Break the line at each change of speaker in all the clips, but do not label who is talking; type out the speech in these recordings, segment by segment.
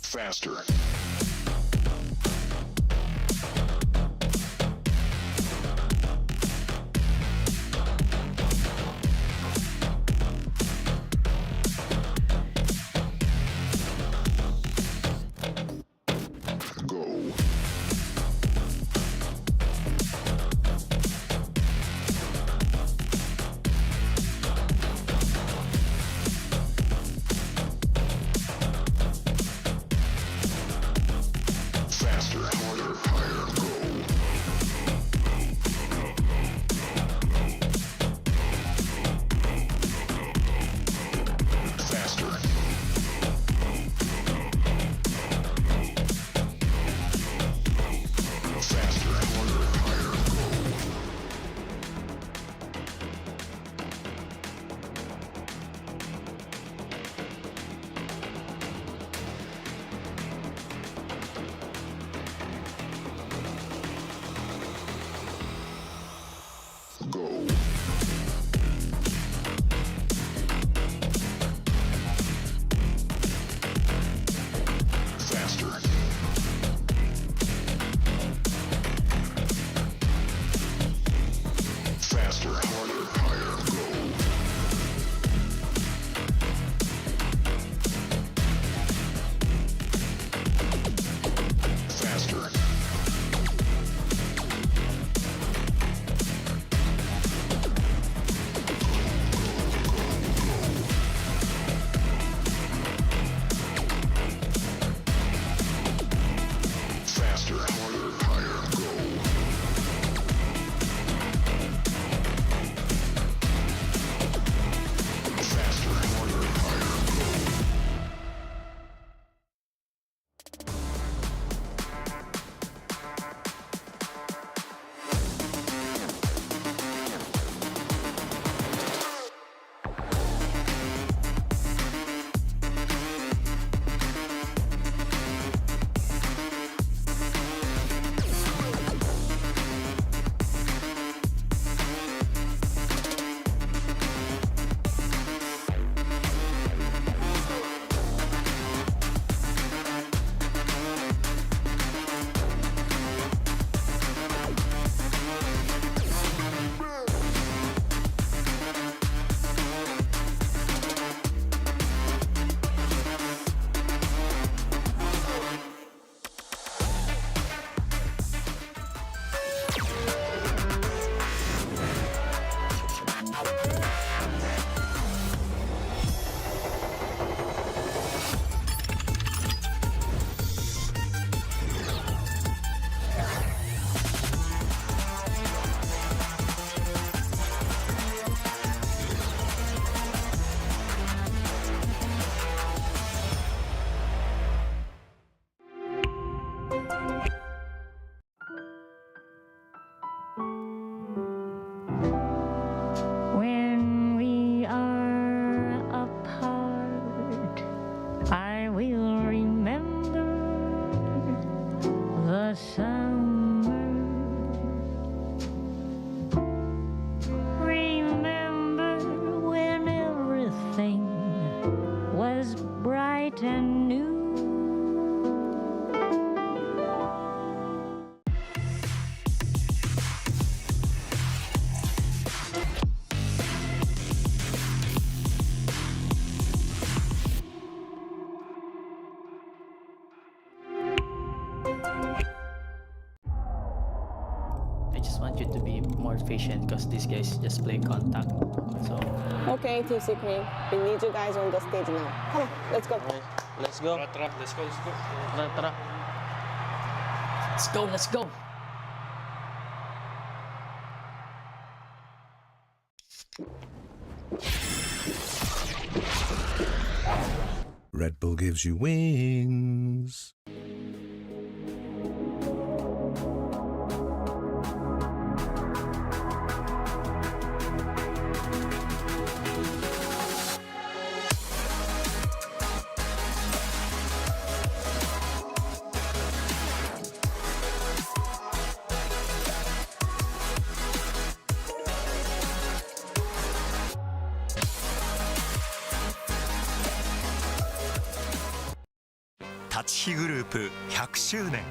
Faster. Go. Faster, harder, higher, go. Faster. Faster, harder, higher, go. Go. Faster. Faster, harder, higher, go. Faster. Faster, harder, higher, go. Faster, harder, higher, go.
When we are apart, I will remember the summer. Remember when everything was bright and new.
I just want you to be more patient because these guys just play contact. So,
Okay, TC Cream. We need you guys on the stage now. Come on, let's go.
let's go.
Tara, tara. Let's go, let's go.
Tara, tara. Let's go, let's go.
Red Bull gives you wings.
立ちグループ100周年。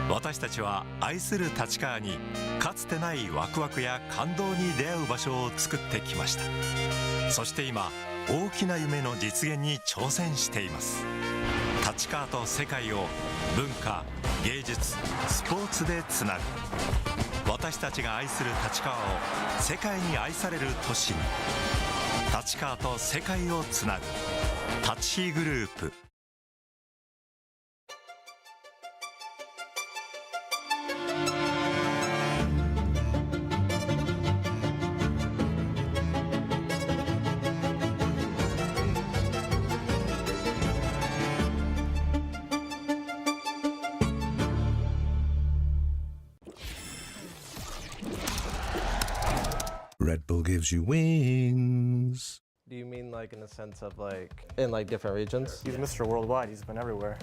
私たちは愛する立川にかつてないワクワクや感動に出会う場所を作ってきました。そして今大きな夢の実現に挑戦しています。立川と世界を文化、芸術、スポーツでつなぐ。私たちが愛する立川を世界に愛される都市に。立川と世界をつなぐ立ちグループ。
Red Bull gives you wings.
Do you mean like in the sense of like in like different regions?
He's Mr. Worldwide. He's been everywhere.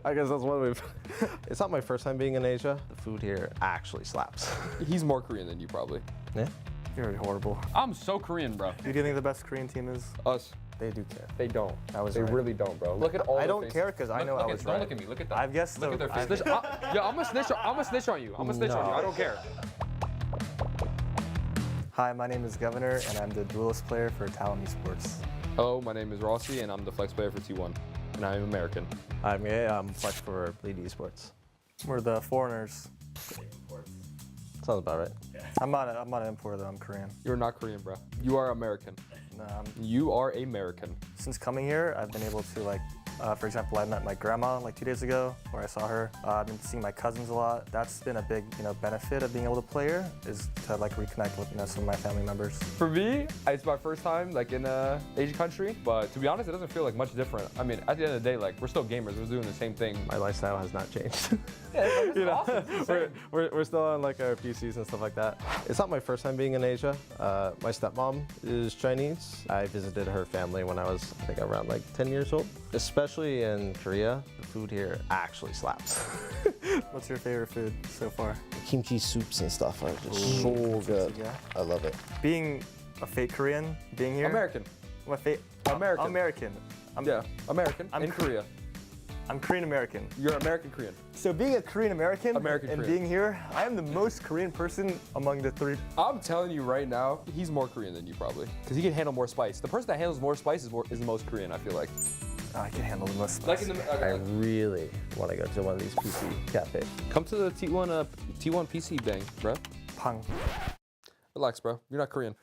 I guess that's one way. It's not my first time being in Asia. The food here actually slaps.
He's more Korean than you probably.
Yeah.
You're horrible.
I'm so Korean, bro.
Who do you think the best Korean team is?
Us.
They do care.
They don't.
I was
They
right.
really don't, bro. Look at all
I
their
don't
faces.
care because I know I was
Don't
right.
look at me. Look at them.
I've guessed.
Look at their
I've-
faces. Yeah, I'm gonna snitch. I'm gonna snitch on you. I'm gonna snitch on you. I don't care.
Hi, my name is Governor, and I'm the duelist player for Talon Esports.
Hello, my name is Rossi, and I'm the flex player for T1, and I'm American.
I'm flex for BLD Esports.
We're the foreigners.
Sounds about right.
I'm not an importer though. I'm Korean.
You're not Korean, bro. You are American. You are American.
Since coming here, I've been able to like, for example, I met my grandma like 2 days ago, where I saw her. I've been seeing my cousins a lot. That's been a big, benefit of being able to play here, is to like reconnect with some of my family members.
For me, it's my first time like in a Asian country, but to be honest, it doesn't feel like much different. I mean, at the end of the day, like we're still gamers. We're doing the same thing.
My lifestyle has not changed.
Yeah, it's awesome. It's the same.
we're still on like our PCs and stuff like that. It's not my first time being in Asia. My stepmom is Chinese. I visited her family when I was, I think, around like 10 years old. Especially in Korea, the food here actually slaps.
What's your favorite food so far?
Kimchi soups and stuff are just so good.
Yeah.
I love it.
Being a fake Korean, being here.
American.
My
American.
American.
Yeah, American.
I'm
in Korea.
I'm Korean American.
You're American Korean.
So being a Korean American
American
and
Korean.
being here, I am the most Korean person among the three.
I'm telling you right now, he's more Korean than you probably, because he can handle more spice. The person that handles more spice is the most Korean, I feel like.
I can handle the most.
Like in the,
I really want to go to one of these PC cafes.
come to the T1 PC bang, bro.
Pang.
Relax, bro. You're not Korean.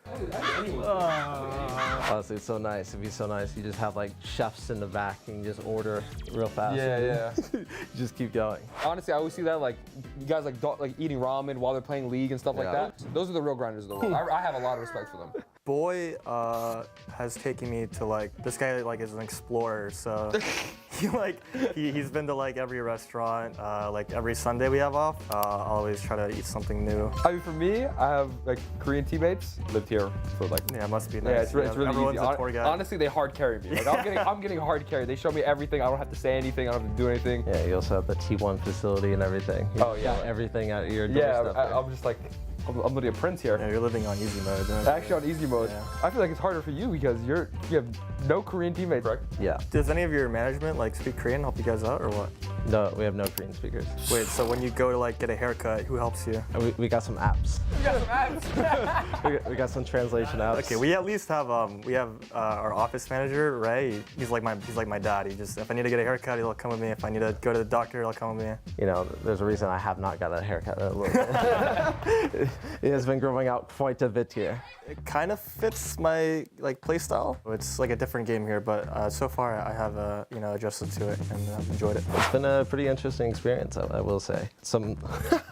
Honestly, it's so nice. It'd be so nice. You just have like chefs in the back and you just order real fast.
Yeah.
You just keep going.
Honestly, I always see that like you guys like eating ramen while they're playing League and stuff like
Yeah.
that. Those are the real grinders of the world. I have a lot of respect for them.
Boy has taken me to like, this guy like is an explorer, so he's been to like every restaurant, like every Sunday we have off. I'll always try to eat something new.
I mean, for me, I have like Korean teammates. Lived here for like.
Yeah, it must be nice.
Yeah, it's really
Everyone's
easy.
a tour guide.
Honestly, they hard carry me. Like I'm getting hard carried. They show me everything. I don't have to say anything. I don't have to do anything.
Yeah, you also have the T1 facility and everything. You
Oh, yeah.
got everything at your
Yeah,
doorstep.
I'm just like, I'm gonna be a prince here.
Yeah, you're living on easy mode.
Actually, on easy mode.
Yeah.
I feel like it's harder for you because you have no Korean teammates, right?
Yeah.
Does any of your management like speak Korean, help you guys out, or what?
No, we have no Korean speakers.
Wait, so when you go to like get a haircut, who helps you?
We got some apps.
You got some abs.
we got some translation apps.
Okay, we at least have our office manager, Ray. He's like my dad. He just, if I need to get a haircut, he'll come with me. If I need to go to the doctor, he'll come with me.
You know, there's a reason I have not got a haircut in a little bit. It has been growing out quite a bit here.
It kind of fits my like play style. It's like a different game here, but so far I have adjusted to it and I've enjoyed it.
It's been a pretty interesting experience, I will say.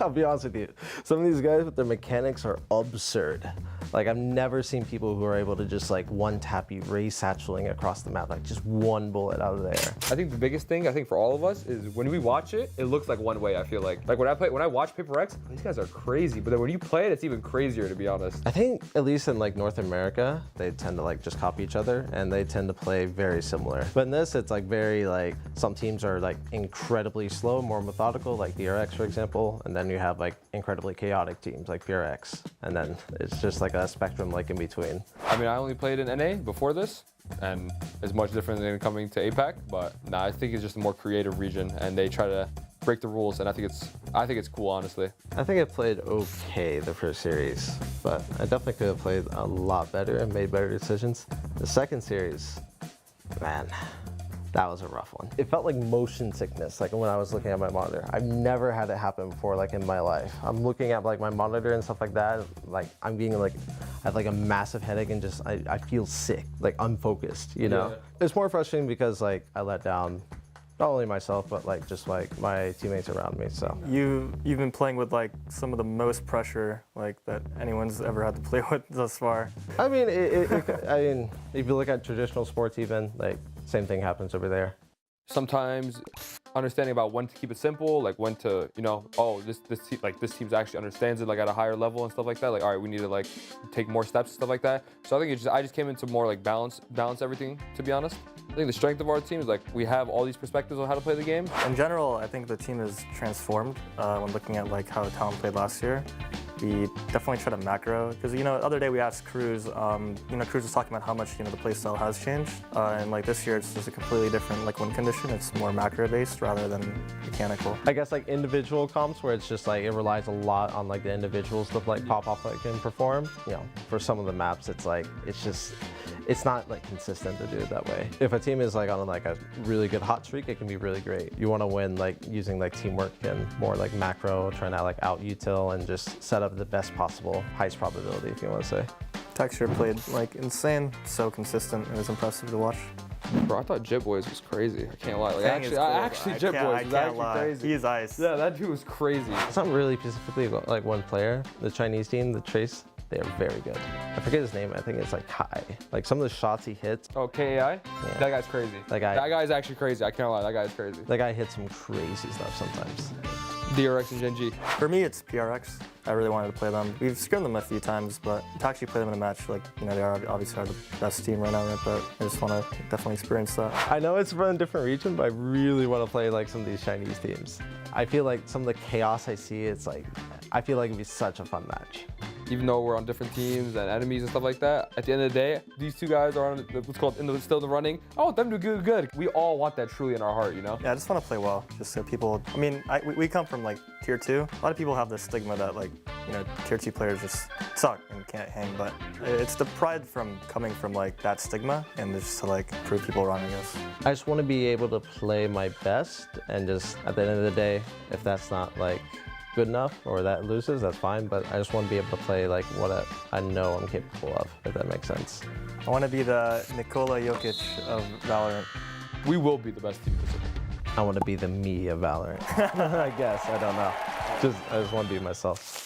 I'll be honest with you, some of these guys with their mechanics are absurd. Like I've never seen people who are able to just like one tap you ray satcheling across the map, like just one bullet out of the air.
I think the biggest thing for all of us is when we watch it, it looks like one way. I feel like when I watch Paper X, these guys are crazy. But then when you play it, it's even crazier, to be honest.
I think at least in like North America, they tend to like just copy each other and they tend to play very similar. But in this, it's like very like some teams are like incredibly slow, more methodical, like DRX for example, and then you have like incredibly chaotic teams like PRX, and then it's just like a spectrum like in between.
I mean, I only played in NA before this, and it's much different than coming to APAC. But nah, I think it's just a more creative region, and they try to break the rules, and I think it's cool, honestly.
I think I played okay the first series, but I definitely could have played a lot better and made better decisions. The second series, man, that was a rough one. It felt like motion sickness, like when I was looking at my monitor. I've never had it happen before, like in my life. I'm looking at like my monitor and stuff like that, like I'm being like, I have like a massive headache and just, I feel sick, like unfocused, you know? Yeah. It's more frustrating because like I let down not only myself, but like just like my teammates around me. So
you've been playing with like some of the most pressure like that anyone's ever had to play with thus far.
I mean, I mean, if you look at traditional sports, even like same thing happens over there.
Sometimes understanding about when to keep it simple, like when to, you know, oh, this team actually understands it like at a higher level and stuff like that. Like, all right, we need to like take more steps and stuff like that. So I think I just came into more like balance everything, to be honest. I think the strength of our team is like we have all these perspectives on how to play the game.
In general, I think the team is transformed when looking at like how Talon played last year. We definitely try to macro, because you know, the other day we asked Cruz, you know, Cruz was talking about how much, you know, the play style has changed, and like this year it's just a completely different like win condition. It's more macro based rather than mechanical.
I guess like individual comps where it's just like it relies a lot on like the individuals to like pop off like and perform. You know, for some of the maps it's like it's not like consistent to do it that way. If a team is like on like a really good hot streak, it can be really great. You want to win like using like teamwork and more like macro, trying to like out util and just set up the best possible highest probability, if you want to say.
Texture played like insane, so consistent. It was impressive to watch.
Bro, I thought Jet Boys was crazy. I can't lie. Like
cool.
Jet Boys was actually crazy.
He's ice.
Yeah, that dude was crazy.
It's not really specifically about like one player. The Chinese team, the Trace, they are very good. I forget his name. I think it's like Kai. Like some of the shots he hits.
Oh, KAI? Yeah. That guy's crazy. That guy's actually crazy. I can't lie. That guy's crazy.
That guy hits some crazy stuff sometimes.
DRX and Gen G.
For me, it's PRX. I really wanted to play them. We've scrimmed them a few times, but to actually play them in a match, like, you know, they are obviously the best team right now, right? But I just want to definitely experience that.
I know it's from a different region, but I really want to play like some of these Chinese teams. I feel like some of the chaos I see, it's like, I feel like it'd be such a fun match.
Even though we're on different teams and enemies and stuff like that, at the end of the day, these two guys are on what's called still in the running. I want them to do good. We all want that truly in our heart, you know?
Yeah, I just want to play well, just so people, I mean, we come from like tier 2. A lot of people have this stigma that like, you know, tier 2 players just suck and can't hang, but it's the pride from coming from like that stigma and just to like prove people wrong, I guess.
I just want to be able to play my best and just at the end of the day, if that's not like good enough or that loses, that's fine, but I just want to be able to play like what I know I'm capable of, if that makes sense.
I want to be the Nikola Jokic of VALORANT.
We will be the best team in the city.
I want to be the me of VALORANT. I guess, I don't know. I just want to be myself.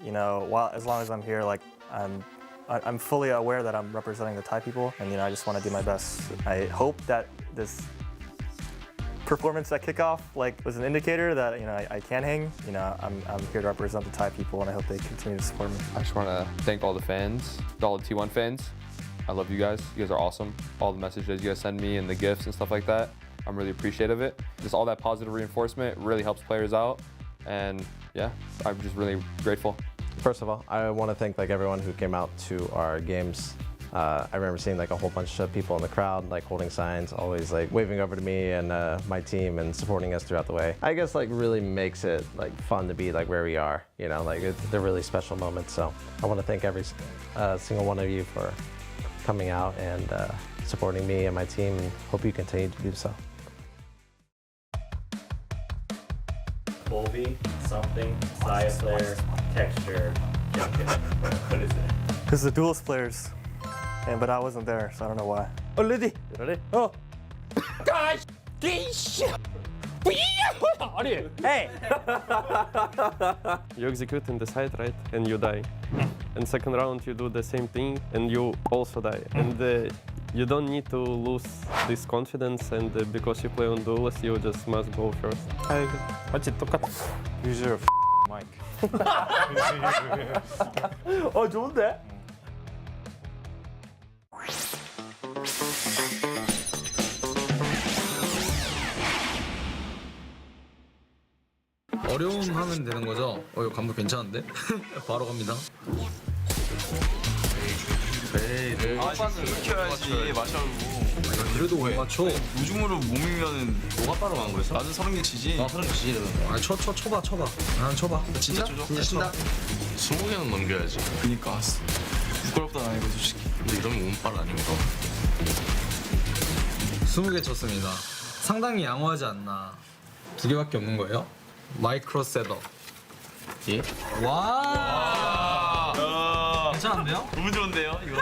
You know, as long as I'm here, like I'm fully aware that I'm representing the Thai people, and you know, I just want to do my best. I hope that this performance at kickoff like was an indicator that, you know, I can hang. You know, I'm here to represent the Thai people, and I hope they continue to support me.
I just want to thank all the fans, all the T1 fans. I love you guys. You guys are awesome. All the messages you guys send me and the gifts and stuff like that, I'm really appreciative of it. Just all that positive reinforcement really helps players out, and yeah, I'm just really grateful.
First of all, I want to thank like everyone who came out to our games. I remember seeing like a whole bunch of people in the crowd, like holding signs, always like waving over to me and my team and supporting us throughout the way. I guess like really makes it like fun to be like where we are, you know, like they're really special moments. So I want to thank every single one of you for coming out and supporting me and my team, and hope you continue to do so.
Volby, something, side player, texture, junket. What is it?
Because the duelist players. But I wasn't there, so I don't know why. Oh, Liddy!
Ready?
Oh!
Gosh!
Hey!
You execute in the side, right? And you die. And second round you do the same thing and you also die. And you don't need to lose this confidence, and because you play on duelist, you just must go first.
Use your mic.
어, 좋은데?
어려움 하면 되는 거죠? 이거 감독 괜찮은데? 바로 갑니다. 시켜야지 마셔고.
그래도 왜? 맞춰.
요즘으로 몸이면은
너가 빠르고 한 거였어?
나는 30개 치지.
나 사람 지지. 아니 쳐봐. 난 쳐봐.
진짜 쳐줘?
진짜 친다.
20개는 넘겨야지.
그니까 부끄럽다 나 이거 솔직히.
근데 이러면 운빨 아닙니까?
20개 쳤습니다. 상당히 양호하지 않나. 2개밖에 없는 거예요? 마이크로 셋업.
예?
와. 괜찮은데요?
너무 좋은데요 이거?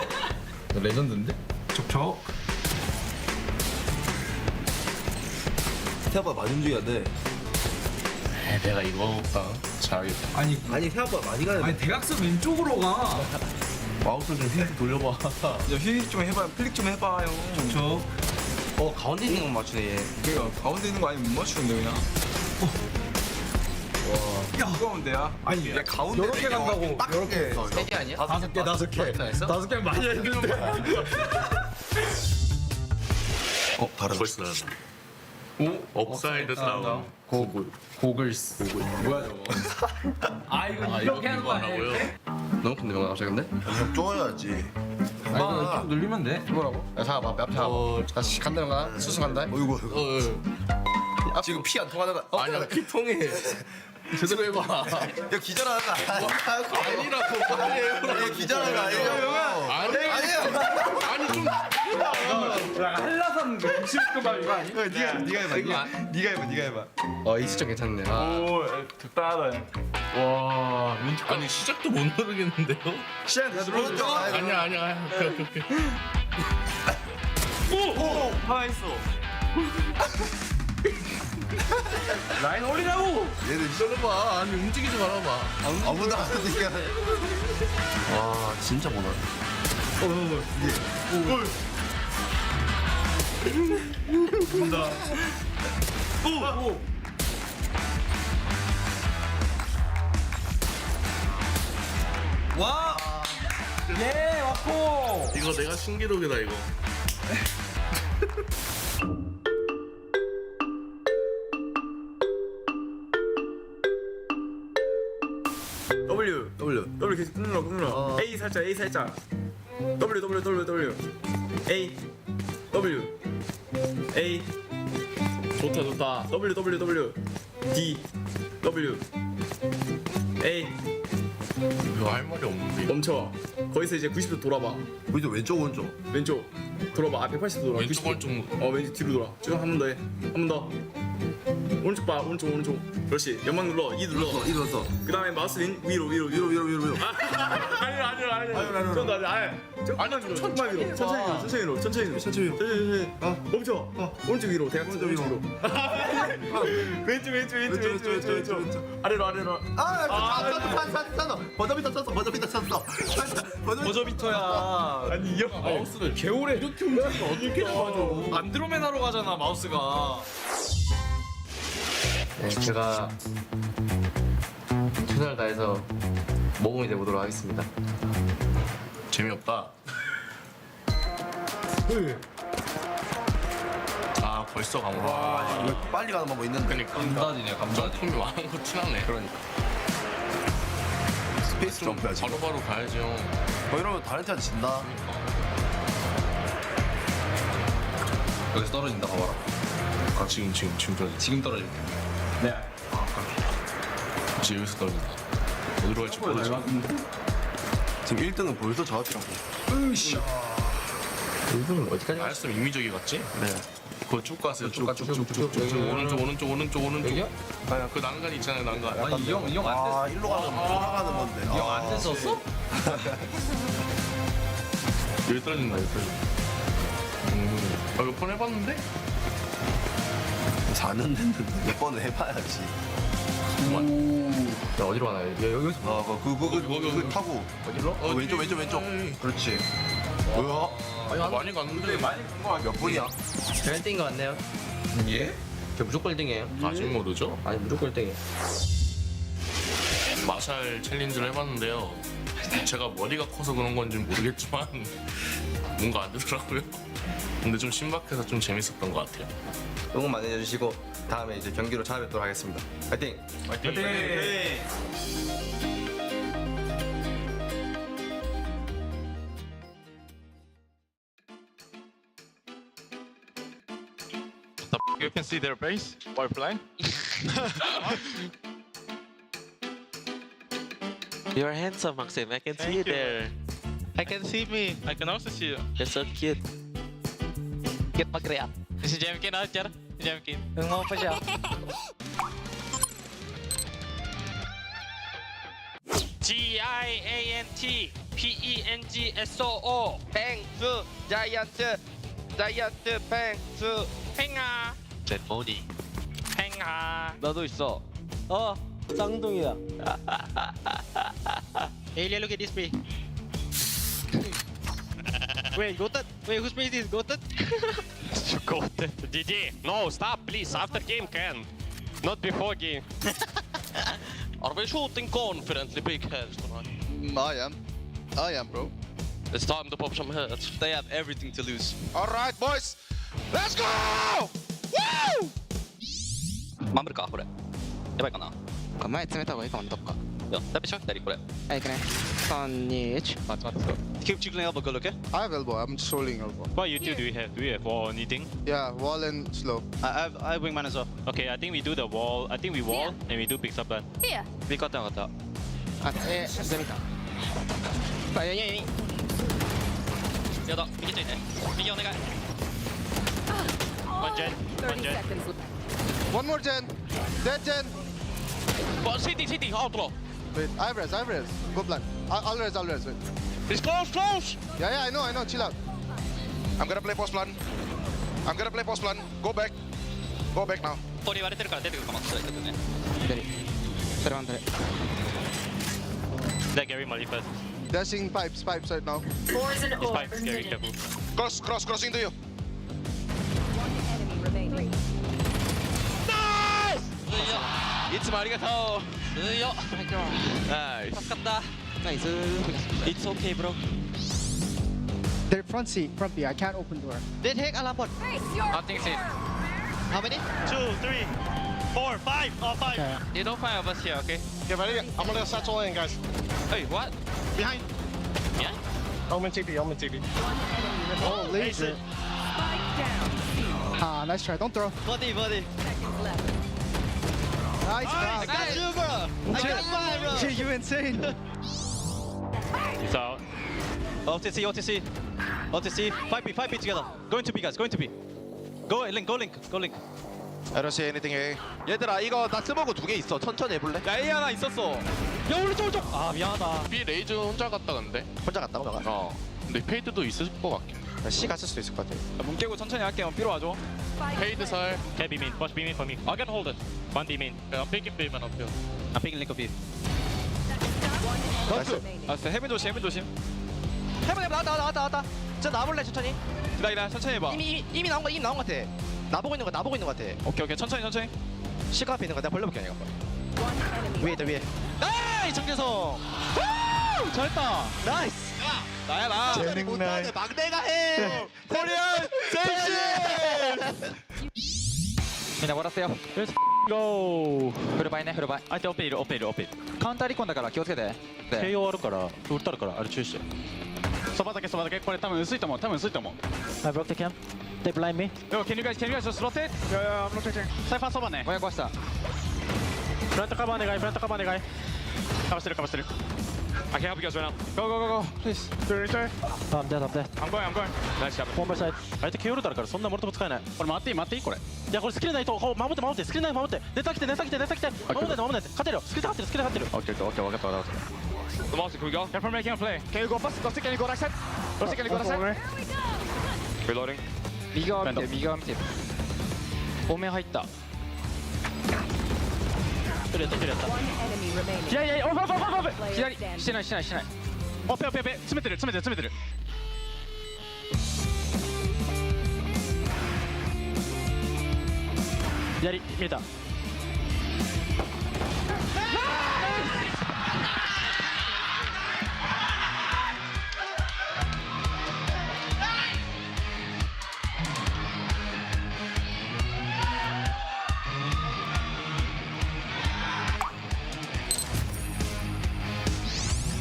레전드인데? 촉촉.
생각보다 많이 움직여야 돼.
내가 이거보다 잘하겠다.
아니
생각보다 많이 가야 돼.
아니 대각선 왼쪽으로 가.
마우스 좀 휙 돌려봐.
야 휘릭 좀 해봐요. 플릭 좀 해봐요.
촉촉.
가운데 있는 건 맞추네 얘. 그러니까 가운데 있는 거 아니면 못 맞추는데 그냥. 와. 이거 하면 돼야? 아니 야 가운데
요렇게 간다고. 요렇게.
3개 아니야?
5개. 5개 많이 했는데.
다른.
벌써 나왔다. 업사이드 다운.
고글스.
뭐야 저거? 아 이거 이렇게 하는 거 아니에요?
너무 큰데 형 갑자기 근데?
형 쪼아야지.
아 이거 좀 늘리면 돼.
뭐라고? 야 잠깐만 앞에 잠깐만. 다시 간다는 거야? 수수 간다?
어이구.
지금 피 안 통하는 거 아니야 피 통해. 제대로 해봐.
야 기절하는 거
아니라고 빨리 해보라.
야 기절하는 거 아니냐고.
아니야. 아니 좀
한라산 60급 이거 아니야?
네가 해봐. 네가 해봐.
이 시점 괜찮네.
오 적당하다. 와 왼쪽.
아니 시작도 못 누르겠는데요?
시간 다 들어오죠.
아니야. 오케이.
오 하나 있어. 라인 올리라고.
얘는
들어봐. 아니 움직이지 말아봐.
아무도 안 움직여.
와 진짜 못 하네.
본다. 오.
와. 예 왔고.
이거 내가 신기록이다 이거.
W 계속 눌러. A 살짝. W. A 좋다. W D W A
이거 할 말이 없는데.
멈춰. 거기서 이제 90도 돌아봐.
우리도 왼쪽 오른쪽.
왼쪽 돌아봐. 180도 돌아.
왼쪽
90도.
오른쪽.
왼쪽 뒤로 돌아. 쭉 한 번 더 해. 한 번 더. 오른쪽 봐. 오른쪽. 그렇지. 연막 눌러. E 눌러.
이 눌렀어.
그 다음에 마우스 위로.
위로.
아니. 조금만 위로. 천천히 위로. 멈춰. 오른쪽 위로. 대각선 오른쪽 위로. 왼쪽. 아래로.
버저비터 쳤어.
버저비터야.
아니 이 형.
마우스를 개울에 이렇게 움직이면 어떻게 맞아?
안드로메다로 가잖아 마우스가.
네, 제가 최선을 다해서 모범이 되보도록 하겠습니다.
재미없다. 아 벌써 감옥.
와 이거 빨리 가는 방법 있는데.
그러니까
감자지네 감자.
점이 많은 거 티나네.
그러니까.
스페이스
좀
점프야지.
바로바로 가야지 형.
이러면 다른 팀한테 진다.
여기서 떨어진다 봐봐라.
아 지금 떨어져.
지금 떨어질 때. 네.
이제 여기서 떨어진다. 어디로 갈지 모르지.
지금 1등은 벌써 저 앞이라고.
이분은 어디까지
아 했으면 이미적이 갔지?
네.
그거 쭉 갔어요. 쭉. 오른쪽.
여기요?
아니 그 난간 있잖아요 난간.
아니 이형 안 됐어.
아 일로 가는 돌아가는 건데.
이 형 안 됐었어?
여기 떨어진다. 이거 폰 해봤는데?
4년 됐는데 몇 번을 해봐야지.
야 어디로 가나요? 여기서
그거 타고
어디로?
왼쪽. 그렇지. 뭐야?
많이 갔는데
몇 분이야?
저 1등인 것 같네요.
예?
저 무조건 1등이에요.
아직 모르죠?
아니 무조건 1등이에요.
마샬 챌린지를 해봤는데요. 제가 머리가 커서 그런 건지 모르겠지만 뭔가 안 되더라고요. 근데 좀 신박해서 좀 재밌었던 것 같아요.
응원 많이 해주시고 다음에 이제 경기로 찾아뵙도록 하겠습니다. 파이팅!
화이팅! You can see their base while playing.
You're handsome, Maxim. I can see you there. I can see me.
I can also see you.
You're so cute.
Cute mag-react. Si Jemkin na, Char. Si Jemkin. Tungo pa siya.
GIANTPENGSOO. 펭수. 자이언트. 자이언트 펭수. 팽아. 젠모니. 팽아.
너도 있어.
쌍둥이야.
Alien, look at this play. Wait, goated? Wait, whose place is goated?
Goated. GG. No, stop, please. After game can. Not before game.
Are we shooting confidently big heads tonight?
I am, bro.
It's time to pop some heads. They have everything to lose.
All right, boys. Let's go! Woo!
守るかこれ。やばいかな。
前詰めた方がいいかもね、どっか。
いや、だいぶしょ左これ。
はい、いくね。3、2、1。
待って。Keep chicken elbow, good, okay?
I have elbow. I'm just holding elbow.
What you two do we have? Do we have wall or anything?
Yeah, wall and slow.
I have wingman as well.
Okay, I think we do the wall. I think we wall and we do picks up then.
Here.
見方なかった。
全部見た。いや。
やだ、右ついて。右お願い。
One gen.
One more gen. Dead gen.
City, outlaw.
Wait, I have res. Go blind. I'll res. Wait.
It's close.
Yeah, I know. Chill out. I'm gonna play post plan. Go back now.
ここに言われてるから出てくるかもしれないけどね。
左。それワンドレ。
That Gary Molly first.
Dashing pipes right now.
His pipe is Gary, careful.
Crossing to you.
Nice! いつもありがとう。
強っ。
Nice.
助かった。
ナイス。
It's okay, bro.
They're front B. I can't open door.
They take alarm bot. Nothing safe. How many?
2, 3, 4, 5. All 5.
Okay.
You don't find of us here, okay?
Get ready. I'm gonna satchel in, guys.
Hey, what?
Behind.
Behind?
Omen TP.
Oh, laser. Nice try. Don't throw.
Body.
Nice.
I got you, bro. I got five, bro.
You insane.
He's out.
OTC. 5P together. Going to B, guys. Going to B. Go link.
I don't see anything A.
얘들아 이거 나 스모그 2개 있어. 천천히 해볼래?
야, A 하나 있었어. 야, 오른쪽. 아, 미안하다.
B 레이즈 혼자 갔다 근데.
혼자 갔다고 너가?
근데 페이드도 있을 것 같긴.
C 갔을 수도 있을 것 같아.
문 깨고 천천히 할게요. B로 와줘.
페이드 살. Okay, B main. Watch B main for me. I can hold it. One B main. I'm picking B man up here.
I'm picking link of B. 알았어. 해븐 조심. 해븐 나왔다. 저 나볼래 천천히. 기다려. 천천히 해봐.
이미 나온 거 같아. 나보고 있는 거 같아.
오케이. 천천히.
시가 앞에 있는 거 내가 벌려볼게 내가. 위에.
나이 정재성. 잘했다.
나이스.
나야.
못하네 막내가 해. 코리안 센시.
그냥 몰았어요.
Let's go.
フルバイ。
相手オペいる。
カウンター離婚だから気をつけて。
KO あるから打ったるからあれ注意して。そばだけこれ多分薄いと思う。I broke the cam. They blind me. Yo, can you guys just rotate?
Yeah, I'm rotating.
サイファーそばね。
親壊した。
フラントカバー願い。かわしてる。I can help you guys right now. Go. Please.
Sorry.
I'm dead. I'm going. Nice job. One more side. 相手 KO だからそんなモルトも使えない。これ待っていいこれ。いやこれスキルないと守ってスキルない守って。ネタ来て。守って勝てるよ。スキル勝ってる。
Okay, 分かった。
The monster, can we go? Careful making a play. Can you go fast? Can you go right side? Can you go right side? Reloading.
右側見て。方面入った。
一人やった。左。
してない。
オペ。詰めてる。左、見えた。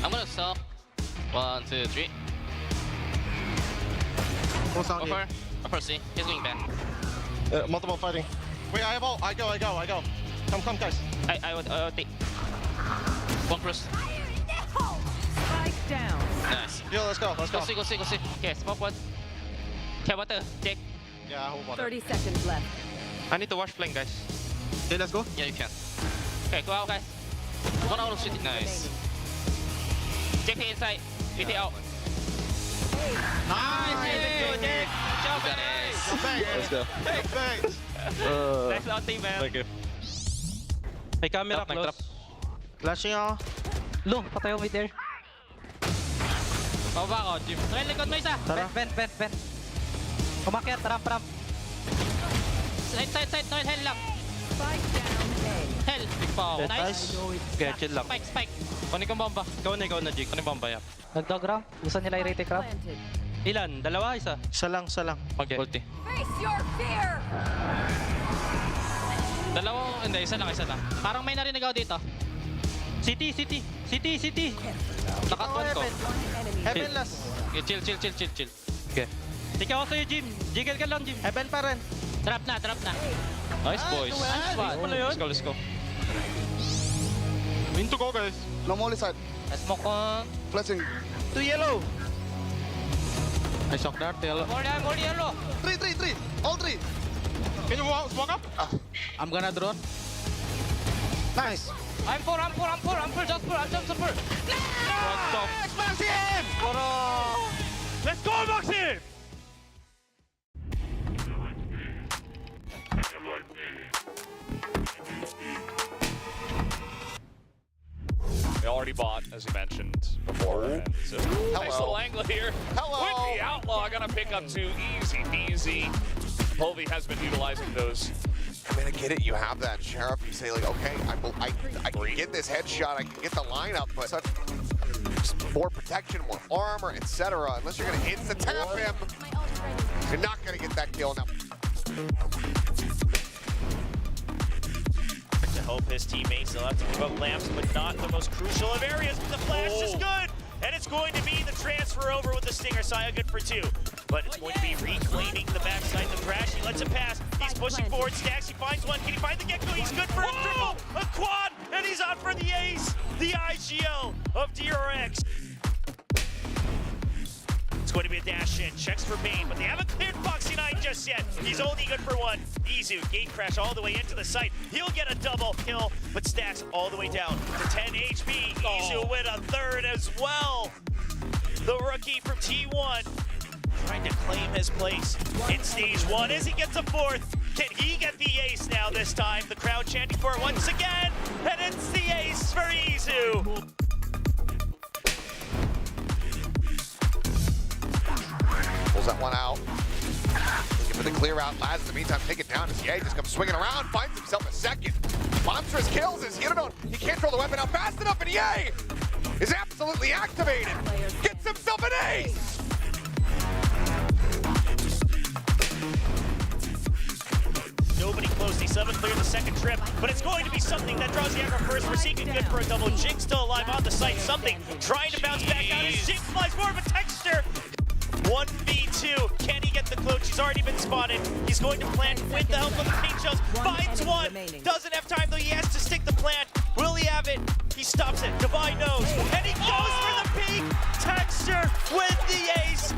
I'm gonna stop. 1, 2, 3. Upper C. He's going back.
Multiple fighting. Wait, I have ult. I go. Come, guys.
I would take. One cross.
Spike down.
Nice.
Yo, let's go.
Go see. Okay, smoke one. Okay, water. Jake.
Yeah, I hold water.
30 seconds left.
I need to wash flank, guys.
Okay, let's go.
Yeah, you can. Okay, go out, guys. One out of city. Nice. JP inside. VT out.
Nice.
Good job, guys.
Let's go.
Thanks.
Nice out, team, man.
Thank you. Hey, camera close.
Flashing ako.
Lo, patay ako mid there.
Baba ako, Jim. Noel, likod mo isa.
Vent. Umakyat, ramp.
Side. Noel, hell lang.
Spike down A.
Hell. Big pa ako. Nice.
Okay, chill lang.
Spike. Kunin kong bomba.
Ikaw na, Jake.
Kunin bomba, yeah.
Nag-dog ramp. Gusto nila i-retake ramp.
Planted.
Ilan? Dalawa? Isa?
Isa lang.
Okay.
Ulti.
Face your fear.
Dalawa, hindi, isa lang. Parang may narinig ako dito.
City.
Nakatwan ko.
Heaven last.
Okay, chill.
Okay. Ikaw ako sa'yo, Jim. Jiggle ka lang, Jim.
Heaven pa rin.
Trap na. Nice, boys. Let's go.
In to go, guys. No molly side.
Smoke ko.
Flashing. To yellow.
I shock dart, yellow.
More yellow.
3. All 3. Can you smoke up?
I'm gonna drone.
Nice.
I'm full. Just full.
Maxim!
Let's go, Maxim!
They already bought, as you mentioned before. And so, nice little angle here. With the outlaw, gonna pick up two, easy peasy. Polvi has been utilizing those.
I mean, I get it. You have that sheriff. You say like, okay, I can get this headshot. I can get the lineup, but such more protection, more armor, etc. Unless you're gonna insta tap him, you're not gonna get that kill now.
To help his teammates, they'll have to give up lamps, but not the most crucial of areas. But the flash is good, and it's going to be the transfer over with the Stinger. Saya good for 2. But it's going to be reclaiming the backside. The Crash, he lets it pass. He's pushing forward. Stacks, he finds one. Can he find the Gecko? He's good for a triple, a quad, and he's on for the ace. The IGL of DRX. It's going to be a dash in. Checks for Bane, but they haven't cleared Foxy 9 just yet. He's only good for 1. Izu, gate crash all the way into the site. He'll get a double kill, but Stacks all the way down to 10 HP. Izu with a 3rd as well. The rookie from T1. Trying to claim his place in stage 1 as he gets a 4th. Can he get the ace now this time? The crowd chanting for it once again, and it's the ace for Izu.
Pulls that one out. Looking for the clear out. Laz in the meantime taken down as Ye just comes swinging around, finds himself a second. Monstrous kills as Hirodon. He can't throw the weapon out fast enough, and Ye is absolutely activated. Gets himself an ace.
Nobody close. They 7 clear the second trip, but it's going to be something that draws the aggro first. Forsaken good for a double. Jing still alive on the site. Something trying to bounce back out as Jing flies more of a texture. 1v2. Can he get the cloak? He's already been spotted. He's going to plant with the help of the paint shells. Finds one. Doesn't have time though. He has to stick the plant. Will he have it? He stops it. Divine knows. And he goes for the peak. Texture with the ace.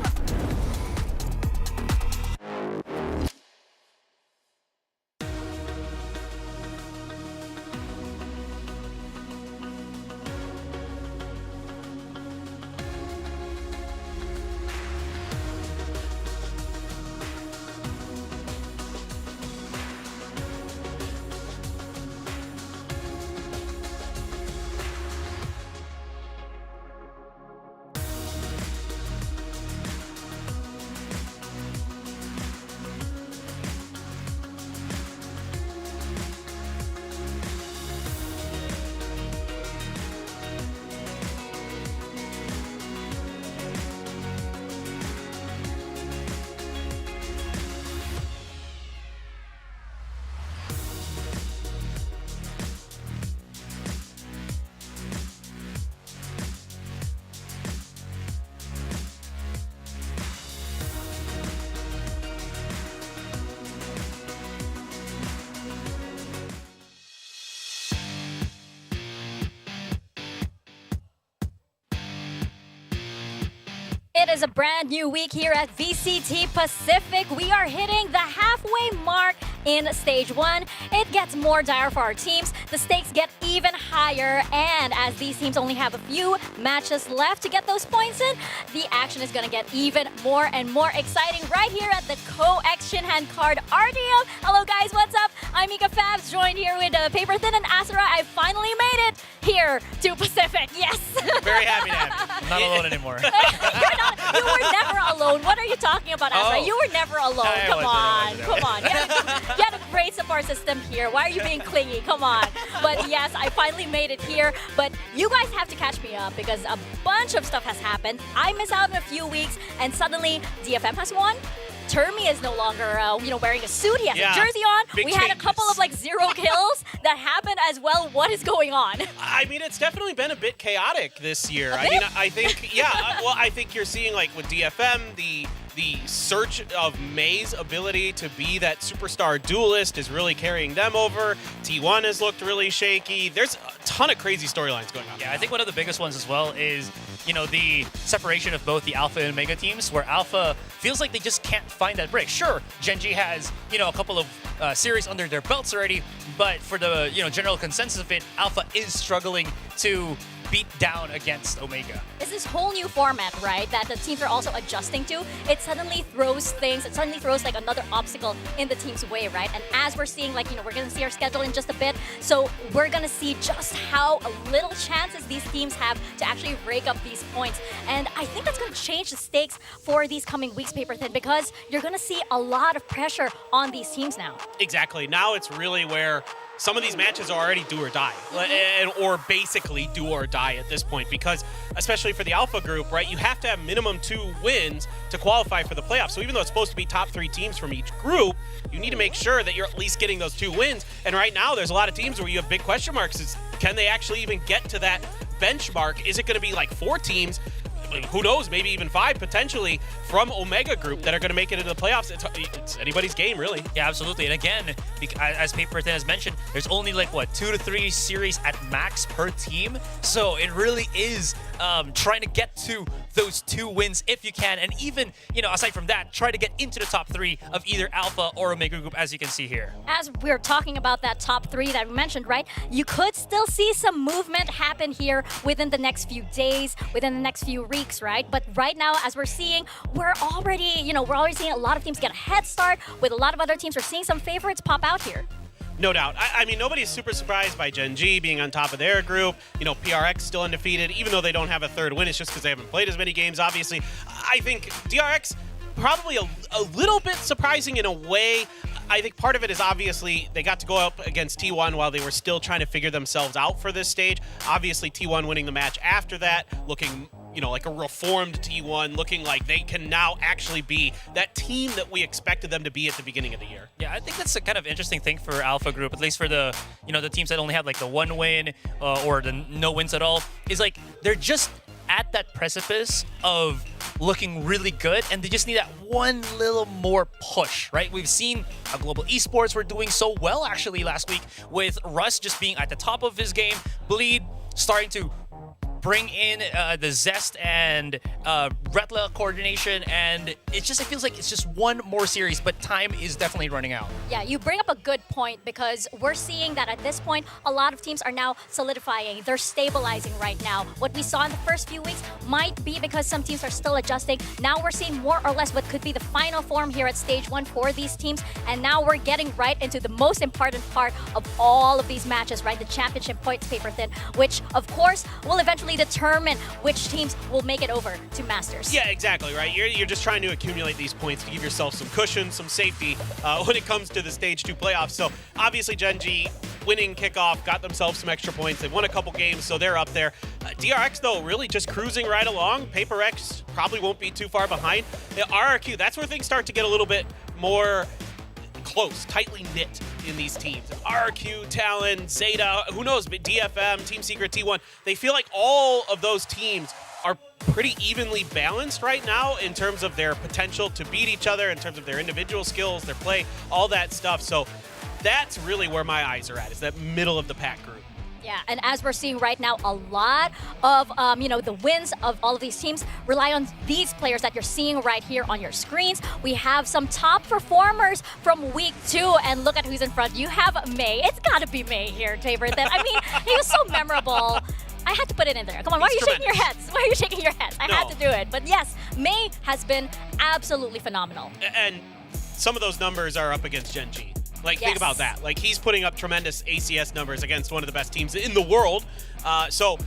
It is a brand new week here at VCT Pacific. We are hitting the halfway mark in Stage 1. It gets more dire for our teams. The stakes get even higher, and as these teams only have a few matches left to get those points in, the action is going to get even more and more exciting right here at the Co-X Shinhan Card RDM. Hello guys, what's up? I'm Mika Fabs, joined here with Paper Thin and Asura. I finally made it here to Pacific, yes!
Very happy to have you. I'm not alone anymore.
You were never alone. What are you talking about, Asura? You were never alone. Come on. You had a great support system here. Why are you being clingy? Come on. But yes, I finally made it here. But you guys have to catch me up because a bunch of stuff has happened. I missed out in a few weeks, and suddenly DFM has won. Termi is no longer, wearing a suit. He has a jersey on. We had a couple of 0 kills that happened as well. What is going on?
I mean, it's definitely been a bit chaotic this year. I think, I think you're seeing with DFM the search of May's ability to be that superstar duelist is really carrying them over. T1 has looked really shaky. There's a ton of crazy storylines going on.
Yeah, I think one of the biggest ones as well is, the separation of both the Alpha and Omega teams, where Alpha feels like they just can't find that break. Sure, Gen.G has, a couple of series under their belts already, but for the, general consensus of it, Alpha is struggling to beat down against Omega.
It's this whole new format, right, that the teams are also adjusting to. It suddenly throws another obstacle in the team's way, right? And as we're seeing, we're going to see our schedule in just a bit, so we're going to see just how little chances these teams have to actually rake up these points. And I think that's going to change the stakes for these coming weeks, Paper Thin, because you're going to see a lot of pressure on these teams now.
Exactly. Now it's really where some of these matches are already do or die, or basically do or die at this point, because especially for the Alpha group, right, you have to have minimum 2 wins to qualify for the playoffs. So even though it's supposed to be top 3 teams from each group, you need to make sure that you're at least getting those 2 wins. And right now, there's a lot of teams where you have big question marks. Can they actually even get to that benchmark? Is it going to be 4 teams? Who knows, maybe even 5 potentially from Omega Group that are going to make it into the playoffs. It's anybody's game, really.
Yeah, absolutely. And again, as Paper Thin has mentioned, there's only 2 to 3 series at max per team. So it really is trying to get to those 2 wins if you can. And even, aside from that, try to get into the top 3 of either Alpha or Omega Group, as you can see here.
As we're talking about that top 3 that we mentioned, right, you could still see some movement happen here within the next few days, within the next few weeks, right? But right now, as we're seeing, we're already seeing a lot of teams get a head start with a lot of other teams. We're seeing some favorites pop out here.
No doubt. I mean, nobody's super surprised by Gen.G being on top of their group. PRX still undefeated, even though they don't have a 3rd win. It's just because they haven't played as many games, obviously. I think DRX probably a little bit surprising in a way. I think part of it is obviously they got to go up against T1 while they were still trying to figure themselves out for this stage. Obviously, T1 winning the match after that, looking like a reformed T1, looking like they can now actually be that team that we expected them to be at the beginning of the year.
Yeah, I think that's a kind of interesting thing for Alpha Group, at least for the, the teams that only have the 1 win or the no wins at all, is they're just at that precipice of looking really good, and they just need that one little more push, right? We've seen how Global Esports were doing so well actually last week, with Russ just being at the top of his game, Bleed starting to bring in the zest and Retla coordination, and it feels like it's just one more series, but time is definitely running out.
Yeah, you bring up a good point, because we're seeing that at this point, a lot of teams are now solidifying. They're stabilizing right now. What we saw in the first few weeks might be because some teams are still adjusting. Now we're seeing more or less what could be the final form here at Stage 1 for these teams, and now we're getting right into the most important part of all of these matches, right? The championship points, Paper Thin, which of course will eventually determine which teams will make it over to Masters.
Yeah, exactly, right? You're just trying to accumulate these points to give yourself some cushion, some safety when it comes to the Stage 2 playoffs. So obviously Gen.G winning kickoff, got themselves some extra points. They've won a couple games, so they're up there. DRX, though, really just cruising right along. Paper X probably won't be too far behind. RRQ, that's where things start to get a little bit more close, tightly knit in these teams. RRQ, Talon, Zeta, who knows, DFM, Team Secret, T1. They feel like all of those teams are pretty evenly balanced right now in terms of their potential to beat each other, in terms of their individual skills, their play, all that stuff. So that's really where my eyes are at, is that middle of the pack group.
Yeah, and as we're seeing right now, a lot of the wins of all of these teams rely on these players that you're seeing right here on your screens. We have some top performers from week 2, and look at who's in front. You have May. It's got to be May here, Tabor. I mean, he was so memorable. I had to put it in there. Come on, why are you shaking your heads? Why are you shaking your heads? I had to do it. But yes, May has been absolutely phenomenal.
And some of those numbers are up against Gen G. Like, think about that. Like, he's putting up tremendous ACS numbers against one of the best teams in the world. So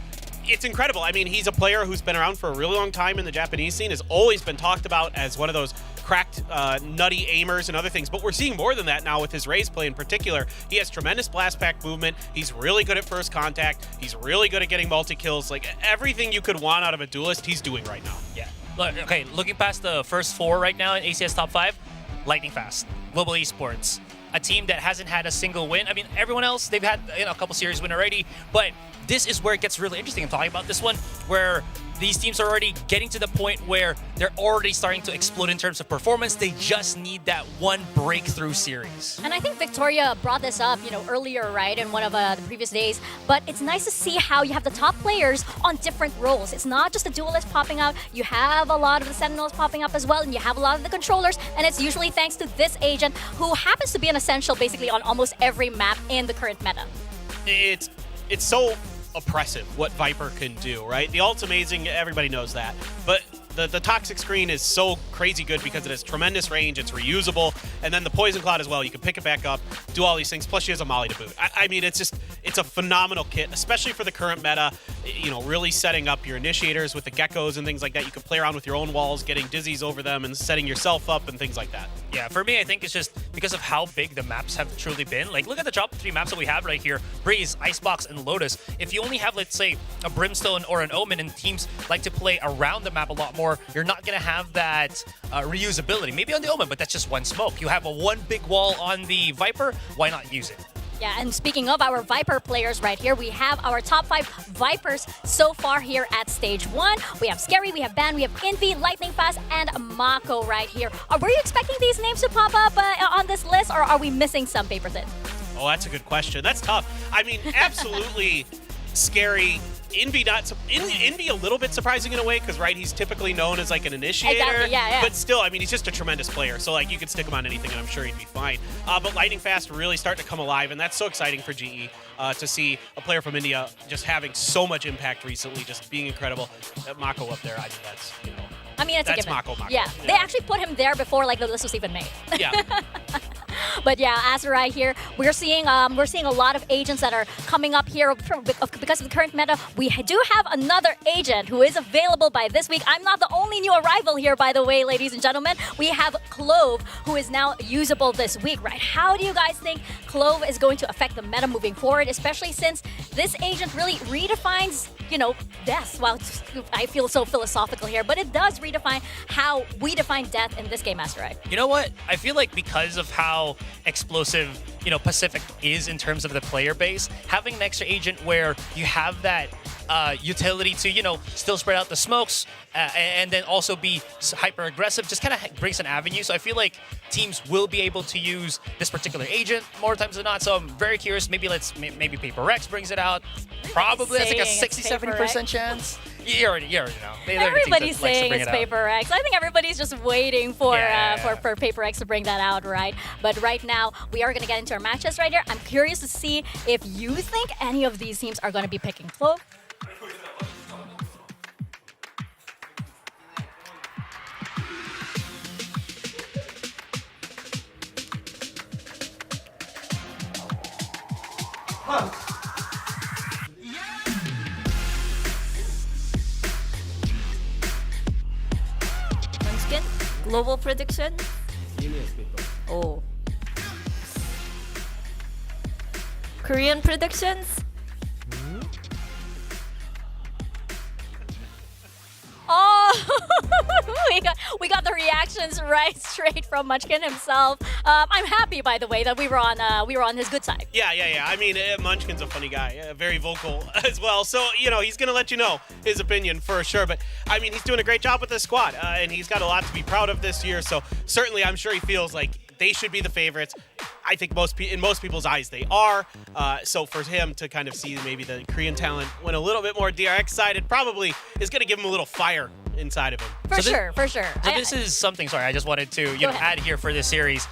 it's incredible. I mean, he's a player who's been around for a really long time in the Japanese scene, has always been talked about as one of those cracked, nutty aimers and other things. But we're seeing more than that now with his Raze play in particular. He has tremendous blast pack movement. He's really good at first contact. He's really good at getting multi-kills. Like, everything you could want out of a duelist, he's doing right now.
Yeah. Look, okay, looking past the first 4 right now in ACS Top 5, lightning fast. Global Esports. A team that hasn't had a single win. I mean, everyone else, they've had a couple series win already, but this is where it gets really interesting. I'm talking about this one, where these teams are already getting to the point where they're already starting to explode in terms of performance. They just need that one breakthrough series.
And I think Victoria brought this up, earlier, right, in one of the previous days. But it's nice to see how you have the top players on different roles. It's not just the duelists popping out. You have a lot of the Sentinels popping up as well, and you have a lot of the controllers. And it's usually thanks to this agent, who happens to be an essential basically on almost every map in the current meta.
It's so oppressive what Viper can do, right? The ult's amazing, everybody knows that. But the toxic screen is so crazy good because it has tremendous range, it's reusable, and then the poison cloud as well. You can pick it back up, do all these things, plus she has a molly to boot. I mean, it's a phenomenal kit, especially for the current meta, really setting up your initiators with the geckos and things like that. You can play around with your own walls, getting dizzies over them and setting yourself up and things like that.
Yeah, for me, I think it's just because of how big the maps have truly been. Like, look at the top 3 maps that we have right here: Breeze, Icebox, and Lotus. If you only have, let's say, a Brimstone or an Omen, and teams like to play around the map a lot more, you're not going to have that reusability. Maybe on the Omen, but that's just one smoke. You have a one big wall on the Viper, why not use it?
Yeah, and speaking of our Viper players right here, we have our top 5 Vipers so far here at Stage 1. We have Scary, we have Ban, we have Envy, Lightning Fast, and Mako right here. Were you expecting these names to pop up on this list, or are we missing some, Paper Thin?
Oh, that's a good question. That's tough. I mean, absolutely Scary. Envy a little bit surprising in a way because, right, he's typically known as like an initiator.
Exactly, yeah.
But still, I mean, he's just a tremendous player. So, like, you could stick him on anything and I'm sure he'd be fine. But Lightning Fast really starting to come alive, and that's so exciting for GE to see a player from India just having so much impact recently, just being incredible. Mako up there, I mean, that's,
it's
that's
a given.
Mako.
Yeah, they actually put him there before the list was even made.
Yeah.
But yeah, as right here, we're seeing a lot of agents that are coming up here because of the current meta. We do have another agent who is available by this week. I'm not the only new arrival here, by the way, ladies and gentlemen. We have Clove, who is now usable this week, right? How do you guys think Clove is going to affect the meta moving forward, especially since this agent really redefines, death? Well, I feel so philosophical here, but it does redefine how we define death in this game, Asteroid.
You know what? I feel like because of how explosive, Pacific is in terms of the player base, having an extra agent where you have that utility to, still spread out the smokes and then also be hyper aggressive just kind of brings an avenue. So I feel like teams will be able to use this particular agent more times than not. So I'm very curious. Maybe maybe Paper Rex brings it out. Probably that's like a 60-70% chance. You already know.
Everybody's saying it's Paper X. I think everybody's just waiting for Paper X to bring that out, right? But right now, we are going to get into our matches right here. I'm curious to see if you think any of these teams are going to be picking Clove.
Global prediction? Oh. Korean predictions?
Oh, we got the reactions right straight from Munchkin himself. I'm happy, by the way, that we were on his good side.
Yeah. I mean, Munchkin's a funny guy, very vocal as well. So he's gonna let you know his opinion for sure. But I mean, he's doing a great job with this squad, and he's got a lot to be proud of this year. So certainly, I'm sure he feels like they should be the favorites. I think in most people's eyes they are. So for him to kind of see maybe the Korean talent went a little bit more DRX sided probably is going to give him a little fire inside of him.
For sure.
So this is something, sorry, I just wanted to add here for this series.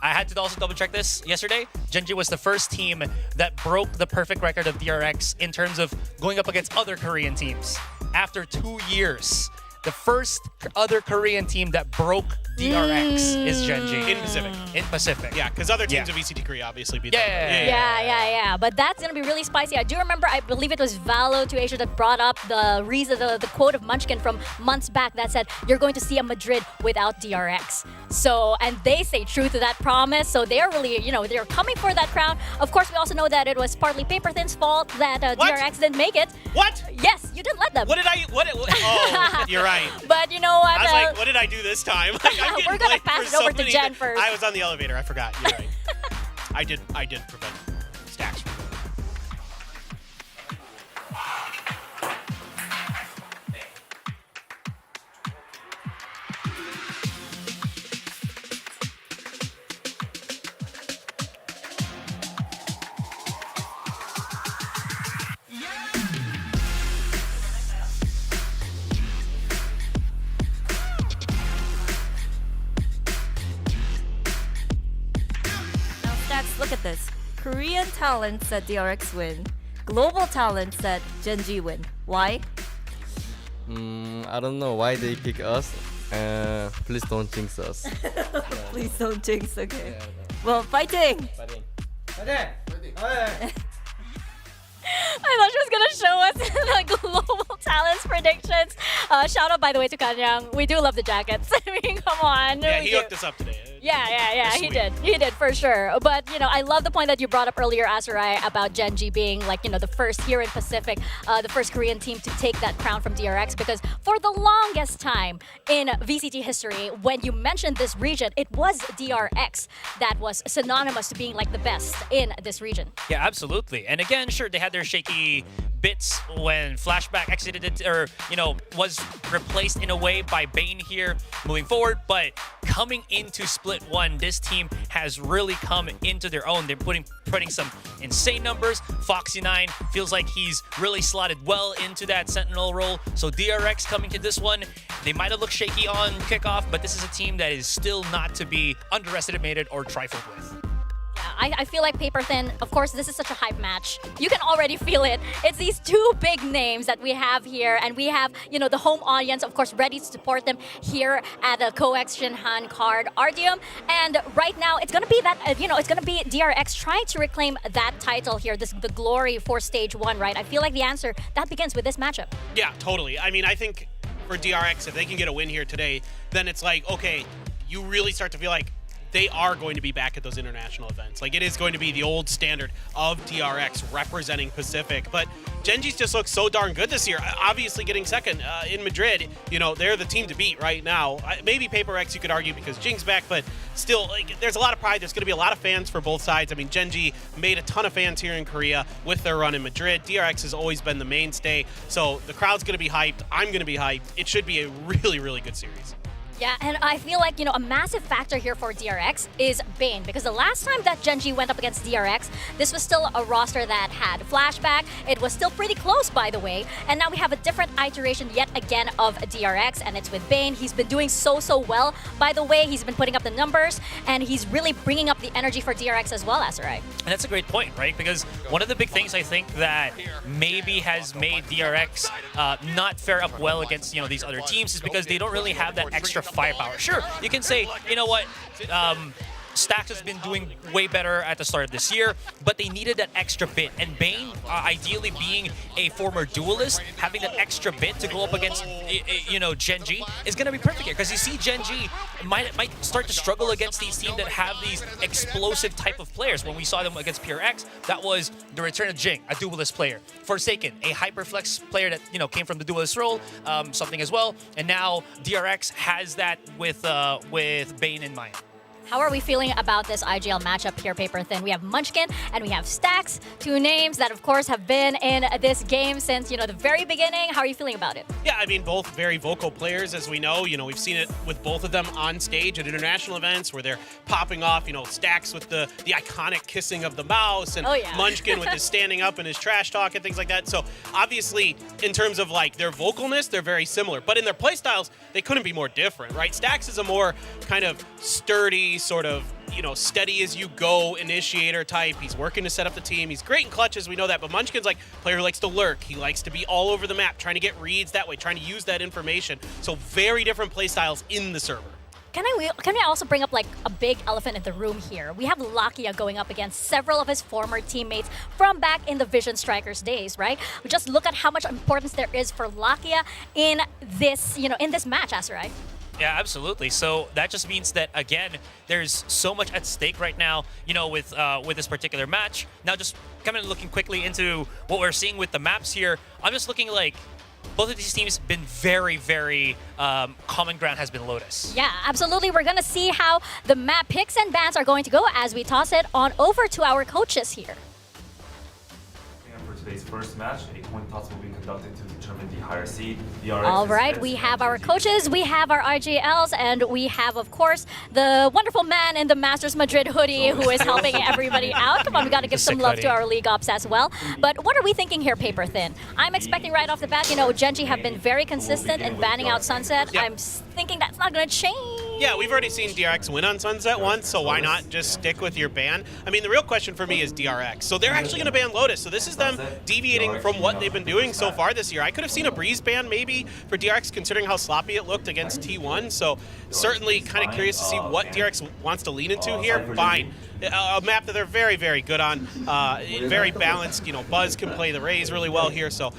I had to also double check this yesterday. Gen.G was the first team that broke the perfect record of DRX in terms of going up against other Korean teams. After 2 years, the first other Korean team that broke DRX is Gen.G.
In Pacific.
In Pacific.
Yeah, because other teams of VCT Korea obviously beat them.
Yeah. But that's gonna be really spicy. I do remember, I believe it was Valo to Asia that brought up the reason, the quote of Munchkin from months back that said, "You're going to see a Madrid without DRX." So, and they stay true to that promise. So they're really, they're coming for that crown. Of course, we also know that it was partly Paper Thin's fault that DRX didn't make it.
What?
Yes, you didn't let them.
What? Oh, you're right.
But you know what?
I was like, what did I do this time? Like,
we're gonna pass it over to Jen first.
I was on the elevator. I forgot. You're right. I did prevent stacks from going.
Look at this. Korean talent said DRX win. Global talent said Gen.G win. Why?
I don't know why they pick us. Please don't jinx us.
Please don't jinx, okay. Well, fighting!
I thought she was gonna show us the global talents predictions. Shout out, by the way, to Kanyang. We do love the jackets. I mean, come on.
Yeah,
We
he
do.
hooked us up today.
Yeah, he
sweet.
did. He did for sure. But I love the point that you brought up earlier, Asarai, about Gen.G being the first here in Pacific, the first Korean team to take that crown from DRX. Because for the longest time in VCT history, when you mentioned this region, it was DRX that was synonymous to being the best in this region.
Yeah, absolutely. And again, sure, they had their shaky bits when Flashback exited it, or was replaced in a way by Bane here moving forward. But coming into Split 1, this team has really come into their own. They're putting some insane numbers. Foxy9 feels like he's really slotted well into that Sentinel role. So DRX coming to this one, they might have looked shaky on kickoff, but this is a team that is still not to be underestimated or trifled with.
I feel like Paper Thin, of course, this is such a hype match. You can already feel it. It's these two big names that we have here, and we have, the home audience, of course, ready to support them here at the COEX Shinhan Card Ardium. And right now, it's gonna be that, it's gonna be DRX trying to reclaim that title here, the glory for Stage 1, right? I feel like the answer, that begins with this matchup.
Yeah, totally. I mean, I think for DRX, if they can get a win here today, then it's like, okay, you really start to feel like they are going to be back at those international events. Like, it is going to be the old standard of DRX representing Pacific. But Gen.G's just looks so darn good this year. Obviously getting second in Madrid, they're the team to beat right now. Maybe Paper X you could argue because Jing's back, but still, there's a lot of pride. There's going to be a lot of fans for both sides. I mean, Gen.G made a ton of fans here in Korea with their run in Madrid. DRX has always been the mainstay. So the crowd's going to be hyped. I'm going to be hyped. It should be a really, really good series.
Yeah, and I feel like, a massive factor here for DRX is Bane, because the last time that Gen.G went up against DRX, this was still a roster that had Flashback. It was still pretty close, by the way, and now we have a different iteration yet again of DRX, and it's with Bane. He's been doing so well, by the way. He's been putting up the numbers, and he's really bringing up the energy for DRX as well, Asarai.
And that's a great point, right? Because one of the big things I think that maybe has made DRX not fare up well against, these other teams is because they don't really have that extra firepower. Sure, you can say, you know what, Stax has been doing way better at the start of this year, but they needed that extra bit. And Bane, ideally being a former duelist, having that extra bit to go up against, Gen.G is going to be perfect here. Because you see Gen.G might start to struggle against these teams that have these explosive type of players. When we saw them against Pure X, that was the return of Jing, a duelist player. Forsaken, a hyperflex player that, came from the duelist role, something as well. And now DRX has that with Bane in mind.
How are we feeling about this IGL matchup here, Paper Thin? We have Munchkin and we have Stax, two names that, of course, have been in this game since, the very beginning. How are you feeling about it?
Yeah, I mean, both very vocal players, as we know. We've seen it with both of them on stage at international events where they're popping off, Stax with the iconic kissing of the mouse and Munchkin with his standing up and his trash talk and things like that. So obviously, in terms of like their vocalness, they're very similar. But in their playstyles, they couldn't be more different, right? Stax is a more kind of sturdy, sort of, steady as you go initiator type. He's working to set up the team. He's great in clutches, we know that. But Munchkin's like a player who likes to lurk. He likes to be all over the map, trying to get reads that way, trying to use that information. So very different playstyles in the server.
Can I also bring up like a big elephant in the room here? We have Lakia going up against several of his former teammates from back in the Vision Strikers days, right? Just look at how much importance there is for Lakia in this, in this match, Asarai.
Yeah, absolutely. So that just means that, again, there's so much at stake right now, with this particular match. Now, just kind of looking quickly into what we're seeing with the maps here, I'm just looking like both of these teams been very, very common ground has been Lotus.
Yeah, absolutely. We're going to see how the map picks and bans are going to go as we toss it on over to our coaches here.
For today's first match, a coin toss will be conducted to determine the higher seed.
All right, we have our coaches, we have our IGLs, and we have, of course, the wonderful man in the Masters Madrid hoodie who is helping everybody out. Come on, we got to give some love to our league ops as well. But what are we thinking here, Paper Thin? I'm expecting right off the bat, Genji have been very consistent in banning out Sunset.
Yep.
I'm thinking that's not going to change.
Yeah, we've already seen DRX win on Sunset once, so why not just stick with your ban? I mean, the real question for me is DRX. So they're actually going to ban Lotus. So this is them deviating from what they've been doing so far this year. I could have seen a Breeze ban maybe for DRX considering how sloppy it looked against T1. So certainly kind of curious to see what DRX wants to lean into here. Fine. A map that they're very, very good on. Very balanced. Buzz can play the Rays really well here. So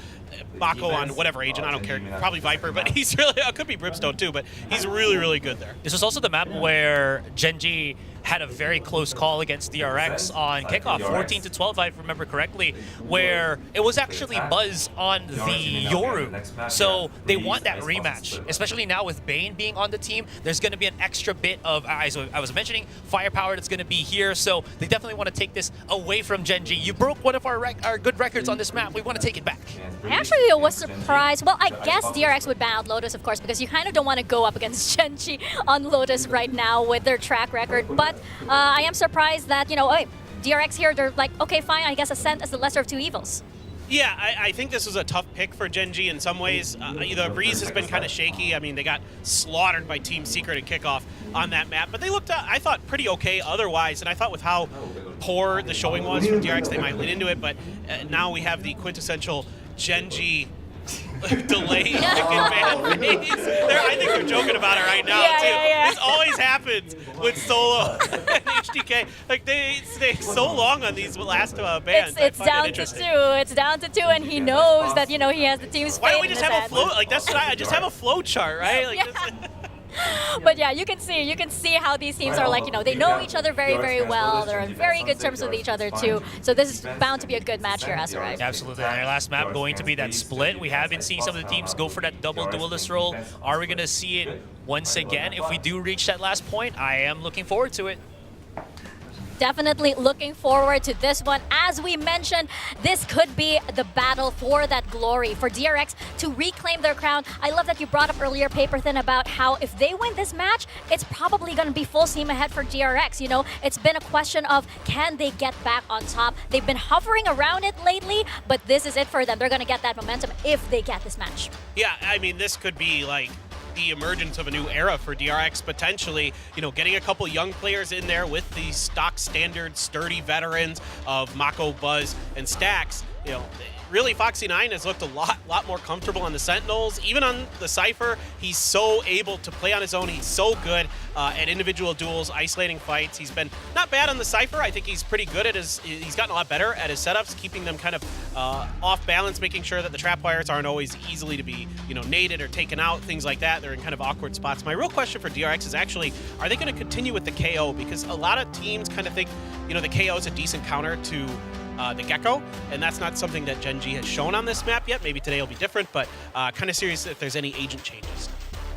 Mako on whatever agent, I don't care, probably Viper, but he's really, it could be Brimstone too, but he's really, really good there.
This was also the map where Genji had a very close call against DRX on kickoff, 14-12 if I remember correctly, where it was actually Buzz on the Yoru. So they want that rematch, especially now with Bane being on the team. There's going to be an extra bit of, as I was mentioning, firepower that's going to be here. So they definitely want to take this away from Genji. You broke one of our good records on this map. We want to take it back.
I actually was surprised. Well, I guess DRX would ban out Lotus, of course, because you kind of don't want to go up against Genji on Lotus right now with their track record. But I am surprised that, DRX here, they're like, okay, fine, I guess Ascent is the lesser of two evils.
Yeah, I think this was a tough pick for Genji in some ways. The Breeze has been kind of shaky. I mean, they got slaughtered by Team Secret at kickoff on that map, but they looked, I thought, pretty okay otherwise, and I thought with how poor the showing was from DRX, they might lean into it, but now we have the quintessential Genji delay pick and ban phase. I think they're joking about it right now, too.
Yeah.
This always happens with Solo and HDK. Like, they stay so long on these last bans.
It's down to two. It's down to two, and he knows that, he has the team's
Why don't we just have a flow? Like, that's what I just have a flow chart, right? Like,
But yeah, you can see how these teams are like, they know each other very, very well. They're on very good terms with each other too. So this is bound to be a good match here, Asarai.
Absolutely. And our last map going to be that split. We have been seeing some of the teams go for that double duelist role. Are we going to see it once again? If we do reach that last point, I am looking forward to it.
Definitely looking forward to this one. As we mentioned, this could be the battle for that glory, for DRX to reclaim their crown. I love that you brought up earlier, Paper Thin, about how if they win this match, it's probably going to be full steam ahead for DRX. It's been a question of can they get back on top. They've been hovering around it lately, but this is it for them. They're going to get that momentum if they get this match.
Yeah, I mean, this could be like the emergence of a new era for DRX potentially, getting a couple young players in there with the stock standard sturdy veterans of Mako, Buzz, and Stax. Really, Foxy9 has looked a lot more comfortable on the Sentinels. Even on the Cypher, he's so able to play on his own. He's so good at individual duels, isolating fights. He's been not bad on the Cypher. I think he's pretty good at he's gotten a lot better at his setups, keeping them kind of off balance, making sure that the trap wires aren't always easily to be, naded or taken out, things like that. They're in kind of awkward spots. My real question for DRX is actually, are they going to continue with the KO? Because a lot of teams kind of think, the KO is a decent counter to the Gecko, and that's not something that Genji has shown on this map yet. Maybe today will be different, but kind of serious if there's any agent changes.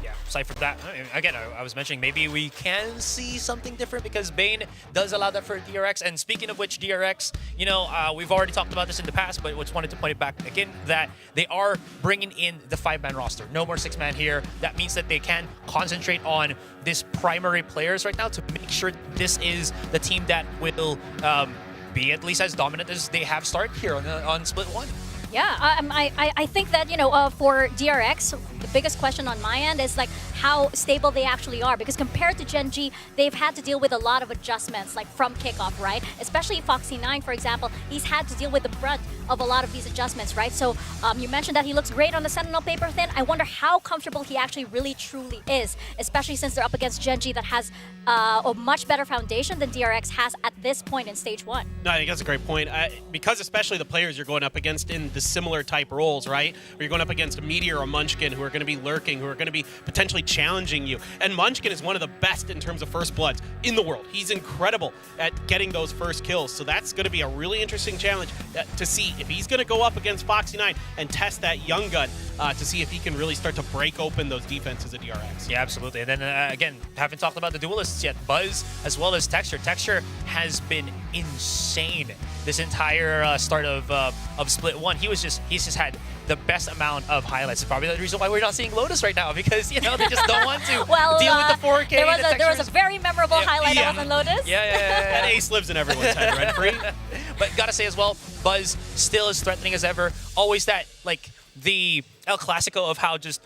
Yeah, aside from that, again, I was mentioning maybe we can see something different because Bane does allow that for DRX. And speaking of which, DRX, you know, we've already talked about this in the past, but just wanted to point it back again that they are bringing in the 5-man roster. No more 6-man here. That means that they can concentrate on this primary players right now to make sure this is the team that will be at least as dominant as they have started here on Split 1.
Yeah, I think that, you know, for DRX, the biggest question on my end is like how stable they actually are, because compared to Gen G, they've had to deal with a lot of adjustments like from kickoff, right? Especially Foxy9, for example, he's had to deal with the brunt of a lot of these adjustments, right? So you mentioned that he looks great on the Sentinel paper thin. I wonder how comfortable he actually really truly is, especially since they're up against Gen G that has a much better foundation than DRX has at this point in Stage 1.
No, I think that's a great point. Because especially the players you're going up against in the similar type roles, right? Where you're going up against a Meteor or Munchkin who are going to be lurking, who are going to be potentially challenging you. And Munchkin is one of the best in terms of first bloods in the world. He's incredible at getting those first kills. So that's going to be a really interesting challenge to see if he's going to go up against Foxy9 and test that young gun to see if he can really start to break open those defenses of DRX.
Yeah, absolutely. And then again, haven't talked about the duelists yet. Buzz as well as Texture. Texture has been insane this entire start of Split 1. He's just had the best amount of highlights. It's probably the reason why we're not seeing Lotus right now, because, you know, they just don't want to deal with the 4K.
There was a very memorable highlight that was on Lotus.
And Ace lives in everyone's head, right, Free?
But gotta say as well, Buzz still as threatening as ever. Always that, like, the El Clasico of how just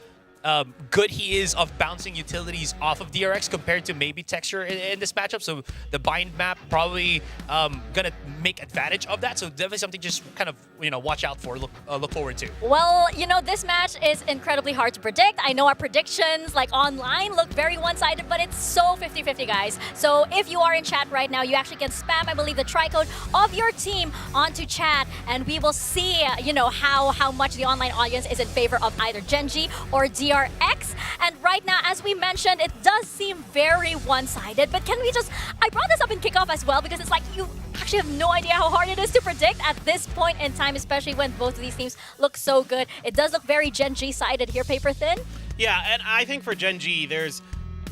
good he is of bouncing utilities off of DRX compared to maybe Texture in this matchup. So the bind map probably gonna make advantage of that. So definitely something just kind of, you know, watch out for, look forward to.
Well, you know, this match is incredibly hard to predict. I know our predictions like online look very one-sided, but it's so 50-50, guys. So if you are in chat right now, you actually can spam, I believe, the tri-code of your team onto chat, and we will see, you know, how much the online audience is in favor of either Gen G or DRX. And right now, as we mentioned, it does seem very one-sided, but can we just, I brought this up in kickoff as well, because it's like you actually have no idea how hard it is to predict at this point in time, especially when both of these teams look so good. It does look very Gen G-sided here, paper thin.
Yeah, and I think for Gen G, there's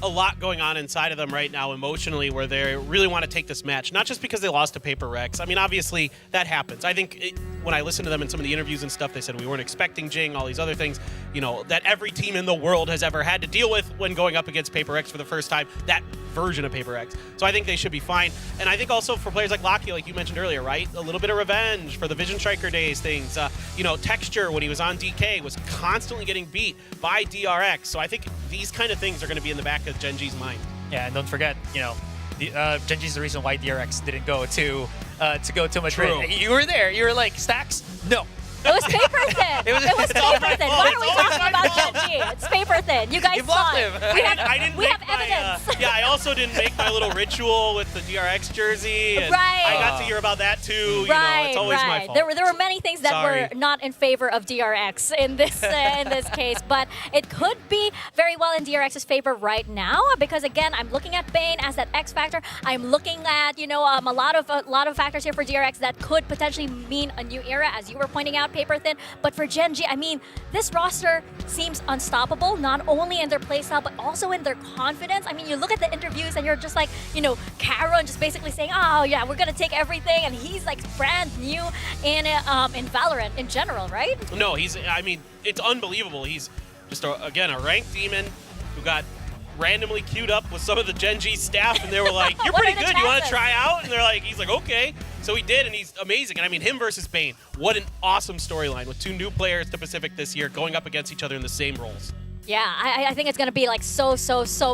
a lot going on inside of them right now emotionally where they really want to take this match, not just because they lost to Paper Rex. I mean, obviously, that happens. I think when I listened to them in some of the interviews and stuff, they said we weren't expecting Jing, all these other things, you know, that every team in the world has ever had to deal with when going up against Paper Rex for the first time, that version of Paper Rex. So I think they should be fine. And I think also for players like Locky, like you mentioned earlier, right? A little bit of revenge for the Vision Striker days things. You know, Texture, when he was on DK, was constantly getting beat by DRX. So I think these kind of things are going to be in the back of Gen G's mind.
Yeah, and don't forget, you know, Gen G's the reason why DRX didn't go to Madrid.
True.
You were there. You were like, Stacks? No.
It was paper thin. It was paper thin. Why are we talking about Gen G? It's paper thin. You guys saw it. We have evidence.
Yeah, I also didn't make my little ritual with the DRX jersey. And
right.
I got to hear about that too. You know, it's always my fault.
There were many things that were not in favor of DRX in this case, but it could be very well in DRX's favor right now, because again, I'm looking at Bane as that X factor. I'm looking at, you know, a lot of factors here for DRX that could potentially mean a new era, as you were pointing out, paper thin. But for Gen G, I mean, this roster seems unstoppable, not only in their playstyle, but also in their confidence. I mean, you look at the interviews and you're just like, you know, Caron just basically saying, oh yeah, we're gonna take everything, and he's like brand new in VALORANT in general, right?
No, I mean, it's unbelievable. He's just, again, a ranked demon who got randomly queued up with some of the Gen G staff, and they were like, you're pretty good, you want to try out? And they're like, he's like, okay. So he did, and he's amazing. And I mean, him versus Bane, what an awesome storyline with two new players to Pacific this year going up against each other in the same roles.
Yeah, I think it's going to be like so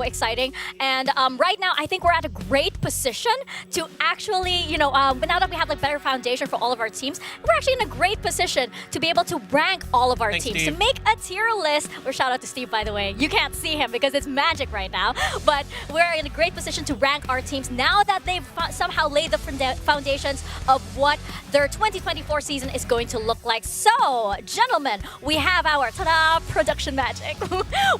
exciting. And right now, I think we're at a great position to actually, you know, but now that we have like better foundation for all of our teams, we're actually in a great position to be able to rank all of our teams.
Steve.
To make a tier list, or shout out to Steve, by the way. You can't see him because it's magic right now. But we're in a great position to rank our teams now that they've somehow laid the foundations of what their 2024 season is going to look like. So, gentlemen, we have our, ta-da, production magic.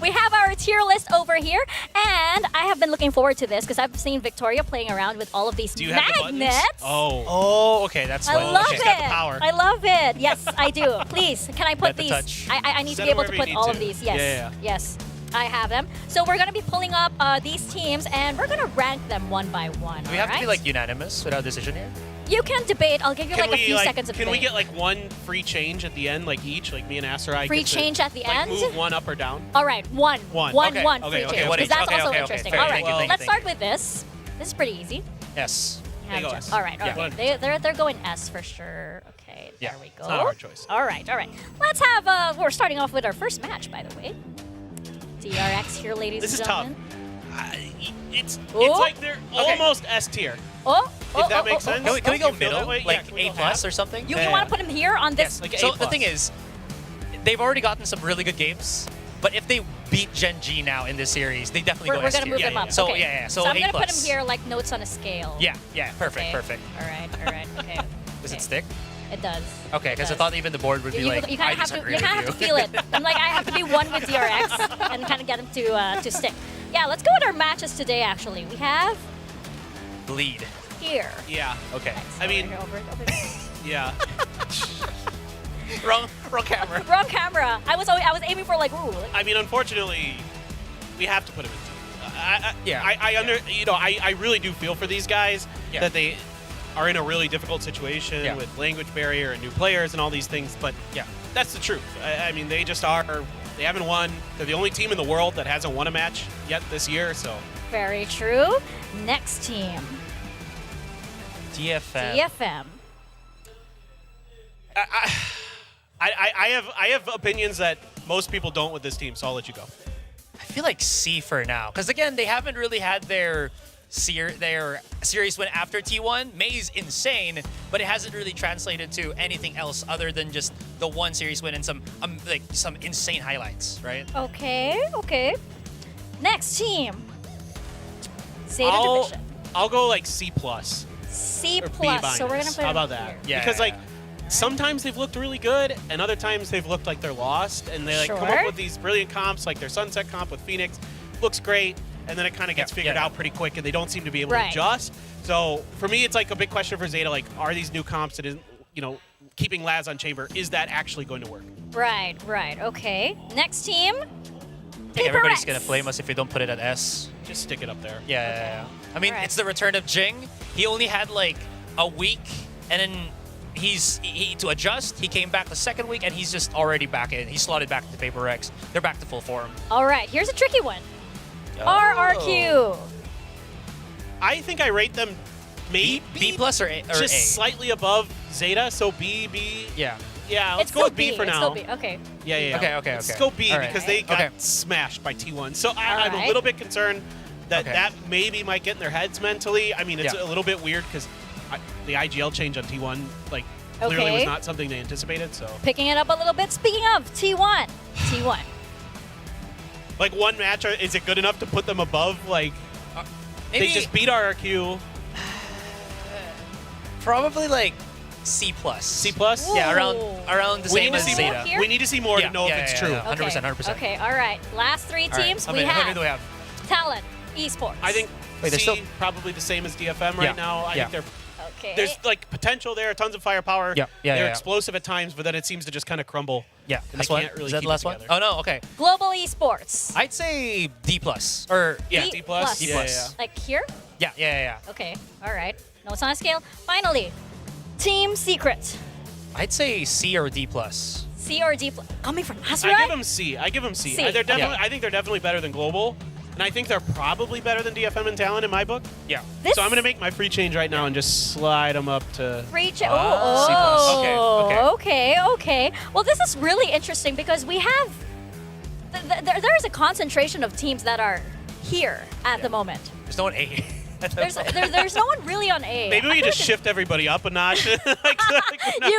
We have our tier list over here, and I have been looking forward to this because I've seen Victoria playing around with all of these magnets.
Oh, okay, that's
I love
she's
it.
got the power.
I love it. Yes, I do. Please, can I put these?
touch.
I need to
Set
be able
it
to
wherever
put
you
all
need
of
to.
these. Yes.
Yeah.
Yes. I have them. So we're gonna be pulling up these teams, and we're gonna rank them one by one.
Do we have to be
alright?
like unanimous without decision here?
You can debate. I'll give you like a few seconds of
Can we
debate.
get like one free change at the end, like each, like me and Asarai?
Free
get to,
change at the
like,
end?
Move one up or down.
All right, one.
One.
One,
Okay,
one
okay,
free
okay,
change.
okay.
Because that's
Okay,
also
okay,
interesting.
fair.
All right,
Thank you, thank you,
let's
thank
start with this. This is pretty easy.
Yes.
Have
go
just-
S.
all right,
Yeah.
okay. They're going S for sure. Okay,
Yeah.
there we go.
It's not a hard choice.
All right. Let's have, we're starting off with our first match, by the way. DRX here, ladies
This
and
is tough.
gentlemen.
It's
Ooh.
like they're almost S tier. If that makes sense.
Can we go
You feel
middle,
that way?
like
Yeah, can we
A
go
plus
half?
or something?
You want to put him here on this?
Yes.
Like
So
A+.
the thing is, they've already gotten some really good games. But if they beat Gen G now in this series, they definitely go
We're
S
going to
tier.
move them up.
So
okay.
yeah. So
I'm
A
going to put
plus.
him here like notes on a scale.
Yeah. Perfect.
Okay.
Perfect.
All right. Okay.
Does
Okay.
it stick?
It does.
Okay, because I thought even the board would be
You,
like,
you kind
I
of have to.
disagree
You
with
kind of have to feel it. I'm like, I have to be one with DRX and kind of get him to stick. Yeah, let's go with our matches today. Actually, we have
Lead.
here.
Yeah.
Okay.
I mean,
Over.
yeah.
wrong camera.
Wrong camera. I was aiming for like ooh.
I mean, unfortunately, we have to put him in team. I really do feel for these guys that they are in a really difficult situation with language barrier and new players and all these things. But that's the truth. I mean, they just are. They haven't won. They're the only team in the world that hasn't won a match yet this year. So
Very true. Next team.
DFM.
DFM.
I have opinions that most people don't with this team. So I'll let you go.
I feel like C for now. Because again, they haven't really had their series win after T1. May's insane, but it hasn't really translated to anything else other than just the one series win and some insane highlights, right?
Okay. Next team. Zeta Division.
I'll go like C plus.
C
Or B
plus. So we're gonna
minus.
put
How
him
about that?
here.
Yeah.
Because like sometimes they've looked really good, and other times they've looked like they're lost, and they like come up
Sure.
with these brilliant comps, like their Sunset comp with Phoenix, looks great, and then it kind of gets figured out pretty quick, and they don't seem to be able to
Right.
adjust. So for me, it's like a big question for Zeta, like are these new comps that isn't, keeping Laz on Chamber, is that actually going to work?
Right. Okay. Next team.
I think everybody's going to flame us if we don't put it at S.
Just stick it up there.
Yeah. I mean,
Alright.
it's the return of Jing. He only had like a week, and then he to adjust. He came back the second week, and he's just already back in. He slotted back into Paper Rex. They're back to full form.
All right. Here's a tricky one.
Oh.
RRQ.
I think I rate them maybe
B plus or A? Or
just
A?
slightly above Zeta, so B.
Yeah.
Yeah, let's
It's
go
still
with B for
It's
now.
still B. Okay.
Yeah.
Okay.
Let's go B
All right.
because they got
Okay.
smashed by T1. So I'm a
right.
little bit concerned that
Okay.
that maybe might get in their heads mentally. I mean, it's
Yeah.
a little bit weird because the IGL change on T1 clearly was
Okay.
not something they anticipated. So
Picking it up a little bit. Speaking of T1. T1.
like one match, is it good enough to put them above? Like
Maybe
they just beat RRQ.
probably like C plus.
C plus.
Yeah,
Ooh.
around the
We
same
need to
as
see
Zeta.
more.
here?
We need to see more to know if it's true.
100%. 100%.
Okay. All right. Last three
All right,
teams.
how
We
many
have
do we have?
Talent Esports.
I think
Wait, they're
C
still-
probably the same as DFM
Yeah.
right now. I
Yeah.
think they're.
Okay.
There's like potential there, tons of firepower.
Yeah.
They're explosive at times, but then it seems to just kind of crumble.
Yeah.
And
Last
they
one?
can't really
Is that
keep
the
it
last one?
together.
Oh, no. Okay.
Global Esports.
I'd say D plus. Or,
Yeah, D plus.
D+.
D plus.
Like here?
Yeah.
Okay. All right. No, it's on a scale. Finally, Team Secret.
I'd say C or D plus.
C or D plus? Coming from
I
Asarai?
give them C.
C.
They're definitely.
Yeah.
I think they're definitely better than Global, and I think they're probably better than DFM and Talent in my book.
Yeah.
So I'm gonna make my free change right now and just slide them up to.
Free
C+.
Okay. Well, this is really interesting because we have there is a concentration of teams that are here at the moment.
There's no one A.
There's no one really on A.
Maybe
I
we
feel
just
like
shift everybody up a notch.
you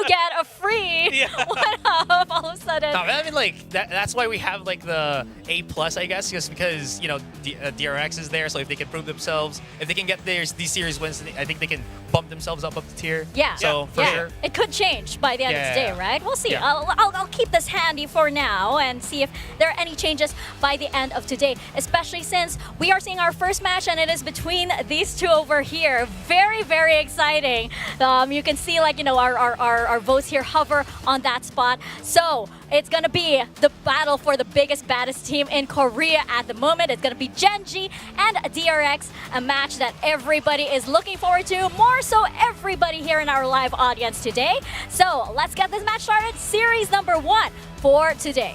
get a free one up all of a sudden.
No, I mean, like, that's why we have, like, the A+, I guess, just because, DRX is there, so if they can prove themselves, if they can get these series wins, I think they can bump themselves up the tier.
Yeah.
So, for sure.
It could change by the end of the day,
Yeah.
right? We'll see.
Yeah.
I'll keep this handy for now and see if there are any changes by the end of today, especially since we are seeing our first match and it is between these two over here. Very, very exciting. You can see, our votes here hover on that spot. So it's gonna be the battle for the biggest, baddest team in Korea at the moment. It's gonna be Gen.G and DRX, a match that everybody is looking forward to, more so everybody here in our live audience today. So let's get this match started. Series number 1 for today.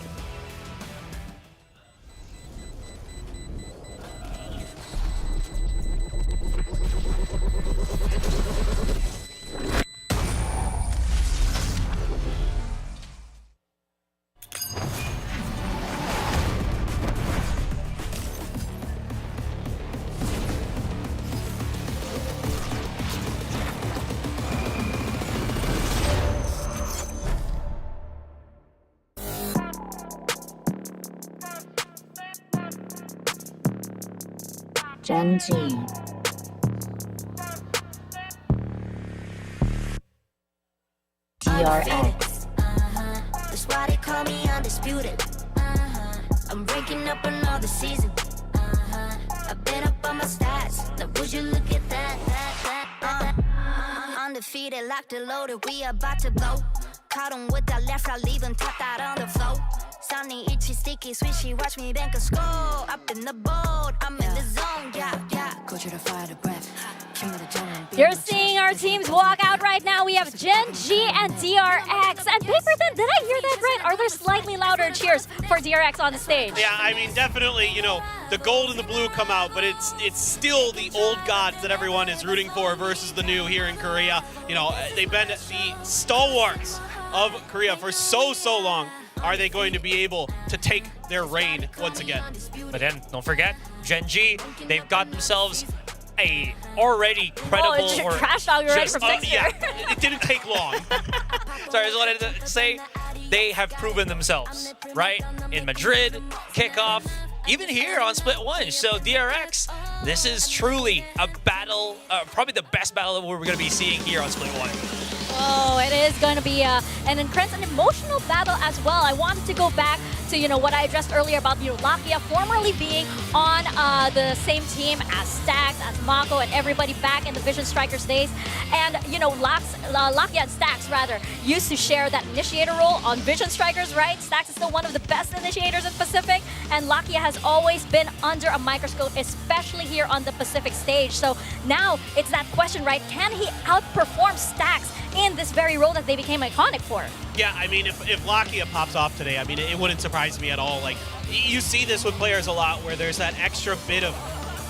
Gen.G. DRX.
That's why they call me undisputed. I'm breaking up another season. I've been up on my stats. Now would you look at that? Undefeated, locked and loaded. We about to blow. Caught 'em with that left, I leave 'em tapped out on the floor. Sounding itchy, sticky, swishy. Watch me bank a score. Up in the boat, I'm in the zone. Yeah, yeah. Go to the fire, the breath.
You're seeing our teams walk out right now. We have Gen.G and DRX. And Paperton, did I hear that right? Are there slightly louder cheers for DRX on the stage?
Yeah, I mean, definitely, you know, the gold and the blue come out, but it's still the old gods that everyone is rooting for versus the new here in Korea. You know, they've been the stalwarts of Korea for so long. Are they going to be able to take their reign once again?
But then, don't forget, Gen.G, they've got themselves a already credible
it crashed out already from Texture.
Yeah, it didn't take long.
Sorry, I just wanted to say they have proven themselves, right? In Madrid, kickoff, even here on Split 1. So DRX, this is truly a battle, probably the best battle that we're going to be seeing here on Split 1.
Oh, it is going to be an intense and emotional battle as well. I wanted to go back to, you know, what I addressed earlier about, you know, Lakia formerly being on the same team as Stax, as Mako, and everybody back in the Vision Strikers days. And, you know, Lakia and Stax, rather, used to share that initiator role on Vision Strikers, right? Stax is still one of the best initiators in Pacific, and Lakia has always been under a microscope, especially here on the Pacific stage. So now it's that question, right? Can he outperform Stax in this very role that they became iconic for?
Yeah, I mean, if Lakia pops off today, I mean, it wouldn't surprise me at all. Like, you see this with players a lot where there's that extra bit of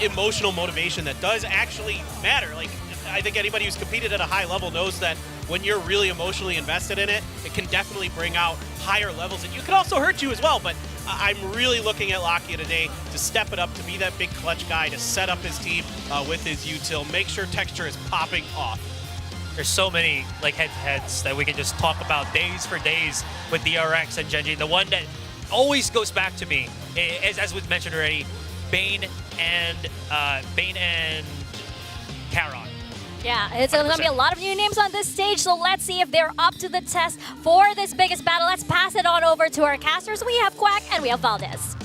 emotional motivation that does actually matter. Like, I think anybody who's competed at a high level knows that when you're really emotionally invested in it, it can definitely bring out higher levels. And you can also hurt you as well, but I'm really looking at Lakia today to step it up, to be that big clutch guy, to set up his team with his util, make sure Texture is popping off.
There's so many like head-to-heads that we can just talk about days for days with DRX and Gen.G. The one that always goes back to me, as was mentioned already, Bane and Charon.
Yeah, it's going to be a lot of new names on this stage, so let's see if they're up to the test for this biggest battle. Let's pass it on over to our casters. We have Quack and we have Valdez.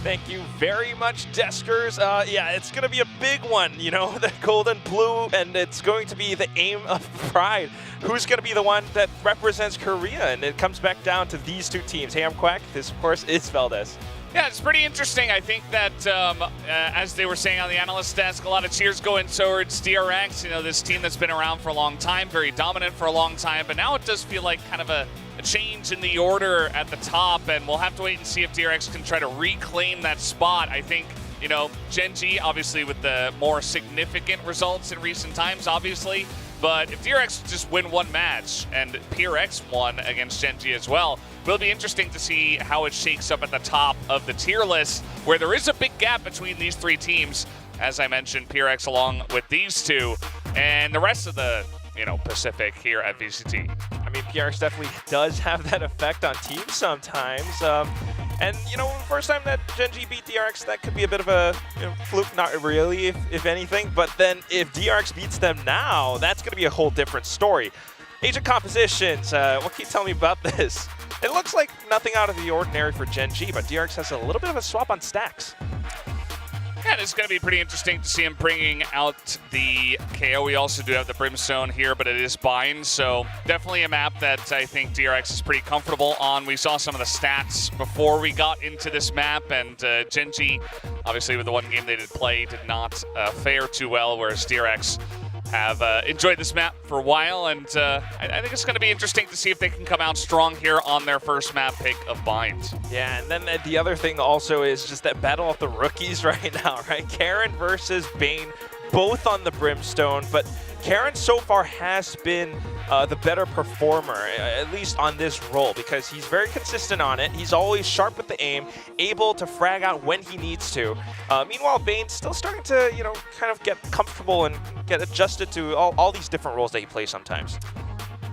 Thank you very much, Deskers. Yeah, it's going to be a big one, you know, the gold and blue, and it's going to be the aim of pride. Who's going to be the one that represents Korea? And it comes back down to these two teams. Hey, I'm Quack. This, of course, is Valdez.
Yeah, it's pretty interesting. I think that, as they were saying on the analyst desk, a lot of cheers going towards DRX, you know, this team that's been around for a long time, very dominant for a long time, but now it does feel like kind of a change in the order at the top, and we'll have to wait and see if DRX can try to reclaim that spot. I think, you know, Gen.G, obviously with the more significant results in recent times, obviously, but if DRX just win one match, and PRX won against Gen.G as well, will be interesting to see how it shakes up at the top of the tier list, where there is a big gap between these three teams. As I mentioned, PRX along with these two, and the rest of the, you know, Pacific here at VCT.
I mean, PRX definitely does have that effect on teams sometimes. And, you know, first time that Gen.G beat DRX, that could be a bit of a fluke, not really, if anything. But then if DRX beats them now, that's going to be a whole different story. Agent compositions, what can you tell me about this? It looks like nothing out of the ordinary for Gen.G, but DRX has a little bit of a swap on stacks.
And it's going to be pretty interesting to see him bringing out the KO. We also do have the Brimstone here, but it is Bind, so definitely a map that I think DRX is pretty comfortable on. We saw some of the stats before we got into this map, and Gen.G, obviously with the one game they did play, did not fare too well, whereas DRX have enjoyed this map for a while, and I think it's going to be interesting to see if they can come out strong here on their first map pick of Bind.
Yeah, and then the other thing also is just that battle of the rookies right now, right? Karen versus Bane, both on the Brimstone, but Karen so far has been the better performer, at least on this role, because he's very consistent on it. He's always sharp with the aim, able to frag out when he needs to. Meanwhile, Bane's still starting to, kind of get comfortable and get adjusted to all these different roles that he plays sometimes.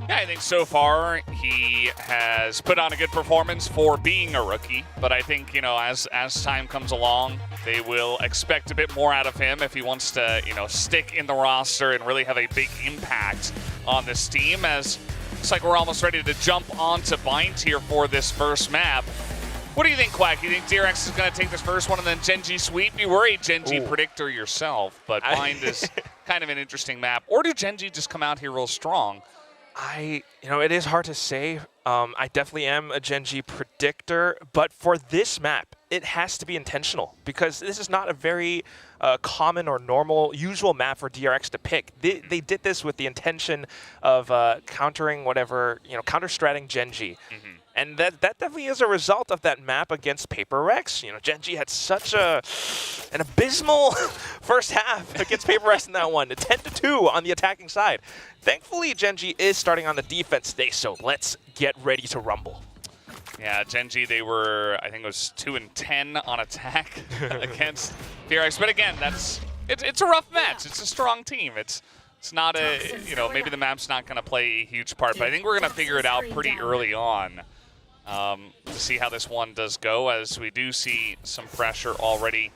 Yeah, I think so far he has put on a good performance for being a rookie, but I think, as time comes along, they will expect a bit more out of him if he wants to, stick in the roster and really have a big impact on this team, as looks like we're almost ready to jump onto Bind here for this first map. What do you think, Quack? You think DRX is going to take this first one and then Gen.G sweep? You were a Gen.G predictor yourself, but Bind is kind of an interesting map. Or do Gen.G just come out here real strong?
It is hard to say. I definitely am a Gen.G predictor, but for this map, it has to be intentional because this is not a very common or usual map for DRX to pick. They did this with the intention of countering whatever, counter-stratting Gen.G. And that definitely is a result of that map against Paper Rex. Gen.G had such an abysmal first half against Paper Rex in that one, 10-2 on the attacking side. Thankfully, Gen.G is starting on the defense today, so let's get ready to rumble.
Yeah, Gen.G, they were, I think it was 2-10 on attack against DRX. But again, it's a rough match. It's a strong team. It's not a, maybe the map's not going to play a huge part, but I think we're going to figure it out pretty early on. To see how this one does go, as we do see some pressure already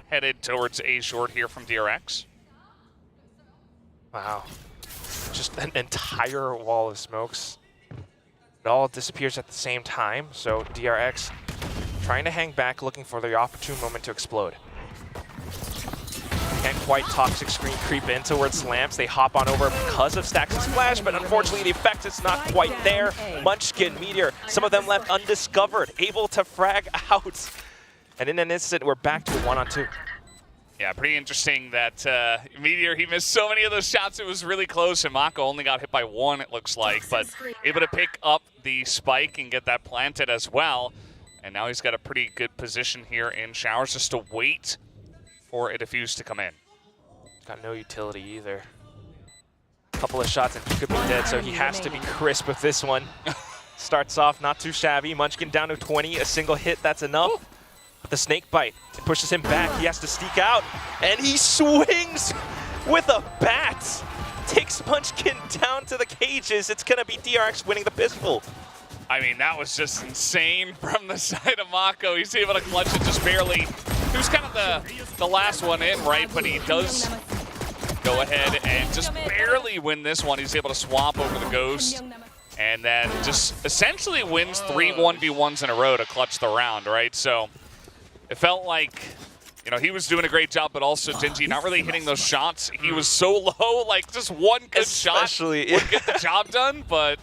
headed towards A short here from DRX.
Wow. Just an entire wall of smokes. It all disappears at the same time, so DRX trying to hang back, looking for the opportune moment to explode. Can't quite toxic screen creep in towards Lamps. They hop on over because of Stacks and Splash, but unfortunately the effect is not quite there. Munchkin, Meteor, some of them left undiscovered, able to frag out. And in an instant, we're back to a 1-on-2.
Yeah, pretty interesting that Meteor, he missed so many of those shots. It was really close, and Mako only got hit by one, it looks like, but able to pick up the spike and get that planted as well. And now he's got a pretty good position here in Showers just to wait for a defuse to come in.
Got no utility either. Couple of shots and he could be dead, so he has to be crisp with this one. Starts off not too shabby. Munchkin down to 20, a single hit, that's enough. But the snake bite, it pushes him back. He has to sneak out, and he swings with a bat. Takes Munchkin down to the cages. It's gonna be DRX winning the pistol.
I mean, that was just insane from the side of Mako. He's able to clutch it just barely. He was kind of the last one in, right? But he does go ahead and just barely win this one. He's able to swap over the Ghost and then just essentially wins 3 1v1s in a row to clutch the round, right? So it felt like, he was doing a great job, but also Gen.G not really hitting those shots. He was so low, like just one good shot would get the job done. But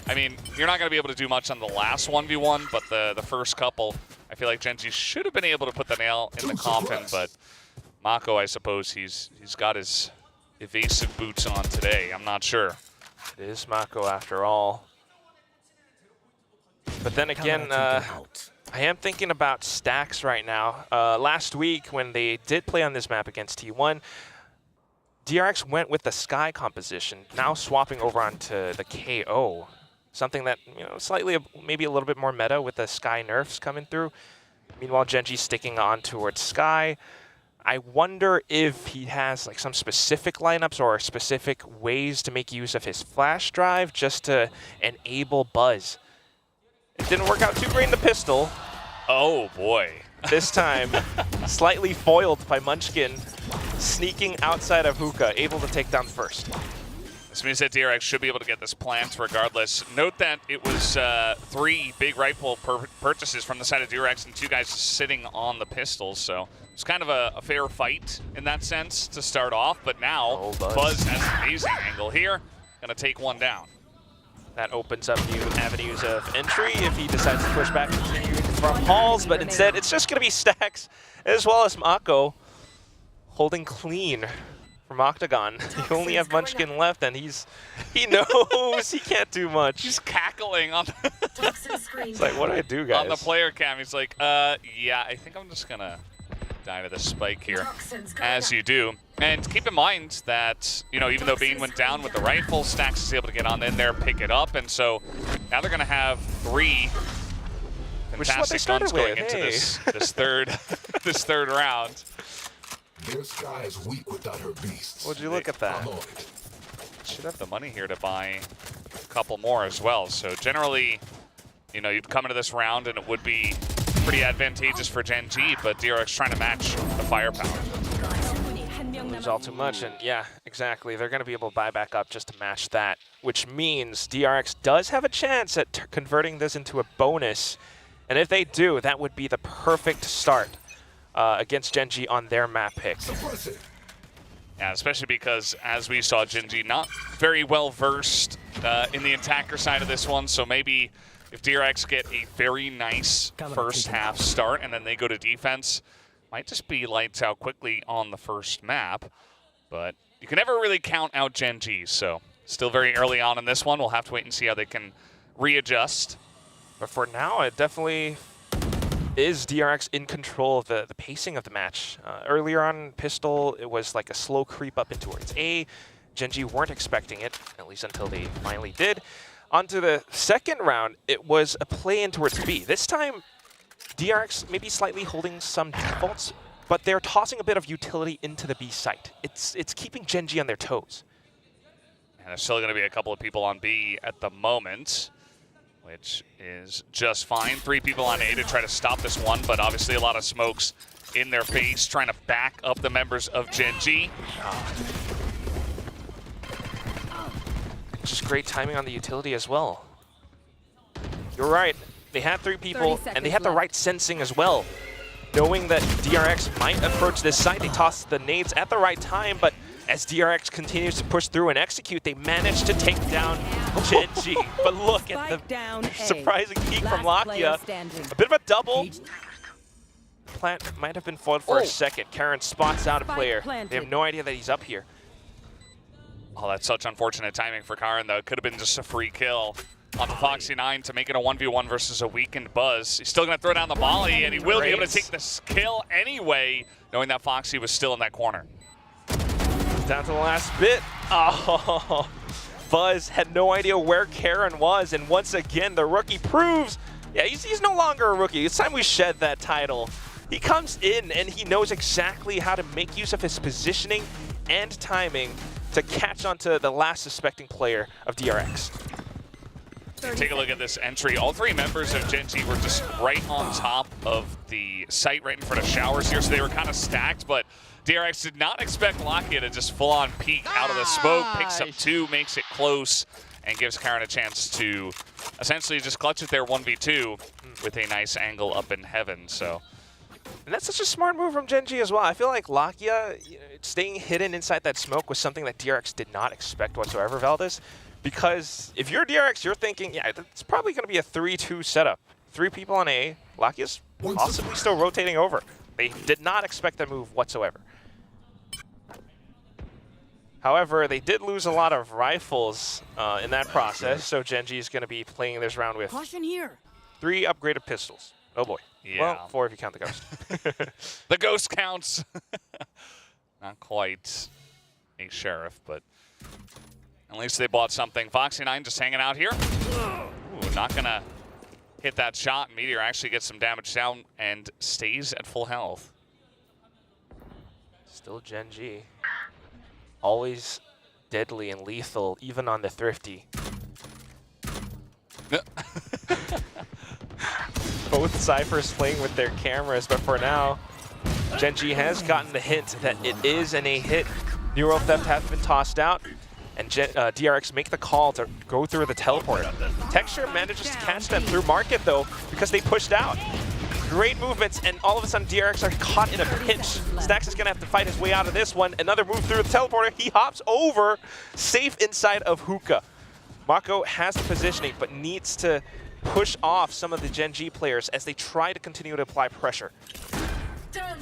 I mean, you're not going to be able to do much on the last 1v1, but the first couple, I feel like Gen.G should have been able to put the nail in the coffin. But Mako, I suppose he's got his evasive boots on today. I'm not sure.
It is Mako after all. But then again, I am thinking about Stacks right now. Last week, when they did play on this map against T1, DRX went with the Sky composition, now swapping over onto the KO. Something that, slightly, maybe a little bit more meta with the Sky nerfs coming through. Meanwhile, Gen.G sticking on towards Sky. I wonder if he has like some specific lineups or specific ways to make use of his flash drive just to enable Buzz. It didn't work out too great in the pistol.
Oh boy.
This time, slightly foiled by Munchkin, sneaking outside of Hookah, able to take down first.
This means that DRX should be able to get this plant regardless. Note that it was 3 big rifle purchases from the side of DRX and 2 guys sitting on the pistols, so it's kind of a fair fight in that sense to start off, but now Buzz has an amazing angle here. Gonna take one down.
That opens up new avenues of entry if he decides to push back from Halls, but instead it's just gonna be Stacks as well as Mako holding clean from Octagon. You only have Munchkin left, and he knows he can't do much.
He's cackling on
It's like, what do I do, guys?
on the player cam. He's like, yeah, I think I'm just gonna die to the spike here, as you do. And keep in mind that, you know, even though Bean went down with the rifle, Stacks is able to get on in there, pick it up, and so now they're gonna have 3 fantastic guns going into this third round.
Their sky is weak without her beasts.
Would you look at that?
Should have the money here to buy a couple more as well. So generally, you know, you'd come into this round and it would be pretty advantageous for Gen G, but DRX trying to match the firepower.
Lose all too much, and yeah, exactly. They're going to be able to buy back up just to match that, which means DRX does have a chance at converting this into a bonus. And if they do, that would be the perfect start against Gen G on their map pick.
Yeah, especially because, as we saw, Gen G not very well versed in the attacker side of this one, so maybe if DRX get a very nice first half start and then they go to defense, might just be lights out quickly on the first map. But you can never really count out Gen G, so still very early on in this one. We'll have to wait and see how they can readjust.
But for now, it definitely is DRX in control of the pacing of the match. Earlier on Pistol, it was like a slow creep up in towards A. Gen G weren't expecting it, at least until they finally did. Onto the second round, it was a play in towards B. This time, DRX maybe slightly holding some defaults, but they're tossing a bit of utility into the B site. It's keeping Gen G on their toes.
And there's still going to be a couple of people on B at the moment, which is just fine. 3 people on A to try to stop this one, but obviously a lot of smokes in their face, trying to back up the members of Gen G.
Just great timing on the utility as well. You're right. They had 3 people, and they had the right sensing as well. Knowing that DRX might approach this site, they tossed the nades at the right time, but as DRX continues to push through and execute, they managed to take down Gen G. But look at the surprising peek from Lakia. A bit of a double. Plant might have been foiled for a second. Karen spots out a player. They have no idea that he's up here.
Oh, that's such unfortunate timing for Karen, though. It could have been just a free kill on the Foxy9 to make it a 1v1 versus a weakened Buzz. He's still going to throw down the volley, and he will be able to take this kill anyway, knowing that Foxy was still in that corner.
Down to the last bit. Oh, Buzz had no idea where Karen was, and once again, the rookie proves, yeah, he's no longer a rookie. It's time we shed that title. He comes in, and he knows exactly how to make use of his positioning and timing to catch onto the last suspecting player of DRX.
Take a look at this entry. All 3 members of Gen G were just right on top of the site, right in front of showers here, so they were kind of stacked, but DRX did not expect Lakia to just full-on peek out of the smoke, picks up 2, makes it close, and gives Karen a chance to essentially just clutch it there 1v2 with a nice angle up in heaven. So,
and that's such a smart move from Gen G as well. I feel like Lakia staying hidden inside that smoke was something that DRX did not expect whatsoever, Valdez. Because if you're DRX, you're thinking, yeah, it's probably going to be a 3-2 setup. 3 people on A. Lakia's possibly still rotating over. They did not expect that move whatsoever. However, they did lose a lot of rifles in that process, so Gen G is going to be playing this round with 3 upgraded pistols. Oh boy.
Yeah.
Well, 4 if you count the ghost.
The ghost counts. Not quite a sheriff, but at least they bought something. Foxy9 just hanging out here. Ooh, not going to hit that shot. Meteor actually gets some damage down and stays at full health.
Still Gen G. Always deadly and lethal, even on the Thrifty. Both Cyphers playing with their cameras, but for now, Gen G has gotten the hint that it is an A hit. Neural Theft has been tossed out, and DRX make the call to go through the teleport. Texture manages to catch them through market though, because they pushed out. Great movements, and all of a sudden DRX are caught in a pinch. Stax is gonna have to fight his way out of this one. Another move through the teleporter. He hops over, safe inside of Hookah. Mako has the positioning, but needs to push off some of the Gen G players as they try to continue to apply pressure.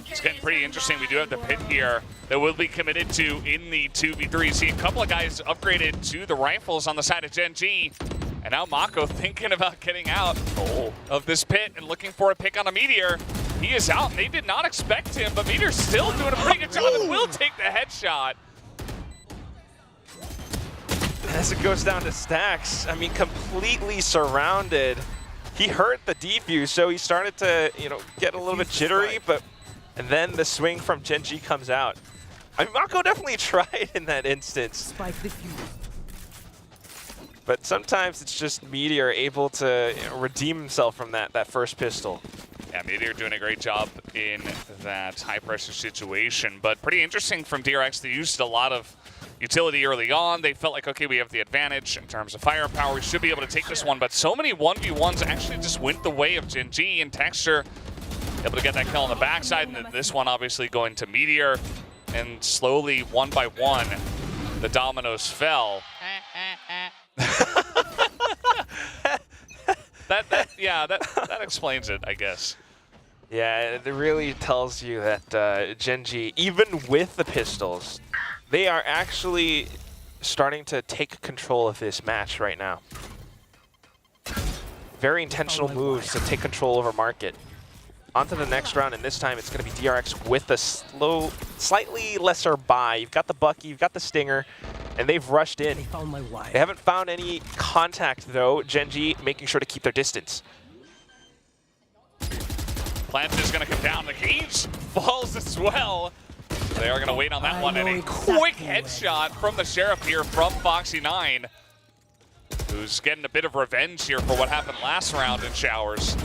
It's getting pretty interesting. We do have the pit here that will be committed to in the 2v3. See a couple of guys upgraded to the rifles on the side of Gen G. And now Mako thinking about getting out of this pit and looking for a pick on a Meteor. He is out, and they did not expect him, but Meteor's still doing a pretty good job and will take the headshot.
As it goes down to Stax, I mean, completely surrounded. He hurt the defuse, so he started to, get a little bit jittery, and then the swing from Gen G comes out. I mean, Mako definitely tried in that instance. But sometimes it's just Meteor able to redeem himself from that first pistol.
Yeah, Meteor doing a great job in that high-pressure situation, but pretty interesting from DRX. They used a lot of utility early on. They felt like, okay, we have the advantage in terms of firepower. We should be able to take this one, but so many 1v1s actually just went the way of Gen G, and Texture able to get that kill on the backside, and then this one obviously going to Meteor, and slowly, one by one, the dominoes fell. that explains it, I guess.
Yeah, it really tells you that Gen G, even with the pistols, they are actually starting to take control of this match right now. Very intentional moves to take control over market. On to the next round, and this time it's going to be DRX with a slightly lesser buy. You've got the Bucky, you've got the Stinger, and they've rushed in. They haven't found any contact, though. Gen G making sure to keep their distance.
Plant is going to come down. The cage falls as well. They are going to wait on that one, and a quick headshot from the Sheriff here from Foxy9, who's getting a bit of revenge here for what happened last round in Showers.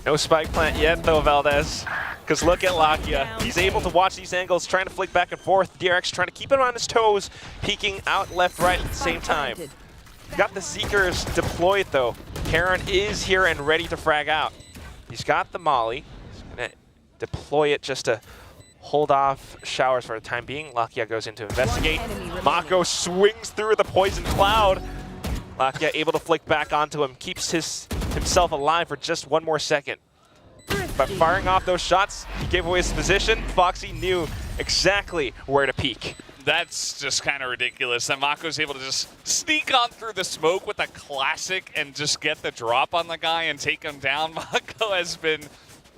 No spike plant yet, though, Valdez. Because look at Lakia. He's able to watch these angles, trying to flick back and forth. DRX trying to keep him on his toes, peeking out left, right at the same time. Got the Seekers deployed, though. Karen is here and ready to frag out. He's got the Molly. He's going to deploy it just to hold off Showers for the time being. Lakia goes in to investigate. Mako swings through the poison cloud. Lakia able to flick back onto him, keeps himself alive for just one more second. But firing off those shots, he gave away his position. Foxy knew exactly where to peek.
That's just kind of ridiculous. That Mako's able to just sneak on through the smoke with a classic and just get the drop on the guy and take him down. Mako has been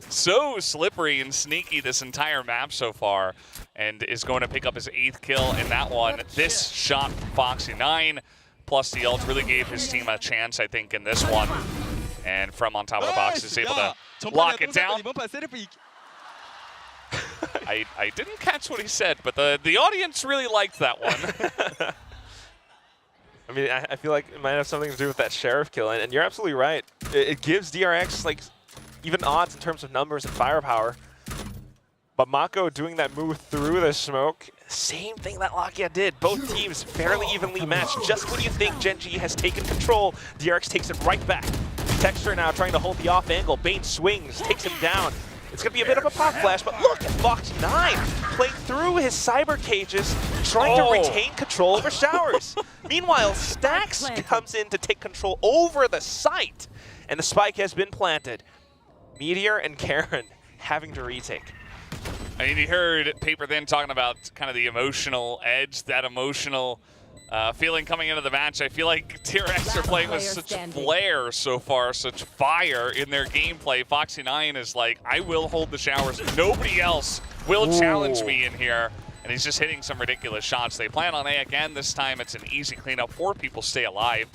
so slippery and sneaky this entire map so far, and is going to pick up his 8th kill in that one. This shot from Foxy9 plus the ult really gave his team a chance, I think, in this one. And from on top of the box is able to lock it down. I didn't catch what he said, but the audience really liked that one.
I mean, I feel like it might have something to do with that Sheriff kill, and you're absolutely right. It gives DRX like even odds in terms of numbers and firepower. But Mako doing that move through the smoke, same thing that Lakia did. Both teams fairly evenly matched. Just when you think Gen G has taken control, DRX takes it right back. Texture now trying to hold the off angle. Bane swings, takes him down. It's going to be a bit of a pop flash, but look at Foxy9 playing through his cyber cages, trying to retain control over Showers. Meanwhile, Stax comes in to take control over the site, and the spike has been planted. Meteor and Karen having to retake.
I mean, you heard Paper then talking about kind of the emotional edge, that emotional feeling coming into the match. I feel like DRX are playing with such flair so far, such fire in their gameplay. Foxy9 is like, I will hold the Showers. Nobody else will challenge me in here. And he's just hitting some ridiculous shots. They plan on A again. This time it's an easy cleanup. 4 people stay alive.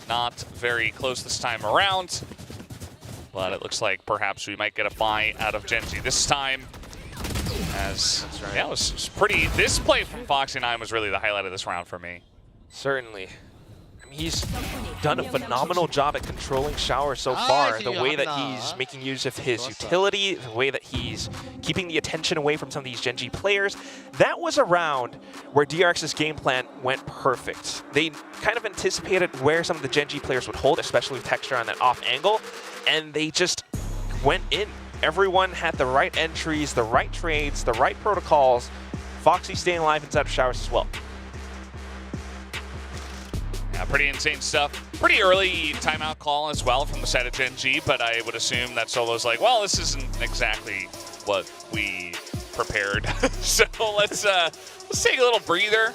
Not very close this time around. But it looks like perhaps we might get a buy out of Gen G this time. As yeah, it was pretty. This play from Foxy9 was really the highlight of this round for me.
Certainly. I mean, he's done a phenomenal job at controlling Showers so far. The way that he's making use of his utility, the way that he's keeping the attention away from some of these Gen G players. That was a round where DRX's game plan went perfect. They kind of anticipated where some of the Gen G players would hold, especially with Texture on that off angle, and they just went in. Everyone had the right entries, the right trades, the right protocols. Foxy staying alive inside of Showers as well.
Yeah, pretty insane stuff. Pretty early timeout call as well from the side of Gen G, but I would assume that Solo's like, well, this isn't exactly what we prepared. So let's take a little breather.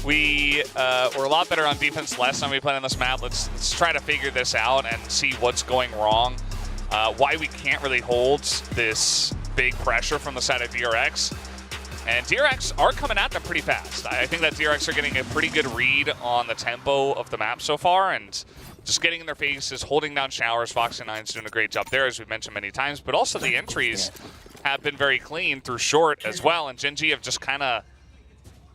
We're a lot better on defense last time we played on this map. Let's try to figure this out and see what's going wrong. Why we can't really hold this big pressure from the side of DRX. And DRX are coming at them pretty fast. I think that DRX are getting a pretty good read on the tempo of the map so far, and just getting in their faces, holding down Showers. Foxy9's doing a great job there, as we've mentioned many times, but also the entries have been very clean through short as well, and Gen G have just kind of,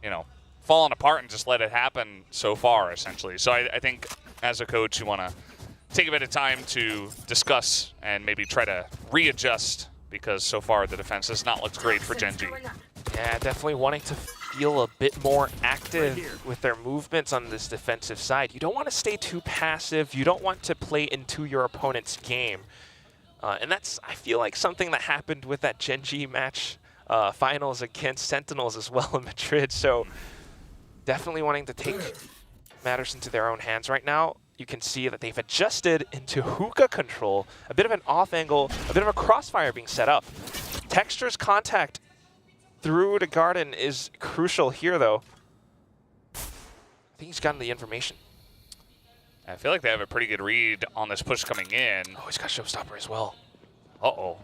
you know, fallen apart and just let it happen so far, essentially. So I think as a coach, you want to take a bit of time to discuss and maybe try to readjust, because so far the defense has not looked great for Gen G.
Yeah, definitely wanting to feel a bit more active with their movements on this defensive side. You don't want to stay too passive. You don't want to play into your opponent's game. And that's, I feel like, something that happened with that Gen G match finals against Sentinels as well in Madrid. So definitely wanting to take matters into their own hands right now. You can see that they've adjusted into hookah control, a bit of an off angle, a bit of a crossfire being set up. Texture's contact through the garden is crucial here, though. I think he's gotten the information.
I feel like they have a pretty good read on this push coming in.
Oh, he's got Showstopper as well.
Uh-oh.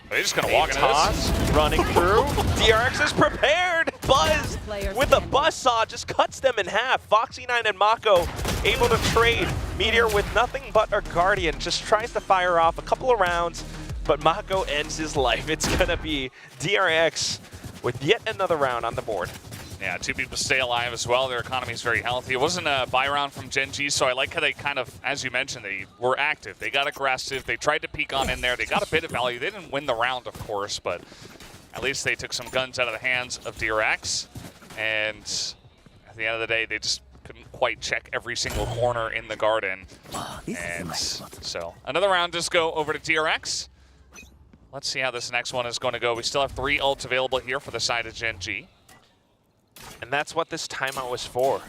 They're just going to walk into this.
Running through. DRX is prepared. Buzz with a buzzsaw just cuts them in half. Foxy9 and Mako able to trade. Meteor with nothing but a Guardian just tries to fire off a couple of rounds, but Mako ends his life. It's going to be DRX with yet another round on the board.
Yeah, 2 people stay alive as well. Their economy is very healthy. It wasn't a buy round from Gen G, so I like how they kind of, as you mentioned, they were active. They got aggressive. They tried to peek on in there. They got a bit of value. They didn't win the round, of course, but at least they took some guns out of the hands of DRX. And at the end of the day, they just couldn't quite check every single corner in the garden. And so another round just go over to DRX. Let's see how this next one is going to go. We still have 3 ults available here for the side of Gen G.
And that's what this timeout was for.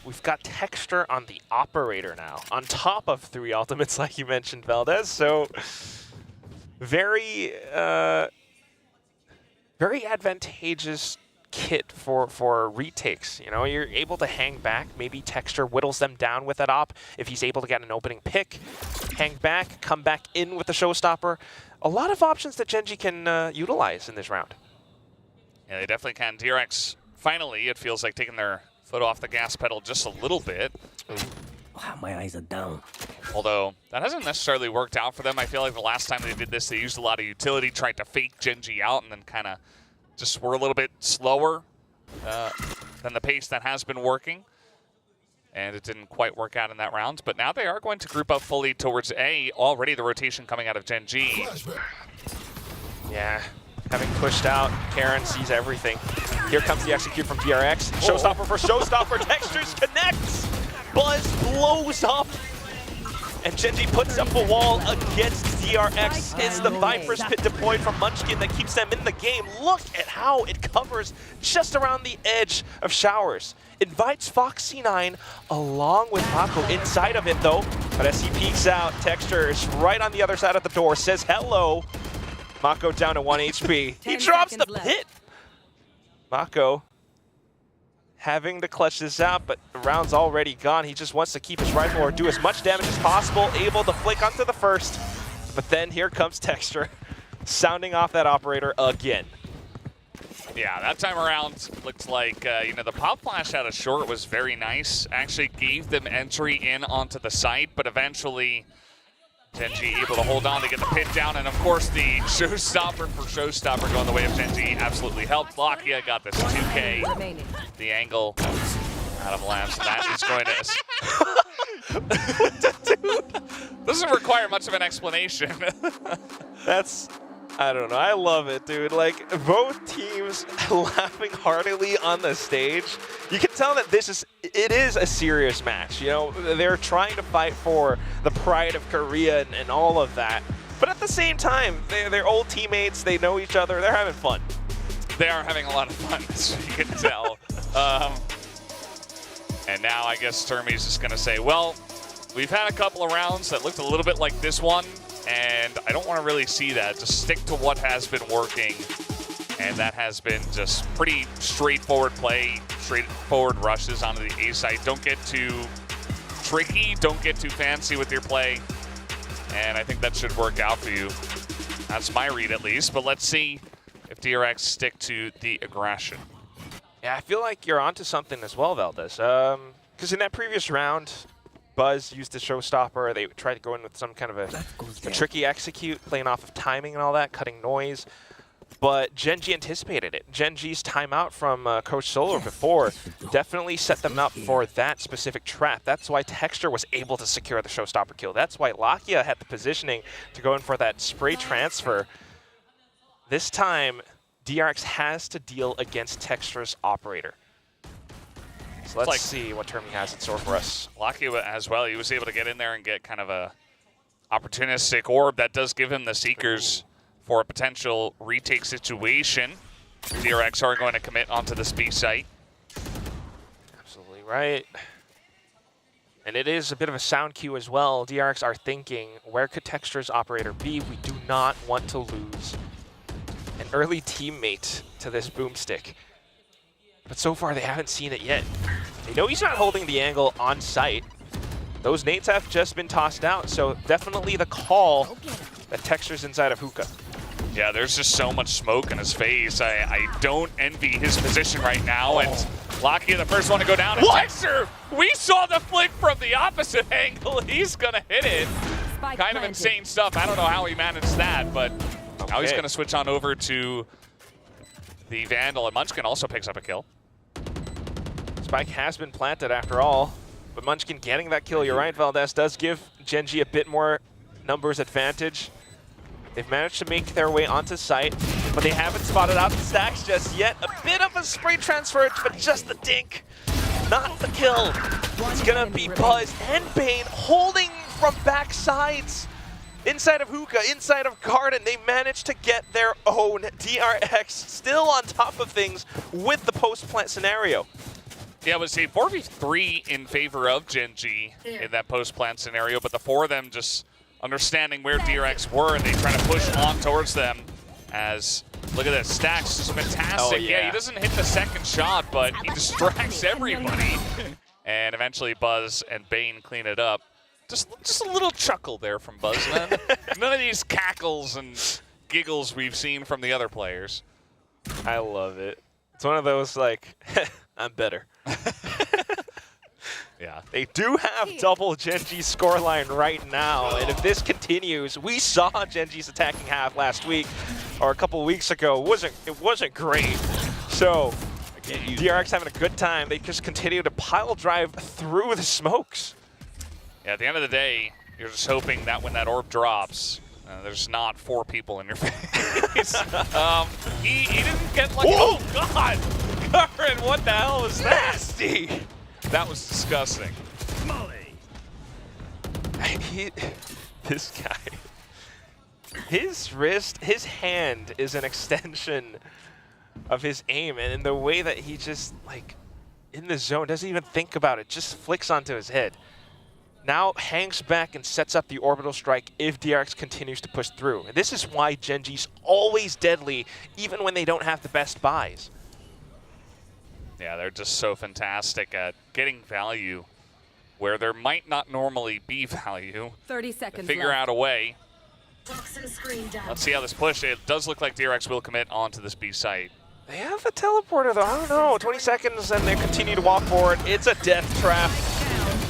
We've got Texture on the Operator now, on top of 3 ultimates, like you mentioned, Valdez. So very, very advantageous kit for retakes. You know, you're able to hang back. Maybe Texture whittles them down with that op if he's able to get an opening pick. Hang back, come back in with the Showstopper. A lot of options that Gen G can utilize in this round.
Yeah, they definitely can. DRX, finally, it feels like taking their foot off the gas pedal just a little bit.
Wow, my eyes are down.
Although, that hasn't necessarily worked out for them. I feel like the last time they did this, they used a lot of utility, tried to fake Gen G out, and then kind of just were a little bit slower than the pace that has been working. And it didn't quite work out in that round. But now they are going to group up fully towards A. Already the rotation coming out of Gen G.
Yeah, having pushed out, Karen sees everything. Here comes the execute from DRX. Showstopper for Showstopper. Textures connects. Buzz blows up. And Gen G puts up a wall against DRX. It's the Viper's Pit deployed from Munchkin that keeps them in the game. Look at how it covers just around the edge of Showers. Invites Foxy9 along with Mako inside of it, though. But as he peeks out, Texture is right on the other side of the door, says hello. Mako down to 1 HP. He drops the pit. Mako having to clutch this out, but the round's already gone. He just wants to keep his rifle or do as much damage as possible, able to flick onto the first. But then here comes Texture, sounding off that Operator again.
Yeah, that time around looked like, you know, the pop flash out of short was very nice. Actually gave them entry in onto the site, but eventually Gen G able to hold on to get the pit down. And of course, the Showstopper for Showstopper going the way of Gen G absolutely helped. Lakia got this 2K. The angle out of Labs, and that is going to Doesn't require much of an explanation.
That's, I don't know. I love it, dude. Like, both teams laughing heartily on the stage. You can tell that it is a serious match. You know, they're trying to fight for the pride of Korea and all of that. But at the same time, they're old teammates. They know each other. They're having fun.
They are having a lot of fun, as you can tell. And now I guess Termy's just going to say, well, we've had a couple of rounds that looked a little bit like this one, and I don't want to really see that. Just stick to what has been working, and that has been just pretty straightforward play, straightforward rushes onto the A side. Don't get too tricky, don't get too fancy with your play, and I think that should work out for you. That's my read at least, but let's see if DRX stick to the aggression.
Yeah, I feel like you're onto something as well, Valdez. Because in that previous round, Buzz used the showstopper. They tried to go in with some kind of a tricky execute, playing off of timing and all that, cutting noise. But Gen G anticipated it. Gen G's timeout from Coach Solar before definitely set them up for that specific trap. That's why Texture was able to secure the showstopper kill. That's why Lakia had the positioning to go in for that spray transfer. This time, DRX has to deal against Texture's operator. So let's see what term he has in store for us.
Lakia as well, he was able to get in there and get kind of a opportunistic orb that does give him the Seekers for a potential retake situation. DRX are going to commit onto this B site.
Absolutely right. And it is a bit of a sound cue as well. DRX are thinking, where could Texture's operator be? We do not want to lose an early teammate to this boomstick. But so far, they haven't seen it yet. They know he's not holding the angle on site. Those nades have just been tossed out, so definitely the call that Texture's inside of hookah.
Yeah, there's just so much smoke in his face. I don't envy his position right now, and Lakia the first one to go down. And Texture, we saw the flick from the opposite angle. He's gonna hit it. Kind of insane stuff. I don't know how he managed that, but now he's gonna switch on over to the Vandal, and Munchkin also picks up a kill.
Spike has been planted after all, but Munchkin getting that kill, you're right, Valdez, does give Gen G a bit more numbers advantage. They've managed to make their way onto site, but they haven't spotted out the stacks just yet. A bit of a spray transfer, but just the dink, not the kill. It's gonna be Buzz and Bane holding from back sides. Inside of hookah, inside of garden, they managed to get their own. DRX still on top of things with the post-plant scenario.
Yeah, it was a 4v3 in favor of Gen G in that post-plant scenario, but the four of them just understanding where DRX were, and they try to push on towards them as, look at this, Stacks is fantastic.
Oh, yeah,
he doesn't hit the second shot, but he distracts everybody. And eventually Buzz and Bane clean it up. Just a little chuckle there from Buzz, man. None of these cackles and giggles we've seen from the other players.
I love it. It's one of those, like, I'm better.
Yeah.
They do have double Gen G's scoreline right now, and if this continues, we saw Gen G's attacking half last week, or a couple weeks ago. It wasn't great. So, DRX having a good time. They just continue to pile drive through the smokes.
Yeah, at the end of the day, you're just hoping that when that orb drops, there's not 4 people in your face. He didn't get lucky. Oh, God! Curran, what the hell was that?
Nasty!
That was disgusting.
This guy, his wrist, his hand is an extension of his aim, and in the way that he just, like, in the zone, doesn't even think about it, just flicks onto his head. Now hangs back and sets up the orbital strike if DRX continues to push through. And this is why Gen G's always deadly, even when they don't have the best buys.
Yeah, they're just so fantastic at getting value where there might not normally be value.
30 seconds
Figure
left.
out a way. Let's see how this push. It does look like DRX will commit onto this B site.
They have the teleporter though, I don't know, 20 seconds and they continue to walk forward. It's a death trap.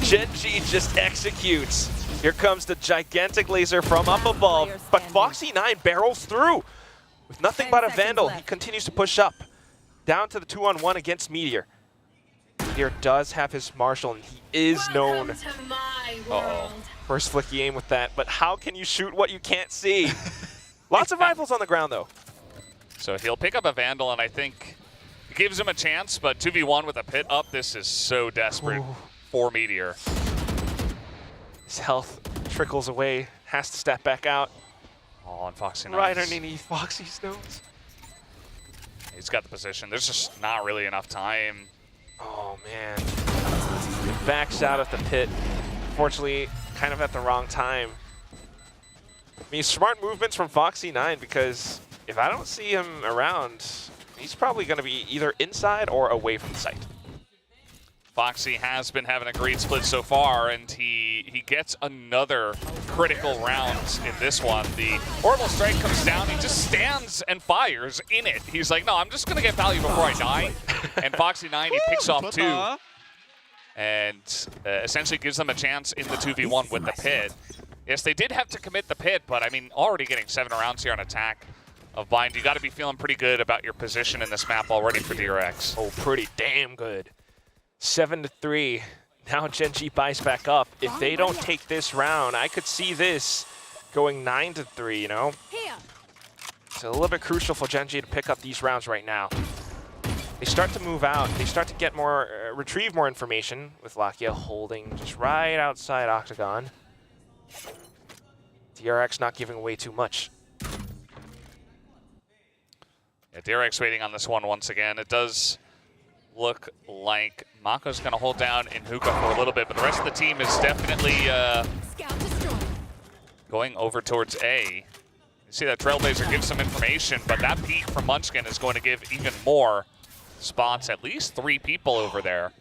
Gen G just executes. Here comes the gigantic laser from up above, but Foxy9 barrels through. With nothing but a Vandal, he continues to push up. Down to the 2-on-1 against Meteor. Meteor does have his Marshall, and he is known for his flicky aim with that. But how can you shoot what you can't see? Lots of rifles on the ground, though.
So he'll pick up a Vandal, and I think it gives him a chance, but 2v1 with a pit up, this is so desperate for Meteor.
His health trickles away, has to step back out.
Oh, and Foxy
right underneath Foxy's nose.
He's got the position. There's just not really enough time.
Oh, man. He backs out of the pit. Fortunately, kind of at the wrong time. I mean, smart movements from Foxy9, because if I don't see him around, he's probably going to be either inside or away from the site.
Foxy has been having a great split so far, and he gets another critical round in this one. The orbital strike comes down, he just stands and fires in it. He's like, no, I'm just going to get value before I die. And Foxy9, he picks off 2, and essentially gives them a chance in the 2v1 with the pit. Yes, they did have to commit the pit, but I mean, already getting 7 rounds here on attack of Bind. You got to be feeling pretty good about your position in this map already for DRX.
Oh, pretty damn good. 7-3. Now Gen.G buys back up. If they don't take this round, I could see this going 9-3, you know? It's a little bit crucial for Gen.G to pick up these rounds right now. They start to move out. They start to get more, retrieve more information with Lakia holding just right outside Octagon. DRX not giving away too much.
Yeah, DRX waiting on this one once again. It does look like Mako's going to hold down in Hookah for a little bit, but the rest of the team is definitely going over towards A. You see that Trailblazer gives some information, but that peek from Munchkin is going to give even more spots, at least 3 people over there.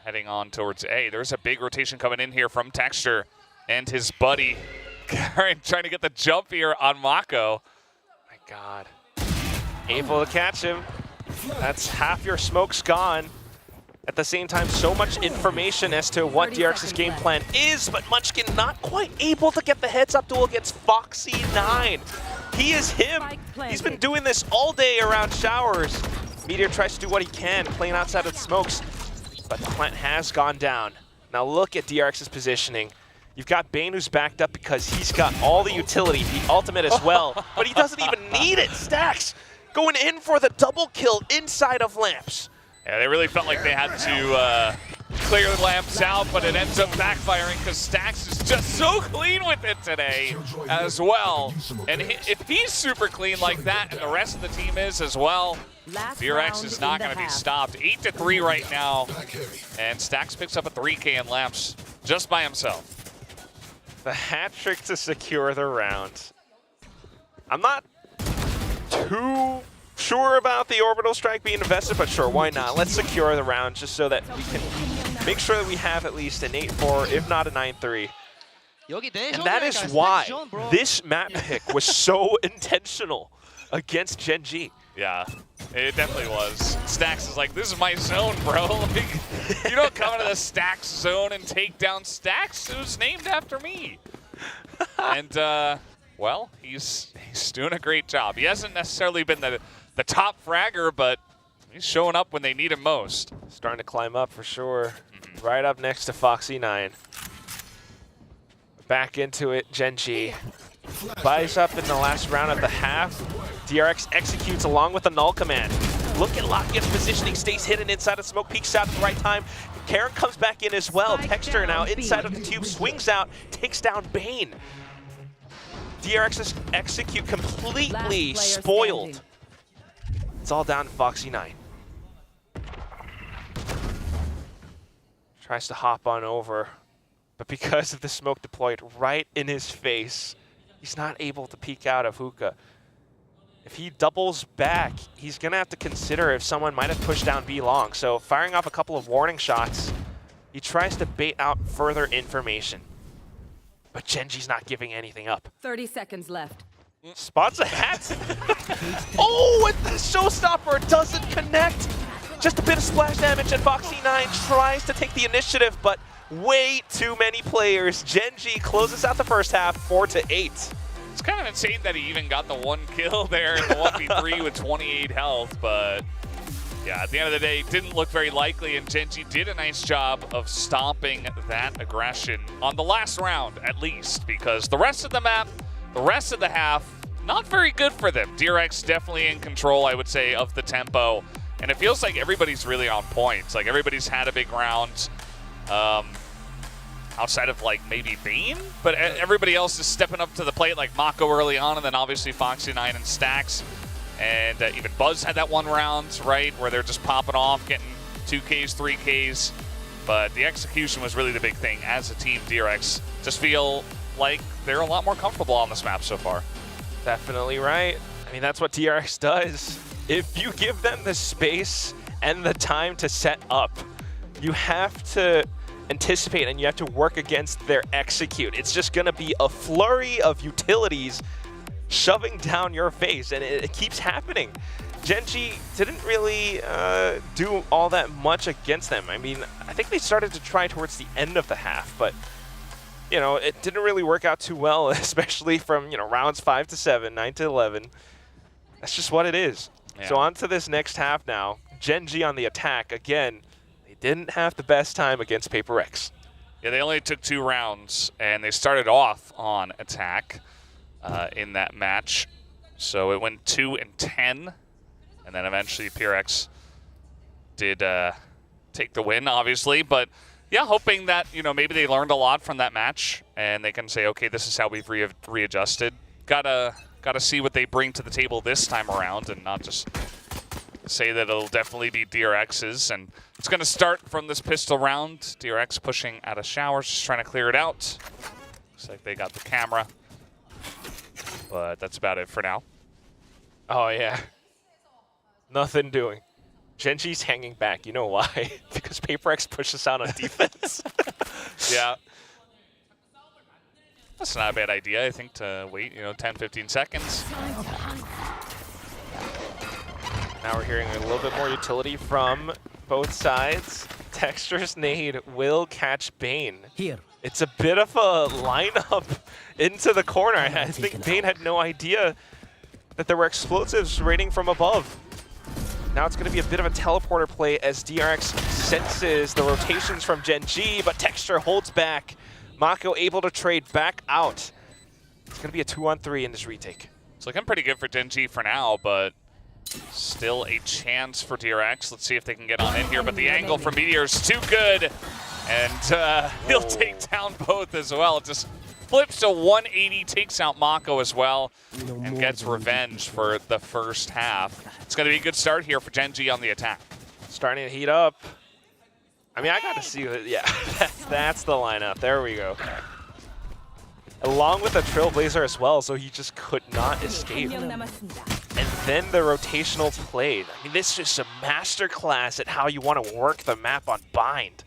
Heading on towards A. There's a big rotation coming in here from Texture and his buddy trying to get the jump here on Mako.
My God. Able to catch him. That's half your smoke's gone. At the same time, so much information as to what DRX's game plan is, but Munchkin not quite able to get the heads-up duel against Foxy9. He is him. He's been doing this all day around showers. Meteor tries to do what he can, playing outside of the smokes, but the plant has gone down. Now look at DRX's positioning. You've got Bane who's backed up because he's got all the utility, the ultimate as well, but he doesn't even need it. Stacks going in for the double kill inside of Lamps.
Yeah, they really felt like they had to clear the Lamps out, but it ends up backfiring because Stax is just so clean with it today as well. And if he's super clean like that, and the rest of the team is as well, DRX is not going to be stopped. 8-3 right now, and Stax picks up a 3K in Lamps just by himself.
The hat trick to secure the round. I'm not too sure about the orbital strike being invested, but sure, why not? Let's secure the round just so that we can make sure that we have at least an 8-4, if not a 9-3. And that is why this map pick was so intentional against Gen.G.
Yeah, it definitely was. Stax is like, this is my zone, bro. Like, you don't come into the Stax zone and take down Stax. It was named after me. And, well, he's doing a great job. He hasn't necessarily been the top fragger, but he's showing up when they need him most.
Starting to climb up for sure. Right up next to Foxy9. Back into it, Gen.G. Buys up in the last round at the half. DRX executes along with the null command. Look at Lakia's positioning, stays hidden inside of smoke, peeks out at the right time. Karen comes back in as well. Texture now inside of the tube, swings out, takes down Bane. DRX's execute completely spoiled. It's all down to Foxy9. Tries to hop on over, but because of the smoke deployed right in his face, he's not able to peek out of Hookah. If he doubles back, he's going to have to consider if someone might have pushed down B long. So firing off a couple of warning shots, he tries to bait out further information. But Gen.G's not giving anything up.
30 seconds left.
Spots a hat. Oh, and the showstopper doesn't connect. Just a bit of splash damage, and Foxy9 tries to take the initiative, but way too many players. Gen.G closes out the first half, 4-8.
It's kind of insane that he even got the 1 kill there in the 1v3 with 28 health, but Yeah, at the end of the day, it didn't look very likely, and Gen.G did a nice job of stopping that aggression on the last round, at least, because the rest of the map, the rest of the half, not very good for them. DRX definitely in control, I would say, of the tempo, and it feels like everybody's really on point. Like, everybody's had a big round, outside of, like, maybe Bane, but everybody else is stepping up to the plate, like Mako early on, and then obviously Foxy9 and Stacks. And even Buzz had that one round, right, where they're just popping off, getting 2Ks, 3Ks. But the execution was really the big thing. As a team, DRX just feel like they're a lot more comfortable on this map so far.
Definitely right. I mean, that's what DRX does. If you give them the space and the time to set up, you have to anticipate and you have to work against their execute. It's just going to be a flurry of utilities shoving down your face, and it keeps happening. Gen.G didn't really do all that much against them. I mean, I think they started to try towards the end of the half, but you know, it didn't really work out too well, especially from, you know, rounds 5 to 7, 9 to 11. That's just what it is. Yeah. So on to this next half now. Gen.G on the attack. Again, they didn't have the best time against Paper Rex.
Yeah, they only took 2 rounds, and they started off on attack in that match. So it went 2 and 10, and then eventually PRX did take the win, obviously. But yeah, hoping that, you know, maybe they learned a lot from that match, and they can say, okay, this is how we've readjusted. Gotta see what they bring to the table this time around, and not just say that it'll definitely be DRX's. And it's gonna start from this pistol round. DRX pushing out of showers, just trying to clear it out. Looks like they got the camera, but that's about it for now.
Oh yeah, nothing doing. Gen.G's hanging back. You know why? Because Paper Rex pushes out on defense.
Yeah. That's not a bad idea, I think, to wait, you know, 10, 15 seconds.
Now we're hearing a little bit more utility from both sides. Texture's nade will catch Bane.
Here.
It's a bit of a lineup into the corner. I think Bane had no idea that there were explosives raining from above. Now it's going to be a bit of a teleporter play as DRX senses the rotations from Gen.G, but Texture holds back. Mako able to trade back out. It's going to be a 2-on-3 in this retake.
It's looking pretty good for Gen.G for now, but still a chance for DRX. Let's see if they can get on in here, but the angle from Meteor is too good, and he'll take down both as well. Just flips to 180, takes out Mako as well, and gets revenge for the first half. It's going to be a good start here for Gen.G on the attack.
Starting to heat up. I mean, I got to see it. Yeah, that's the lineup. There we go. Along with a Trailblazer as well, so he just could not escape. And then the rotational play. I mean, this is just a masterclass at how you want to work the map on Bind.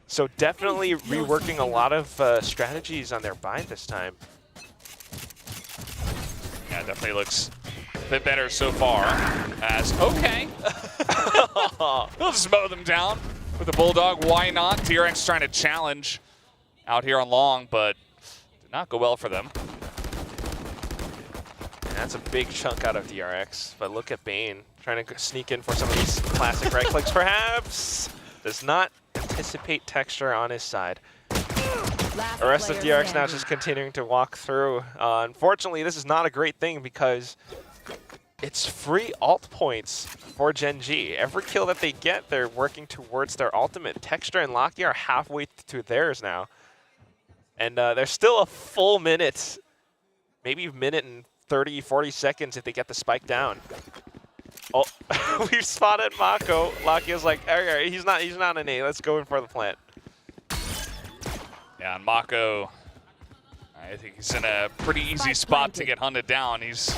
So definitely reworking a lot of strategies on their Bind this time.
Yeah, definitely looks a bit better so far. As, okay. He'll just mow them down with the Bulldog. Why not? DRX trying to challenge out here on long, but did not go well for them.
And that's a big chunk out of DRX. But look at Bane trying to sneak in for some of these classic right clicks, perhaps. Does not anticipate Texture on his side. The rest of DRX now just continuing to walk through. Unfortunately, this is not a great thing because it's free ult points for Gen.G. Every kill that they get, they're working towards their ultimate. Texture and Locky are halfway to theirs now. And there's still a full minute, maybe a minute and 30, 40 seconds if they get the spike down. Oh, we've spotted Mako. Locky is like, all right, he's not an A. Let's go in for the plant.
Yeah, and Mako, I think he's in a pretty easy spot to get hunted down. He's,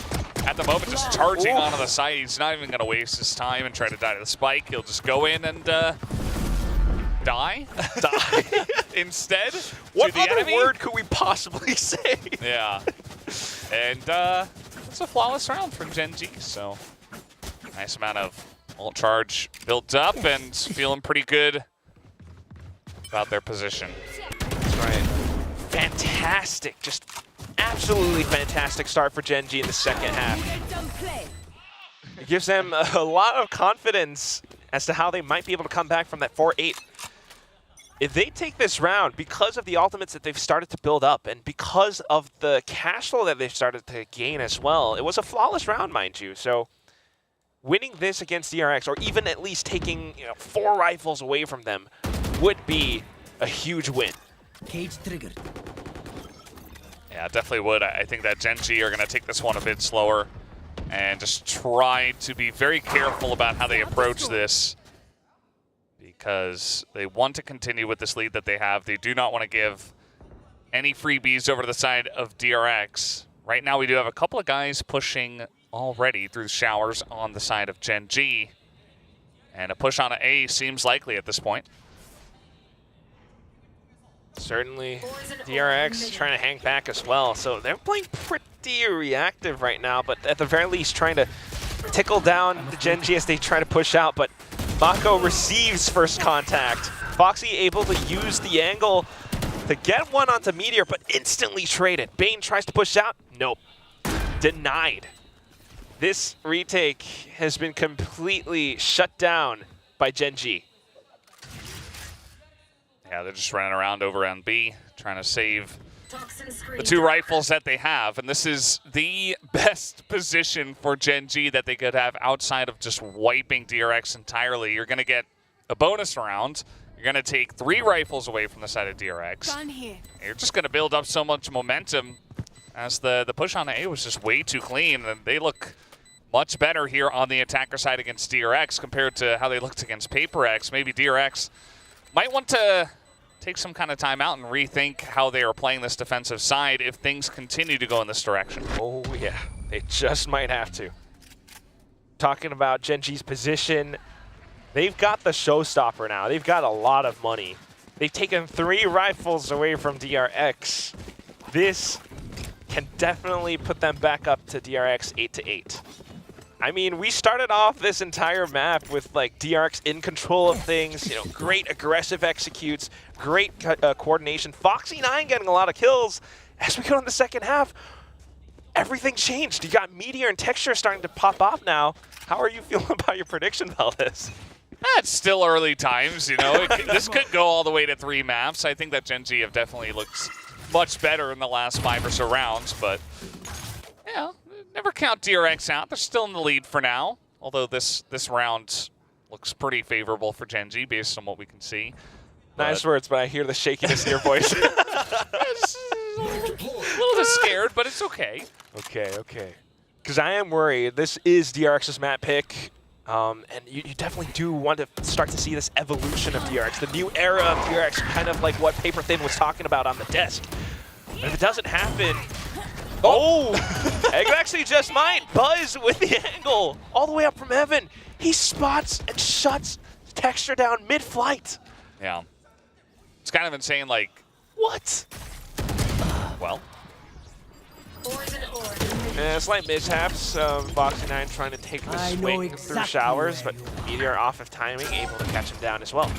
at the moment, just charging onto the side. He's not even going to waste his time and try to die to the spike. He'll just go in and die instead.
What
to the
other
enemy.
word could we possibly say?
Yeah. And it's a flawless round from Gen.G, so nice amount of ult charge built up and feeling pretty good about their position.
That's right. Fantastic, just absolutely fantastic start for Gen.G in the second half. gives them a lot of confidence as to how they might be able to come back from that 4-8. If they take this round, because of the ultimates that they've started to build up and because of the cash flow that they've started to gain as well, it was a flawless round, mind you. So winning this against DRX, or even at least taking 4 rifles away from them, would be a huge win.
Cage triggered.
Yeah, definitely would. I think that Gen G are going to take this one a bit slower and just try to be very careful about how they approach this, because they want to continue with this lead that they have. They do not want to give any freebies over to the side of DRX. Right now we do have a couple of guys pushing already through the showers on the side of Gen G, and a push on A seems likely at this point.
Certainly, DRX trying to hang back as well. So they're playing pretty reactive right now, but at the very least trying to tickle down the Gen G as they try to push out. But Mako receives first contact. Foxy able to use the angle to get one onto Meteor, but instantly traded. Bane tries to push out. Nope. Denied. This retake has been completely shut down by Gen G.
Yeah, they're just running around over on B, trying to save the 2 rifles that they have. And this is the best position for Gen G that they could have outside of just wiping DRX entirely. You're going to get a bonus round. You're going to take 3 rifles away from the side of DRX. You're just going to build up so much momentum, as the push on A was just way too clean. And they look much better here on the attacker side against DRX compared to how they looked against PaperX. Maybe DRX might want to take some kind of time out and rethink how they are playing this defensive side if things continue to go in this direction.
Oh yeah, they just might have to. Talking about Gen G's position, they've got the showstopper now. They've got a lot of money. They've taken 3 rifles away from DRX. This can definitely put them back up to DRX 8-8. I mean, we started off this entire map with like DRX in control of things, great aggressive executes, great coordination. Foxy9 getting a lot of kills. As we go in the second half, everything changed. You got Meteor and Texture starting to pop off now. How are you feeling about your prediction, Valdez?
It's still early times, this could go all the way to 3 maps. I think that Gen G have definitely looked much better in the last 5 or so rounds, but yeah. Never count DRX out. They're still in the lead for now, although this round looks pretty favorable for Gen G based on what we can see.
Nice words, but I hear the shakiness in your voice.
A little bit scared, but it's okay.
Okay. Because I am worried. This is DRX's map pick, and you definitely do want to start to see this evolution of DRX, the new era of DRX, kind of like what Paper Thin was talking about on the desk. And if it doesn't happen... Oh! Egg actually just might. Buzz with the angle all the way up from heaven. He spots and shuts Texture down mid-flight.
Yeah. It's kind of insane, like...
What?
Well.
Slight mishaps. Foxy9 trying to take the swing through showers, but Meteor off of timing, able to catch him down as well.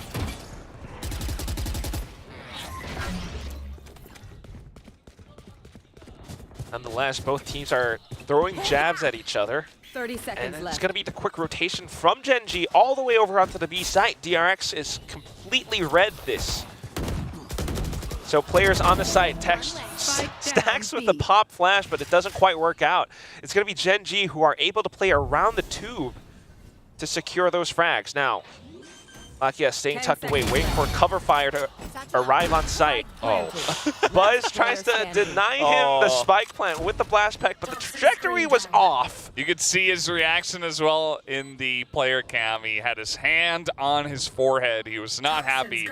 Nonetheless, both teams are throwing jabs at each other.
30 seconds
and
left.
it's going to be the quick rotation from Gen G all the way over onto the B site. DRX is completely read this. So players on the site, stacks with the pop flash, but it doesn't quite work out. It's going to be Gen G who are able to play around the tube to secure those frags. Now, Lakia staying tucked away, waiting for cover fire to arrive on site.
Oh.
Buzz tries to deny him the spike plant with the blast pack, but the trajectory was off.
You could see his reaction as well in the player cam. He had his hand on his forehead. He was not happy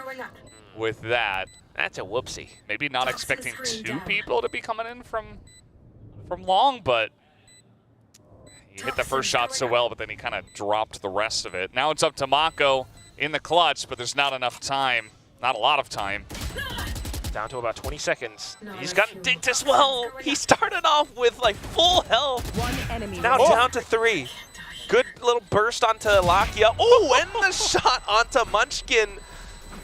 with that.
That's a whoopsie.
Maybe not expecting 2 people to be coming in from long, but he hit the first shot so well, but then he kind of dropped the rest of it. Now it's up to Mako in the clutch, but there's not enough time. Not a lot of time.
Down to about 20 seconds. He's gotten dinked as well. He started off with like full health. Now down to 3. Good little burst onto Lakia. Oh, and the shot onto Munchkin.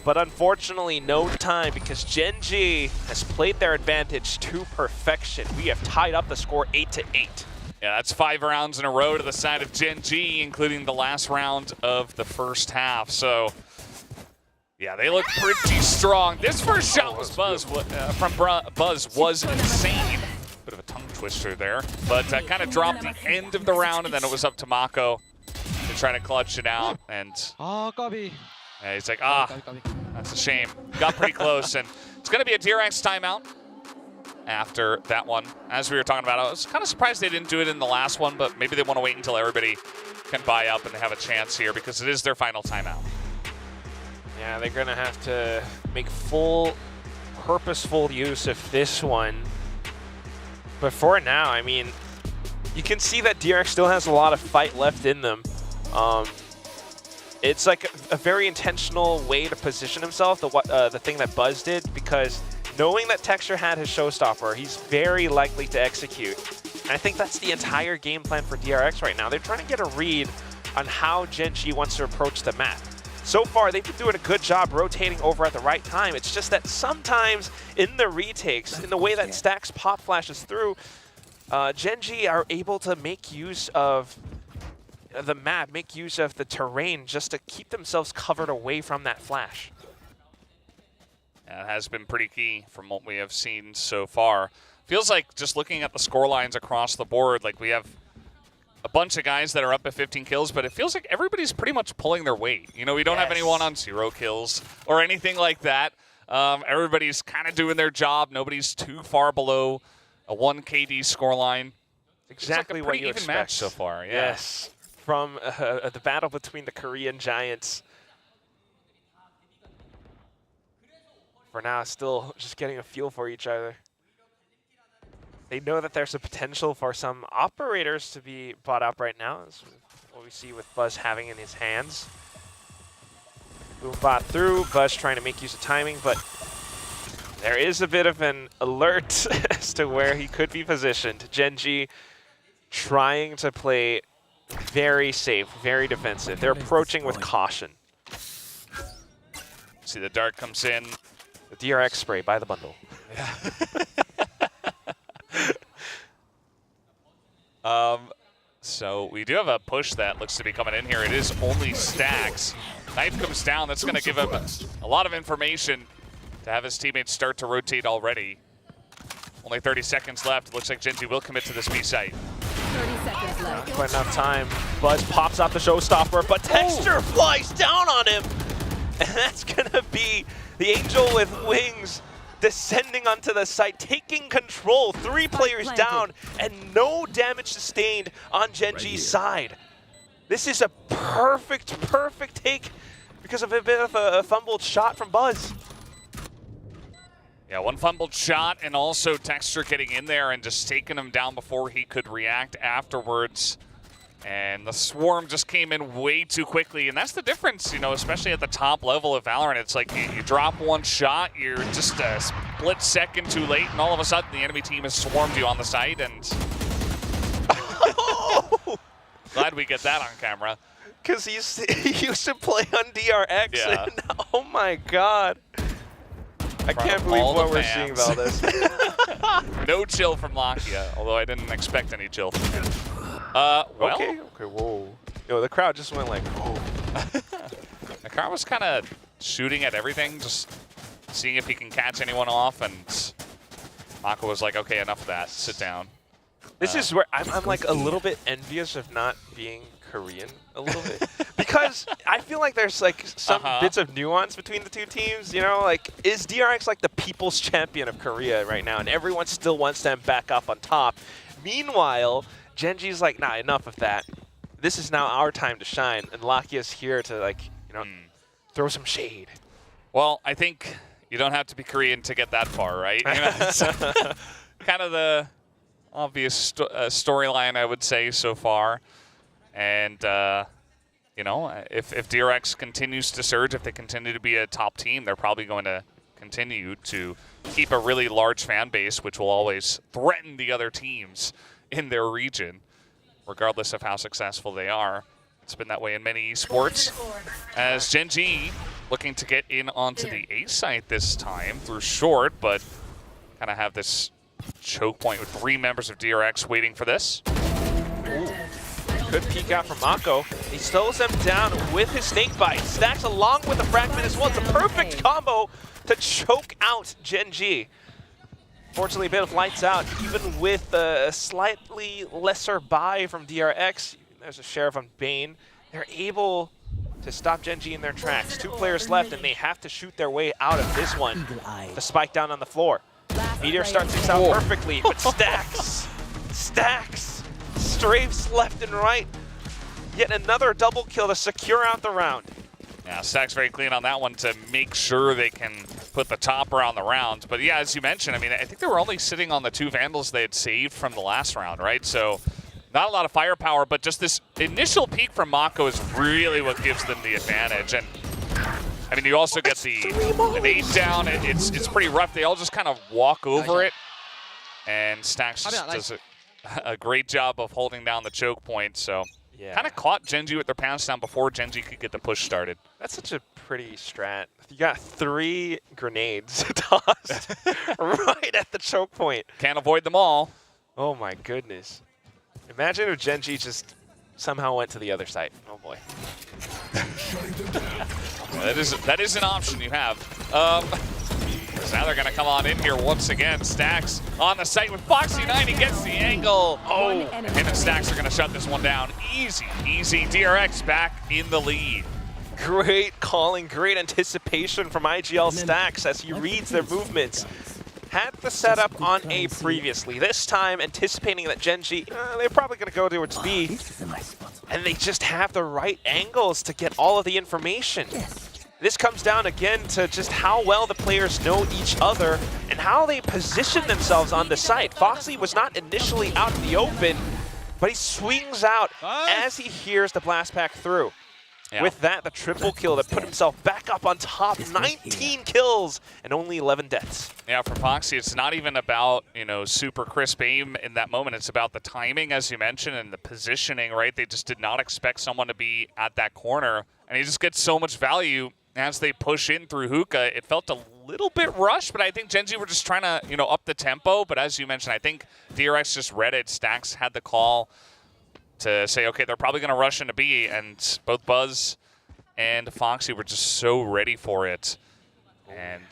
But unfortunately, no time because Gen G has played their advantage to perfection. We have tied up the score 8-8.
Yeah, that's 5 rounds in a row to the side of Gen G, including the last round of the first half. So, yeah, they look pretty strong. This first shot was from Buzz was insane. Bit of a tongue twister there, but kind of dropped the end of the round, and then it was up to Mako to try to clutch it out. And yeah, he's like, that's a shame. Got pretty close, and it's going to be a DRX timeout after that one. As we were talking about, I was kind of surprised they didn't do it in the last one, but maybe they want to wait until everybody can buy up and they have a chance here because it is their final timeout.
Yeah, they're going to have to make full, purposeful use of this one. But for now, I mean, you can see that DRX still has a lot of fight left in them. It's like a very intentional way to position himself, the thing that Buzz did, because knowing that Texture had his showstopper, he's very likely to execute. And I think that's the entire game plan for DRX right now. They're trying to get a read on how Gen G wants to approach the map. So far, they've been doing a good job rotating over at the right time. It's just that sometimes in the retakes, in the way that Stacks pop flashes through, Gen G are able to make use of the map, make use of the terrain just to keep themselves covered away from that flash.
Yeah, it has been pretty key from what we have seen so far. Feels like just looking at the score lines across the board, like we have a bunch of guys that are up at 15 kills, but it feels like everybody's pretty much pulling their weight. You know, we don't have anyone on 0 kills or anything like that. Everybody's kind of doing their job. Nobody's too far below a 1 KD scoreline.
Exactly
like
what you
even
expect
match so far. Yeah.
Yes, from the battle between the Korean giants. For now, still just getting a feel for each other. They know that there's a potential for some operators to be bought up right now. That's what we see with Buzz having in his hands. Boombot through, Buzz trying to make use of timing, but there is a bit of an alert as to where he could be positioned. Gen G trying to play very safe, very defensive. They're approaching with caution.
See the dart comes in.
The DRX spray by the bundle.
Yeah. So we do have a push that looks to be coming in here. It is only Stacks. Knife comes down. That's going to give him a lot of information to have his teammates start to rotate already. Only 30 seconds left. It looks like Gen G will commit to this B site.
30 seconds left.
Not quite enough time. Buzz pops out the showstopper, but Texture flies down on him. And that's going to be the Angel with Wings descending onto the site, taking control. 3 players down, and no damage sustained on Gen G's side. This is a perfect take because of a bit of a fumbled shot from Buzz.
Yeah, one fumbled shot, and also Texture getting in there and just taking him down before he could react afterwards. And the Swarm just came in way too quickly, and that's the difference, you know, especially at the top level of Valorant. It's like you drop one shot, you're just a split second too late, and all of a sudden the enemy team has swarmed you on the site, and glad we get that on camera.
Because he used to play on DRX,
Yeah.
and oh my god. I can't believe what we're seeing about this.
No chill from Lakia, although I didn't expect any chill from him. Well,
okay, whoa. Yo, the crowd just went like, whoa.
The crowd was kind of shooting at everything, just seeing if he can catch anyone off, and Mako was like, okay, enough of that, sit down.
This is where I'm like a little bit envious of not being Korean a little bit. Because I feel like there's like some bits of nuance between the two teams, you know? Like, is DRX like the people's champion of Korea right now, and everyone still wants them back up on top? Meanwhile, Gen G's like, nah, enough of that. This is now our time to shine, and Lakia's here to, like, you know, throw some shade.
Well, I think you don't have to be Korean to get that far, right? You know, it's kind of the obvious storyline, I would say, so far. And, you know, if DRX continues to surge, if they continue to be a top team, they're probably going to continue to keep a really large fan base, which will always threaten the other teams in their region, regardless of how successful they are. It's been that way in many esports. As Gen G looking to get in onto the A site this time through short, but kind of have this choke point with 3 members of DRX waiting for this.
Good peek out from Mako. He slows them down with his snake bite. Stacks along with the fragment as well. It's a perfect combo to choke out Gen G. Fortunately, a bit of lights out, even with a slightly lesser buy from DRX. There's a sheriff on Bane. They're able to stop Gen G in their tracks. 2 players left, and they have to shoot their way out of this one. The spike down on the floor. Meteor starts this out perfectly, but stacks, strafes left and right. Yet another double kill to secure out the round.
Yeah, Stack's very clean on that one to make sure they can put the topper on the round. But yeah, as you mentioned, I mean, I think they were only sitting on the 2 Vandals they had saved from the last round, right? So not a lot of firepower, but just this initial peak from Mako is really what gives them the advantage. And I mean, you also get the 8 down. It's pretty rough. They all just kind of walk over it. And Stacks just does a great job of holding down the choke point. So kind of caught Gen G with their pounds down before Gen G could get the push started.
That's such a pretty strat. You got 3 grenades tossed right at the choke point.
Can't avoid them all.
Oh my goodness. Imagine if Gen G just somehow went to the other side. Oh boy.
That is an option you have. So now they're going to come on in here once again. Stacks on the site with Foxy9. He gets the angle. Oh, and him and Stacks are going to shut this one down. Easy, easy. DRX back in the lead.
Great calling, great anticipation from IGL Stacks as he reads their movements. Had the setup on A previously. This time anticipating that Gen G, they're probably going to go towards B. And they just have the right angles to get all of the information. This comes down again to just how well the players know each other and how they position themselves on the site. Foxy was not initially out in the open, but he swings out as he hears the blast pack through.
Yeah.
With that, the triple kill that put himself back up on top. 19 kills and only 11 deaths.
Yeah, for Foxy, it's not even about, super crisp aim in that moment. It's about the timing, as you mentioned, and the positioning, right? They just did not expect someone to be at that corner. And he just gets so much value as they push in through hookah. It felt a little bit rushed, but I think Gen G were just trying to, up the tempo. But as you mentioned, I think DRX just read it. Stacks had the call to say, okay, they're probably going to rush into B, and both Buzz and Foxy were just so ready for it. And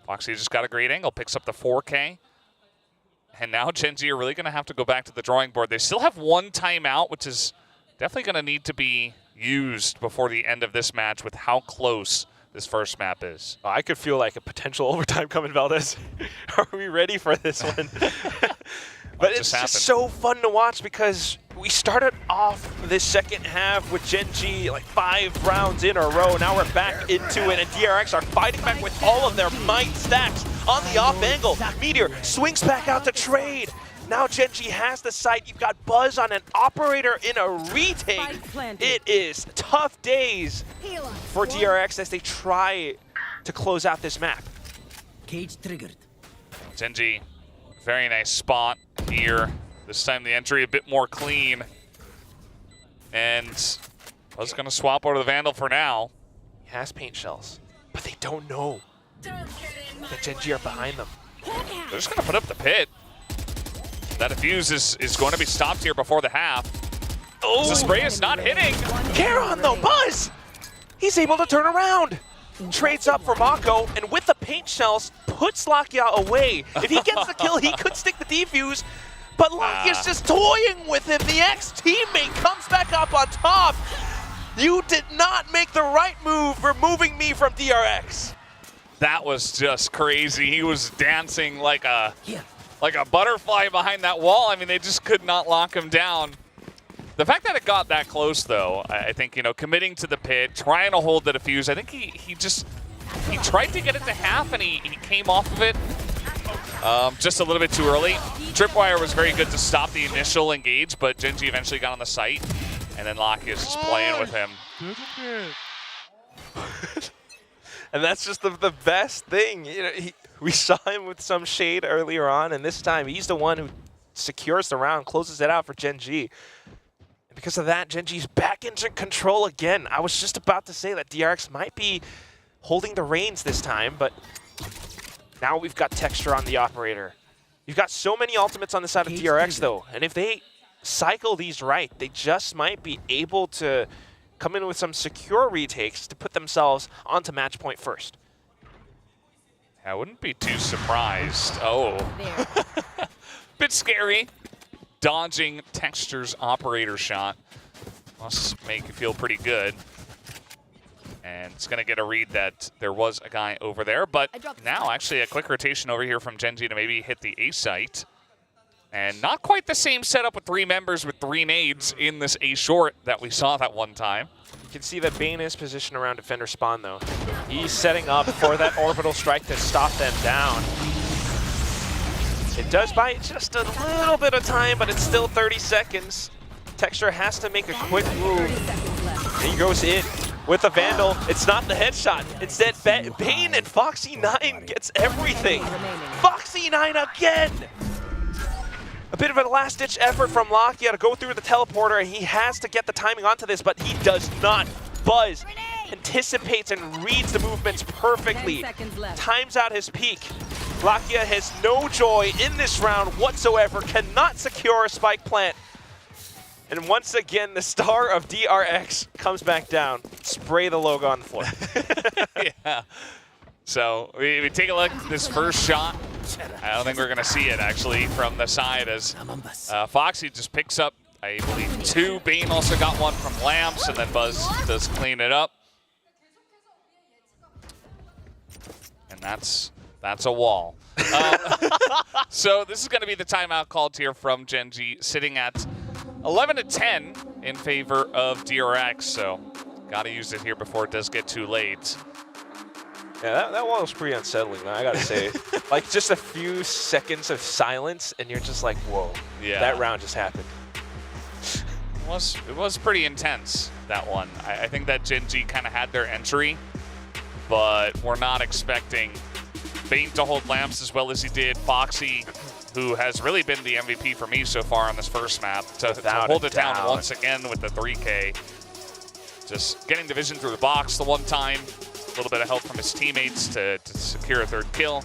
Foxy just got a great angle, picks up the 4K. And now Gen G are really going to have to go back to the drawing board. They still have 1 timeout, which is definitely going to need to be used before the end of this match with how close this first map is.
I could feel like a potential overtime coming, Valdez. Are we ready for this one? But it's just so fun to watch because we started off this second half with Gen G like 5 rounds in a row. Now we're back into it, and DRX are fighting back with all of their might. Stacks on the off angle. Meteor swings back out to trade. Now Gen G has the site. You've got Buzz on an operator in a retake. It is tough days for DRX as they try to close out this map.
Cage triggered.
Gen G, very nice spot here. This time the entry a bit more clean. And Buzz going to swap over to the Vandal for now.
He has paint shells, but they don't know that Gen G are behind them.
They're just going to put up the pit. That defuse is going to be stopped here before the half. Oh, the spray is not hitting.
Karon though, Buzz! He's able to turn around. Trades up for Mako, and with the paint shells, puts Lakia away. If he gets the kill, he could stick the defuse, but Lakia's just toying with him. The ex-teammate comes back up on top. You did not make the right move removing me from DRX.
That was just crazy. He was dancing like a butterfly behind that wall. I mean, they just could not lock him down. The fact that it got that close, though, I think, committing to the pit, trying to hold the defuse, I think he tried to get it to half, and he came off of it just a little bit too early. Tripwire was very good to stop the initial engage, but Gen G eventually got on the site, and then Lakia is just playing with him.
And that's just the best thing. We saw him with some shade earlier on, and this time he's the one who secures the round, closes it out for Gen G. And because of that, Gen G's back into control again. I was just about to say that DRX might be holding the reins this time, but now we've got texture on the operator. You've got so many ultimates on the side of DRX, though, and if they cycle these right, they just might be able to come in with some secure retakes to put themselves onto match point first.
I wouldn't be too surprised. Oh. Bit scary. Dodging Texture's operator shot. Must make you feel pretty good. And it's going to get a read that there was a guy over there. But now actually a quick rotation over here from Gen G to maybe hit the A site. And not quite the same setup with 3 members with 3 nades in this A short that we saw that one time.
You can see that Bane is positioned around defender spawn though. He's setting up for that orbital strike to stop them down. It does buy just a little bit of time, but it's still 30 seconds. Texture has to make a quick move. He goes in with a Vandal. It's not the headshot. It's that Bane and Foxy9 gets everything. Foxy9 again! A bit of a last-ditch effort from Lakia to go through the teleporter, and he has to get the timing onto this, but he does not buzz. Anticipates and reads the movements perfectly. Times out his peak. Lakia has no joy in this round whatsoever, cannot secure a spike plant. And once again, the star of DRX comes back down. Spray the logo on the floor.
Yeah. So we take a look at this first shot. I don't think we're going to see it, actually, from the side as Foxy just picks up, I believe, 2. Bane also got 1 from Lamps, and then Buzz does clean it up. And that's a wall. So this is going to be the timeout called here from Gen G, sitting at 11-10 in favor of DRX. So got to use it here before it does get too late.
Yeah, that wall was pretty unsettling, I gotta say. Like, just a few seconds of silence, and you're just like, whoa,
yeah,
that round just happened.
It was pretty intense, that one. I think that Gen G kind of had their entry, but we're not expecting Bane to hold Lamps as well as he did. Foxy, who has really been the MVP for me so far on this first map, to hold it down once again with the 3K. Just getting the vision through the box the one time. A little bit of help from his teammates to secure a 3rd kill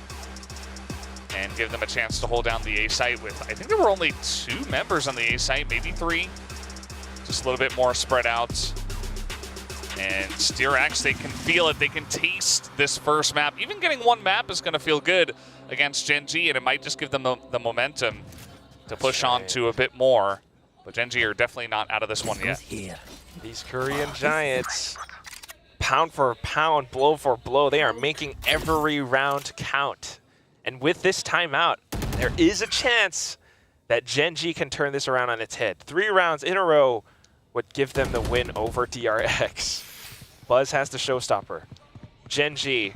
and give them a chance to hold down the A site with, I think there were only 2 members on the A site, maybe 3. Just a little bit more spread out. And DRX, they can feel it. They can taste this first map. Even getting 1 map is going to feel good against Gen G, and it might just give them the momentum to push on to a bit more. But Gen G are definitely not out of this one yet.
These Korean Giants, pound for pound, blow for blow, they are making every round count. And with this timeout, there is a chance that Gen G can turn this around on its head. 3 rounds in a row would give them the win over DRX. Buzz has the showstopper. Gen G,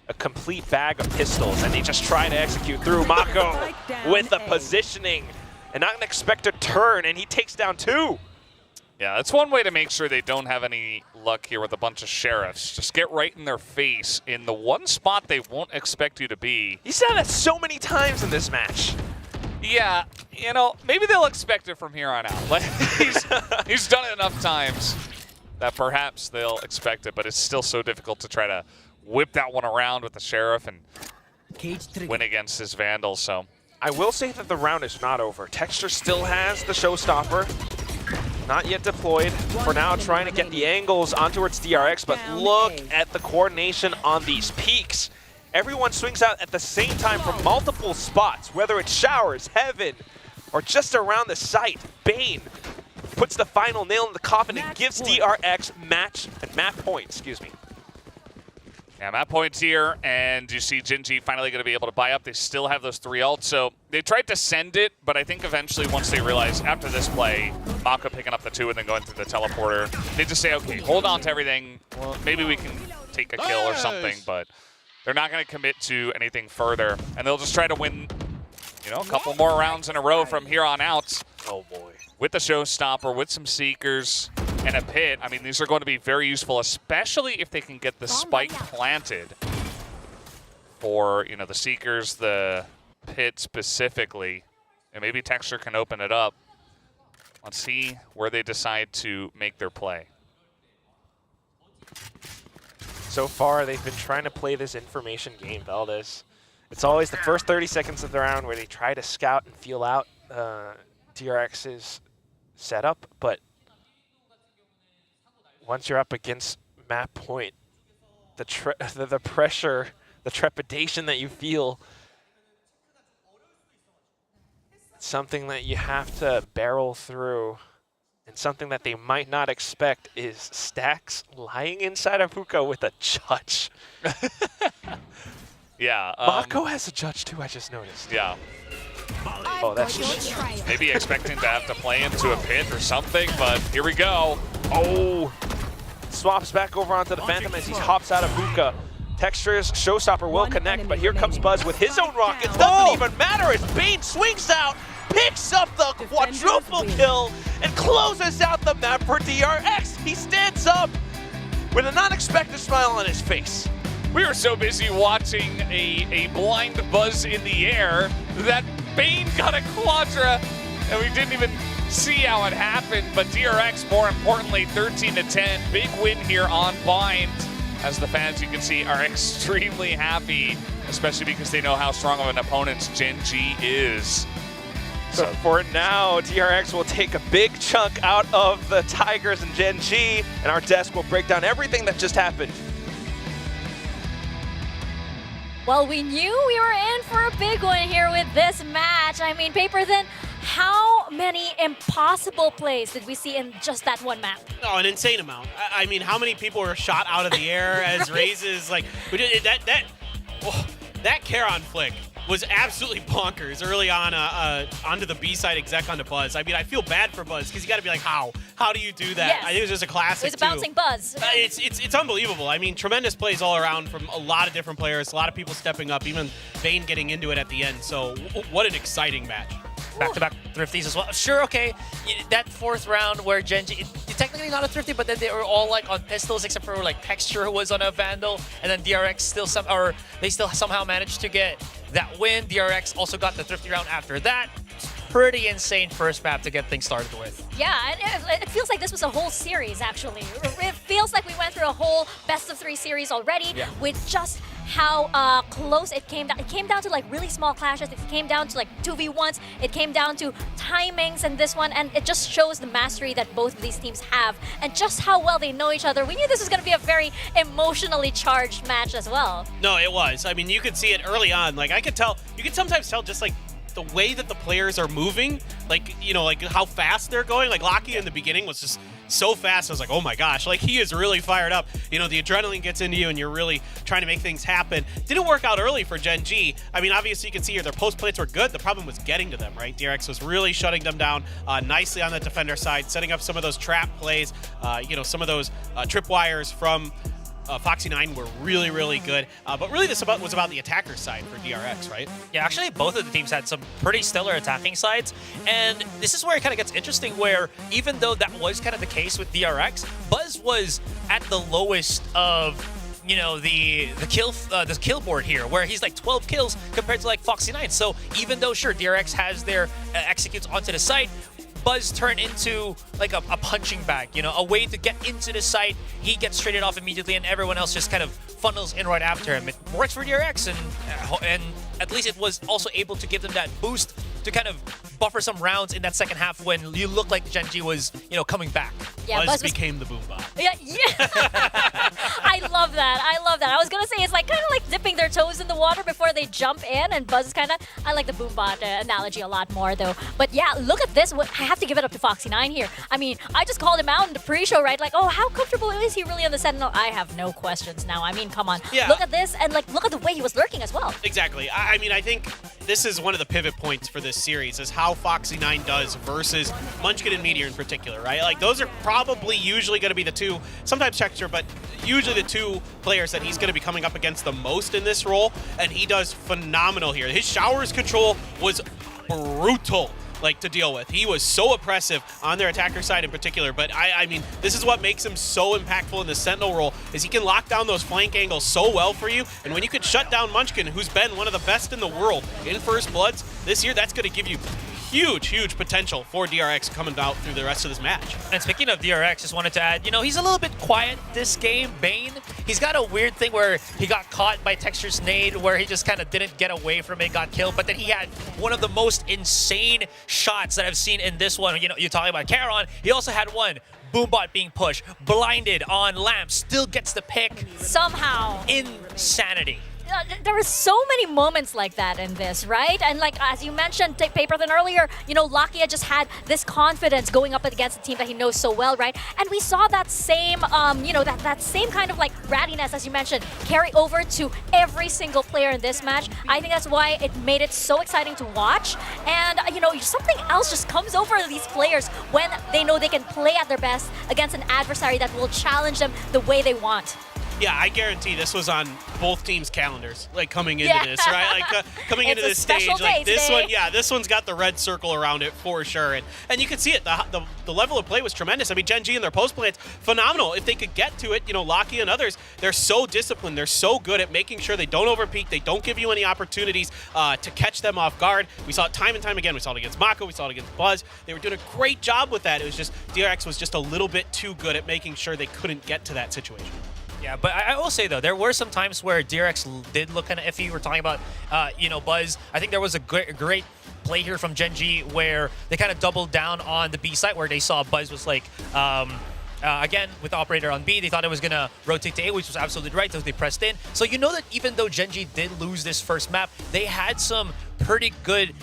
a complete bag of pistols, and they just try to execute through. Mako with the positioning, and not an expected turn, and he takes down 2.
Yeah, that's one way to make sure they don't have any luck here with a bunch of sheriffs. Just get right in their face in the one spot they won't expect you to be.
He's done that so many times in this match.
Yeah, you know, maybe they'll expect it from here on out. Like, he's done it enough times that perhaps they'll expect it, but it's still so difficult to try to whip that one around with the sheriff and win against his Vandal. So
I will say that the round is not over. Texture still has the showstopper. Not yet deployed. For now, trying to get the angles onto its DRX, but look at the coordination on these peaks. Everyone swings out at the same time from multiple spots, whether it's showers, heaven, or just around the site. Bane puts the final nail in the coffin and gives DRX map points, excuse me.
Yeah, map points here, and you see Gen G finally going to be able to buy up. They still have those 3 ults, so they tried to send it, but I think eventually once they realize after this play, Mako picking up the 2 and then going through the teleporter, they just say, okay, hold on to everything. Well, maybe we can take a kill or something, but they're not going to commit to anything further, and they'll just try to win, you know, a couple more rounds in a row from here on out.
Oh boy.
With the showstopper, with some Seekers, and a pit. I mean, these are going to be very useful, especially if they can get the spike planted for, you know, the Seekers, the pit specifically. And maybe Texture can open it up. Let's see where they decide to make their play.
So far, they've been trying to play this information game, Valdez. It's always the first 30 seconds of the round where they try to scout and feel out DRX's setup, but once you're up against map point, the pressure, the trepidation that you feel, something that you have to barrel through, and something that they might not expect is Stacks lying inside of Hookah with a judge.
Yeah.
Mako has a judge too, I just noticed.
Yeah.
Oh, that's
Maybe expecting to have to play into a pit or something, but here we go.
Oh! Swaps back over onto the Phantom as he hops out of Hookah. Texture's Showstopper will connect, but here comes Buzz with his own rockets. Doesn't even matter as Bane swings out, picks up the quadruple kill, and closes out the map for DRX. He stands up with an unexpected smile on his face.
We were so busy watching a blind Buzz in the air that Bane got a Quadra, and we didn't even see how it happened. But DRX, more importantly, 13-10, big win here on Bind. As the fans, you can see, are extremely happy, especially because they know how strong of an opponent Gen G is.
So for now, DRX will take a big chunk out of the Tigers and Gen G, and our desk will break down everything that just happened.
Well, we knew we were in for a big one here with this match. I mean, Paper, then how many impossible plays did we see in just that one map?
Oh, an insane amount. I mean, how many people were shot out of the air as raises? Like, we did that Charon flick was absolutely bonkers early on onto the B-side exec onto Buzz. I mean, I feel bad for Buzz because you got to be like, how do you do that?
Yes.
I think it was just a classic.
It was a bouncing Buzz.
It's unbelievable. I mean, tremendous plays all around from a lot of different players, a lot of people stepping up, even Vayne getting into it at the end. So what an exciting match.
Back-to-back thrifties as well. Sure, okay. That fourth round where Gen G, technically not a thrifty, but then they were all like on pistols except for like Texture who was on a Vandal, and then DRX still somehow managed to get that win. DRX also got the thrifty round after that. Pretty insane first map to get things started with.
Yeah, and it feels like this was a whole series, actually. It feels like we went through a whole best-of-3 series already with just how close it came down. It came down to like really small clashes. It came down to like 2v1s. It came down to timings in this one, and it just shows the mastery that both of these teams have and just how well they know each other. We knew this was going to be a very emotionally charged match as well.
No, it was. I mean, you could see it early on. Like, I could tell, you could sometimes tell just like the way that the players are moving, like, you know, like how fast they're going. Like Lockie in the beginning was just so fast. I was like, oh my gosh, like he is really fired up. You know, the adrenaline gets into you and you're really trying to make things happen. Didn't work out early for Gen G. I mean, obviously you can see here their post plates were good. The problem was getting to them, right? DRX was really shutting them down nicely on the defender side, setting up some of those trap plays, you know, some of those tripwires from Foxy9 were really, really good. But really this was about the attacker side for DRX, right?
Yeah, actually both of the teams had some pretty stellar attacking sides. And this is where it kind of gets interesting, where even though that was kind of the case with DRX, Buzz was at the lowest of, you know, the kill board here, where he's like 12 kills compared to like Foxy9. So even though, sure, DRX has their executes onto the site, Buzz turned into like a punching bag, you know, a way to get into the site. He gets traded off immediately, and everyone else just kind of funnels in right after him. It works for DRX, and at least it was also able to give them that boost to kind of buffer some rounds in that second half when you look like Gen G was, you know, coming back.
Yeah, Buzz became the boom bot.
Yeah. I love that. I love that. I was gonna say it's like kind of like dipping their toes in the water before they jump in, and Buzz is kind of. I like the boom bot analogy a lot more though. But yeah, look at this. I have to give it up to Foxy9 here. I mean, I just called him out in the pre-show, right? Like, oh, how comfortable is he really on the Sentinel? I have no questions now. I mean, come on.
Yeah.
Look at this, and like, look at the way he was lurking as well.
Exactly. I mean, I think this is one of the pivot points for this series, is how Foxy9 does versus Munchkin and Meteor in particular, right? Like, those are probably usually going to be the two, sometimes Texture, but usually the two players that he's going to be coming up against the most in this role, and he does phenomenal here. His showers control was brutal, like, to deal with. He was so oppressive on their attacker side in particular, but I mean, this is what makes him so impactful in the Sentinel role, is he can lock down those flank angles so well for you, and when you can shut down Munchkin, who's been one of the best in the world in First Bloods this year, that's going to give you
huge potential for DRX coming out through the rest of this match.
And speaking of DRX, just wanted to add, he's a little bit quiet this game. Bane, he's got a weird thing where he got caught by Texture's nade, where he just kind of didn't get away from it, got killed. But then he had one of the most insane shots that I've seen in this one. You're talking about Charon. He also had one. Boombot being pushed, blinded on Lamp, still gets the pick.
Somehow.
Insanity.
There were so many moments like that in this, right? And like as you mentioned, Paperthin earlier, Lakia just had this confidence going up against a team that he knows so well, right? And we saw that same, that same kind of like rattiness, as you mentioned, carry over to every single player in this match. I think that's why it made it so exciting to watch. And something else just comes over these players when they know they can play at their best against an adversary that will challenge them the way they want.
Yeah, I guarantee this was on both teams' calendars, like coming into this, right? Like coming into this stage, like this one, this one's got the red circle around it for sure, and you can see it. The level of play was tremendous. I mean, Gen G and their post play, it's phenomenal. If they could get to it, Lakia and others, they're so disciplined, they're so good at making sure they don't overpeak, they don't give you any opportunities to catch them off guard. We saw it time and time again. We saw it against Mako, we saw it against Buzz. They were doing a great job with that. It was just DRX was just a little bit too good at making sure they couldn't get to that situation.
Yeah, but I will say, though, there were some times where DRX did look kind of iffy. We're talking about, Buzz. I think there was a great play here from Gen G where they kind of doubled down on the B side where they saw Buzz was like, again, with the operator on B, they thought it was going to rotate to A, which was absolutely right, so they pressed in. So you know that even though Gen G did lose this first map, they had some pretty good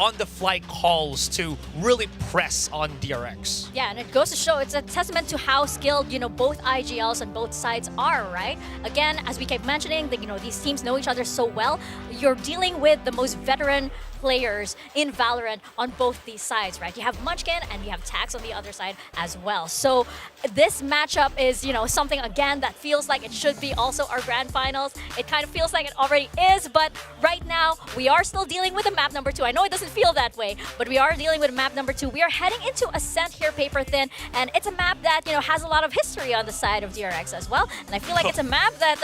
on-the-fly calls to really press on DRX.
Yeah, and it goes to show, it's a testament to how skilled, both IGLs on both sides are, right? Again, as we keep mentioning, these teams know each other so well. You're dealing with the most veteran players in Valorant on both these sides, right? You have Munchkin and you have Tax on the other side as well. So this matchup is, something, again, that feels like it should be also our grand finals. It kind of feels like it already is, but right now, we are still dealing with a map number 2. I know it doesn't feel that way, but we are dealing with map number 2. We are heading into Ascent here, Paperthin, and it's a map that, has a lot of history on the side of DRX as well. And I feel like it's a map that,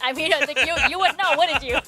I think you would know, wouldn't you?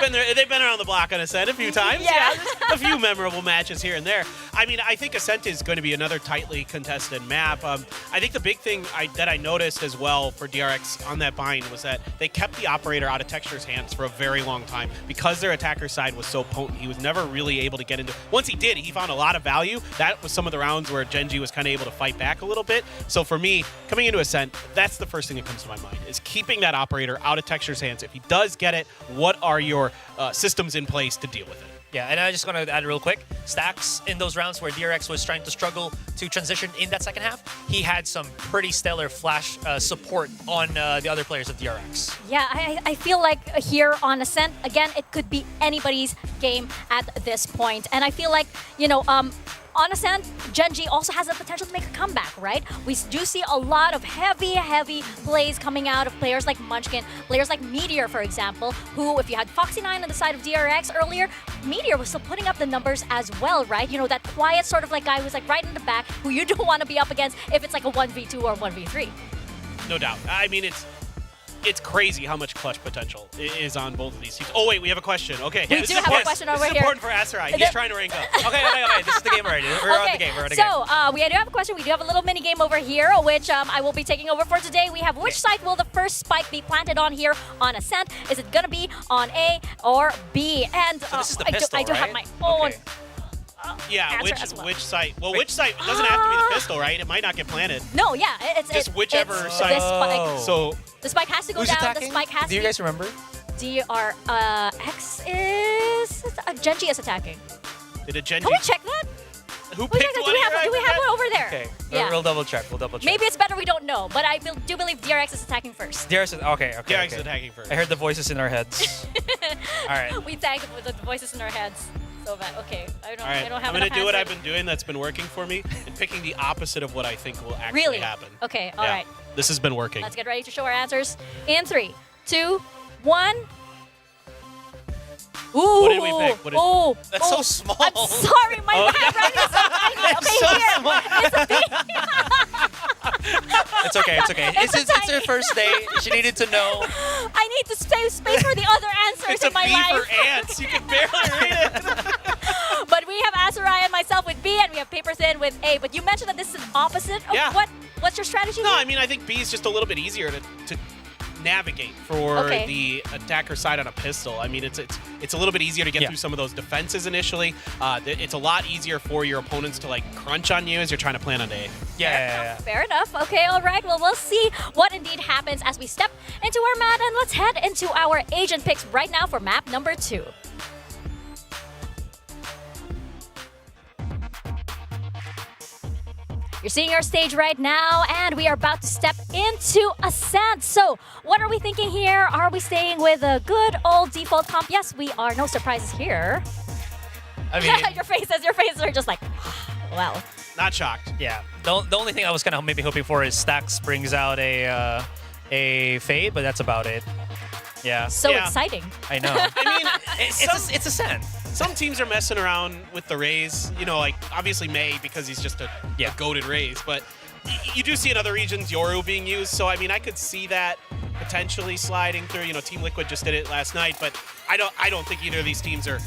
They've been around the block on Ascent a few times. Yeah, a few memorable matches here and there. I mean, I think Ascent is going to be another tightly contested map. I think the big thing that I noticed as well for DRX on that bind was that they kept the operator out of Texture's hands for a very long time because their attacker side was so potent. He was never really able to get into. Once he did, he found a lot of value. That was some of the rounds where Gen G was kind of able to fight back a little bit. So for me, coming into Ascent, that's the first thing that comes to my mind, is keeping that operator out of Texture's hands. If he does get it, what are your systems in place to deal with it?
Yeah, and I just want to add real quick, Stacks in those rounds where DRX was trying to struggle to transition in that second half, he had some pretty stellar flash support on the other players of DRX.
Yeah, I feel like here on Ascent, again, it could be anybody's game at this point. And I feel like, on Ascent, Gen G also has the potential to make a comeback, right? We do see a lot of heavy plays coming out of players like Munchkin, players like Meteor, for example, who, if you had Foxy9 on the side of DRX earlier, Meteor was still putting up the numbers as well, right? That quiet sort of like guy who's like right in the back, who you don't want to be up against if it's like a 1v2 or 1v3.
No doubt. I mean, it's crazy how much clutch potential is on both of these teams. Oh, wait, we have a question. Okay.
We do have a question over here.
This is important for Aserai. He's trying to rank up.
Okay. This is the game already. We're on the game.
So, we do have a question. We do have a little mini game over here, which I will be taking over for today. We have, which site will the first spike be planted on here on Ascent? Is it going to be on A or B? And
so this is the pistol,
I do have my own...
Yeah, which site? Well, which site? It doesn't have to be the pistol, right? It might not get planted.
No, yeah.
Just whichever site.
This spike.
So
the spike has to go down.
Attacking?
The spike has to.
Do you guys remember?
DRX is... Gen G is attacking.
Did a Gen G...
Can we check that?
Who picked one?
Do we have one over there?
Okay,
yeah.
we'll double check.
Maybe it's better we don't know, but I do believe DRX is attacking first.
DRX
is attacking first.
I heard the voices in our heads. All right.
We tagged the voices in our heads. So bad. Okay, I don't have enough
I'm going to do what
answers.
I've been doing that's been working for me and picking the opposite of what I think will actually happen.
Okay, all right.
This has been working.
Let's get ready to show our answers in 3, 2, 1. Ooh.
What did we pick?
That's so small.
I'm sorry, my handwriting is so tiny. Okay,
so
here.
small. It's okay. It's her first day. She needed to know.
I need to save space for the other answers
it's
in my life.
It's a B for ants. You can barely read it.
But we have Azurai and myself with B, and we have Paper Thin with A. But you mentioned that this is opposite of what's your strategy?
No,
here?
I mean, I think B is just a little bit easier to navigate for the attacker side on a pistol. I mean, it's a little bit easier to get through some of those defenses initially. It's a lot easier for your opponents to like crunch on you as you're trying to plan on A.
Fair enough. Okay, all right. Well, we'll see what indeed happens as we step into our mat, and let's head into our agent picks right now for map number 2. You're seeing our stage right now, and we are about to step into Ascent. So, what are we thinking here? Are we staying with a good old default comp? Yes, we are. No surprises here.
I mean,
your faces are just like, well.
Not shocked.
Yeah. The only thing I was kind of maybe hoping for is Stax brings out a Fade, but that's about it. Yeah.
So exciting.
I know.
I mean,
it's Ascent.
Some teams are messing around with the Raze, you know, like obviously May because he's just a goated Raze, but you do see in other regions Yoru being used, so I mean I could see that potentially sliding through. You know, Team Liquid just did it last night, but I don't think either of these teams are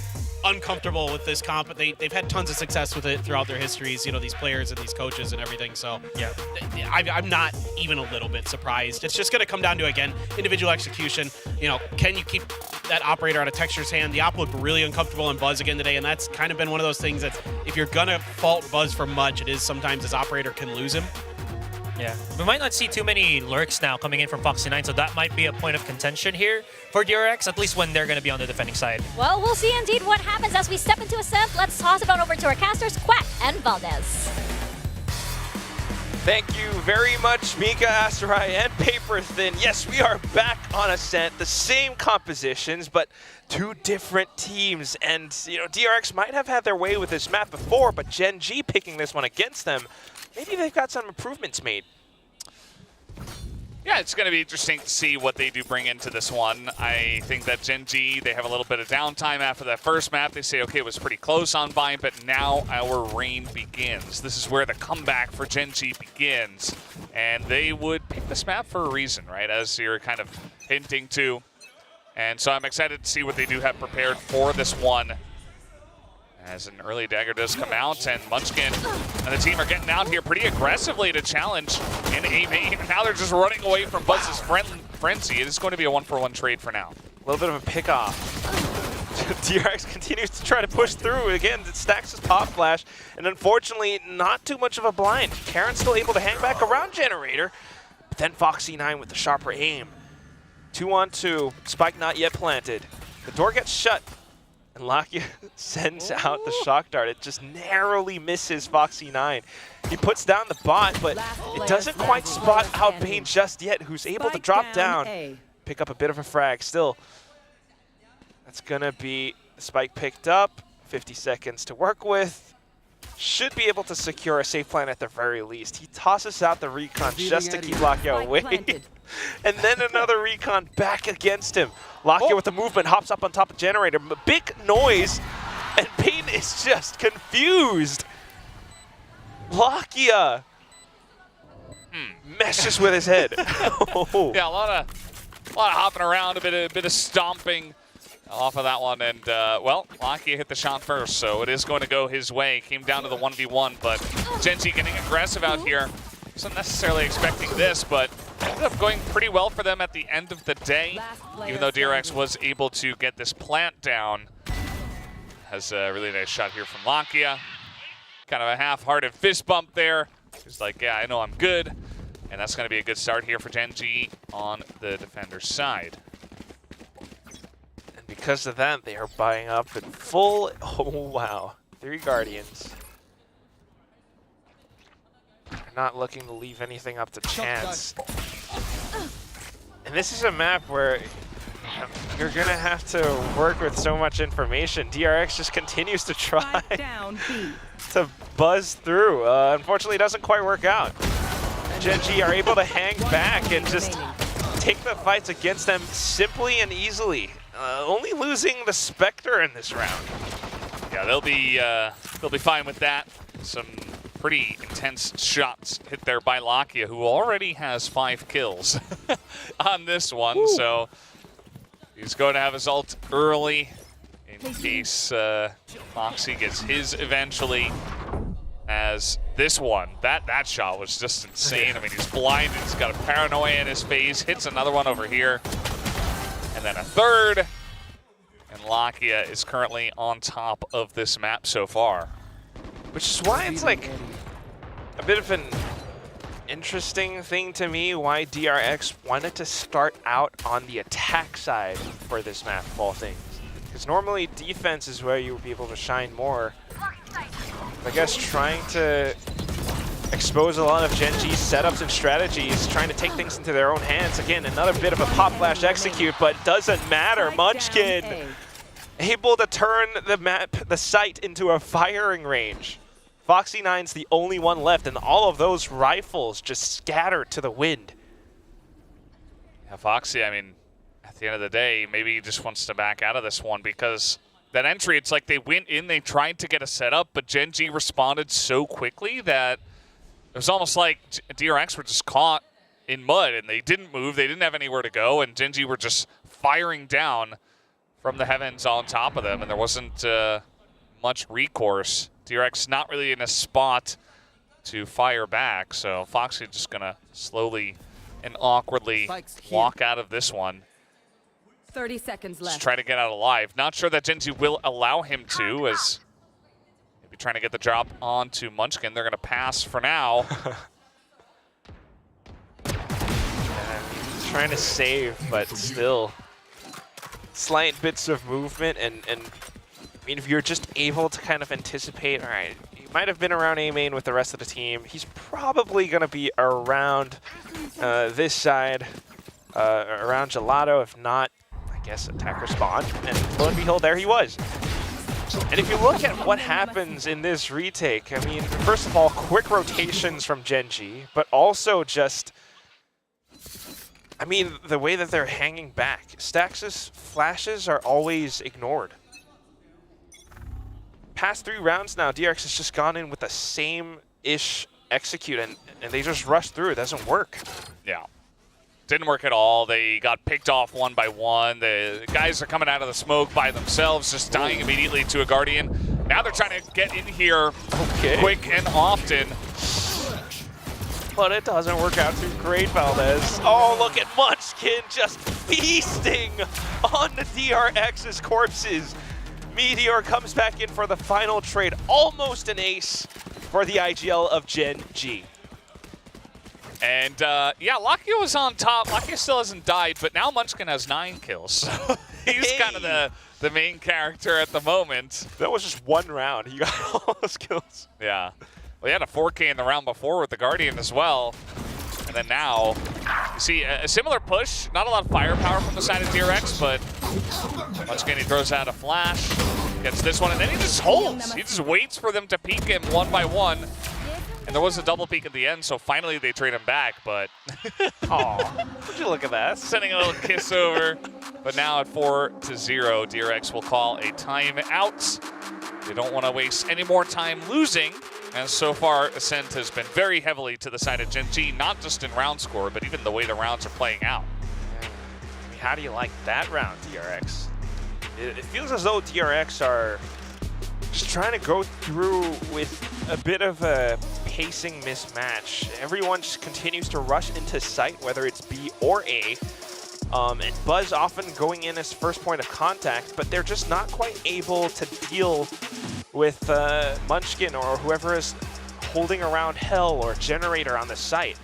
uncomfortable with this comp, but they've had tons of success with it throughout their histories, you know, these players and these coaches and everything, so I'm not even a little bit surprised. It's just going to come down to, again, individual execution. You know, can you keep that operator out of Texture's hand? The op looked really uncomfortable in Buzz again today, and that's kind of been one of those things that if you're going to fault Buzz for much, it is sometimes his operator can lose him.
Yeah, we might not see too many lurks now coming in from Foxy9, so that might be a point of contention here for DRX, at least when they're going to be on the defending side.
Well, we'll see indeed what happens as we step into Ascent. Let's toss it on over to our casters, Quack and Valdez.
Thank you very much, Mika, Asterai, and Paper Thin. Yes, we are back on Ascent, the same compositions, but 2 different teams. And, you know, DRX might have had their way with this map before, but Gen G picking this one against them, maybe they've got some improvements made.
Yeah, it's going to be interesting to see what they do bring into this one. I think that Gen G, they have a little bit of downtime after that first map. They say, okay, it was pretty close on Vine, but now our reign begins. This is where the comeback for Gen G begins. And they would pick this map for a reason, right, as you're kind of hinting to. And so I'm excited to see what they do have prepared for this one. As an early dagger does come out, and Munchkin and the team are getting out here pretty aggressively to challenge in A main. Now they're just running away from Buzz's frenzy. It is going to be a 1-for-1 trade for now.
A little bit of a pick-off. DRX continues to try to push through. Again, it stacks his pop flash, and unfortunately, not too much of a blind. Karen's still able to hang back around Generator, but then Foxy9 with the sharper aim. 2-on-2, spike not yet planted. The door gets shut. And Lakia sends out the shock dart. It just narrowly misses Foxy9. He puts down the bot, but it doesn't quite spot out Bane just yet, who's able to drop down, pick up a bit of a frag. Still, that's going to be the spike picked up. 50 seconds to work with. Should be able to secure a safe plan at the very least. He tosses out the recon just to keep Lakia away. And then another recon back against him. Lakia with the movement, hops up on top of Generator. Big noise, and Payne is just confused. Lakia meshes with his head.
Yeah, a lot of hopping around, a bit of stomping off of that one, and well, Lakia hit the shot first, so it is going to go his way. Came down to the 1v1, but Gen G getting aggressive out here. Wasn't necessarily expecting this, but ended up going pretty well for them at the end of the day, even though DRX was able to get this plant down. Has a really nice shot here from Lakia. Kind of a half-hearted fist bump there. He's like, yeah, I know I'm good. And that's going to be a good start here for Gen G on the defender's side.
And because of that, they are buying up in full. Oh, wow. 3 Guardians. They're not looking to leave anything up to chance. And this is a map where you're going to have to work with so much information. DRX just continues to try to buzz through. Unfortunately, it doesn't quite work out. Gen G are able to hang back and just take the fights against them simply and easily. Only losing the Spectre in this round.
Yeah, they'll be fine with that. Some pretty intense shots hit there by Lakia, who already has 5 kills on this one. Ooh. So he's going to have his ult early. And in case Foxy gets his eventually. As this one, that shot was just insane. I mean, he's blinded, he's got a paranoia in his face, hits another one over here, and then a third. And Lakia is currently on top of this map so far.
Which is why it's like a bit of an interesting thing to me why DRX wanted to start out on the attack side for this map of all things. Because normally defense is where you would be able to shine more. I guess trying to expose a lot of Gen G's setups and strategies, trying to take things into their own hands. Again, another bit of a pop flash execute, but doesn't matter. Munchkin able to turn the site into a firing range. Foxy9's the only one left, and all of those rifles just scattered to the wind.
Yeah, Foxy, I mean, at the end of the day, maybe he just wants to back out of this one because that entry, it's like they went in, they tried to get a setup, but Gen G responded so quickly that it was almost like DRX were just caught in mud, and they didn't move, they didn't have anywhere to go, and Gen G were just firing down from the heavens on top of them, and there wasn't much recourse. DRX not really in a spot to fire back, so Foxy just gonna slowly and awkwardly walk out of this one.
30 seconds left.
Just try to get out alive. Not sure that Gen Z will allow him to, as maybe trying to get the drop onto Munchkin. They're going to pass for now.
Trying to save, but still slight bits of movement. And I mean, if you're just able to kind of anticipate, all right, he might have been around A main with the rest of the team. He's probably going to be around this side, around Gelato, if not, I guess, attacker spawn, and lo and behold, there he was. And if you look at what happens in this retake, I mean, first of all, quick rotations from Gen G, but also just, I mean, the way that they're hanging back. Stax's flashes are always ignored. Past 3 rounds now, DRX has just gone in with the same-ish execute, and they just rush through. It doesn't work.
Yeah. Didn't work at all. They got picked off one by one. The guys are coming out of the smoke by themselves, just dying immediately to a Guardian. Now they're trying to get in here quick and often.
But it doesn't work out too great, Valdez. Oh, look at Munchkin just feasting on the DRX's corpses. Meteor comes back in for the final trade. Almost an ace for the IGL of Gen G.
And yeah, Lakia was on top. Lakia still hasn't died, but now Munchkin has 9 kills. So he's kind of the main character at the moment.
That was just 1 round. He got all those kills.
Yeah. Well, he had a 4K in the round before with the Guardian as well. And then now, you see a similar push. Not a lot of firepower from the side of DRX, but Munchkin, he throws out a flash, gets this one, and then he just holds. He just waits for them to peek him one by one. And there was a double peek at the end, so finally they trade him back, but
aw, would you look at that?
Sending a little kiss over. But now at 4-0, DRX will call a timeout. They don't want to waste any more time losing. And so far, Ascent has been very heavily to the side of Gen G, not just in round score, but even the way the rounds are playing out.
I mean, how do you like that round, DRX? It feels as though DRX are just trying to go through with a bit of a pacing mismatch. Everyone just continues to rush into site, whether it's B or A. And Buzz often going in as first point of contact, but they're just not quite able to deal with Munchkin or whoever is holding around Hell or Generator on the site.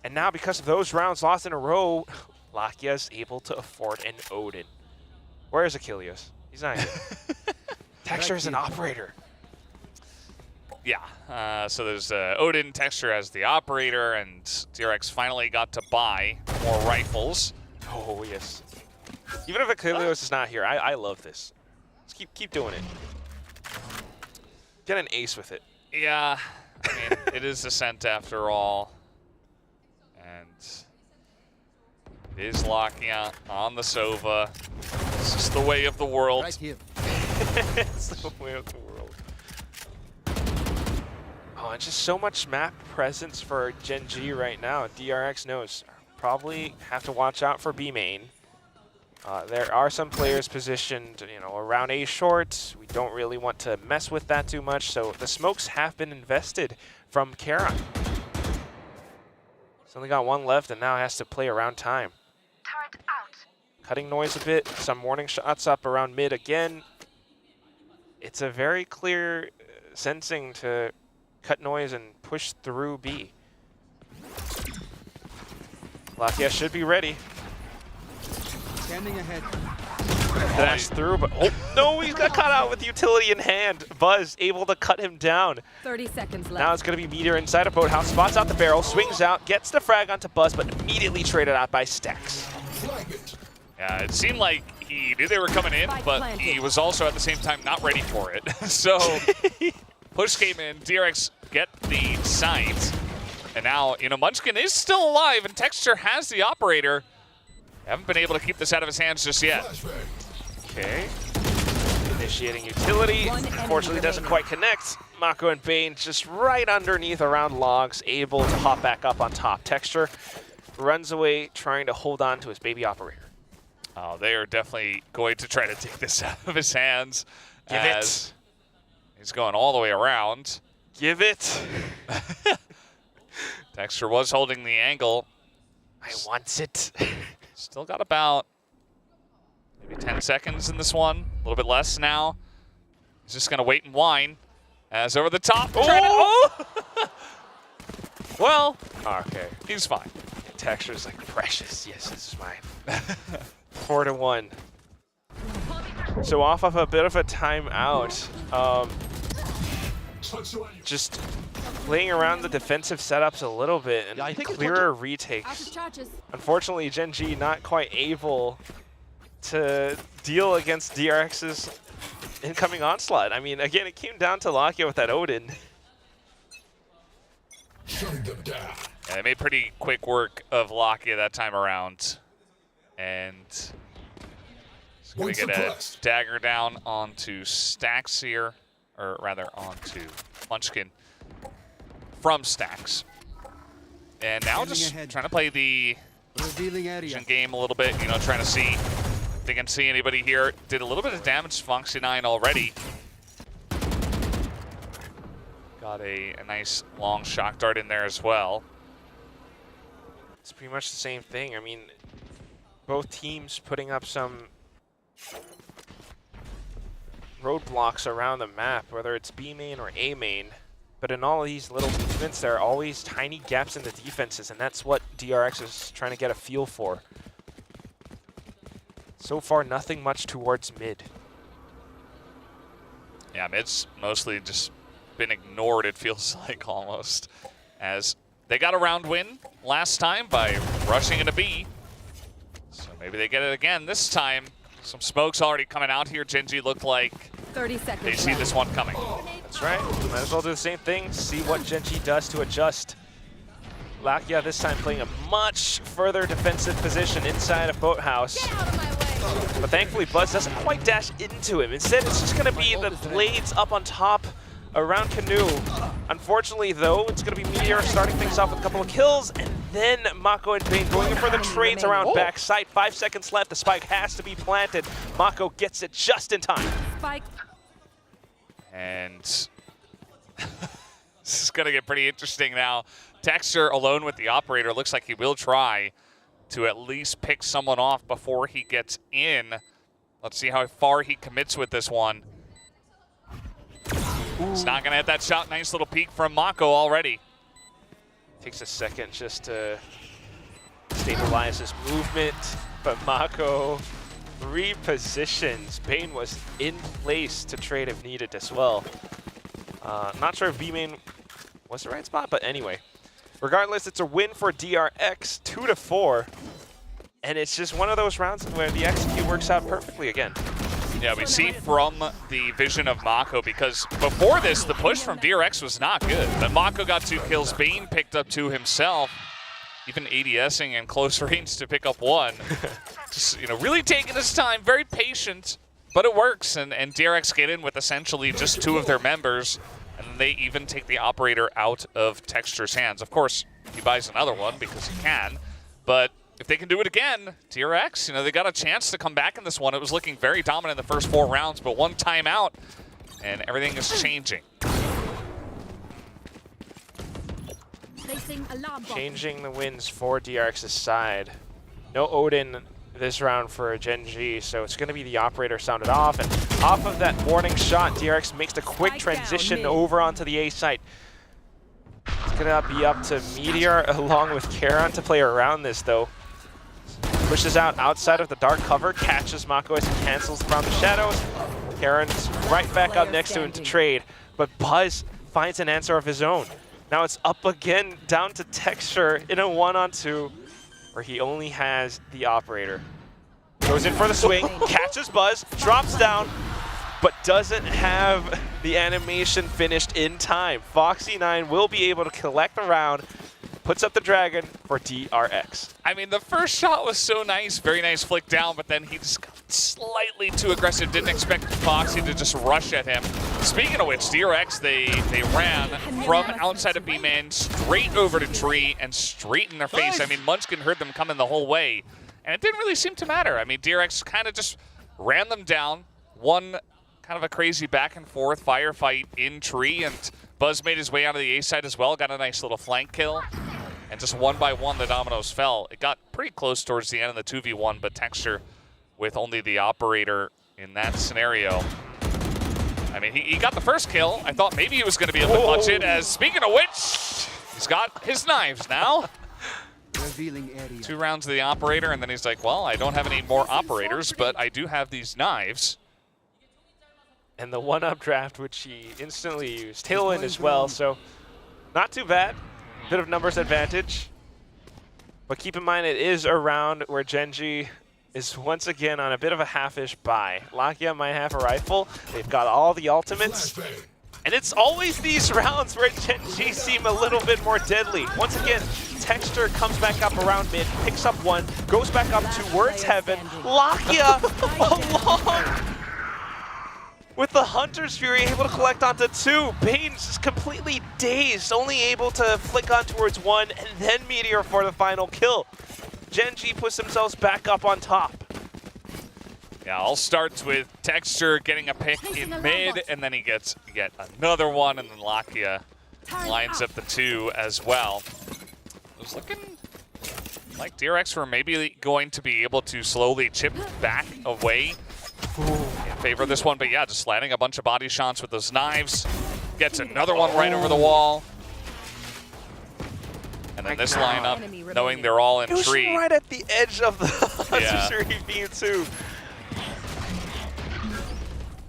And now, because of those rounds lost in a row, Lakia is able to afford an Odin. Where is Achilles? He's not here. Texture is an operator.
Yeah, so there's Odin, Texture as the operator, and DRX finally got to buy more rifles.
Oh, yes. Even if Achilles is not here, I love this. Let's keep doing it. Get an ace with it.
Yeah, I mean, it is Ascent after all. And it is Lakia on the Sova. This is the way of the world.
Right here.
It's the way of the world. Oh, it's just so much map presence for Gen G right now. DRX knows. Probably have to watch out for B main. There are some players positioned, around A short. We don't really want to mess with that too much, so the smokes have been invested from Kara. He's only got one left and now has to play around time.
Turret out.
Cutting noise a bit, some warning shots up around mid again. It's a very clear sensing to cut noise and push through B. Lakia should be ready.
Standing ahead.
Dash through, but oh no, he's got caught out with utility in hand. Buzz able to cut him down.
30 seconds left.
Now it's going to be Meteor inside of Boathouse, spots out the barrel, swings out, gets the frag onto Buzz, but immediately traded out by Stacks.
Yeah, it seemed like he knew they were coming in, but he was also at the same time not ready for it. So push came in, DRX get the site, and now, Munchkin is still alive, and Texture has the operator. Haven't been able to keep this out of his hands just yet.
Okay. Initiating utility. Unfortunately, doesn't quite connect. Mako and Bane just right underneath around logs, able to hop back up on top. Texture runs away, trying to hold on to his baby operator.
Oh, they are definitely going to try to take this out of his hands.
Give it.
He's going all the way around.
Give it.
Texture was holding the angle.
I want it.
Still got about maybe 10 seconds in this one. A little bit less now. He's just going to wait and whine. As over the top.
Oh! Well,
okay. He's fine.
Texture's like precious. Yes, this is mine. 4-1. So off of a bit of a timeout. Just playing around the defensive setups a little bit and clearer retakes. Unfortunately, Gen G not quite able to deal against DRX's incoming onslaught. I mean, again, it came down to Lakia with that Odin.
Yeah, they made pretty quick work of Lakia that time around. And he's going to get a dagger down onto Stacks here. Or rather onto Munchkin from Stacks. And now just trying to play the vision game a little bit, trying to see if they can see anybody here. Did a little bit of damage to Foxy 9 already. Got a nice long shock dart in there as well.
It's pretty much the same thing. I mean, both teams putting up some roadblocks around the map, whether it's B main or A main. But in all of these little movements, there are always tiny gaps in the defenses, and that's what DRX is trying to get a feel for. So far, nothing much towards mid.
Yeah, mid's mostly just been ignored, it feels like, almost. As they got a round win last time by rushing into B. So maybe they get it again this time. Some smokes already coming out here. Gen G looked like
30 seconds
they see this one coming.
That's right. Might as well do the same thing. See what Gen G does to adjust. Lakia this time playing a much further defensive position inside of Boathouse. But thankfully, Buzz doesn't quite dash into him. Instead, it's just going to be the blades up on top around Canoe. Unfortunately, though, it's going to be Meteor starting things off with a couple of kills, and then Mako and Bane going in for the trades around backside. 5 seconds left. The spike has to be planted. Mako gets it just in time.
Spike.
And this is going to get pretty interesting now. Texture alone with the operator. Looks like he will try to at least pick someone off before he gets in. Let's see how far he commits with this one. He's not going to hit that shot. Nice little peek from Mako already.
Takes a second just to stabilize his movement, but Mako repositions. Bane was in place to trade if needed as well. Not sure if B main was the right spot, but anyway. Regardless, it's a win for DRX, 2-4. And it's just one of those rounds where the execute works out perfectly again.
Yeah, we see from the vision of Mako, because before this, the push from DRX was not good. But Mako got 2 kills. Bane picked up 2 himself, even ADSing in close range to pick up 1. Just, really taking his time, very patient, but it works. And DRX get in with essentially just 2 of their members, and they even take the operator out of Texture's hands. Of course, he buys another one because he can, but if they can do it again, DRX, you know, they got a chance to come back in this one. It was looking very dominant in the first 4 rounds, but one timeout, and everything is changing.
Changing the wins for DRX's side. No Odin this round for Gen.G, so it's going to be the operator sounded off, and off of that warning shot, DRX makes the quick transition over onto the A site. It's going to be up to Meteor along with Karon to play around this, though. Pushes out outside of the dark cover, catches Mako as he cancels around the shadows. Karon's right back up next to him to trade, but Buzz finds an answer of his own. Now it's up again, down to Texture in a 1-on-2, where he only has the operator. Goes in for the swing, catches Buzz, drops down, but doesn't have the animation finished in time. Foxy9 will be able to collect the round, puts up the dragon for DRX.
I mean, the first shot was so nice, very nice flick down, but then he just got slightly too aggressive. Didn't expect Foxy to just rush at him. Speaking of which, DRX, they ran from outside of B-Man straight over to Tree and straight in their face. I mean, Munchkin heard them coming the whole way, and it didn't really seem to matter. I mean, DRX kind of just ran them down, won kind of a crazy back and forth firefight in Tree, and Buzz made his way out of the A side as well, got a nice little flank kill. And just 1 by 1, the dominoes fell. It got pretty close towards the end of the 2v1, but Texture with only the operator in that scenario. I mean, he got the first kill. I thought maybe he was going to be able to clutch it, as speaking of which, he's got his knives now. 2 rounds of the operator, and then he's like, well, I don't have any more operators, but I do have these knives.
And the 1-up draft, which he instantly used. Tailwind as well, so not too bad. Bit of numbers advantage. But keep in mind, it is a round where Gen.G is once again on a bit of a half-ish buy. Lakia might have a rifle. They've got all the ultimates. And it's always these rounds where Gen.G seem a little bit more deadly. Once again, Texture comes back up around mid, picks up 1, goes back up towards heaven. Lakia along with the Hunter's Fury, able to collect onto 2. Bane's just completely dazed, only able to flick on towards 1, and then Meteor for the final kill. Gen.G puts themselves back up on top.
Yeah, all starts with Texture getting a pick in mid, and then he gets yet another one, and then Lakia lines up the 2 as well. It was looking like DRX were maybe going to be able to slowly chip back away in favor of this one, but yeah, just landing a bunch of body shots with those knives. Gets another one right over the wall. And then this lineup, knowing they're all in Tree.
Right at the edge of the Hunter's beam too.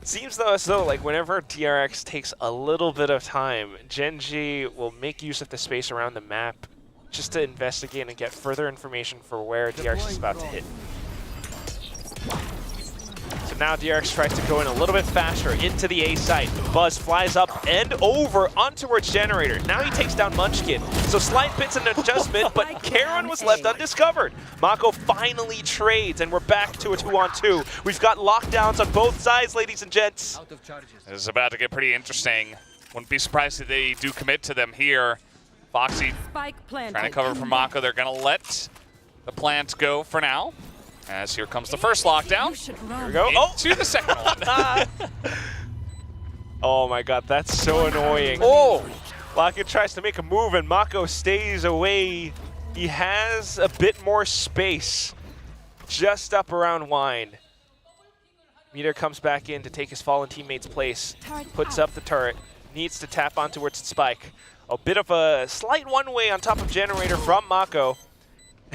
It seems though as though like whenever DRX takes a little bit of time, Gen.G will make use of the space around the map just to investigate and get further information for where DRX is about to hit. So now DRX tries to go in a little bit faster into the A site. Buzz flies up and over on towards Generator. Now he takes down Munchkin. So slight bits an adjustment, but Karon was left undiscovered. Mako finally trades, and we're back to a 2-on-2. We've got lockdowns on both sides, ladies and gents.
This is about to get pretty interesting. Wouldn't be surprised if they do commit to them here. Foxy trying to cover for Mako. They're going to let the plant go for now. As here comes the first lockdown.
Here we go.
Into the second one.
Oh my god, that's so annoying. Oh! Lakia tries to make a move and Mako stays away. He has a bit more space just up around Wine. Meteor comes back in to take his fallen teammate's place. Puts up the turret. Needs to tap on towards Spike. A bit of a slight one-way on top of Generator from Mako.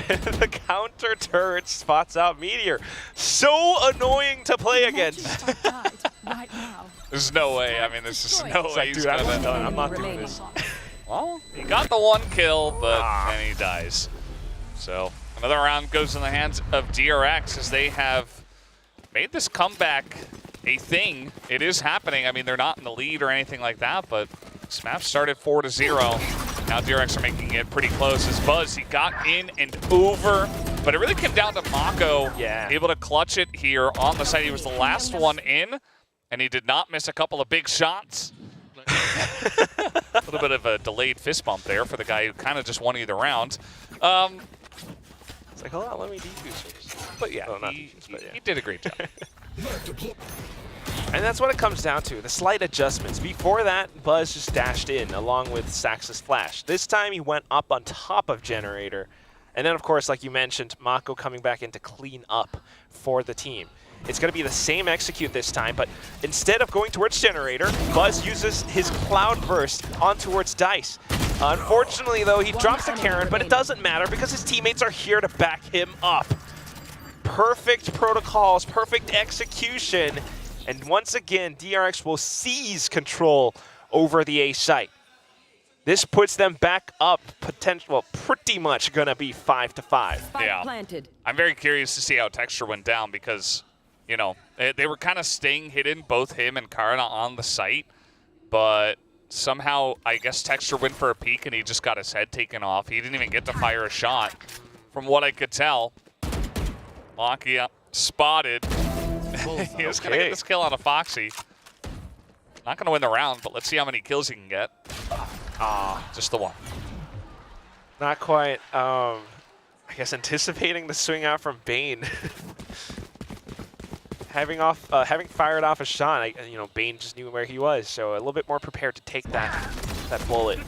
The counter turret spots out Meteor. So annoying to play against.
There's no way. I mean, there's just no way he's gonna.
I'm not doing this.
Well, he got the 1 kill, but then he dies. So another round goes in the hands of DRX as they have made this comeback a thing. It is happening. I mean, they're not in the lead or anything like that, but this map started 4-0. Now DRX are making it pretty close as Buzz, he got in and over, but it really came down to Mako able to clutch it here on the side. He was the last one in, and he did not miss a couple of big shots. A little bit of a delayed fist bump there for the guy who kind of just won either round.
It's like, hold on, let me defuse first.
But yeah,
well, not
he,
defuse, but yeah.
he did a great job.
And that's what it comes down to, the slight adjustments. Before that, Buzz just dashed in along with Sax's flash. This time he went up on top of Generator. And then, of course, like you mentioned, Mako coming back in to clean up for the team. It's going to be the same execute this time, but instead of going towards Generator, Buzz uses his Cloud Burst on towards Dice. Unfortunately, though, he drops the Karen, but it doesn't matter because his teammates are here to back him up. Perfect protocols, perfect execution, and once again, DRX will seize control over the A site. This puts them back up, pretty much gonna be 5-5.
Yeah,
planted.
I'm very curious to see how Texture went down because, you know, they were kind of staying hidden, both him and Karna on the site, but somehow, I guess Texture went for a peek and he just got his head taken off. He didn't even get to fire a shot, from what I could tell. Lakia spotted. He was going to get this kill on a Foxy. Not going to win the round, but let's see how many kills he can get. Just the one.
Not quite, I guess, anticipating the swing out from Bane. Having fired off a shot, Bane just knew where he was, so a little bit more prepared to take that bullet.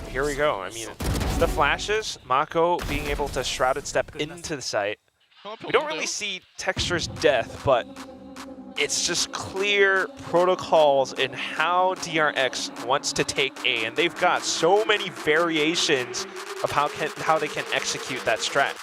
Here we go. I mean, the flashes, Mako being able to shrouded step into the site. We don't really see Texture's death, but it's just clear protocols in how DRX wants to take A, and they've got so many variations of how they can execute that strat.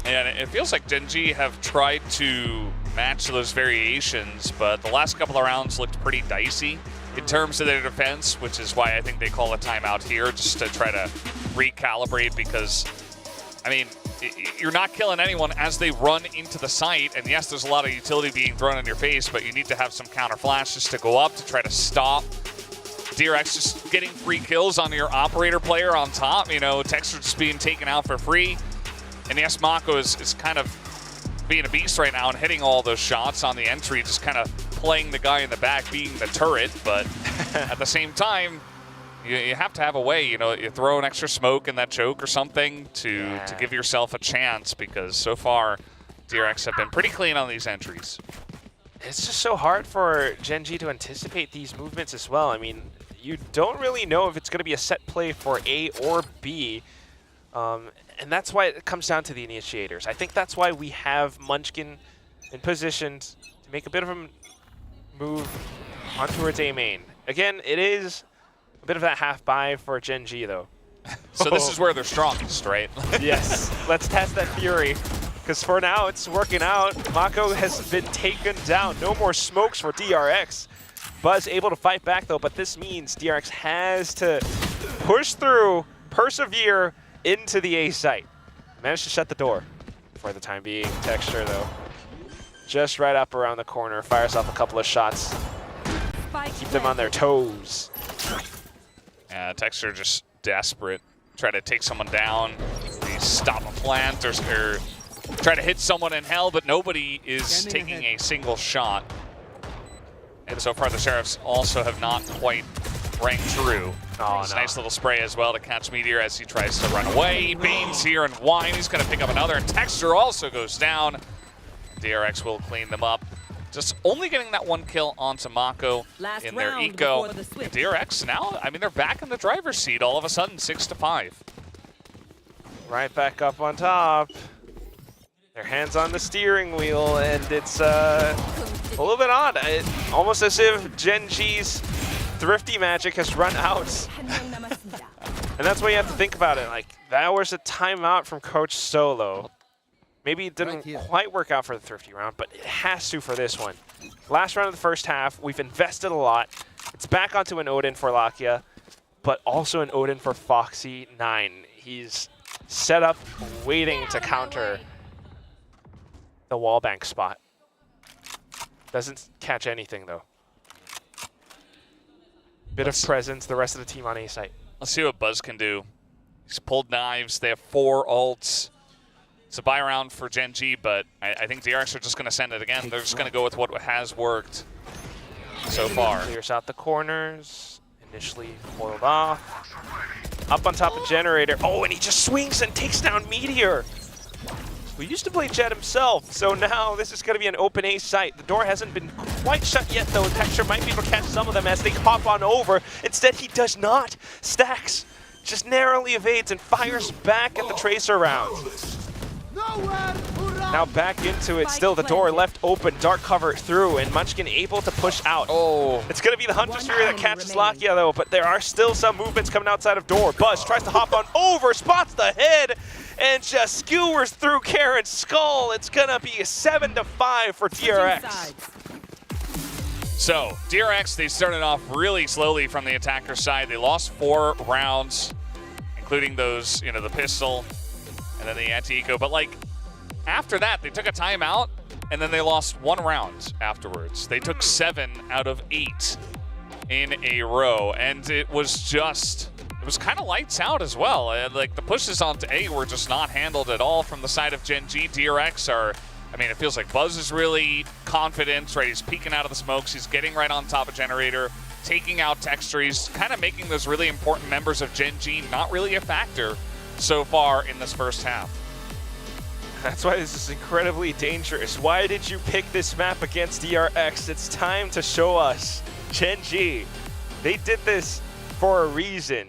And it feels like Genji have tried to match those variations, but the last couple of rounds looked pretty dicey in terms of their defense, which is why I think they call a timeout here, just to try to recalibrate, because, I mean, you're not killing anyone as they run into the site, and yes, there's a lot of utility being thrown in your face, but you need to have some counter flashes to go up to try to stop DRX just getting free kills on your operator player on top. Texture just being taken out for free. And yes, Mako is kind of being a beast right now and hitting all those shots on the entry, just kind of playing the guy in the back, being the turret, but at the same time, you have to have a way, you throw an extra smoke in that choke or something to give yourself a chance, because so far, DRX have been pretty clean on these entries.
It's just so hard for Genji to anticipate these movements as well. I mean, you don't really know if it's going to be a set play for A or B, and that's why it comes down to the initiators. I think that's why we have Munchkin in position to make a bit of a move on towards A main. Again, it is a bit of that half buy for Genji, though.
So this is where they're strongest, right?
Yes. Let's test that Fury, because for now it's working out. Mako has been taken down. No more smokes for DRX. Buzz able to fight back, though, but this means DRX has to push through, persevere into the A site. Managed to shut the door for the time being. Texture, though, just right up around the corner, fires off a couple of shots. Keep them on their toes.
Yeah, Texture just desperate. Try to take someone down, stop a plant, or try to hit someone in hell, but nobody is taking a single shot. And so far the Sheriffs also have not quite rang true. Nice little spray as well to catch Meteor as he tries to run away. Bane's here and Wine, he's going to pick up another, and Texture also goes down. DRX will clean them up. Just only getting that one kill onto Mako in their eco. DRX now, I mean, they're back in the driver's seat all of a sudden, 6-5.
Right back up on top. Their hands on the steering wheel, and it's a little bit odd. Almost as if Genji's thrifty magic has run out. And that's why you have to think about it. Like, that was a timeout from Coach Solo. Maybe it didn't quite work out for the thrifty round, but it has to for this one. Last round of the first half, we've invested a lot. It's back onto an Odin for Lakia, but also an Odin for Foxy9. He's set up, waiting to counter the wallbang spot. Doesn't catch anything, though. Bit of presence, the rest of the team on A site.
Let's see what Buzz can do. He's pulled knives. They have 4 ults. It's a buy round for Genji, but I think DRX are just going to send it again. They're just going to go with what has worked so far.
Clears out the corners. Initially foiled off. Up on top of Generator. Oh, and he just swings and takes down Meteor. We used to play Jet himself, so now this is going to be an open A site. The door hasn't been quite shut yet, though. Texture might be able to catch some of them as they hop on over. Instead, he does not. Stacks just narrowly evades and fires back at the Tracer round. Now back into it. Still, the door left open. Dark cover through, and Munchkin able to push out.
Oh.
It's going to be the Hunter's Fury that catches Lakia, though, but there are still some movements coming outside of door. Buzz tries to hop on over, spots the head, and just skewers through Karen's skull. It's going to be a 7-5 for DRX.
So, DRX, they started off really slowly from the attacker side. They lost 4 rounds, including those, the pistol and then the anti-eco. But, after that, they took a timeout, and then they lost 1 round afterwards. They took 7 out of 8 in a row, and it was kind of lights out as well. And the pushes onto A were just not handled at all from the side of Gen G. DRX it feels like Buzz is really confident, right? He's peeking out of the smokes. He's getting right on top of Generator, taking out Texture. He's kind of making those really important members of Gen G not really a factor so far in this first half.
That's why this is incredibly dangerous. Why did you pick this map against DRX? It's time to show us. Gen G, they did this for a reason.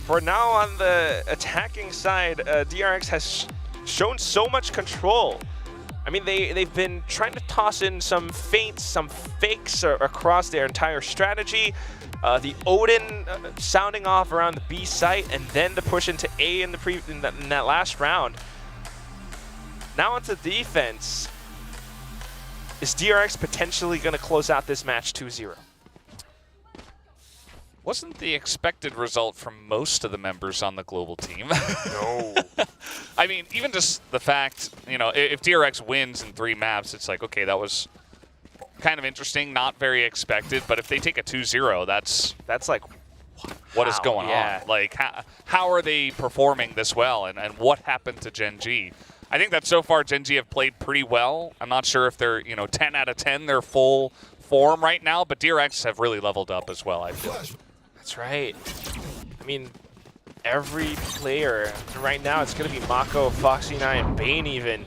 For now on the attacking side, DRX has shown so much control. They've been trying to toss in some feints, some fakes across their entire strategy. The Odin sounding off around the B site, and then the push into A in that last round. Now onto defense. Is DRX potentially going to close out this match 2-0?
Wasn't the expected result from most of the members on the global team.
No.
Even just the fact, if DRX wins in 3 maps, it's like, okay, that was kind of interesting, not very expected. But if they take a 2-0, that's like, what is going on? How are they performing this well, and what happened to Gen G? I think that so far Gen G have played pretty well. I'm not sure if they're 10 out of 10 their full form right now, but DRX have really leveled up as well, I feel.
That's right. Every player right now, it's going to be Mako, Foxy9, and Bane even.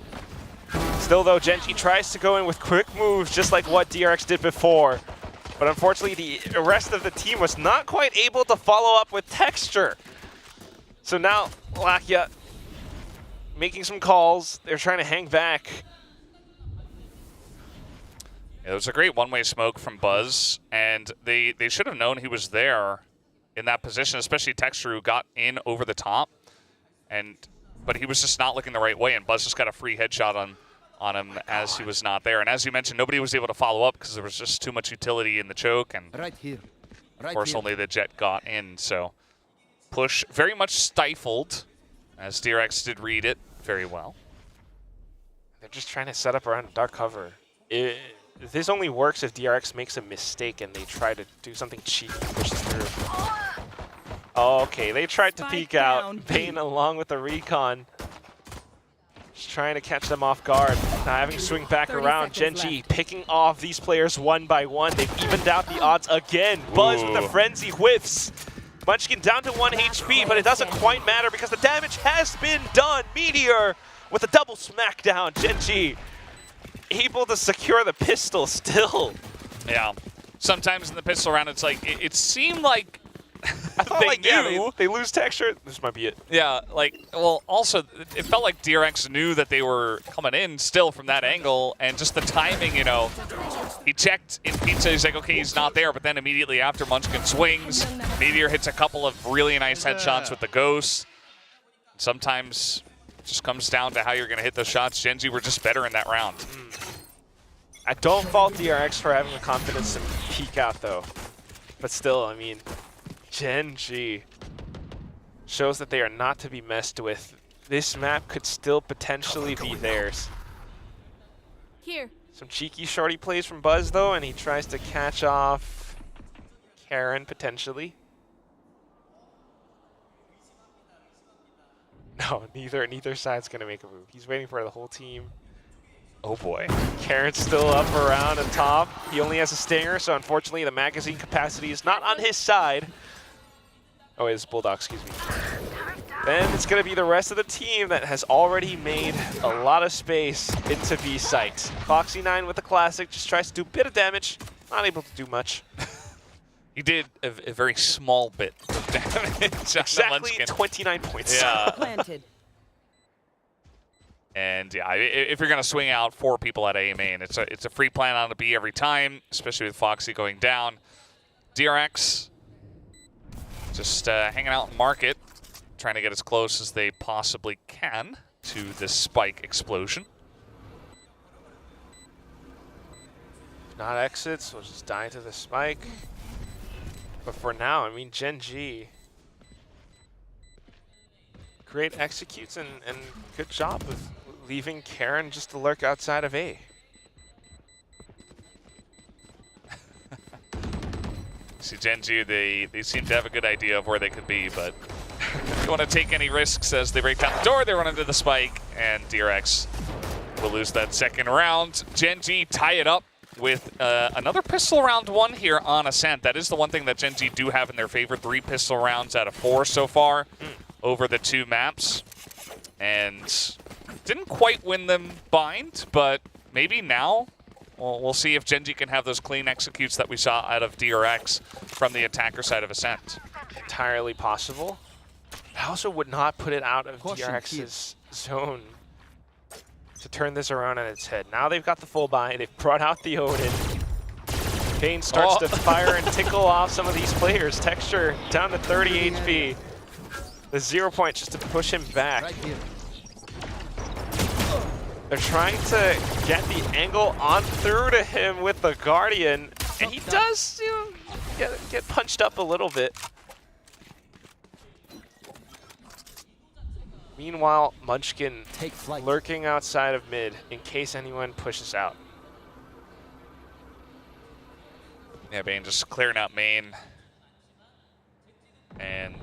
Still though, Gen G tries to go in with quick moves just like what DRX did before. But unfortunately, the rest of the team was not quite able to follow up with Texture. So now, Lakia making some calls. They're trying to hang back.
It was a great one-way smoke from Buzz, and they should have known he was there in that position, especially Texture, who got in over the top. But he was just not looking the right way, and Buzz just got a free headshot on him as he was not there. And as you mentioned, nobody was able to follow up because there was just too much utility in the choke, and of course only the Jet got in. So push very much stifled, as DRX did read it very well.
They're just trying to set up around dark cover. This only works if DRX makes a mistake and they try to do something cheap and push through. Okay, they tried to peek out. Bane along with the recon. Just trying to catch them off guard. Now having to swing back around. Gen G picking off these players one by one. They've evened out the odds again. Buzz with the frenzy whiffs. Munchkin down to 1 HP, but it doesn't quite matter because the damage has been done. Meteor with a double smackdown. Gen G able to secure the pistol still.
Yeah. Sometimes in the pistol round, it's like, it seemed like
I thought they lose Texture. This might be it.
Yeah, also, it felt like DRX knew that they were coming in still from that angle, and just the timing, he checked in pizza, he's like, okay, he's not there, but then immediately after Munchkin swings, Meteor hits a couple of really nice headshots with the Ghost. Sometimes it just comes down to how you're going to hit those shots. Gen G were just better in that round.
I don't fault DRX for having the confidence to peek out, though. But still, Gen G shows that they are not to be messed with. This map could still potentially be theirs.
Here.
Some cheeky shorty plays from Buzz, though, and he tries to catch off Karen, potentially. No, neither side's going to make a move. He's waiting for the whole team.
Oh boy.
Karen's still up around and top. He only has a stinger, so unfortunately the magazine capacity is not on his side. Oh, wait, it's Bulldog, excuse me. Then it's going to be the rest of the team that has already made a lot of space into B site. Foxy9 with the classic just tries to do a bit of damage, not able to do much.
He did a very small bit of damage.
Exactly 29 points.
Yeah.
Planted.
And yeah, if you're going to swing out 4 people at A main, it's a free plan on a B every time, especially with Foxy going down. DRX just hanging out in market, trying to get as close as they possibly can to this spike explosion.
If not exits, we'll just die to the spike. But for now, I mean, Gen G. Great executes and good job of leaving Karen just to lurk outside of A.
See, Gen G, they seem to have a good idea of where they could be, but don't want to take any risks as they break down the door. They run into the spike, and DRX will lose that second round. Gen G tie it up with another pistol round 1 here on Ascent. That is the one thing that Gen G do have in their favor. 3 pistol rounds out of 4 so far over the 2 maps. And didn't quite win them bind, but maybe now. We'll see if Gen G can have those clean executes that we saw out of DRX from the attacker side of Ascent.
Entirely possible. I also would not put it out of DRX's zone to turn this around on its head. Now they've got the full buy. They've brought out the Odin. Kane starts to fire and tickle off some of these players. Texture down to 30 HP. The 0 point just to push him back.
Right here.
They're trying to get the angle on through to him with the Guardian, and he does get punched up a little bit. Meanwhile, Munchkin lurking outside of mid in case anyone pushes out.
Yeah, Bane just clearing out main. And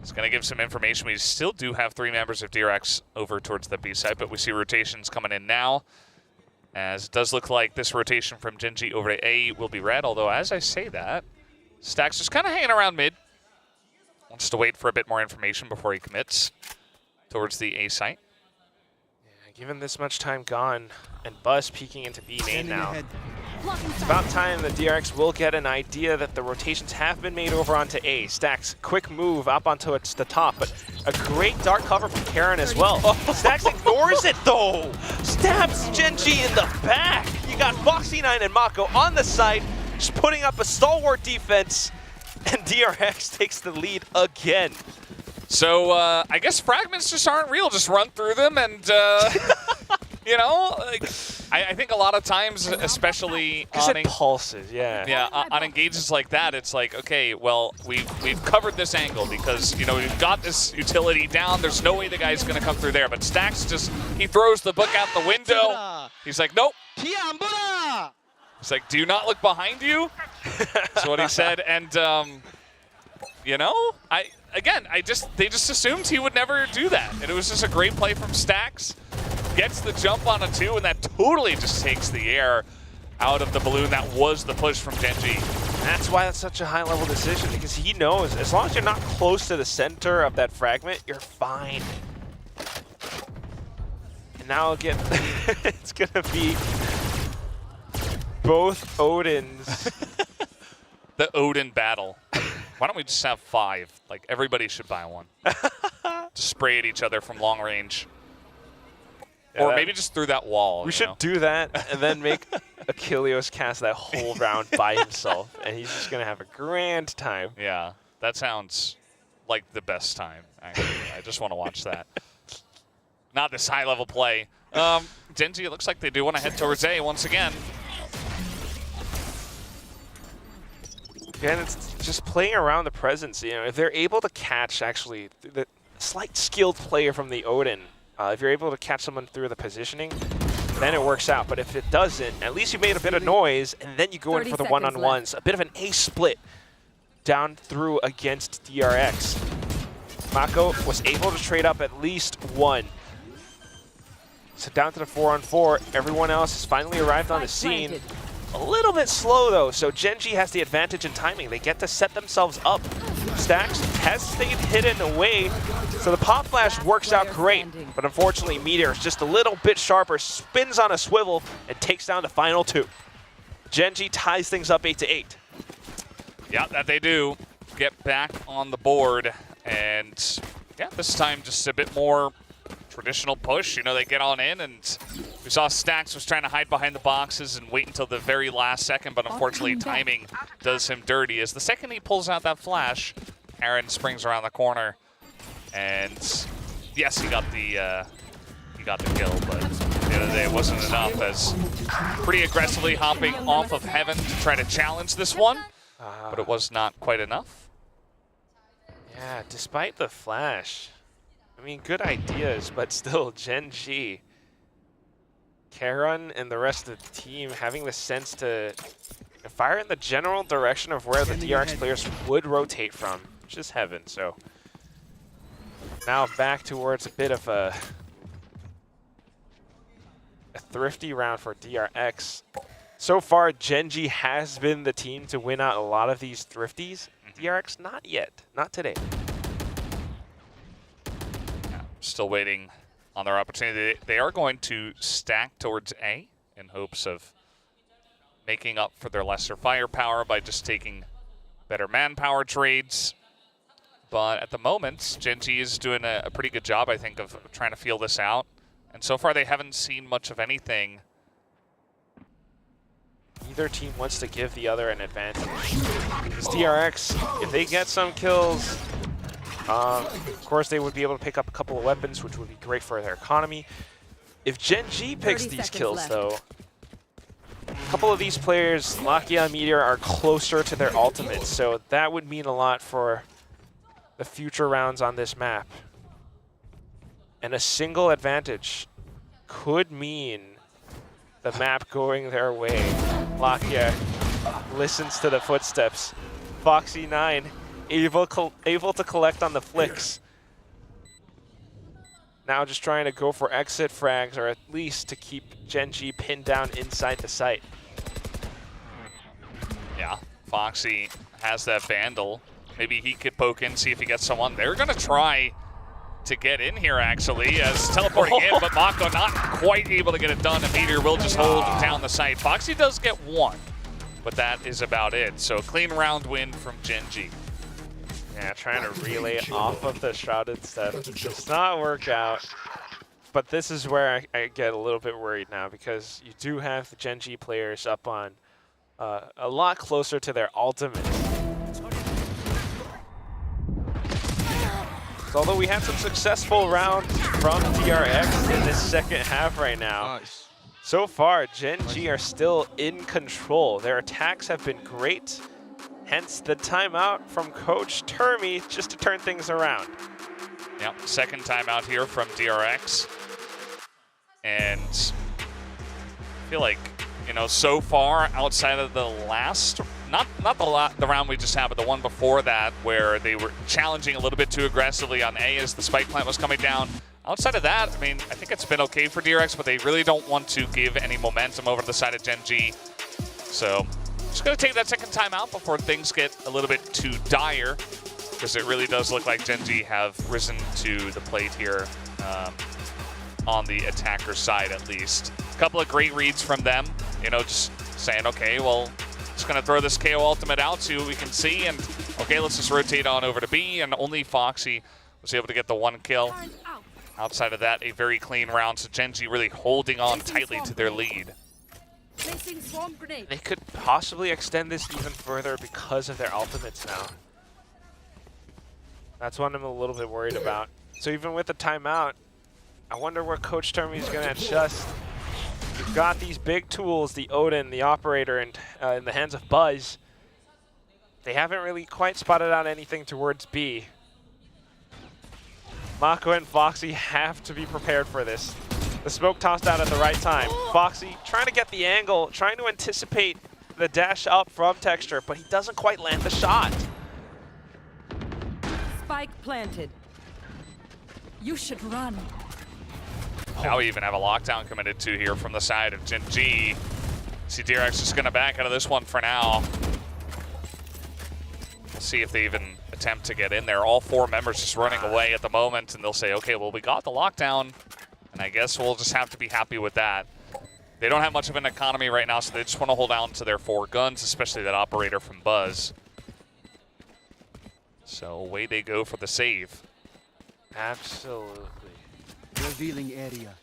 it's going to give some information. We still do have 3 members of DRX over towards the B side, but we see rotations coming in now. As it does look like this rotation from Gen G over to A will be red, although as I say that, Stax just kind of hanging around mid. Wants to wait for a bit more information before he commits towards the A site.
Yeah, given this much time gone, and Buzz peeking into B main now, it's about time that DRX will get an idea that the rotations have been made over onto A. Stax, quick move up onto the top, but a great dark cover from Karen as well. Stax ignores it though! Stabs Gen G in the back! You got Foxy9 and Mako on the side, just putting up a stalwart defense, and DRX takes the lead again.
So I guess fragments just aren't real. Just run through them and... You know, like, I think a lot of times, especially on
pulses,
on engages like that, it's like, okay, well, we've covered this angle because we've got this utility down. There's no way the guy's going to come through there. But Stax he throws the book out the window. He's like, nope. He's like, do you not look behind you? That's what he said, and they just assumed he would never do that, and it was just a great play from Stax. Gets the jump on a 2, and that totally just takes the air out of the balloon. That was the push from Gen G.
That's why that's such a high-level decision, because he knows as long as you're not close to the center of that fragment, you're fine. And now again, it's going to be both Odins.
The Odin battle. Why don't we just have 5? Like, everybody should buy one. Just spray at each other from long range. Or maybe just through that wall.
We should do that and then make Achilles cast that whole round by himself, and he's just going to have a grand time.
Yeah, that sounds like the best time, actually. I just want to watch that. Not this high-level play. Gen G, it looks like they do want to head towards A once again.
Again, it's just playing around the presence. If they're able to catch, actually, the slight skilled player from the Odin, if you're able to catch someone through the positioning, then it works out. But if it doesn't, at least you made a bit of noise, and then you go in for the one-on-ones. A bit of an A split down through against DRX. Mako was able to trade up at least 1. So down to the 4-on-4. Everyone else has finally arrived on the scene. A little bit slow, though, so Gen G has the advantage in timing. They get to set themselves up Stacks has stayed hidden away, so the pop flash works out great. But unfortunately, Meteor is just a little bit sharper, spins on a swivel, and takes down the final two. Gen.G ties things up 8-8.
Yeah, that they do. Get back on the board, and yeah, this time just a bit more traditional push. You know, they get on in, and we saw Stacks was trying to hide behind the boxes and wait until the very last second, but unfortunately timing does him dirty. As the second he pulls out that flash, Aaron springs around the corner, and yes, he got the kill, but at the end of the day, it wasn't enough, as pretty aggressively hopping off of Heaven to try to challenge this one, but it was not quite enough.
Yeah, despite the flash, I mean, good ideas, but still, Gen.G, Karan and the rest of the team having the sense to fire in the general direction of where the DRX players would rotate from, which is Heaven. So now back towards a bit of a thrifty round for DRX. So far, Gen.G has been the team to win out a lot of these thrifties. DRX, not yet. Not today.
Still waiting on their opportunity. They are going to stack towards A in hopes of making up for their lesser firepower by just taking better manpower trades. But at the moment, Gen.G is doing a pretty good job, I think, of trying to feel this out. And so far, they haven't seen much of anything.
Neither team wants to give the other an advantage. Because DRX, if they get some kills, of course, they would be able to pick up a couple of weapons, which would be great for their economy. If Gen.G picks these kills, though, a couple of these players, Lakia and Meteor, are closer to their ultimates, so that would mean a lot for the future rounds on this map. And a single advantage could mean the map going their way. Lakia listens to the footsteps. Foxy9 able to collect on the flicks. Now just trying to go for exit frags, or at least to keep Gen.G pinned down inside the site.
Yeah, Foxy has that Vandal. Maybe he could poke in, see if he gets someone. They're going to try to get in here, actually, as teleporting in, but Mako not quite able to get it done, and Meteor will just hold down the site. Foxy does get one, but that is about it. So clean round win from Gen.G.
Yeah, trying to relay off of the Shrouded Step. Does not work out. But this is where I get a little bit worried now, because you do have the Gen.G players up on a lot closer to their ultimate. So although we had some successful rounds from DRX in this second half right now, so far Gen.G are still in control. Their attacks have been great. Hence the timeout from Coach Termi just to turn things around.
Yep, second timeout here from DRX. And I feel like, you know, so far outside of the last, not the round we just had, but the one before that, where they were challenging a little bit too aggressively on A as the spike plant was coming down. Outside of that, I mean, I think it's been okay for DRX, but they really don't want to give any momentum over to the side of Gen.G. So just going to take that second time out before things get a little bit too dire, because it really does look like Gen.G have risen to the plate here on the attacker side, at least. A couple of great reads from them, you know, just saying, okay, well, just going to throw this KO ultimate out, see what we can see, and okay, let's just rotate on over to B, and only Foxy was able to get the one kill. Outside of that, a very clean round, so Gen.G really holding on tightly to their lead.
They could possibly extend this even further because of their ultimates now. That's what I'm a little bit worried about. So even with the timeout, I wonder where Coach Termi is going to adjust. You've got these big tools, the Odin, the Operator, and in the hands of Buzz. They haven't really quite spotted out anything towards B. Mako and Foxy have to be prepared for this. The smoke tossed out at the right time. Foxy trying to get the angle, trying to anticipate the dash up from Texture, but he doesn't quite land the shot.
Spike planted. You should run.
Now we even have a lockdown committed to here from the side of Gen.G. See, DRX just going to back out of this one for now. We'll see if they even attempt to get in there. All 4 members just running away at the moment, and they'll say, okay, well, we got the lockdown, and I guess we'll just have to be happy with that. They don't have much of an economy right now, so they just want to hold on to their 4 guns, especially that operator from Buzz. So away they go for the save.
Absolutely.
Revealing area.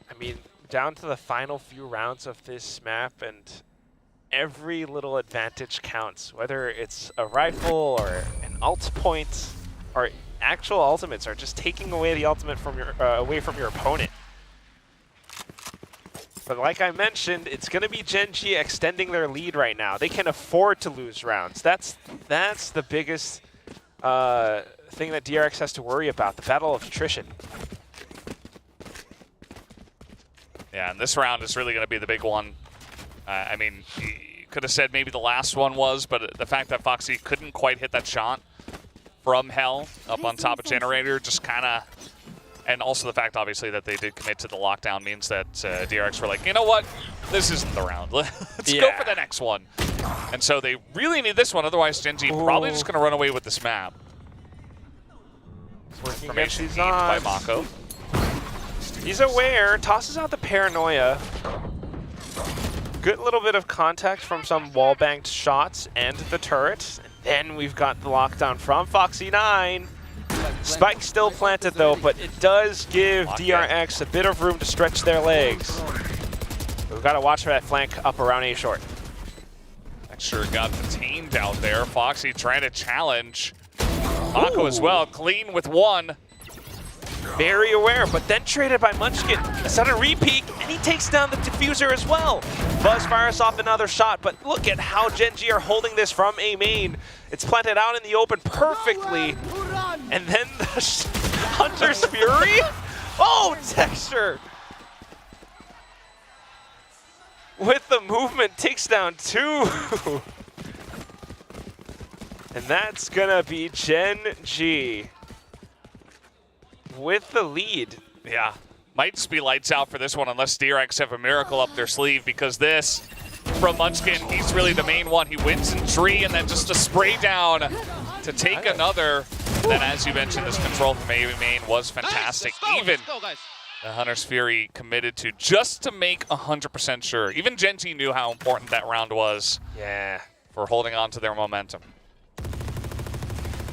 I mean, down to the final few rounds of this map, and every little advantage counts, whether it's a rifle or an ult point or actual ultimates, or just taking away the ultimate from your away from your opponent. But like I mentioned, it's going to be Gen G extending their lead right now. They can afford to lose rounds. That's the biggest thing that DRX has to worry about, the battle of attrition.
Yeah, and this round is really going to be the big one. I mean, you could have said maybe the last one was, but the fact that Foxy couldn't quite hit that shot from Hell up on top of Generator just kind of... And also the fact, obviously, that they did commit to the lockdown means that DRX were like, you know what? This isn't the round. Let's go for the next one. And so they really need this one. Otherwise, Gen G probably just going to run away with this map. Formation aimed by Mako.
He's aware, tosses out the paranoia. Good little bit of contact from some wall-banked shots and the turret. And then we've got the lockdown from Foxy9. Spike still planted though, but it does give DRX a bit of room to stretch their legs. We've got to watch for that flank up around A short.
Sure got detained out there. Foxy trying to challenge Mako as well. Clean with 1.
Very aware, but then traded by Munchkin. A sudden repeat, and he takes down the diffuser as well. Buzz fires off another shot, but look at how Gen G are holding this from A main. It's planted out in the open perfectly. And then the Hunter's Fury? Oh, Texture! With the movement, takes down 2. And that's gonna be Gen G with the lead.
Yeah, might just be lights out for this one unless DRX have a miracle up their sleeve, because this, from Munchkin, he's really the main one. He wins in tree and then just a spray down to take another. And then, as you mentioned, this control from A main was fantastic. Even the Hunter's Fury committed to just to make 100% sure. Even Gen G knew how important that round was.
Yeah.
For holding on to their momentum.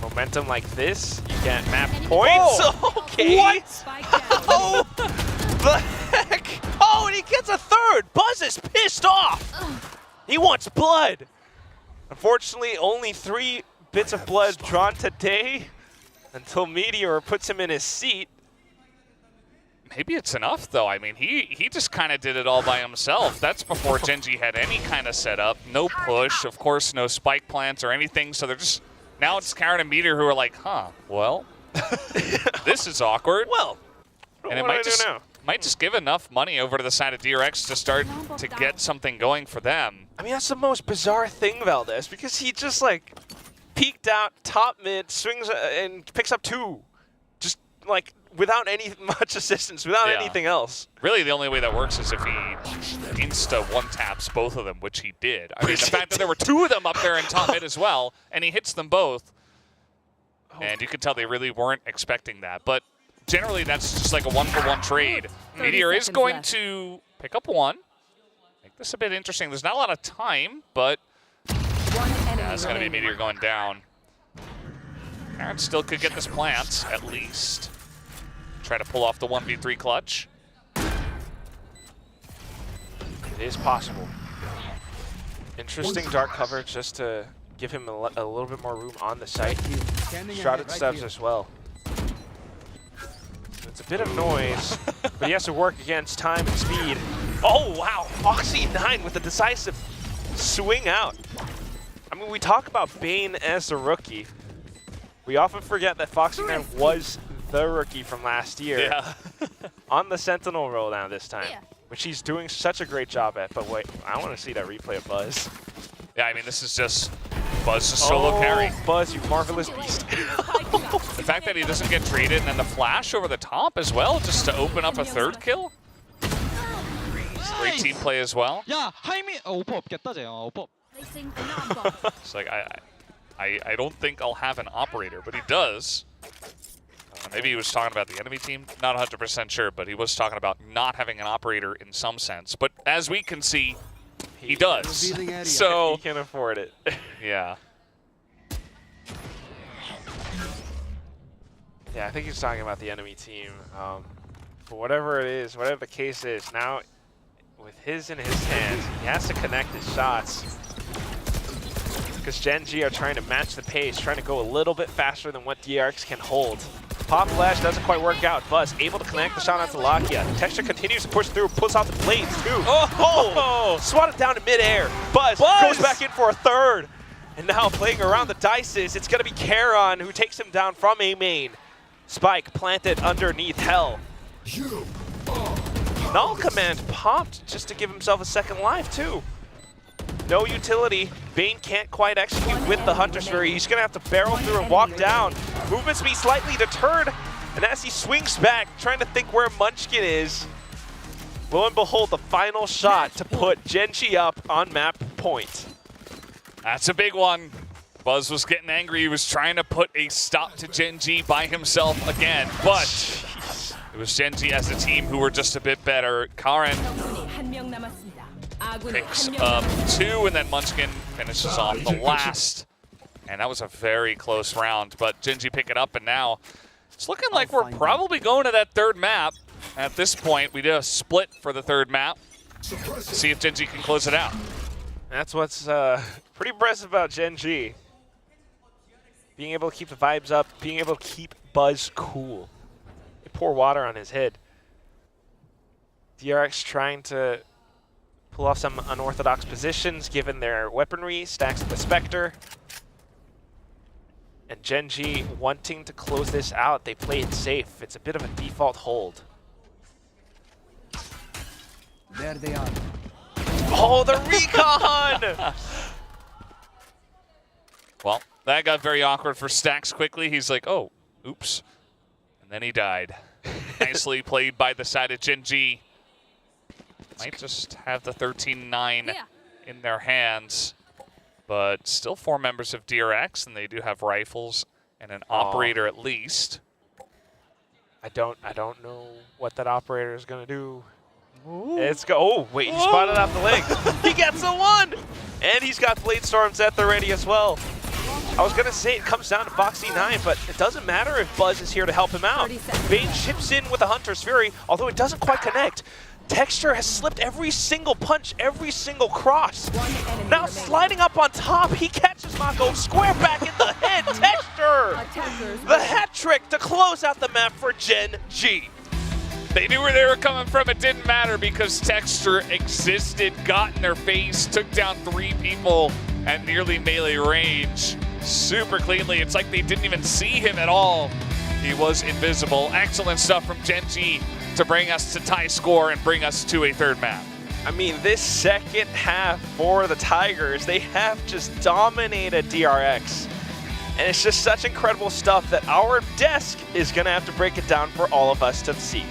Momentum like this, you get map points. Oh, okay. What? How the heck? Oh, and he gets a 3rd. Buzz is pissed off. He wants blood. Unfortunately, only 3 bits of blood drawn today until Meteor puts him in his seat.
Maybe it's enough, though. I mean, he just kind of did it all by himself. That's before Gen G had any kind of setup. No push, of course, no spike plants or anything. So they're just... Now it's Karen and Meteor who are like, huh, well, this is awkward.
Well,
and it might just give enough money over to the side of DRX to start to get something going for them.
I mean, that's the most bizarre thing, Valdez, because he just, like, peeked out top mid, swings and picks up 2. Just, like, without much assistance, without anything else.
Really, the only way that works is if he insta one-taps both of them, which he did. I mean, the fact that there were 2 of them up there in top mid as well, and he hits them both, and you can tell they really weren't expecting that. But generally, that's just like a 1-for-1 trade. Meteor is going to pick up 1. Make this a bit interesting. There's not a lot of time, but yeah, it's going to be Meteor going down. Karen still could get this plant, at least. Try to pull off the 1v3 clutch.
It is possible. Interesting dark cover just to give him a little bit more room on the site. Shrouded Steps as well. It's a bit of noise, but he has to work against time and speed. Oh, wow. Foxy9 with a decisive swing out. I mean, we talk about Bane as a rookie. We often forget that Foxy9 was the rookie from last year.
Yeah.
On the Sentinel role now this time, which he's doing such a great job at. But wait, I want to see that replay of Buzz.
Yeah, I mean, this is just Buzz just solo carry.
Buzz, you marvelous beast.
The fact that he doesn't get traded and then the flash over the top as well, just to open up a 3rd kill. Great team play as well.
야, 하이미 오퍼 없겠다, 쟤. 오퍼.
It's like I don't think I'll have an operator, but he does. Maybe he was talking about the enemy team. Not 100% sure, but he was talking about not having an operator in some sense. But as we can see, he does. So
he can afford it.
Yeah.
Yeah, I think he's talking about the enemy team. But whatever it is, whatever the case is, now with his in his hands, he has to connect his shots. Because Gen G are trying to match the pace, trying to go a little bit faster than what DRX can hold. Pop flash doesn't quite work out. Buzz able to connect the shot onto Lakia. Texture continues to push through, pulls out the blades too. Oh! Swatted down to midair. Buzz goes back in for a third. And now playing around the dices, it's going to be Karon who takes him down from A main. Spike planted underneath Hell. Null command popped just to give himself a second life too. No utility. Bane can't quite execute with the Hunter's Fury. He's going to have to barrel through and walk down. Movement speed slightly deterred. And as he swings back, trying to think where Munchkin is, lo and behold, the final shot to put Gen G up on map point.
That's a big one. Buzz was getting angry. He was trying to put a stop to Gen G by himself again, but it was Gen G as a team who were just a bit better. Karon picks up 2, and then Munchkin finishes off the last. And that was a very close round, but Gen G pick it up, and now it's looking like we're probably going to that third map. At this point, we did a split for the third map. See if Gen G can close it out.
That's what's pretty impressive about Gen G. Being able to keep the vibes up, being able to keep Buzz cool. They pour water on his head. DRX trying to pull off some unorthodox positions given their weaponry, stacks of the Spectre. And Gen G wanting to close this out. They play it safe. It's a bit of a default hold.
There they are.
Oh, the recon!
Well, that got very awkward for Stax quickly. He's like, oh, oops. And then he died. Nicely played by the side of Gen G. Might just have the 13-9 in their hands. But still 4 members of DRX, and they do have rifles and an operator at least.
I don't know what that operator is gonna do. Let's go. Oh, wait, he spotted out the leg. He gets the 1! And he's got Blade Storms at the ready as well. I was gonna say it comes down to Foxy 9, but it doesn't matter if Buzz is here to help him out. Bane chips in with a Hunter's Fury, although it doesn't quite connect. Texture has slipped every single punch, every single cross. Now sliding up on top, he catches Mako square back in the head. Texture! The hat trick to close out the map for Gen G.
They knew where they were coming from. It didn't matter because Texture existed, got in their face, took down 3 people at nearly melee range super cleanly. It's like they didn't even see him at all. He was invisible. Excellent stuff from Gen G to bring us to tie score and bring us to a third map.
I mean, this second half for the Tigers, they have just dominated DRX. And it's just such incredible stuff that our desk is going to have to break it down for all of us to see.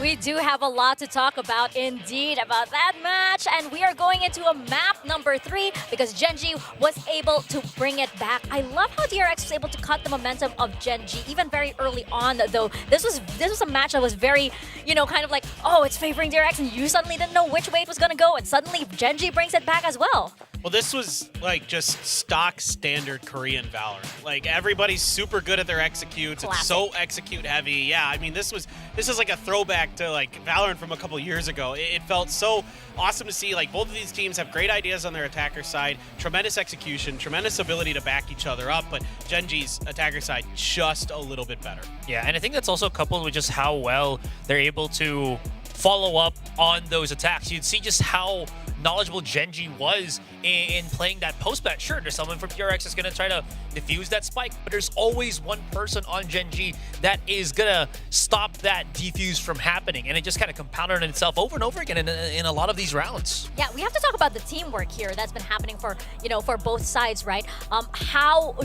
We do have a lot to talk about indeed about that match, and we are going into a map number 3 because Gen G was able to bring it back. I love how DRX was able to cut the momentum of Gen G even very early on, though. This was a match that was very, you know, kind of like, oh, it's favoring DRX, and you suddenly didn't know which way it was going to go, and suddenly Gen G brings it back as well.
Well, this was like just stock standard Korean Valorant. Like everybody's super good at their executes.
Classic.
It's so execute heavy. Yeah, I mean this is like a throwback to like Valorant from a couple years ago. It felt so awesome to see. Like both of these teams have great ideas on their attacker side, tremendous execution, tremendous ability to back each other up. But Gen G's attacker side just a little bit better.
Yeah, and I think that's also coupled with just how well they're able to follow up on those attacks. You'd see just how knowledgeable Gen G was in playing that post-bat. Sure, there's someone from DRX that's going to try to defuse that spike, but there's always one person on Gen G that is going to stop that defuse from happening, and it just kind of compounded on itself over and over again in a lot of these rounds.
Yeah, we have to talk about the teamwork here that's been happening for, you know, for both sides, right? How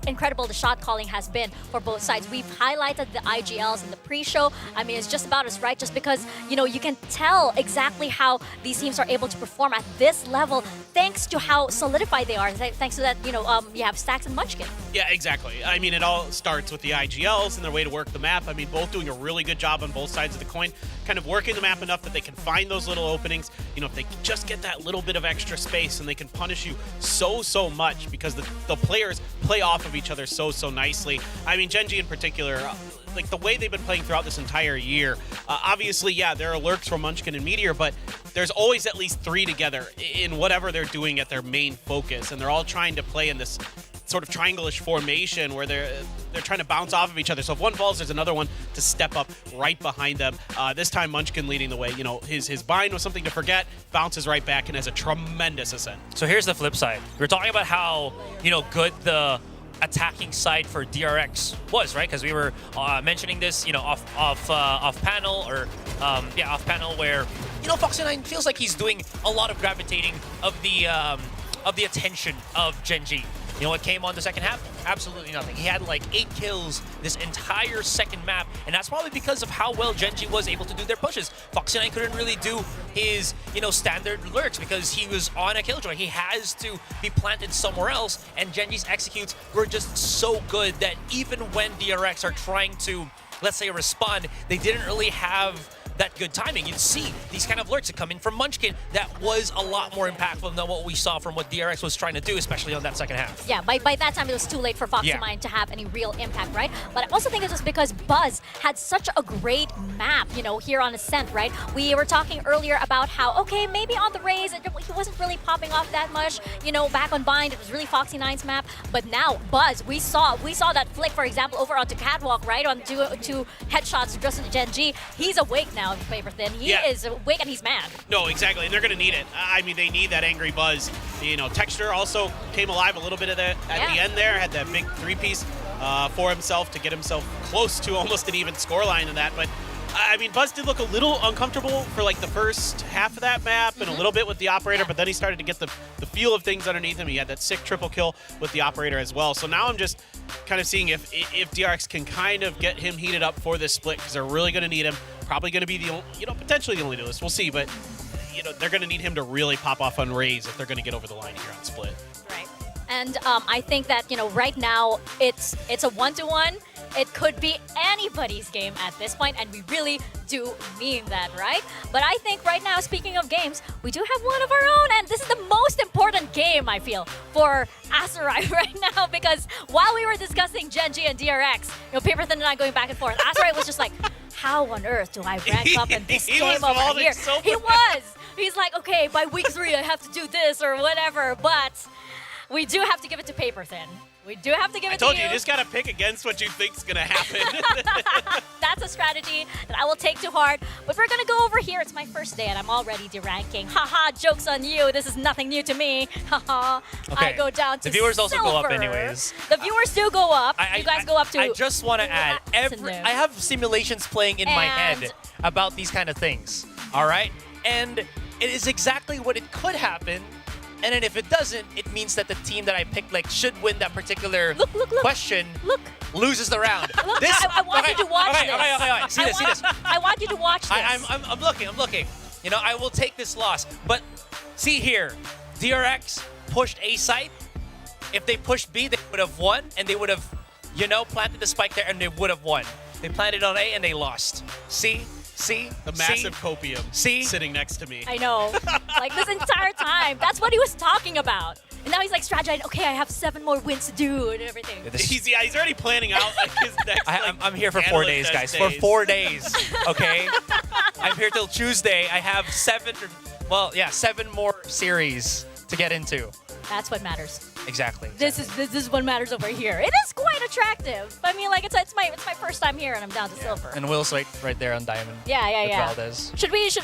incredible the shot calling has been for both sides. We've highlighted the IGLs in the pre-show. I mean, it's just about as right, just because, you know, you can tell exactly how these teams are able to perform at this level thanks to how solidified they are, thanks to that, you have Stacks and Munchkin.
Yeah, exactly. I mean, it all starts with the IGLs and their way to work the map. I mean, both doing a really good job on both sides of the coin, kind of working the map enough that they can find those little openings. If they just get that little bit of extra space, and they can punish you so much because the players play off of each other so nicely. I mean, Gen G in particular, like the way they've been playing throughout this entire year, obviously, yeah, there are lurks from Munchkin and Meteor, but there's always at least 3 together in whatever they're doing at their main focus, and they're all trying to play in this sort of triangle-ish formation where they're trying to bounce off of each other. So if one falls, there's another one to step up right behind them. This time, Munchkin leading the way. His bind was something to forget, bounces right back, and has a tremendous ascent.
So here's the flip side. We were talking about how, good the attacking side for DRX was, right? Because we were mentioning this, off panel, or off panel, where Foxy9 feels like he's doing a lot of gravitating of the attention of Gen G. What came on the second half? Absolutely nothing. He had like 8 kills this entire second map, and that's probably because of how well Gen G was able to do their pushes. Foxy9 couldn't really do his, standard lurks because he was on a killjoy. He has to be planted somewhere else, and Gen G's executes were just so good that even when DRX are trying to, let's say, respond, they didn't really have that good timing. You'd see these kind of lurks that come in from Munchkin that was a lot more impactful than what we saw from what DRX was trying to do, especially on that second half.
Yeah, by that time it was too late for Foxy9 to have any real impact, right? But I also think it's just because Buzz had such a great map, here on Ascent, right? We were talking earlier about how, okay, maybe on the Raze, he wasn't really popping off that much, back on Bind, it was really Foxy9's map, but now Buzz, we saw that flick, for example, over onto Catwalk, right? On two headshots just to Gen G. He's awake now, Paper Thin. He is awake and he's mad.
No, exactly, and they're going to need it. I mean, they need that angry Buzz. Texture also came alive a little bit at the end there, had that big 3-piece for himself to get himself close to almost an even scoreline in that, but I mean, Buzz did look a little uncomfortable for like the first half of that map and a little bit with the operator, but then he started to get the feel of things underneath him. He had that sick triple kill with the operator as well. So now I'm just kind of seeing if DRX can kind of get him heated up for this split, because they're really going to need him. Probably going to be the potentially the only duelist. We'll see, but they're going to need him to really pop off on Raze if they're going to get over the line here on split.
Right. And I think that right now it's a 1-to-1. It could be anybody's game at this point, and we really do mean that, right? But I think right now, speaking of games, we do have one of our own, and this is the most important game, I feel, for Aserai right now, because while we were discussing Gen G and DRX, Paper Thin and I going back and forth, Aserai was just like, how on earth do I rank up in this game over here? He was! He's like, okay, by week 3 I have to do this or whatever, but we do have to give it to Paper Thin. We do have to give it to you.
I told you just got to pick against what you think's going to happen.
That's a strategy that I will take to heart. But we're going to go over here. It's my first day and I'm already deranking. Haha, joke's on you. This is nothing new to me. Haha.
Okay.
I go down to
the viewers
silver.
also go up anyways.
The viewers do go up. You guys go up to...
I just want to add, I have simulations playing in my head about these kind of things. All right? And it is exactly what it could happen. And then if it doesn't, it means that the team that I picked should win that particular question. Loses the round.
Look, I want you to watch this.
Okay. See this.
I want you to watch this.
I'm looking. I will take this loss. But see here, DRX pushed A site. If they pushed B, they would have won, and they would have, planted the spike there, and they would have won. They planted on A, and they lost. See?
The massive copium sitting next to me.
I know. Like this entire time. That's what he was talking about. And now he's like strategizing, okay, I have 7 more wins to do and everything.
He's already planning out his next
I'm here for 4 days, guys. For 4 days, okay? I'm here till Tuesday. I have 7 more series to get into.
That's what matters.
Exactly.
This is what matters over here. It is quite attractive. I mean, like it's my first time here, and I'm down to silver.
And Will's right there on diamond.
Yeah.
Valdez.
Should we is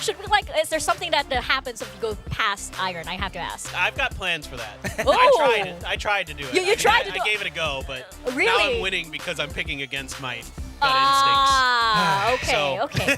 there something that happens if you go past iron? I have to ask.
I've got plans for that.
Oh.
I tried to do it.
You tried to do it.
I gave it a go, but
really?
Now I'm winning because I'm picking against my gut
instincts. Okay.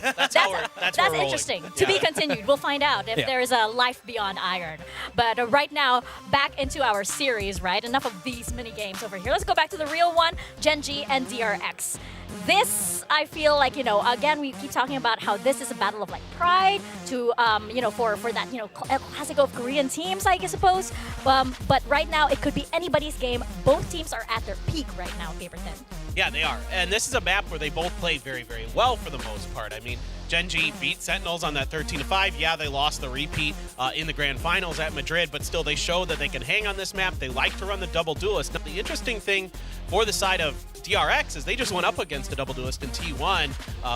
That's
interesting. To be continued. We'll find out if there is a life beyond iron. But right now, back into our series, right? Enough of these mini games over here. Let's go back to the real one, Gen G and DRX. this, I feel like, you know, again, we keep talking about how this is a battle of like pride to, you know, for that, you know, Classico of Korean teams, I suppose. But right now, it could be anybody's game. Both teams are at their peak right now, Paper Thin.
Yeah, they are. And this is a map where they both played very, very well for the most part. I mean, Gen.G beat Sentinels on that 13-5. Yeah, they lost the repeat in the grand finals at Madrid, but still they show that they can hang on this map. They like to run the double duelist. Now, the interesting thing for the side of DRX is they just went up against a double duelist in T1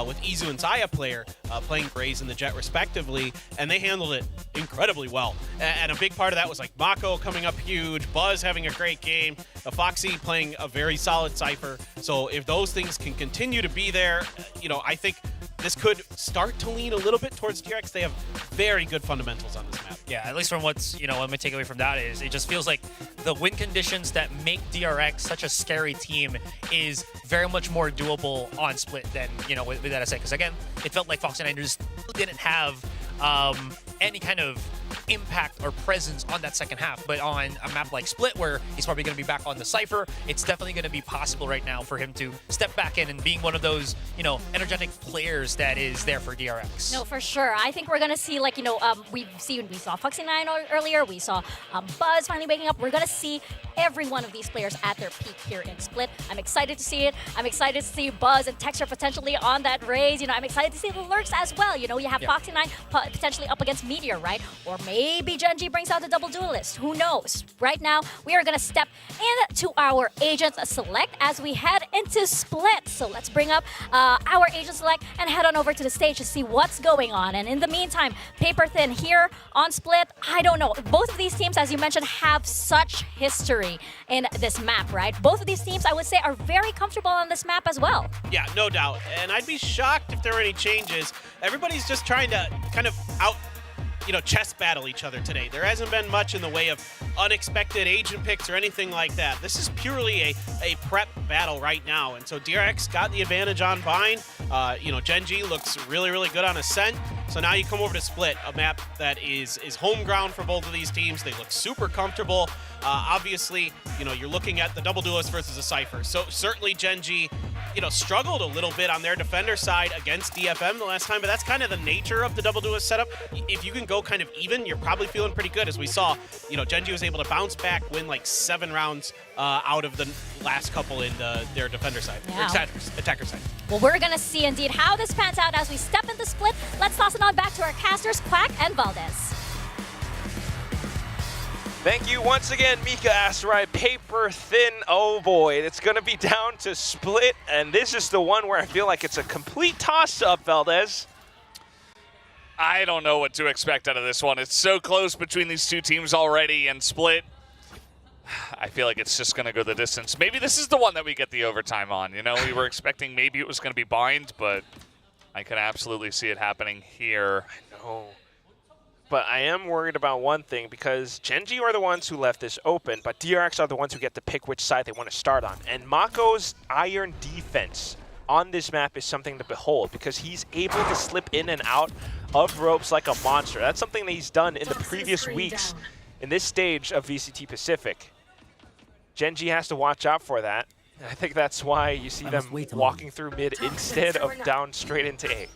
with Izu and Zaya player playing Graze and the Jet respectively, and they handled it incredibly well. And a big part of that was like Mako coming up huge, Buzz having a great game, Foxy playing a very solid Cypher. So if those things can continue to be there, you know, I think this could start to lean a little bit towards DRX. They have very good fundamentals on this map.
Yeah, at least from what's, you know, what my takeaway from that is, it just feels like the win conditions that make DRX such a scary team is very much more doable on Split than, you know, with that I say. Because again, it felt like Fox and I just didn't have any kind of impact or presence on that second half. But on a map like Split, where he's probably going to be back on the Cypher, it's definitely going to be possible right now for him to step back in and being one of those, you know, energetic players that is there for DRX.
No, for sure. I think we're going to see, like, you know, we saw Foxy9 earlier, we saw Buzz finally waking up. We're going to see every one of these players at their peak here in Split. I'm excited to see it. I'm excited to see Buzz and Texture potentially on that raise. You know, I'm excited to see the Lurks as well. You know, you have Foxy9 potentially up against Meteor, right? Or maybe Gen.G brings out the double duelist. Who knows? Right now, we are going to step into our Agent Select as we head into Split. So let's bring up our Agent Select and head on over to the stage to see what's going on. And in the meantime, Paper Thin here on Split, I don't know. Both of these teams, as you mentioned, have such history in this map, right? Both of these teams, I would say, are very comfortable on this map as well.
Yeah, no doubt. And I'd be shocked if there were any changes. Everybody's just trying to kind of chess battle each other today. There hasn't been much in the way of unexpected agent picks or anything like that. This is purely a prep battle right now. And so DRX got the advantage on Bind. Gen.G looks really, really good on Ascent. So now you come over to Split, a map that is home ground for both of these teams. They look super comfortable. Obviously, you're looking at the double duelist versus a Cypher. So certainly Gen.G, struggled a little bit on their defender side against DFM the last time, but that's kind of the nature of the double duelist setup. If you can go kind of even, you're probably feeling pretty good. As we saw, Gen.G was able to bounce back, win like 7 rounds out of the last couple in their defender side,
yeah.
Attacker side.
Well, we're going to see indeed how this pans out as we step into Split. Let's toss it on back to our casters, Quack and Valdez.
Thank you once again, Mika Asteroid. Paper Thin, oh boy, it's going to be down to Split, and this is the one where I feel like it's a complete toss-up, Valdez.
I don't know what to expect out of this one. It's so close between these two teams already, and Split, I feel like it's just going to go the distance. Maybe this is the one that we get the overtime on. We were expecting maybe it was going to be Bind, but I could absolutely see it happening here.
I know. But I am worried about one thing, because Gen.G are the ones who left this open, but DRX are the ones who get to pick which side they want to start on. And Mako's iron defense on this map is something to behold, because he's able to slip in and out of ropes like a monster. That's something that he's done in the previous weeks in this stage of VCT Pacific. Gen.G has to watch out for that. And I think that's why you see them walking through mid instead of down straight into A.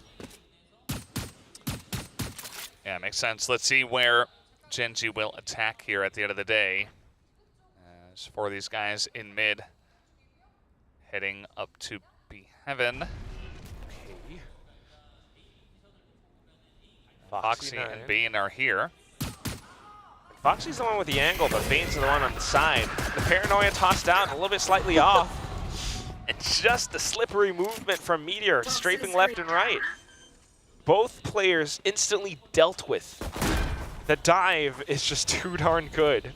Yeah, makes sense. Let's see where Gen.G will attack here at the end of the day. As for these guys in mid, heading up to B Heaven.
Okay.
Foxy and Bane are here.
Foxy's the one with the angle, but Bane's the one on the side. The paranoia tossed down, a little bit slightly off. And just the slippery movement from Meteor, strafing left and right. Both players instantly dealt with. The dive is just too darn good.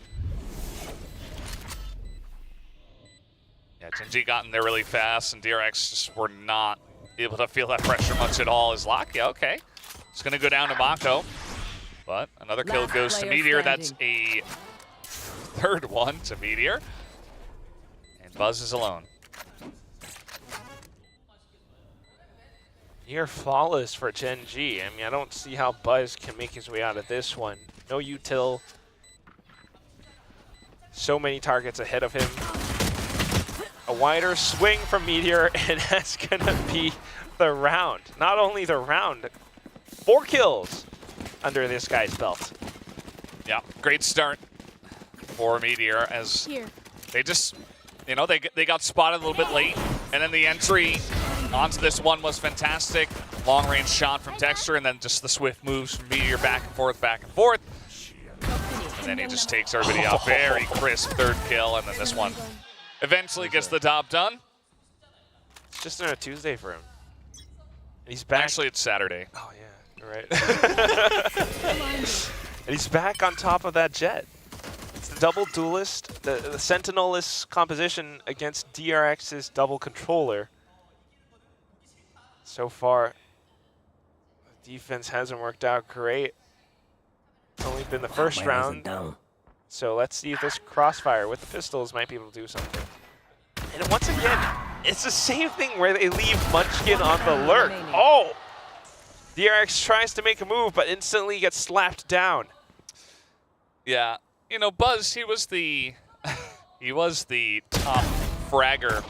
Yeah, Gen.G got in there really fast, and DRX just were not able to feel that pressure much at all. Is Lock? Yeah, okay. It's going to go down to Mako. But another kill goes to Meteor. That's a third one to Meteor. And Buzz is alone.
Near flawless for Gen.G. I mean, I don't see how Buzz can make his way out of this one. No util. So many targets ahead of him. A wider swing from Meteor, and that's gonna be the round. Not only the round, 4 kills under this guy's belt.
Yeah, great start for Meteor as they just, you know, they got spotted a little bit late, and then the entry onto this one was fantastic. Long range shot from Texture, and then just the swift moves from Meteor back and forth, back and forth. And then he just takes everybody out. Very crisp 3rd kill, and then this one eventually gets the job done.
It's just on a Tuesday for him. And he's back.
Actually, it's Saturday.
Oh, yeah, you're right. And he's back on top of that Jet. It's the double duelist, the Sentinel-less composition against DRX's double controller. So far, the defense hasn't worked out great. It's only been the first round. So let's see if this crossfire with the pistols might be able to do something. And once again, it's the same thing where they leave Munchkin on the lurk. Oh! DRX tries to make a move, but instantly gets slapped down.
Yeah, you know, Buzz, he was the top fragger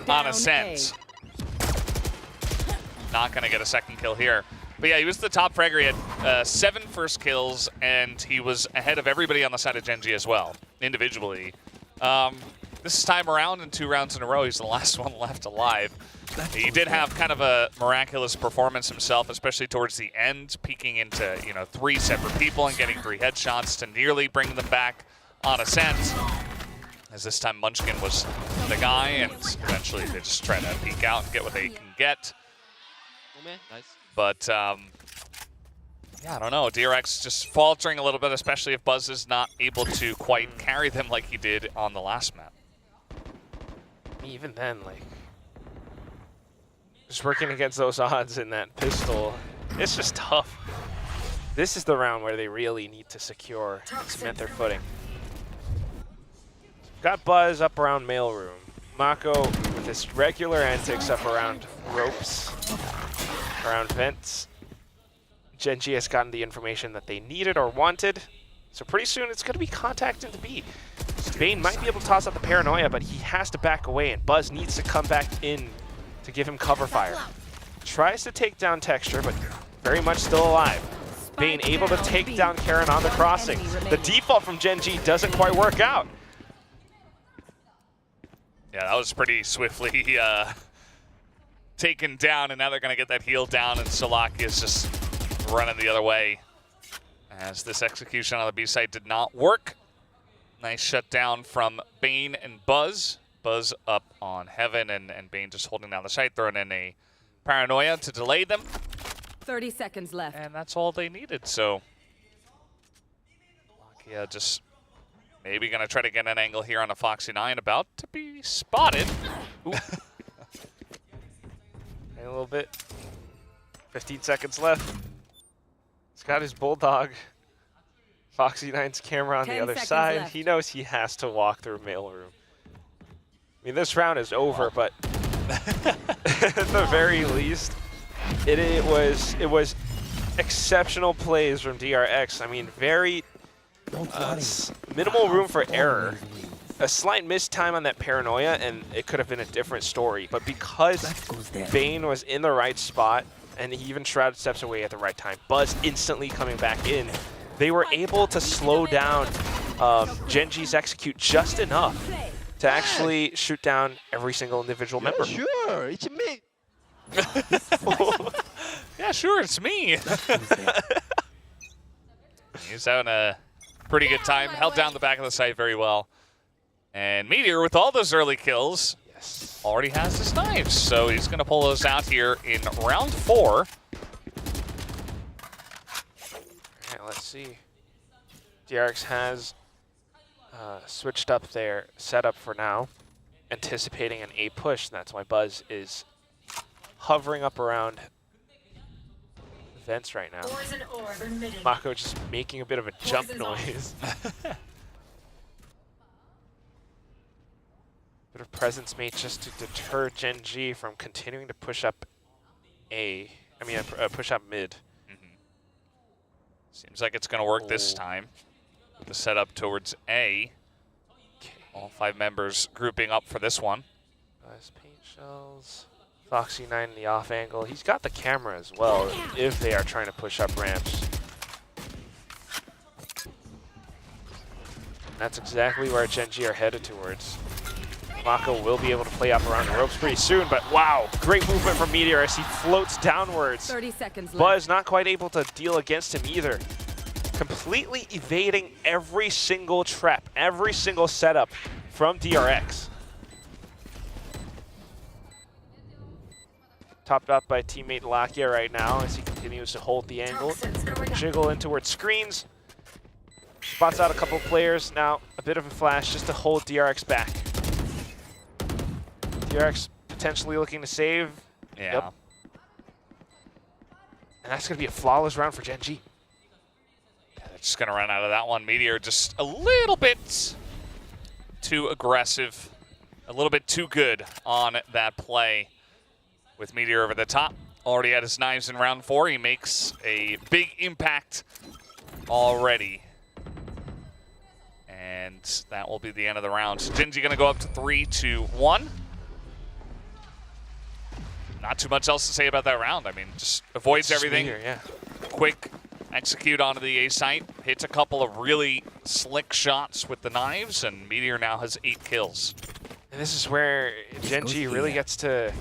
on Ascent. Not gonna get a second kill here. But yeah, he was the top fragger. He had 7 first kills, and he was ahead of everybody on the side of Genji as well, individually. This time around, in 2 rounds in a row, he's the last one left alive. He did have kind of a miraculous performance himself, especially towards the end, peeking into, you know, 3 separate people and getting 3 headshots to nearly bring them back on Ascent. As this time Munchkin was the guy, and eventually they just try to peek out and get what they can get.
Nice.
But, yeah, I don't know. DRX just faltering a little bit, especially if Buzz is not able to quite carry them like he did on the last map.
Even then, like, just working against those odds in that pistol, it's just tough. This is the round where they really need to secure and cement their footing. Got Buzz up around mailroom. Mako with his regular antics up around ropes, around vents. Genji has gotten the information that they needed or wanted. So pretty soon it's going to be contact into B. Bane might be able to toss out the paranoia, but he has to back away, and Buzz needs to come back in to give him cover fire. Tries to take down Texture, but very much still alive. Bane able to take down Karen on the crossing. The default from Genji doesn't quite work out.
Yeah, that was pretty swiftly taken down, and now they're going to get that heal down, and Solaki is just running the other way. As this execution on the B site did not work. Nice shutdown from Bane and Buzz. Buzz up on Heaven, and Bane just holding down the site, throwing in a paranoia to delay them.
30 seconds left.
And that's all they needed, so Lakia just maybe going to try to get an angle here on a Foxy 9, about to be spotted.
A little bit. 15 seconds left. He's got his Bulldog. Foxy 9's camera on the other side. Left. He knows he has to walk through mailroom. I mean, this round is over, but at the very least, it was exceptional plays from DRX. I mean, very minimal room for error. A slight missed time on that paranoia, and it could have been a different story. But because Bane was in the right spot, and he even Shroud steps away at the right time, Buzz instantly coming back in, they were able to slow down Genji's execute just enough to actually shoot down every single individual member.
Sure, it's me.
Yeah, sure, it's me. He's having a pretty good time. Held down the back of the site very well. And Meteor, with all those early kills, already has his knives. So he's going to pull those out here in round 4.
All right, let's see. DRX has switched up their setup for now, anticipating an A push. That's why Buzz is hovering up around vents right now. Mako just making a bit of a jump noise. Bit of presence made just to deter Genji from continuing to push up push up mid.
Seems like it's going to work this time with the setup towards A. All 5 members grouping up for this one.
Paint shells. Foxy9 in the off angle. He's got the camera as well if they are trying to push up ramps. That's exactly where Gen.G are headed towards. Mako will be able to play up around the ropes pretty soon, but wow, great movement from Meteor as he floats downwards.
30 seconds left.
Buzz not quite able to deal against him either. Completely evading every single trap, every single setup from DRX. Topped up by teammate Lakia right now as he continues to hold the angle. Jiggle in towards screens. Spots out a couple players. Now a bit of a flash just to hold DRX back. DRX potentially looking to save.
Yeah.
Yep. And that's going to be a flawless round for Gen.G.
They're just going to run out of that one. Meteor just a little bit too aggressive, a little bit too good on that play. With Meteor over the top, already had his knives in round 4. He makes a big impact already. And that will be the end of the round. So Gen.G gonna go up to 3-2-1. Not too much else to say about that round. I mean, just avoids everything.
Meteor, yeah.
Quick execute onto the A site. Hits a couple of really slick shots with the knives, and Meteor now has 8 kills.
And this is where Gen.G really gets to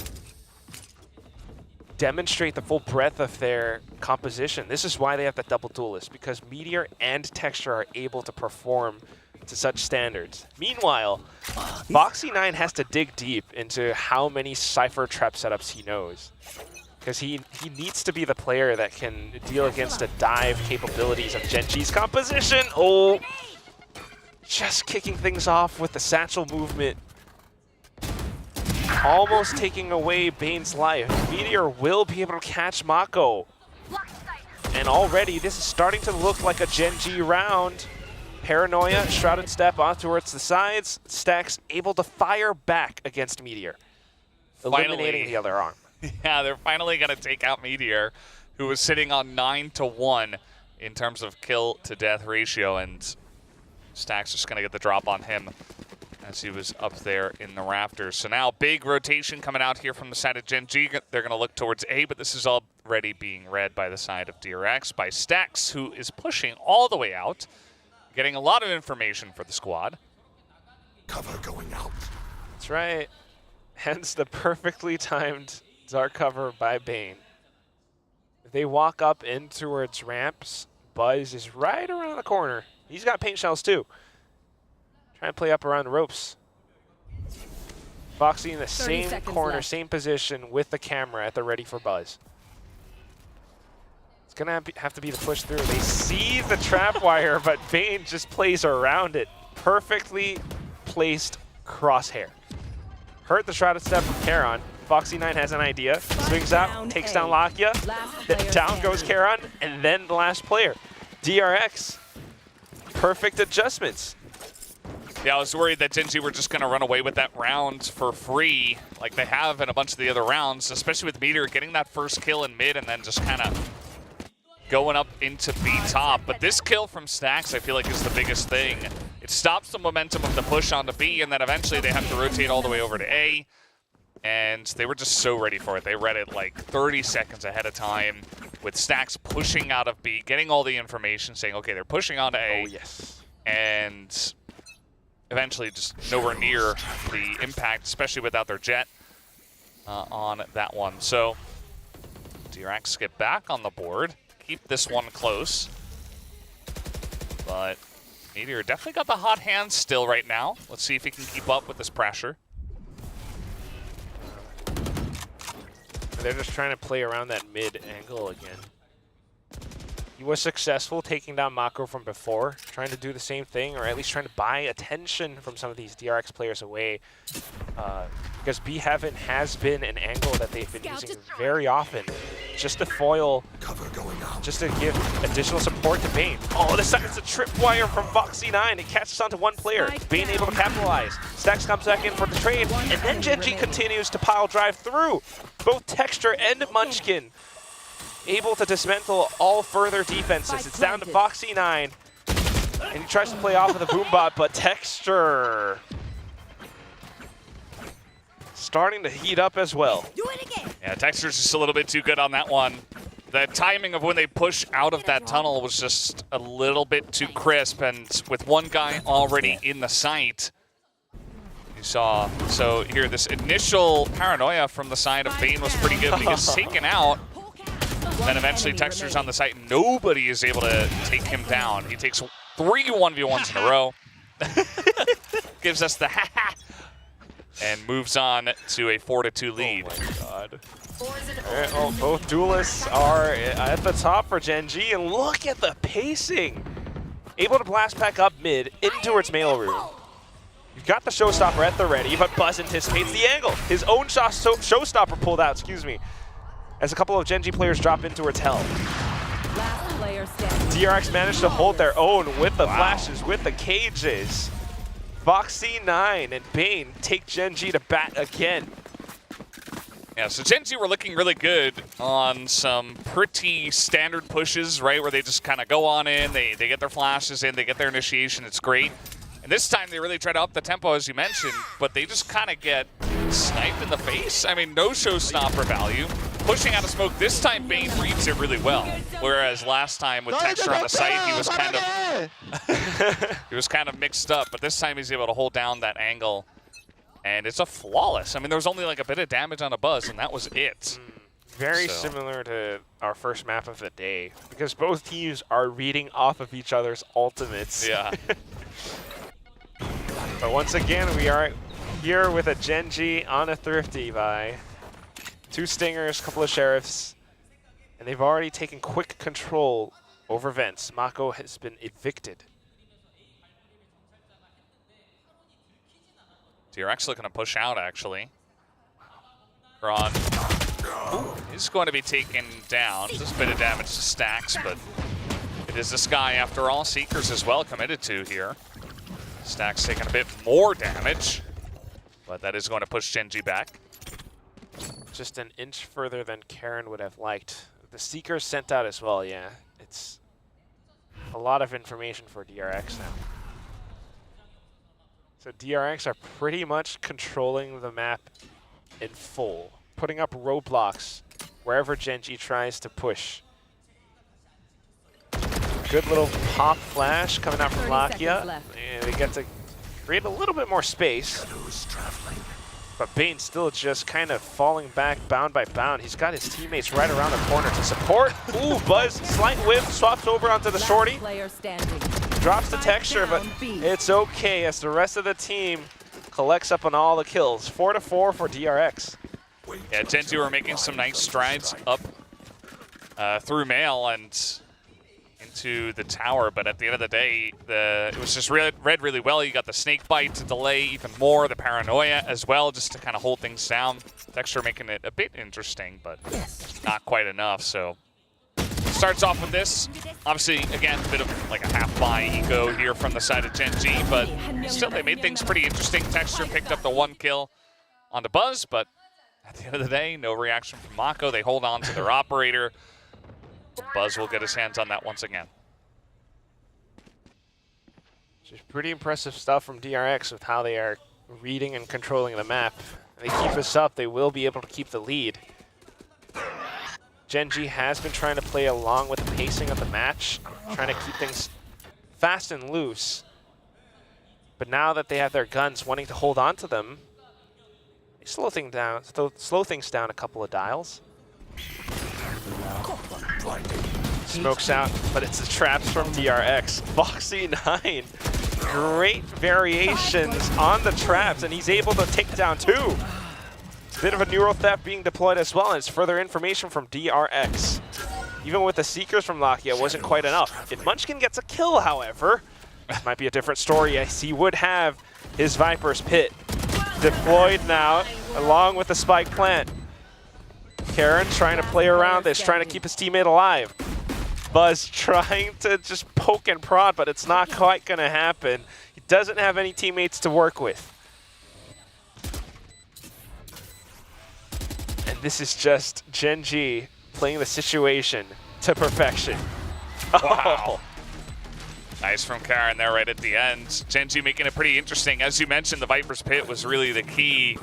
demonstrate the full breadth of their composition. This is why they have the double duelist, because Meteor and Texture are able to perform to such standards. Meanwhile, Foxy9 has to dig deep into how many Cypher trap setups he knows. Because he needs to be the player that can deal against the dive capabilities of Gen.G's composition. Oh, just kicking things off with the satchel movement. Almost taking away Bane's life. Meteor will be able to catch Mako. And already this is starting to look like a Gen.G round. Paranoia, Shrouded Step off towards the sides. Stacks able to fire back against Meteor, eliminating the other arm.
Yeah, they're finally going to take out Meteor, who was sitting on 9-1 in terms of kill to death ratio, and Stacks just going to get the drop on him as he was up there in the rafters. So now big rotation coming out here from the side of Gen.G. They're going to look towards A, but this is already being read by the side of DRX, by Stacks, who is pushing all the way out, getting a lot of information for the squad.
Cover going out.
That's right. Hence the perfectly timed Dark cover by Bane. If they walk up in towards ramps, Buzz is right around the corner. He's got paint shells too. Trying to play up around the ropes. Foxy in the same corner, same position with the camera at the ready for Buzz. It's going to have to be the push through. They see the trap wire, but Bane just plays around it. Perfectly placed crosshair. Hurt the Shrouded Step from Charon. Foxy9 has an idea. Swings out, takes down Lakia. Then down goes Charon, and then the last player. DRX. Perfect adjustments.
Yeah, I was worried that Gen.G were just going to run away with that round for free, like they have in a bunch of the other rounds, especially with Meteor getting that first kill in mid and then just kind of going up into B top. But this kill from Stacks, I feel like, is the biggest thing. It stops the momentum of the push onto B, and then eventually they have to rotate all the way over to A. And they were just so ready for it. They read it like 30 seconds ahead of time, with Stacks pushing out of B, getting all the information, saying, okay, they're pushing onto A.
Oh, yes.
And eventually just nowhere near the impact, especially without their jet on that one. So DRX get back on the board, keep this one close. But Meteor definitely got the hot hand still right now. Let's see if he can keep up with this pressure.
They're just trying to play around that mid angle again. He was successful taking down Mako from before, trying to do the same thing, or at least trying to buy attention from some of these DRX players away. Because B Heaven has been an angle that they've been using very often, just to foil, just to give additional support to Bane. Oh, this time it's a tripwire from Foxy9. It catches onto one player. Bane able to capitalize. Stacks comes back in for the trade, and then Gen.G continues to pile drive through. Both Texture and Munchkin able to dismantle all further defenses. It's down to Foxy9, and he tries to play off with a boom bot, but Texture starting to heat up as well.
Yeah, Texture's just a little bit too good on that one. The timing of when they push out of that tunnel was just a little bit too crisp, and with one guy already in the site, you saw. So here, this initial paranoia from the side of Bane was pretty good, but he gets taken out. Then eventually Texture's on the site. Nobody is able to take him down. He takes 3 1v1s in a row. Gives us the ha-ha. And moves on to a 4-2 lead.
Oh my god. Alright, well, both duelists are at the top for Gen G, and look at the pacing. Able to blast back up mid into its mail room. You've got the showstopper at the ready, but Buzz anticipates the angle. His own showstopper pulled out, excuse me, as a couple of Gen G players drop into its hell. DRX managed to hold their own with the flashes, with the cages. Foxy9 and Bane take Gen G to bat again.
Yeah, so Gen G were looking really good on some pretty standard pushes, right, where they just kind of go on in, they get their flashes in, they get their initiation, it's great. And this time they really try to up the tempo, as you mentioned, but they just kind of get sniped in the face. I mean, no showstopper value. Pushing out of smoke, this time Bane reads it really well. Whereas last time with Texture on the site, he was kind of mixed up, but this time he's able to hold down that angle. And it's a flawless. I mean, there was only like a bit of damage on a Buzz, and that was it.
Very similar to our first map of the day, because both teams are reading off of each other's ultimates.
Yeah.
But once again, we are here with a Gen G on a Thrifty by 2 Stingers, couple of Sheriffs, and they've already taken quick control over vents. Mako has been evicted.
DRX looking to push out, actually. Kron is going to be taken down. Just a bit of damage to Stacks, but it is this guy, after all. Seekers as well committed to here. Stacks taking a bit more damage, but that is going to push Gen G back.
Just an inch further than Karen would have liked. The Seekers sent out as well, yeah. It's a lot of information for DRX now. So DRX are pretty much controlling the map in full, putting up roadblocks wherever Gen G tries to push. Good little pop flash coming out from Lakia, and they get to create a little bit more space. But Bane still just kind of falling back bound by bound. He's got his teammates right around the corner to support. Ooh, Buzz, slight whip, swaps over onto the shorty. Drops the Texture, but it's okay as the rest of the team collects up on all the kills. 4-4 for DRX.
Yeah, Gen G were making some nice strides up through mail and into the tower, but at the end of the day, it was just read really well. You got the snake bite to delay even more, the paranoia as well, just to kind of hold things down. Texture making it a bit interesting, but not quite enough. So starts off with this. Obviously, again, a bit of like a half-buy eco here from the side of Gen G, but still they made things pretty interesting. Texture picked up the 1 kill on the Buzz, but at the end of the day, no reaction from Mako. They hold on to their operator. Buzz will get his hands on that once again.
Just pretty impressive stuff from DRX with how they are reading and controlling the map. If they keep this up, they will be able to keep the lead. Gen G has been trying to play along with the pacing of the match, trying to keep things fast and loose. But now that they have their guns wanting to hold on to them, they slow things down a couple of dials. Smokes out, but it's the traps from DRX. Foxy9, great variations on the traps, and he's able to take down 2. Bit of a neural theft being deployed as well, and it's further information from DRX. Even with the Seekers from Lakia, wasn't quite enough. If Munchkin gets a kill, however, this might be a different story, as he would have his Viper's Pit deployed now, along with the Spike Plant. Karen trying to play around this, trying to keep his teammate alive. Buzz trying to just poke and prod, but it's not quite going to happen. He doesn't have any teammates to work with. And this is just Gen G playing the situation to perfection.
Wow. Nice from Karen there right at the end. Gen G making it pretty interesting. As you mentioned, the Viper's Pit was really the key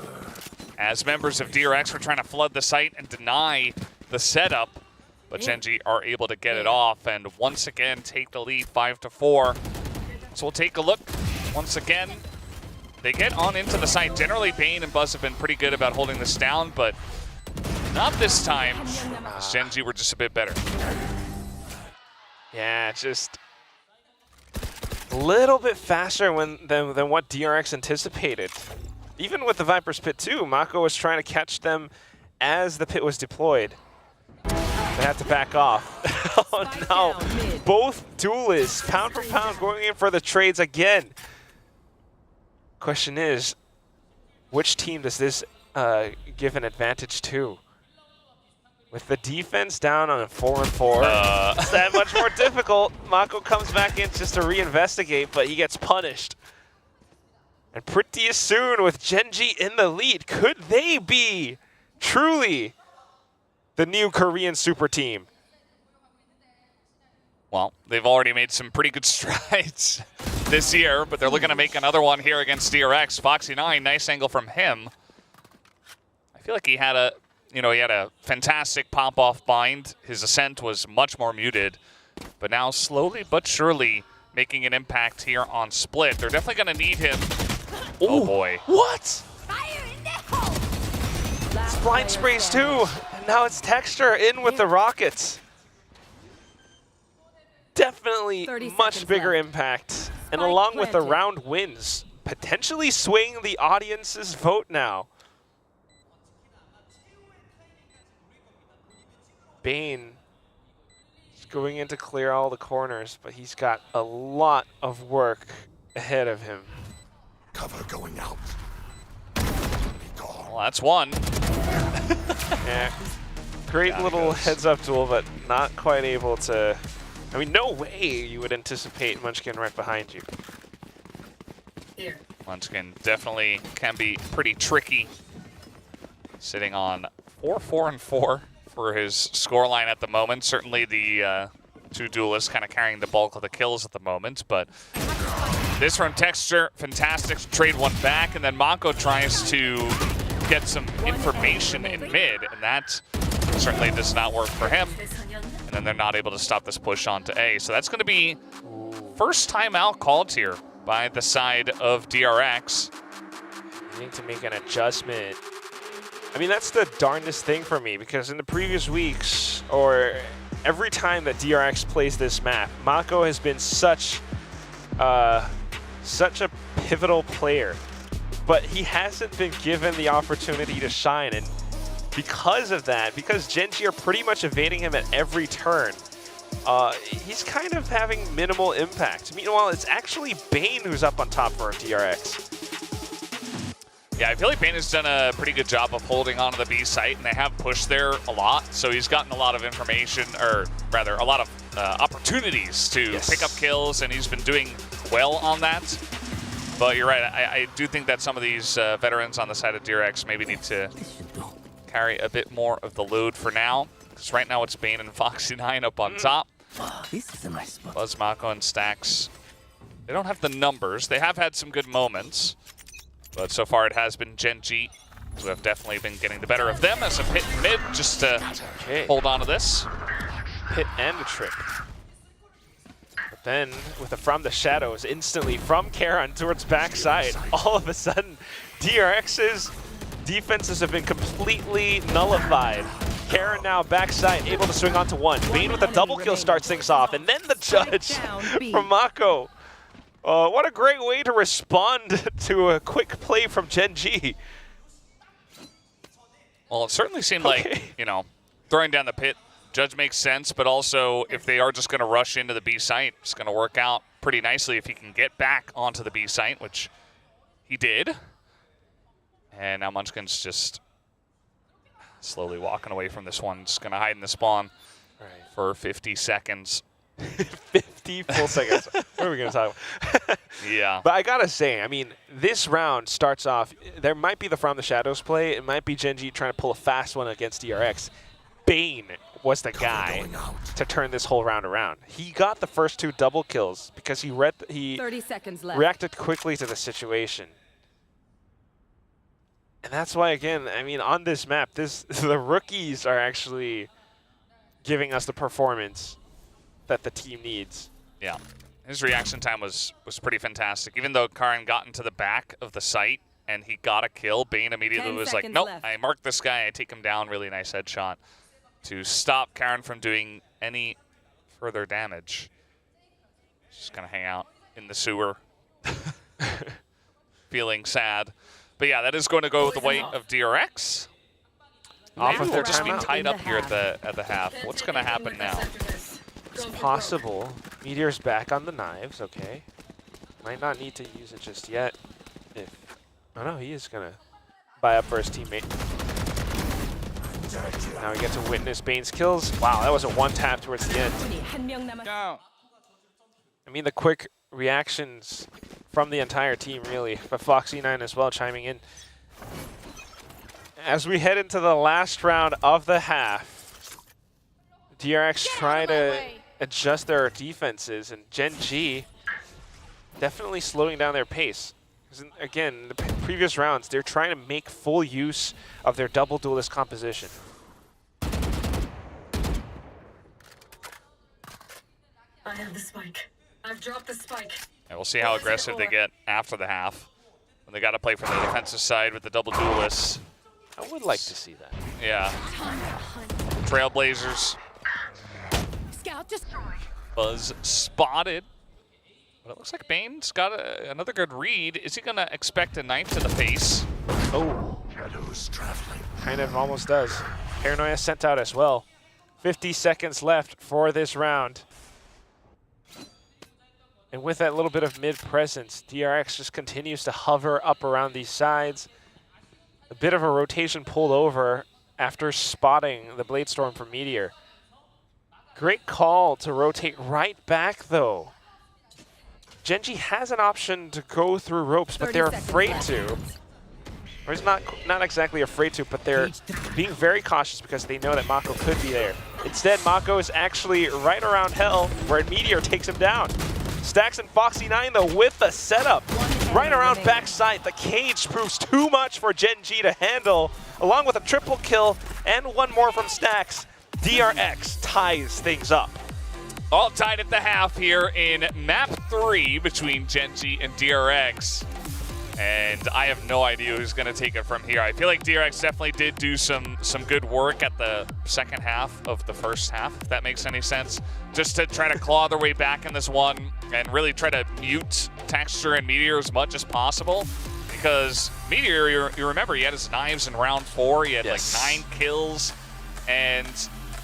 as members of DRX were trying to flood the site and deny the setup. But Genji are able to get it off and once again take the lead 5-4. So we'll take a look once again. They get on into the site. Generally, Bane and Buzz have been pretty good about holding this down, but not this time. As Genji were just a bit better.
Yeah, just a little bit faster than what DRX anticipated. Even with the Viper's Pit too, Mako was trying to catch them as the pit was deployed. They have to back off. Oh no, both duelists, pound for pound, going in for the trades again. Question is, which team does this give an advantage to? With the defense down on a 4-4, it's that much more difficult. Mako comes back in just to reinvestigate, but he gets punished. And pretty soon, with Genji in the lead, could they be truly the new Korean super team?
Well, they've already made some pretty good strides this year, but they're looking to make another one here against DRX. Foxy9, nice angle from him. I feel like he had a fantastic pop-off bind. His ascent was much more muted, but now slowly but surely making an impact here on Split. They're definitely going to need him.
Ooh,
oh boy.
What? It's blind sprays too, and now it's Texture in with the rockets. Definitely much bigger impact, and along with the round wins, potentially swing the audience's vote now. Bane is going in to clear all the corners, but he's got a lot of work ahead of him.
Cover going out.
Well, that's one.
Yeah. Great little heads-up duel, but not quite able to... I mean, no way you would anticipate Munchkin right behind you.
Munchkin definitely can be pretty tricky. Sitting on 4-4-4 for his scoreline at the moment. Certainly the two duelists kind of carrying the bulk of the kills at the moment, but this from Texture, fantastic to trade one back, and then Mako tries to get some information in mid, and that certainly does not work for him. And then they're not able to stop this push onto A. So that's going to be first timeout called here by the side of DRX.
You need to make an adjustment. I mean, that's the darndest thing for me, because in the previous weeks, or every time that DRX plays this map, Mako has been such a pivotal player, but he hasn't been given the opportunity to shine. And because of that, because Genji are pretty much evading him at every turn, he's kind of having minimal impact. Meanwhile, it's actually Bane who's up on top for DRX.
Yeah, I feel like Bane has done a pretty good job of holding on to the B site, and they have pushed there a lot, so he's gotten a lot of information, or rather, a lot of opportunities to pick up kills, and he's been doing well on that. But you're right, I do think that some of these veterans on the side of DRX maybe need to carry a bit more of the load for now, because right now it's Bane and Foxy9 up on top.
This is a nice spot.
Buzz, Mako, and Stax, they don't have the numbers. They have had some good moments, but so far it has been Genji who have definitely been getting the better of them as a pit mid just to hold on to this.
Pit and a trip. But then, with a From the Shadows, instantly from Karon towards backside, all of a sudden, DRX's defenses have been completely nullified. Karon now backside, able to swing onto one. Bane with a double kill starts things off, and then the judge from Mako. What a great way to respond to a quick play from Genji.
Well, it certainly seemed like, you know, throwing down the pit, Judge makes sense, but also if they are just going to rush into the B site, it's going to work out pretty nicely if he can get back onto the B site, which he did. And now Munchkin's just slowly walking away from this one. Just going to hide in the spawn for 50 seconds.
50 full seconds. What are we going to talk about?
Yeah.
But I got to say, I mean, this round starts off, there might be the From the Shadows play. It might be Genji trying to pull a fast one against DRX. Bane was the guy to turn this whole round around. He got the first two double kills because he
30 seconds left.
reacted quickly to the situation. And that's why, again, I mean, on this map, the rookies are actually giving us the performance that the team needs.
Yeah. His reaction time was pretty fantastic. Even though Karin got into the back of the site and he got a kill, Bane immediately was like, nope, I marked this guy, I take him down. Really nice headshot to stop Karin from doing any further damage. Just going to hang out in the sewer, feeling sad. But yeah, that is going to go the way of DRX.
Off of their
just be
timeout.
tied up here at the half. What's going to happen now?
It's possible. Meteor's back on the knives, okay. Might not need to use it just yet. Oh no, he is going to buy up for his teammate. Now we get to witness Bane's kills. Wow, that was a one tap towards the end. I mean, the quick reactions from the entire team, really. But Foxy9 as well chiming in. As we head into the last round of the half, DRX try to adjust their defenses, and Gen G definitely slowing down their pace. Again, in the previous rounds, they're trying to make full use of their double duelist composition.
I have the spike. I've dropped the spike.
And we'll see how aggressive they get after the half. When they got to play from the defensive side with the double duelists.
I would like to see that.
Yeah. Trailblazers.
Scout destroyed.
Buzz spotted. But it looks like Bane's got another good read. Is he going to expect a knife to the face?
Oh.
Shadows traveling.
Kind of almost does. Paranoia sent out as well. 50 seconds left for this round. And with that little bit of mid-presence, DRX just continues to hover up around these sides. A bit of a rotation pulled over after spotting the Blade Storm from Meteor. Great call to rotate right back, though. Gen G has an option to go through ropes, but they're afraid to. Or it's not exactly afraid to, but they're being very cautious because they know that Mako could be there. Instead, Mako is actually right around Hell, where Meteor takes him down. Stax and Foxy9, though, with the setup. Right around backside, the cage proves too much for Gen G to handle, along with a triple kill and one more from Stax. DRX ties things up.
All tied at the half here in map 3 between Gen G and DRX. And I have no idea who's going to take it from here. I feel like DRX definitely did do some good work at the second half of the first half, if that makes any sense. Just to try to claw their way back in this one and really try to mute Texture and Meteor as much as possible. Because Meteor, you remember, he had his knives in round 4. He had like 9 kills. And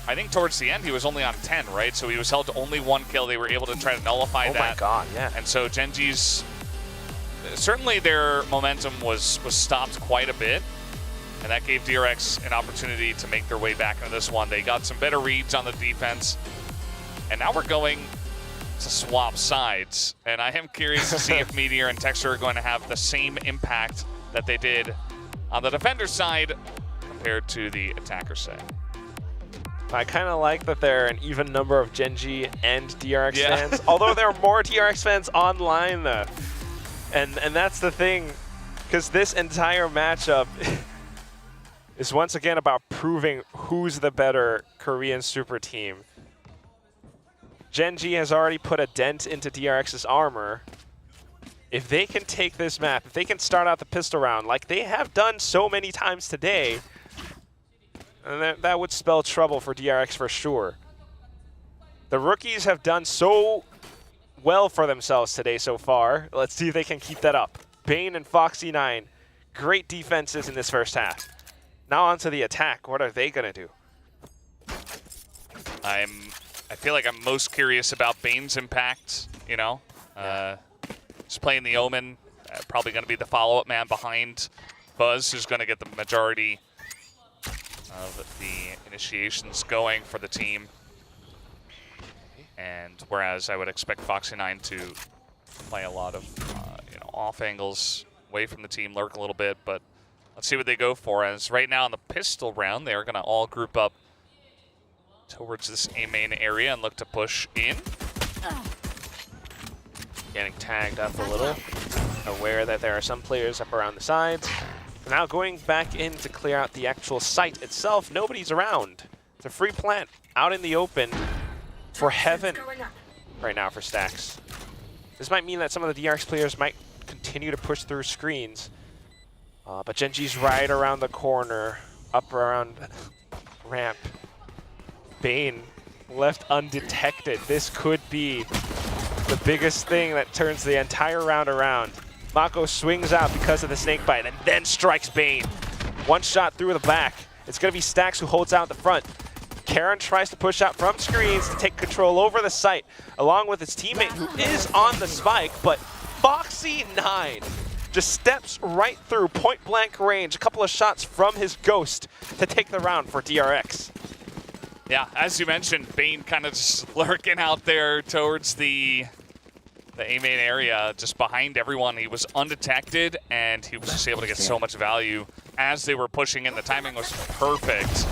I think towards the end, he was only on 10, right? So he was held to only 1 kill. They were able to try to nullify that.
Oh my god, yeah.
And so Gen G's... certainly their momentum was stopped quite a bit, and that gave DRX an opportunity to make their way back into this one. They got some better reads on the defense, and now we're going to swap sides. And I am curious to see if Meteor and Texture are going to have the same impact that they did on the defender side compared to the attacker side.
I kind of like that there are an even number of Gen G and DRX fans, although there are more DRX fans online, though. And that's the thing, because this entire matchup is once again about proving who's the better Korean super team. Gen G has already put a dent into DRX's armor. If they can take this map, if they can start out the pistol round like they have done so many times today, and that would spell trouble for DRX for sure. The rookies have done so well for themselves today so far. Let's see if they can keep that up. Bane and Foxy9, great defenses in this first half. Now onto the attack. What are they gonna do?
I feel like I'm most curious about Bane's impact, you know. Just playing the Omen, probably gonna be the follow-up man behind Buzz, who's gonna get the majority of the initiations going for the team. And whereas I would expect Foxy9 to play a lot of off angles away from the team, lurk a little bit, but let's see what they go for. As right now in the pistol round, they're going to all group up towards this A main area and look to push in.
Getting tagged up a little, aware that there are some players up around the sides. Now going back in to clear out the actual site itself. Nobody's around. It's a free plant out in the open for heaven right now for Stacks. This might mean that some of the DRX players might continue to push through screens. But Gen.G's right around the corner, up around ramp. Bane left undetected. This could be the biggest thing that turns the entire round around. Mako swings out because of the snake bite and then strikes Bane. One shot through the back. It's going to be Stacks who holds out the front. Karen tries to push out from screens to take control over the site, along with his teammate who is on the spike, but Foxy9 just steps right through point blank range, a couple of shots from his ghost to take the round for DRX.
Yeah, as you mentioned, Bane kind of just lurking out there towards the A main area, just behind everyone. He was undetected, and he was just able to get so much value as they were pushing in. The timing was perfect.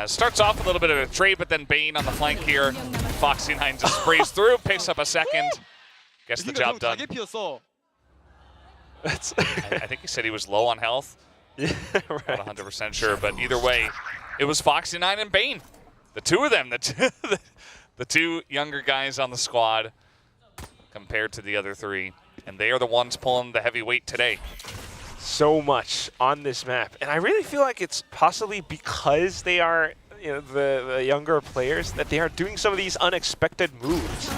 Starts off a little bit of a trade, but then Bane on the flank here. Foxy9 just sprays through, picks up a second, gets the job done. I think he said he was low on health. Yeah, right. Not 100% sure, but either way, it was Foxy9 and Bane. The two of them, the two younger guys on the squad compared to the other three. And they are the ones pulling the heavy weight today.
So much on this map. And I really feel like it's possibly because they are the younger players that they are doing some of these unexpected moves.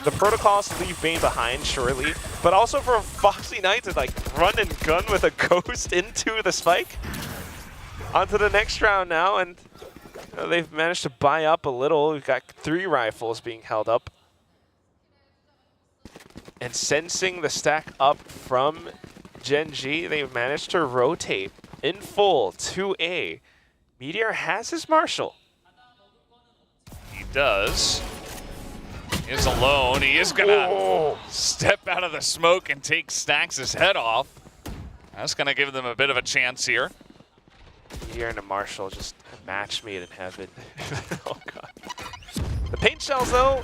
The protocols to leave Bane behind, surely, but also for Foxy9 to like run and gun with a ghost into the spike. On to the next round now, and they've managed to buy up a little. We've got 3 rifles being held up. And sensing the stack up from Gen.G, they've managed to rotate in full to A. Meteor has his Marshall.
He does. He is alone. He is gonna step out of the smoke and take Stacks' head off. That's gonna give them a bit of a chance here.
Meteor and a Marshall, just a match made in heaven. Oh god. The paint shells though,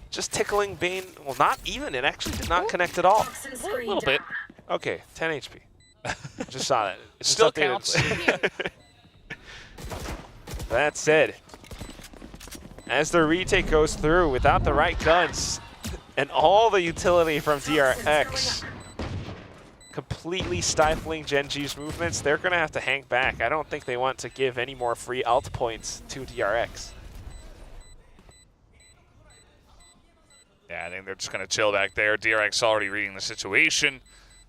just tickling Bane. Well, not even. It actually did not connect at all.
A little bit.
Okay, 10 HP. Just saw that.
It still counts.
That said, as the retake goes through without the right guns and all the utility from DRX completely stifling Gen.G's movements, they're going to have to hang back. I don't think they want to give any more free alt points to DRX.
Yeah, I think they're just going to chill back there. DRX already reading the situation.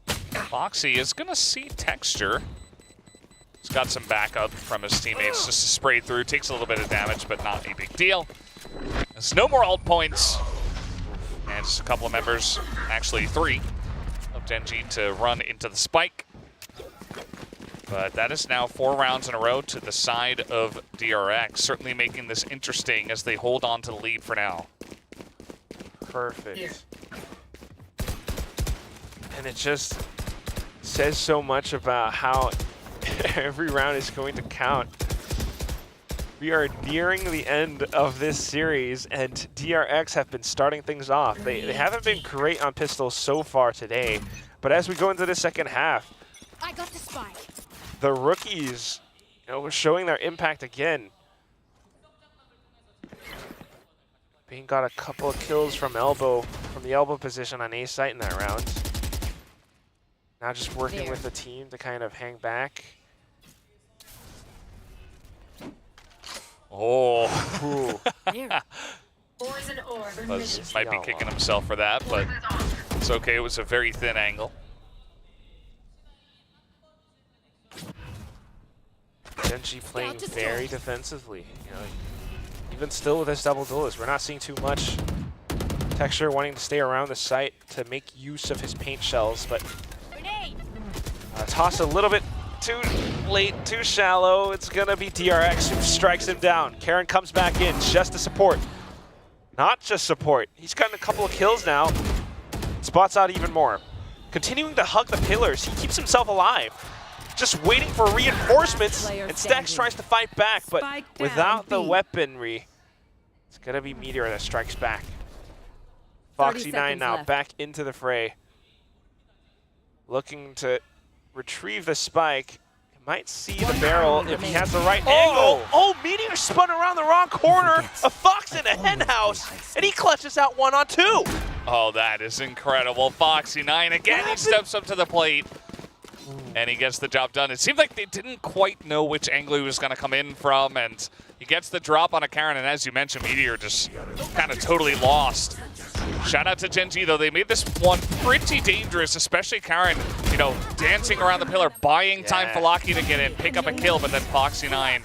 Foxy is going to see Texture. He's got some backup from his teammates just to spray through. Takes a little bit of damage, but not a big deal. There's no more alt points. And just a couple of members, actually 3, of Gen.G to run into the spike. But that is now 4 rounds in a row to the side of DRX, certainly making this interesting as they hold on to the lead for now.
Perfect. Yeah. And it just says so much about how every round is going to count. We are nearing the end of this series, and DRX have been starting things off. They haven't been great on pistols so far today, but as we go into the second half,
I got the spike.
The rookies, showing their impact again. Bane got a couple of kills from the elbow position on A site in that round. Now just working with the team to kind of hang back.
Oh.
Buzz
might be kicking himself for that, but it's okay. It was a very thin angle.
Gen.G playing very defensively. Even still with this double duelist, we're not seeing too much. Texture wanting to stay around the site to make use of his paint shells, but toss a little bit too late, too shallow. It's gonna be DRX who strikes him down. Karen comes back in just to support. Not just support. He's gotten a couple of kills now. Spots out even more. Continuing to hug the pillars. He keeps himself alive. Just waiting for reinforcements, and Stacks tries to fight back, but without the weaponry, it's gonna be Meteor that strikes back. Foxy9 now back into the fray. Looking to retrieve the spike. He might see the barrel if he has the right angle. Oh, Meteor spun around the wrong corner. A Fox in a hen house, and he clutches out 1 on 2.
Oh, that is incredible. Foxy9 again, he steps up to the plate. And he gets the job done. It seemed like they didn't quite know which angle he was going to come in from, and he gets the drop on a Karen, and as you mentioned, Meteor just kind of totally lost. Shout out to Gen G, though. They made this one pretty dangerous, especially Karen, you know, dancing around the pillar, buying time for Locky to get in, pick up a kill, but then Foxy9.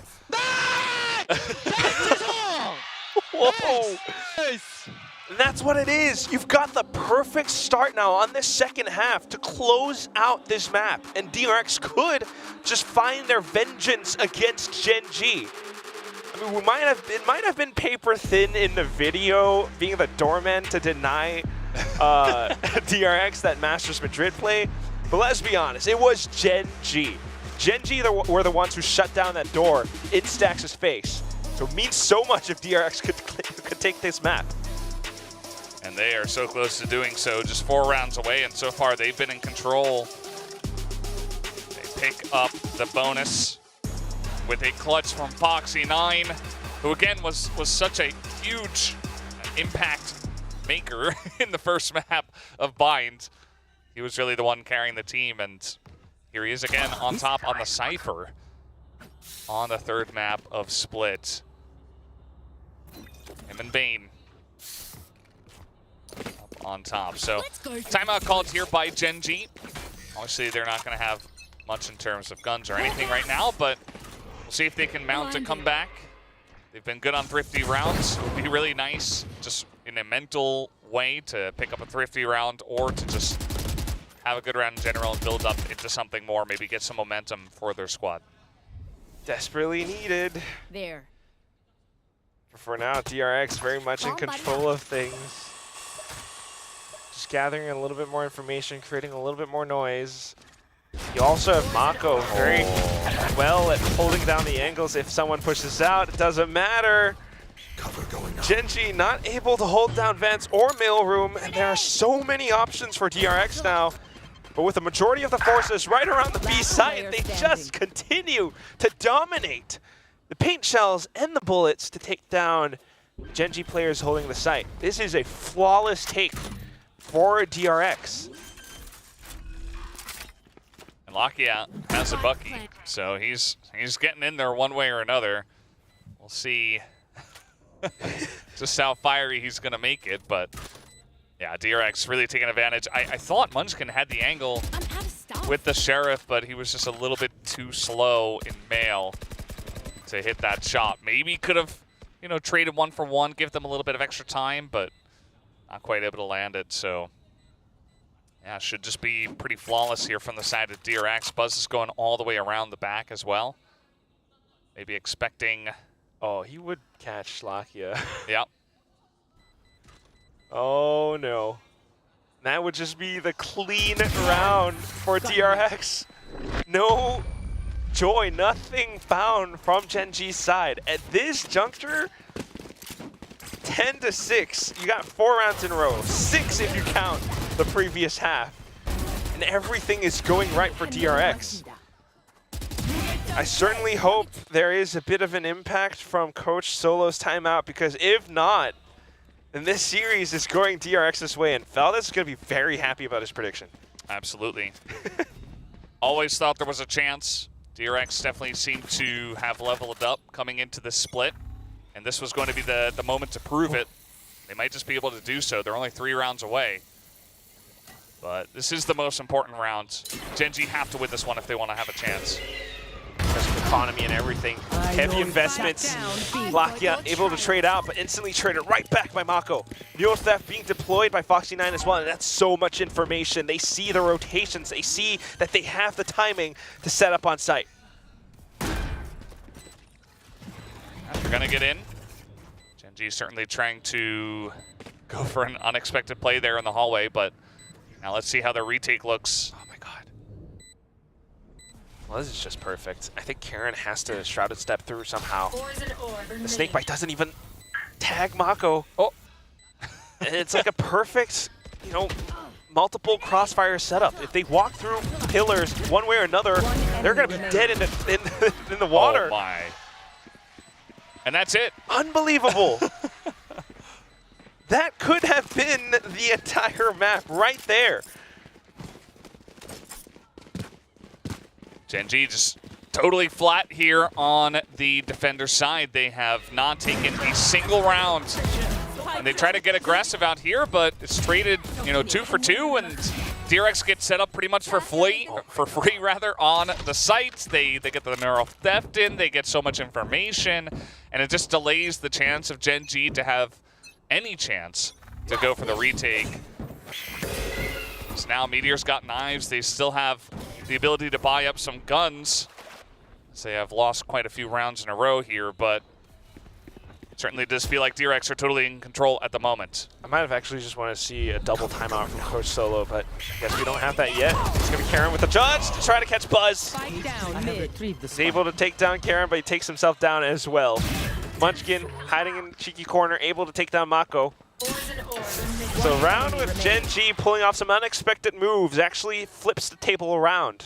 Whoa! Nice. And that's what it is. You've got the perfect start now on this second half to close out this map. And DRX could just find their vengeance against Gen G. I mean, it might have been paper thin in the video, being the doorman to deny DRX that Masters Madrid play. But let's be honest, it was Gen G. Gen G were the ones who shut down that door in Stax' face. So it means so much if DRX could take this map.
And they are so close to doing so, just 4 rounds away, and so far they've been in control. They pick up the bonus with a clutch from Foxy9, who again was such a huge impact maker in the first map of Bind. He was really the one carrying the team, and here he is again on top on the Cypher on the 3rd map of Split. Him and Bane up on top. So timeout called here by Gen G. Obviously they're not going to have much in terms of guns or anything right now, but we'll see if they can mount a comeback. They've been good on thrifty rounds. It would be really nice just in a mental way to pick up a thrifty round or to just have a good round in general and build up into something more, maybe get some momentum for their squad.
Desperately needed.
There.
For now, DRX very much in control of things. Just gathering a little bit more information, creating a little bit more noise. You also have Mako very well at holding down the angles. If someone pushes out, it doesn't matter. Gen G not able to hold down vents or mailroom, and there are so many options for DRX now. But with the majority of the forces right around the B site, they just continue to dominate the paint shells and the bullets to take down Gen G players holding the site. This is a flawless take for DRX.
And Locky out has a Bucky, so he's getting in there one way or another. We'll see just how fiery he's going to make it, but yeah, DRX really taking advantage. I thought Munchkin had the angle with the Sheriff, but he was just a little bit too slow in mail to hit that shot. Maybe could have, you know, traded 1 for 1, give them a little bit of extra time, but not quite able to land it. So yeah, should just be pretty flawless here from the side of DRX. Buzz is going all the way around the back as well. Maybe expecting.
Oh, he would catch Slakia.
Yep.
Oh no. That would just be the clean round for DRX. No joy, nothing found from Gen G's side. At this juncture, 10-6. You got 4 rounds in a row. 6 if you count the previous half. And everything is going right for DRX. I certainly hope there is a bit of an impact from Coach Solo's timeout, because if not, then this series is going DRX's way, and Valdez is going to be very happy about his prediction.
Absolutely. Always thought there was a chance. DRX definitely seemed to have leveled up coming into this split, and this was going to be the moment to prove it. They might just be able to do so. They're only 3 rounds away. But this is the most important round. Gen G have to win this one if they want to have a chance.
Economy and everything. Heavy investments. Lakia able to trade out, but instantly traded right back by Mako. Mule Theft being deployed by Foxy9 as well, and that's so much information. They see the rotations. They see that they have the timing to set up on site.
They're going to get in. Gen G certainly trying to go for an unexpected play there in the hallway, but now let's see how their retake looks.
Oh my god. Well, this is just perfect. I think Karen has to Shrouded Step through somehow. The Snakebite doesn't even tag Mako. Oh. And it's like a perfect, you know, multiple crossfire setup. If they walk through pillars one way or another, they're going to be dead in the water.
Oh my. And that's it.
Unbelievable. That could have been the entire map right there.
Gen.G just totally flat here on the defender side. They have not taken a single round. And they try to get aggressive out here, but it's traded, 2 for 2, and DRX gets set up pretty much for free on the sites. They get the neural theft in, they get so much information, and it just delays the chance of Gen.G to have any chance to go for the retake. So now Meteor's got knives. They still have the ability to buy up some guns. So they have lost quite a few rounds in a row here, but certainly does feel like DRX are totally in control at the moment.
I might have actually just wanted to see a double timeout from Coach Solo, but I guess we don't have that yet. It's going to be Karen with the judge to try to catch Buzz. He's able to take down Karen, but he takes himself down as well. Munchkin hiding in cheeky corner, able to take down Mako. So round with Gen.G pulling off some unexpected moves, actually flips the table around.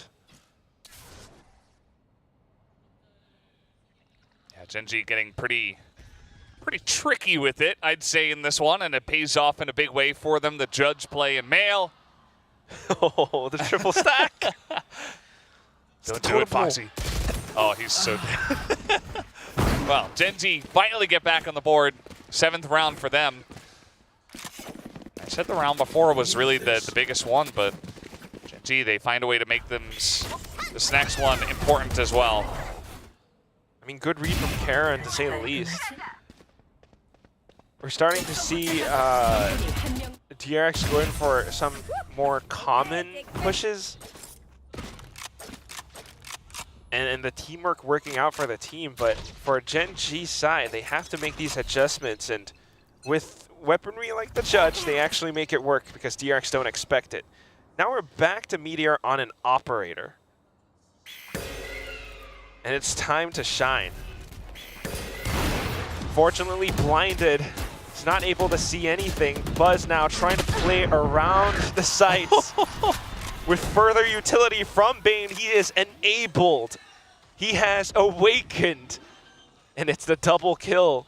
Yeah, Gen.G getting pretty tricky with it, I'd say, in this one, and it pays off in a big way for them. The judge play in male.
Oh, the triple stack.
Don't do it, Foxy. Oh, he's so dead. Well, Gen.G finally get back on the board. 7th round for them. I said the round before was really the biggest one, but Gen.G, they find a way to make them this next one important as well.
I mean, good read from Karen, to say the least. We're starting to see DRX going for some more common pushes. And the teamwork working out for the team, but for Gen.G's side, they have to make these adjustments, and with weaponry like the judge, they actually make it work because DRX don't expect it. Now we're back to Meteor on an operator. And it's time to shine. Fortunately blinded, he's not able to see anything. Buzz now trying to play around the sites. With further utility from Bane, he is enabled. He has awakened. And it's the double kill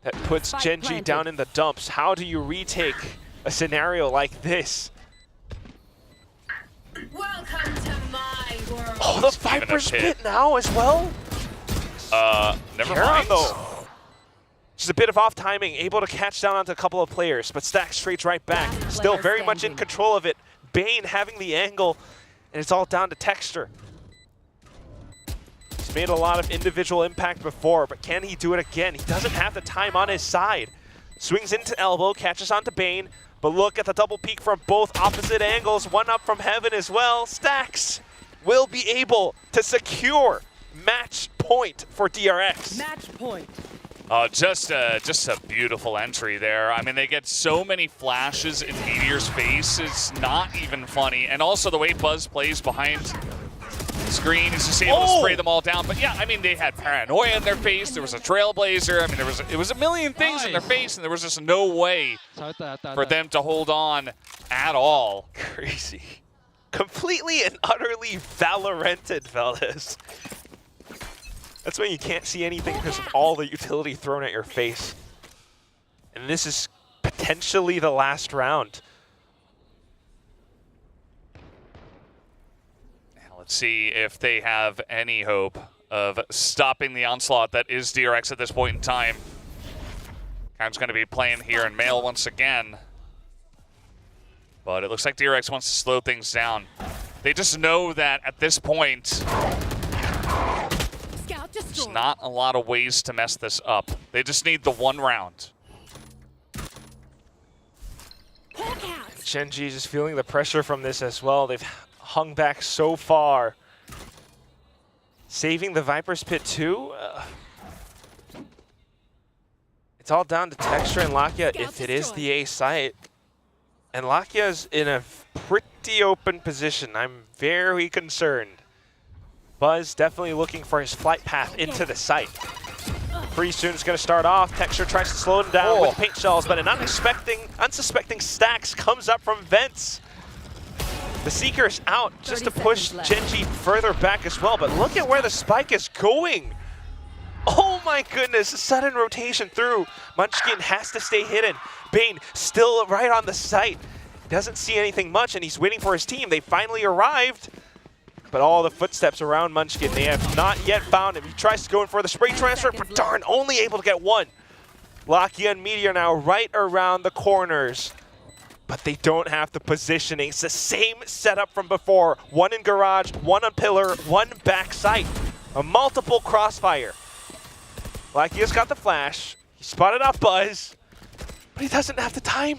that puts Gen.G down in the dumps. How do you retake a scenario like this?
Welcome to my world.
Oh, the Viper's Pit now as well?
Never
Karen,
mind.
though. Just a bit of off timing, able to catch down onto a couple of players, but Stack straight right back. Still very much in control of it. Bane having the angle, and it's all down to texture. He's made a lot of individual impact before, but can he do it again? He doesn't have the time on his side. Swings into elbow, catches onto Bane, but look at the double peek from both opposite angles. One up from heaven as well. Stacks will be able to secure match point for DRX.
Match point.
Just a beautiful entry there. I mean, they get so many flashes in Meteor's face. It's not even funny. And also the way Buzz plays behind the screen is just able to spray them all down. But yeah, I mean, they had paranoia in their face. There was a Trailblazer. I mean, it was a million things in their face, and there was just no way for them to hold on at all.
Crazy. Completely and utterly Valoranted, fellas. That's when you can't see anything because of all the utility thrown at your face. And this is potentially the last round.
Now let's see if they have any hope of stopping the onslaught that is DRX at this point in time. Karen's going to be playing here in male once again. But it looks like DRX wants to slow things down. They just know that at this point, there's not a lot of ways to mess this up. They just need the one round.
Gen.G just feeling the pressure from this as well. They've hung back so far. Saving the Viper's Pit too? It's all down to texture and Lakia if it is the A site. And Lakia's in a pretty open position. I'm very concerned. Buzz definitely looking for his flight path into the site. Pretty soon it's going to start off. Texture tries to slow him down with paint shells, but an unsuspecting Stacks comes up from vents. The Seeker's out just to push Gen.G further back as well, but look at where the spike is going. Oh my goodness, a sudden rotation through. Munchkin has to stay hidden. Bane still right on the site. Doesn't see anything much, and he's waiting for his team. They finally arrived, but all the footsteps around Munchkin, they have not yet found him. He tries to go in for the spray transfer, but darn, only able to get one. Locky and Meteor now right around the corners, but they don't have the positioning. It's the same setup from before. One in garage, one on pillar, one back site. A multiple crossfire. Locky has got the flash. He spotted out Buzz, but he doesn't have the time.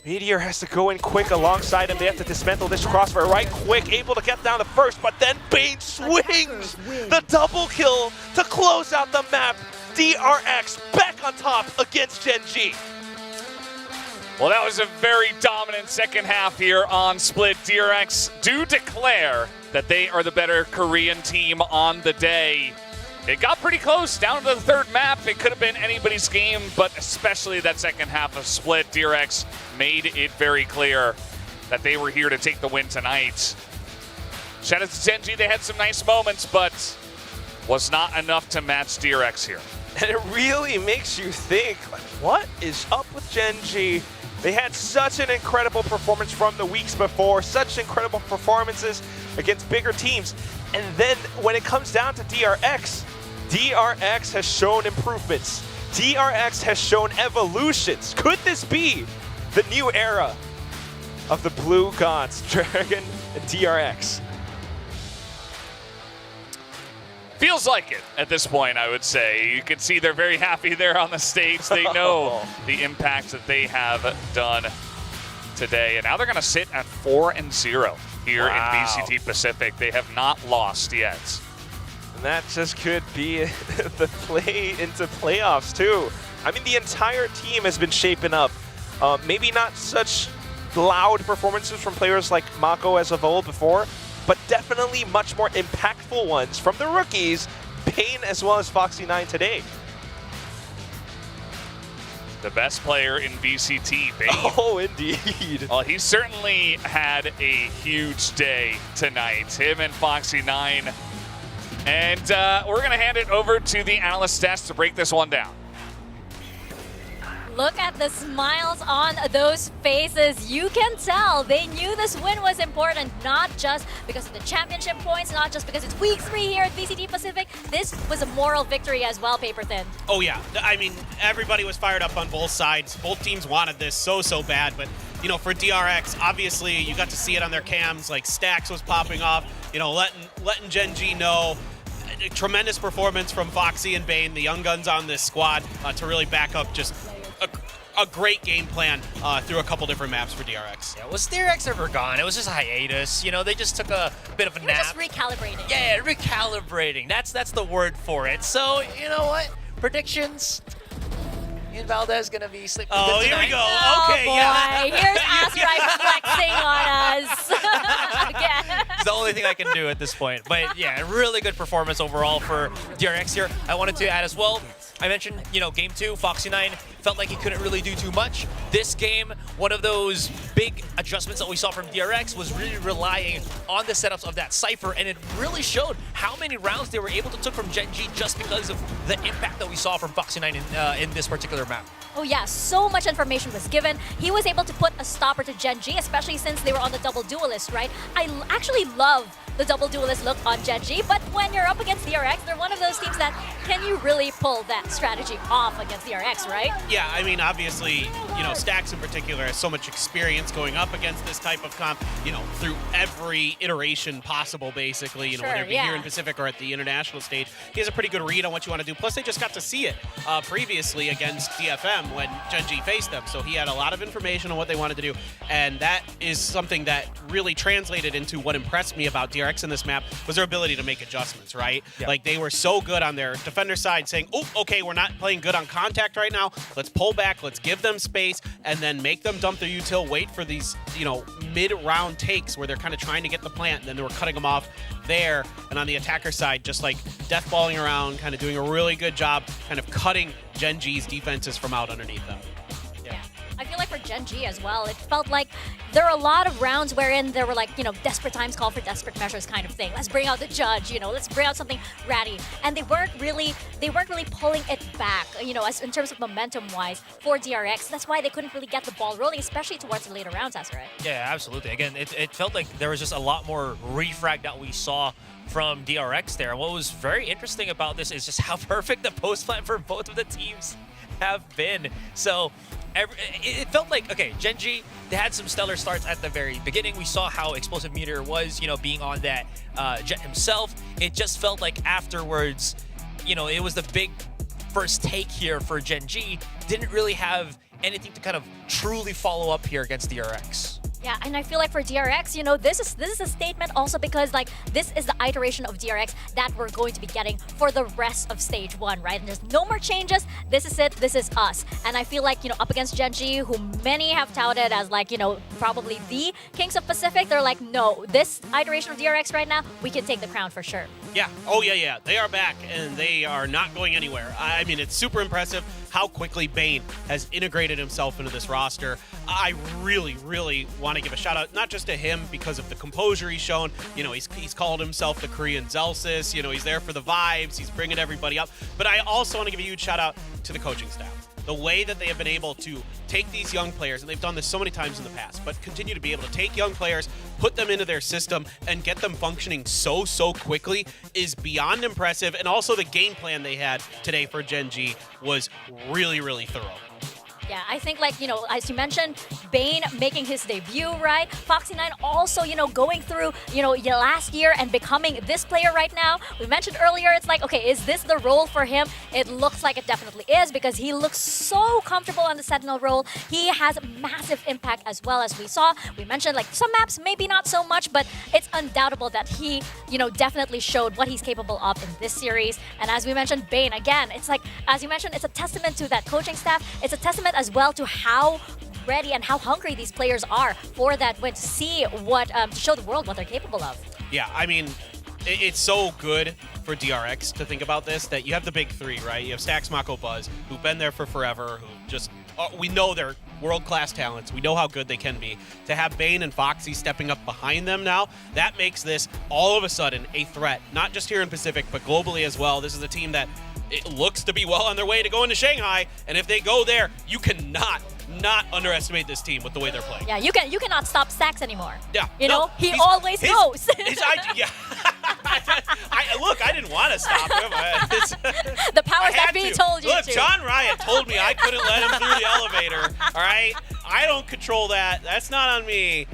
Meteor has to go in quick alongside him. They have to dismantle this crossfire right quick, able to get down the first, but then Bane swings the double kill to close out the map. DRX back on top against Gen.G.
Well, that was a very dominant second half here on Split. DRX do declare that they are the better Korean team on the day. It got pretty close down to the third map. It could have been anybody's game, but especially that second half of Split, DRX made it very clear that they were here to take the win tonight. Shout out to Gen.G, they had some nice moments, but was not enough to match DRX here.
And it really makes you think, like, what is up with Gen.G? They had such an incredible performance from the weeks before, such incredible performances against bigger teams. And then when it comes down to DRX, DRX has shown improvements. DRX has shown evolutions. Could this be the new era of the Blue Gods, Dragon and DRX?
Feels like it at this point, I would say. You can see they're very happy there on the stage. They know the impact that they have done today. And now they're going to sit at 4-0 here in VCT Pacific. They have not lost yet.
And that just could be the play into playoffs, too. I mean, the entire team has been shaping up. Maybe not such loud performances from players like Mako as of old before, but definitely much more impactful ones from the rookies, Payne as well as Foxy9 today.
The best player in VCT, Bane.
Oh, indeed.
Well, he certainly had a huge day tonight, him and Foxy9. And we're going to hand it over to the analyst desk to break this one down.
Look at the smiles on those faces. You can tell they knew this win was important, not just because of the championship points, not just because it's week 3 here at VCT Pacific. This was a moral victory as well, Paper Thin.
Oh yeah, I mean, everybody was fired up on both sides. Both teams wanted this so bad, but you know, for DRX, obviously you got to see it on their cams, like Stacks was popping off, you know, letting Gen.G know. A tremendous performance from Foxy and Bane, the young guns on this squad, to really back up just a great game plan through a couple different maps for DRX.
Yeah, was DRX ever gone? It was just a hiatus. You know, they just took a bit of a nap.
Just recalibrating.
Yeah, recalibrating. That's the word for it. So, you know what? Predictions? Ian Valdez gonna be sleeping
Oh,
good
here we
tonight.
go.
Oh,
Okay,
boy.
yeah.
Here's Asteroid flexing on us. Again.
It's the only thing I can do at this point. But yeah, really good performance overall for DRX here. I wanted to add as well, I mentioned, you know, game 2, Foxy9 felt like he couldn't really do too much. This game, one of those big adjustments that we saw from DRX was really relying on the setups of that Cypher, and it really showed how many rounds they were able to take from Gen.G just because of the impact that we saw from Foxy9 in this particular map.
Oh yeah, so much information was given. He was able to put a stopper to Gen.G, especially since they were on the double duelist, right? I actually love the double duelist look on Gen.G, but when you're up against DRX, they're one of those teams that can you really pull that strategy off against DRX, right?
Yeah, I mean, obviously, you know, Stacks in particular has so much experience going up against this type of comp, you know, through every iteration possible, basically, you know, whether it be here in Pacific or at the international stage. He has a pretty good read on what you want to do. Plus, they just got to see it previously against DFM, when Gen G faced them. So he had a lot of information on what they wanted to do, and that is something that really translated into what impressed me about DRX in this map was their ability to make adjustments, right?
Yeah.
Like they were so good on their defender side saying, oh, okay, we're not playing good on contact right now. Let's pull back, let's give them space, and then make them dump their util, wait for these, mid-round takes where they're kind of trying to get the plant, and then they were cutting them off there. And on the attacker side, just like deathballing around, kind of doing a really good job kind of cutting Gen G's defenses from out underneath them.
I feel like for Gen G as well, it felt like there are a lot of rounds wherein there were like, desperate times call for desperate measures kind of thing. Let's bring out the judge, let's bring out something ratty. And they weren't really pulling it back, as in terms of momentum-wise for DRX. That's why they couldn't really get the ball rolling, especially towards the later rounds, Azure.
Yeah, absolutely. Again, it felt like there was just a lot more refrag that we saw from DRX there. And what was very interesting about this is just how perfect the post plan for both of the teams have been. So it felt like, okay, Gen G, they had some stellar starts at the very beginning. We saw how explosive Meteor was, being on that jet himself. It just felt like afterwards, it was the big first take here for Gen G. Didn't really have anything to kind of truly follow up here against DRX.
Yeah, and I feel like for DRX, this is a statement also because like this is the iteration of DRX that we're going to be getting for the rest of stage 1, right? And there's no more changes. This is it. This is us. And I feel like, up against Gen G, who many have touted as like, probably the Kings of Pacific, they're like, no, this iteration of DRX right now, we can take the crown for sure.
Yeah. Oh, yeah. They are back, and they are not going anywhere. I mean, it's super impressive how quickly Bane has integrated himself into this roster. I really, really want to give a shout out, not just to him because of the composure he's shown. He's called himself the Korean Zelsis. He's there for the vibes. He's bringing everybody up. But I also want to give a huge shout out to the coaching staff. The way that they have been able to take these young players, and they've done this so many times in the past, but continue to be able to take young players, put them into their system, and get them functioning so quickly is beyond impressive. And also the game plan they had today for Gen G was really, really thorough.
Yeah, I think like, as you mentioned, Bane making his debut, right? Foxy9 also, going through, last year and becoming this player right now. We mentioned earlier, it's like, okay, is this the role for him? It looks like it definitely is because he looks so comfortable on the Sentinel role. He has massive impact as well as we saw. We mentioned like some maps, maybe not so much, but it's undoubtable that he, definitely showed what he's capable of in this series. And as we mentioned, Bane, again, it's like, as you mentioned, it's a testament to that coaching staff. It's a testament as well to how ready and how hungry these players are for that win, to see what, to show the world what they're capable of.
Yeah, I mean, it's so good for DRX to think about this, that you have the big three, right? You have Stax, Mako, Buzz, who've been there for forever, who just, we know they're world-class talents. We know how good they can be. To have Bane and Foxy stepping up behind them now, that makes this all of a sudden a threat, not just here in Pacific, but globally as well. This is a team that it looks to be well on their way to going to Shanghai, and if they go there, you cannot underestimate this team with the way they're playing.
Yeah, you cannot stop Stax anymore.
Yeah,
he always knows.
Yeah. Look, I didn't want to stop him.
The powers that be told you
Look,
to.
John Riot told me I couldn't let him through the elevator. All right, I don't control that. That's not on me.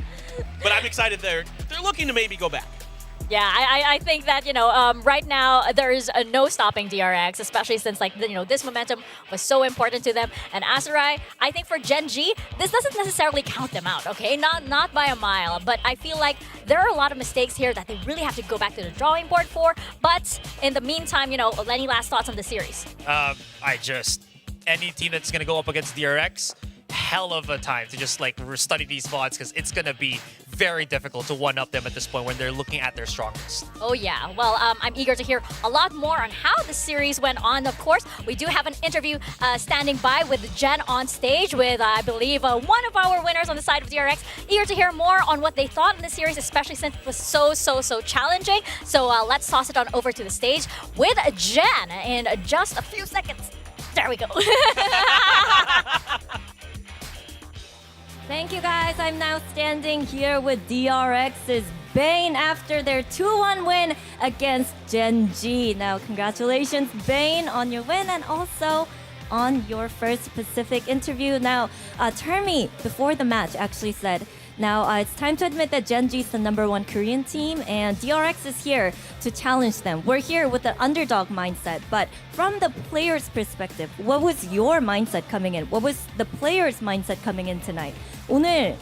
But I'm excited they're looking to maybe go back.
Yeah, I think that, right now there is no stopping DRX, especially since like, this momentum was so important to them. And Azurai, I think for Gen G, this doesn't necessarily count them out, okay? Not by a mile, but I feel like there are a lot of mistakes here that they really have to go back to the drawing board for. But in the meantime, any last thoughts on the series?
Any team that's going to go up against DRX, hell of a time to just like study these VODs because it's going to be very difficult to one-up them at this point when they're looking at their strongest.
Oh yeah, well, I'm eager to hear a lot more on how the series went on. Of course, we do have an interview standing by with Jen on stage with, I believe, one of our winners on the side of DRX. Eager to hear more on what they thought in the series, especially since it was so challenging. So let's toss it on over to the stage with Jen in just a few seconds. There we go.
Thank you guys. I'm now standing here with DRX's Bane after their 2-1 win against Gen G. Now, congratulations, Bane, on your win and also on your first Pacific interview. Now, Termi, before the match, actually said Now, it's time to admit that Gen G is the #1 Korean team, and DRX is here to challenge them. We're here with the underdog mindset, but from the players' perspective, what was your mindset coming in? What was the players' mindset coming in tonight? 오늘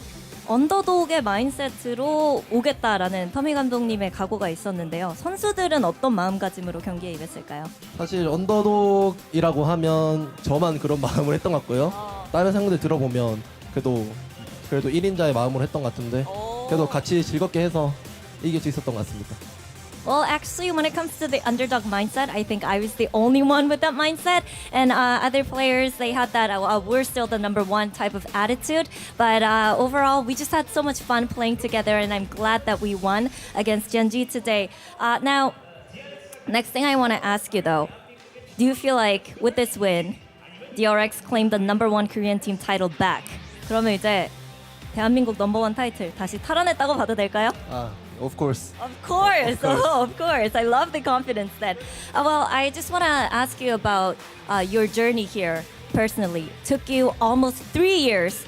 언더독의 마인셋으로 오겠다라는 터미 감독님의 각오가 있었는데요. 선수들은 어떤 마음가짐으로 경기에 임했을까요?
사실 언더독이라고 하면 저만 그런 마음을 했던 것 같고요. 다른 상대들 들어보면 그래도 1인자의 마음으로 했던 것 같은데 그래도 같이 즐겁게 해서 이길 수 있었던 것 같습니다.
Well, actually, when it comes to the underdog mindset, I think I was the only one with that mindset. And other players, they had that, we're still the #1 type of attitude. But overall, we just had so much fun playing together, and I'm glad that we won against Gen G today. Now, next thing I want to ask you, though, do you feel like with this win, DRX claimed the #1 Korean team title back? 그러면 이제 대한민국 #1 타이틀 다시 탈환했다고 봐도 될까요?
Of course.
Of course. Oh, of course. I love the confidence then. Well, I just want to ask you about your journey here personally. Took you almost 3 years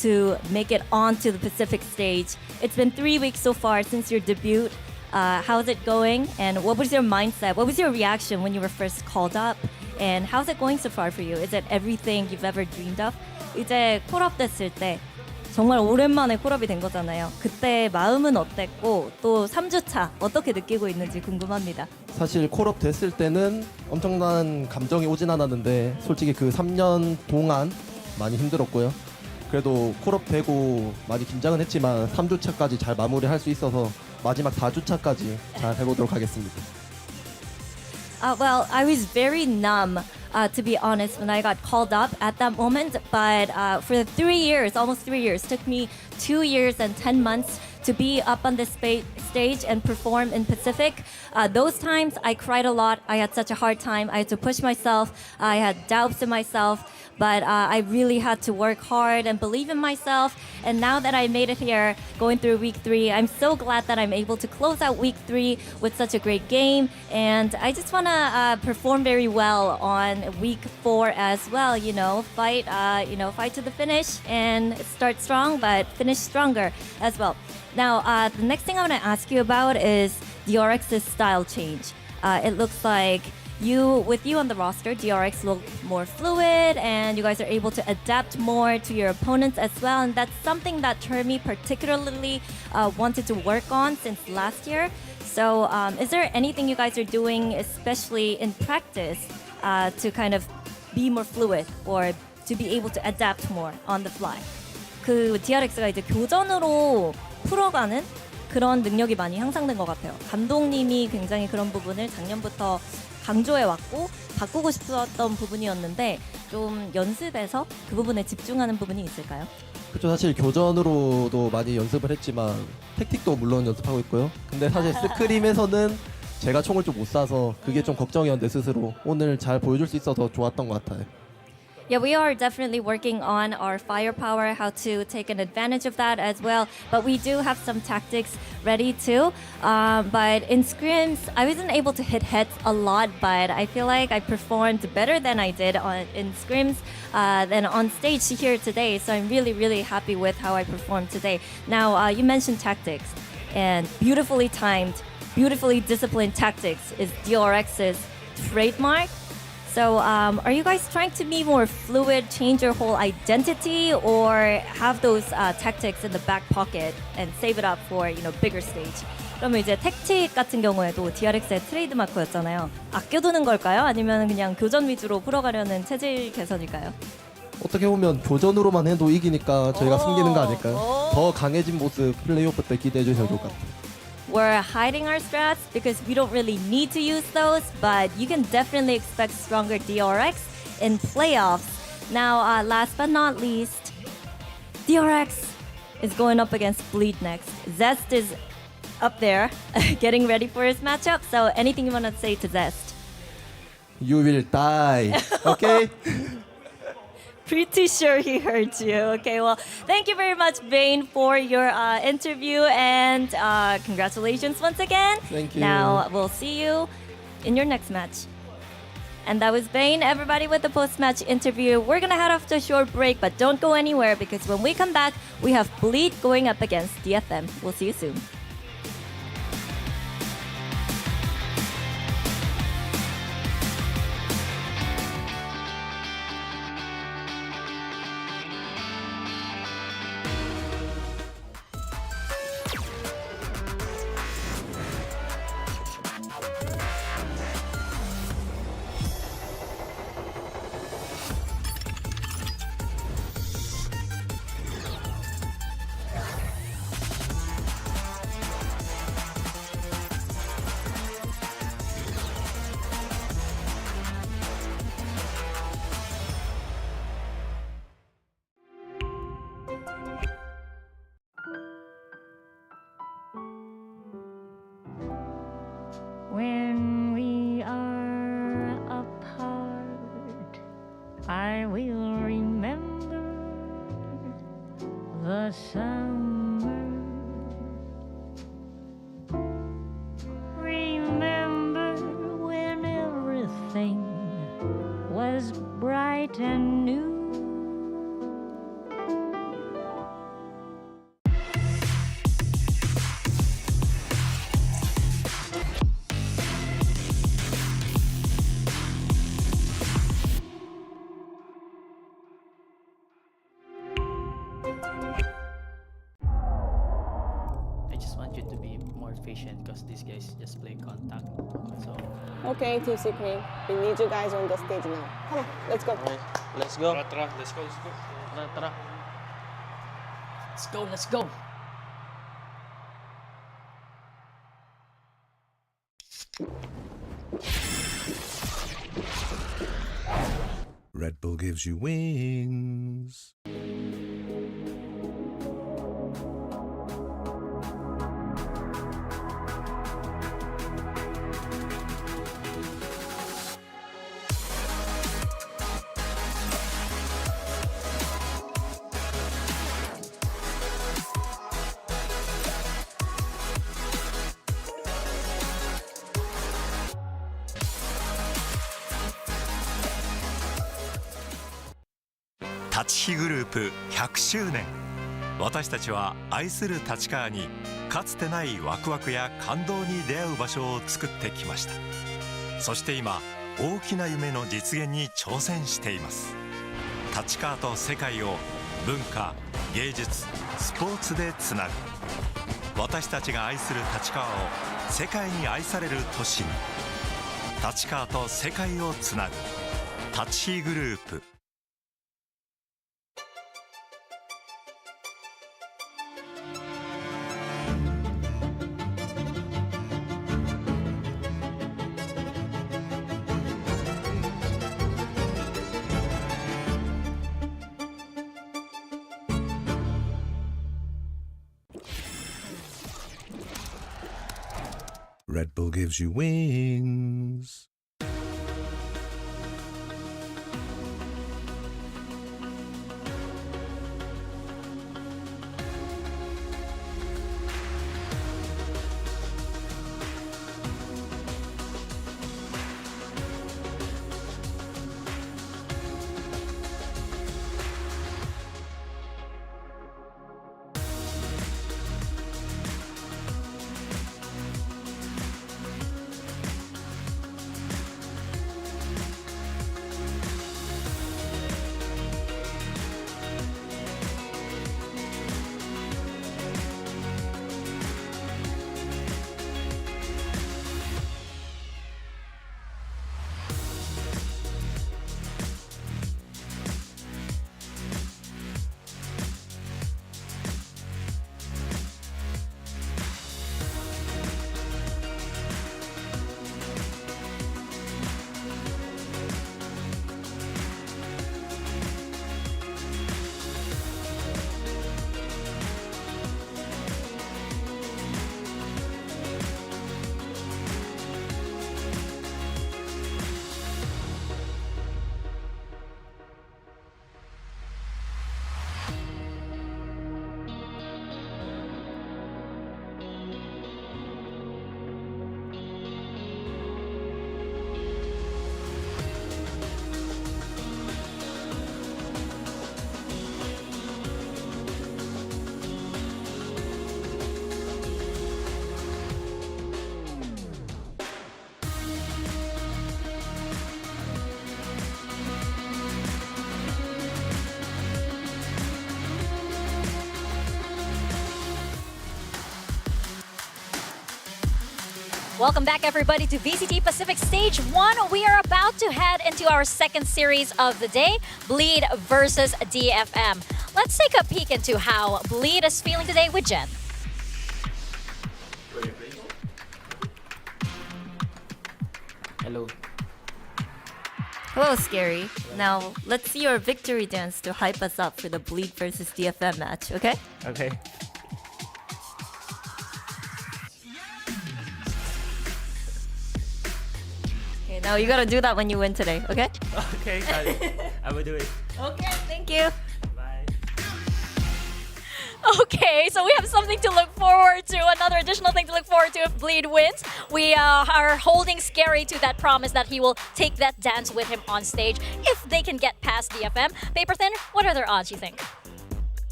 to make it onto the Pacific stage. It's been 3 weeks so far since your debut. How's it going? And what was your mindset? What was your reaction when you were first called up? And how's it going so far for you? Is it everything you've ever dreamed of? 이제 콜업 됐을 때 정말 오랜만에 콜업이 된 거잖아요. 그때 마음은 어땠고 또 3주차 어떻게 느끼고 있는지 궁금합니다.
사실 콜업 됐을 때는 엄청난 감정이 오진 않았는데 솔직히 그 3년 동안 많이 힘들었고요. 그래도 콜업 되고 많이 긴장은 했지만 3주차까지 잘 마무리할 수 있어서 마지막 4주차까지 잘 해보도록 하겠습니다.
Well, I was very numb, to be honest, when I got called up at that moment. But for 3 years, almost 3 years, took me 2 years and 10 months to be up on this stage and perform in Pacific. Those times, I cried a lot. I had such a hard time. I had to push myself. I had doubts in myself. But I really had to work hard and believe in myself. And now that I made it here, going through week 3, I'm so glad that I'm able to close out week 3 with such a great game. And I just want to perform very well on week 4 as well. Fight to the finish and start strong, but finish stronger as well. Now, the next thing I want to ask you about is DRX's style change. It looks like with you on the roster, DRX look more fluid and you guys are able to adapt more to your opponents as well. And that's something that Termi particularly wanted to work on since last year. So is there anything you guys are doing, especially in practice, to kind of be more fluid or to be able to adapt more on the fly? 그 DRX가 이제 교전으로 풀어가는 그런 능력이 많이 향상된 것 같아요. 감독님이 굉장히 그런 부분을 작년부터 강조해 왔고 바꾸고 싶었던 부분이었는데 좀 연습에서 그 부분에 집중하는 부분이 있을까요?
그렇죠. 사실 교전으로도 많이 연습을 했지만 택틱도 물론 연습하고 있고요. 근데 사실 스크림에서는 제가 총을 좀 못 쏴서 그게 좀 걱정이었는데 스스로 오늘 잘 보여줄 수 있어서 좋았던 것 같아요.
Yeah, we are definitely working on our firepower, how to take an advantage of that as well. But we do have some tactics ready too. But in scrims, I wasn't able to hit heads a lot, but I feel like I performed better than I did in scrims than on stage here today. So I'm really, really happy with how I performed today. Now, you mentioned tactics, and beautifully timed, beautifully disciplined tactics is DRX's trademark. So are you guys trying to be more fluid, change your whole identity, or have those tactics in the back pocket and save it up for bigger stage? 그러면 이제 택틱 같은 경우에도 DRX의 트레이드 마크였잖아요. 아껴두는 걸까요? 아니면 그냥 교전 위주로 풀어가려는 체질 개선일까요?
어떻게 보면 교전으로만 해도 이기니까 저희가 숨기는 거 아닐까요? 더 강해진 모습 플레이오프 때 기대해 주셔도 좋을 것 같아요.
We're hiding our strats because we don't really need to use those, but you can definitely expect stronger DRX in playoffs. Now, last but not least, DRX is going up against Bleed next. Zest is up there getting ready for his matchup, so anything you want to say to Zest?
You will die, okay?
Pretty sure he heard you. Okay, well, thank you very much, Vane, for your interview, and congratulations once again.
Thank you.
Now, we'll see you in your next match. And that was Bane, everybody, with the post-match interview. We're gonna head off to a short break, but don't go anywhere because when we come back, we have Bleed going up against DFM. We'll see you soon.
When we are apart, I will remember the summer. Remember when everything was bright and new.
I just want you to be more patient because these guys just play contact. So
Okay, Team Secret, we need you guys on the stage now. Come on, let's go.
Let's go.
let's go.
Let's go, let's go.
Red Bull gives you wings.
立ち日グループ100周年。私たちは愛する立川にかつてないワクワクや感動に出会う場所を作ってきました。そして今大きな夢の実現に挑戦しています。立川と世界を文化、芸術、スポーツでつなぐ。私たちが愛する立川を世界に愛される都市に。立川と世界をつなぐ立ち日グループ。
Red Bull gives you wings.
Welcome back, everybody, to VCT Pacific Stage 1. We are about to head into our second series of the day, Bleed versus DFM. Let's take a peek into how Bleed is feeling today with Jen.
Hello.
Hello, Scary. Now, let's see your victory dance to hype us up for the Bleed versus DFM match, okay?
Okay.
Okay, now you gotta do that when you win today, okay?
Okay, got it. I will do it.
Okay, thank you.
Bye.
Okay, so we have something to look forward to, another additional thing to look forward to if Bleed wins. We are holding Scary to that promise that he will take that dance with him on stage if they can get past DFM. Paper Thin, what are their odds, you think?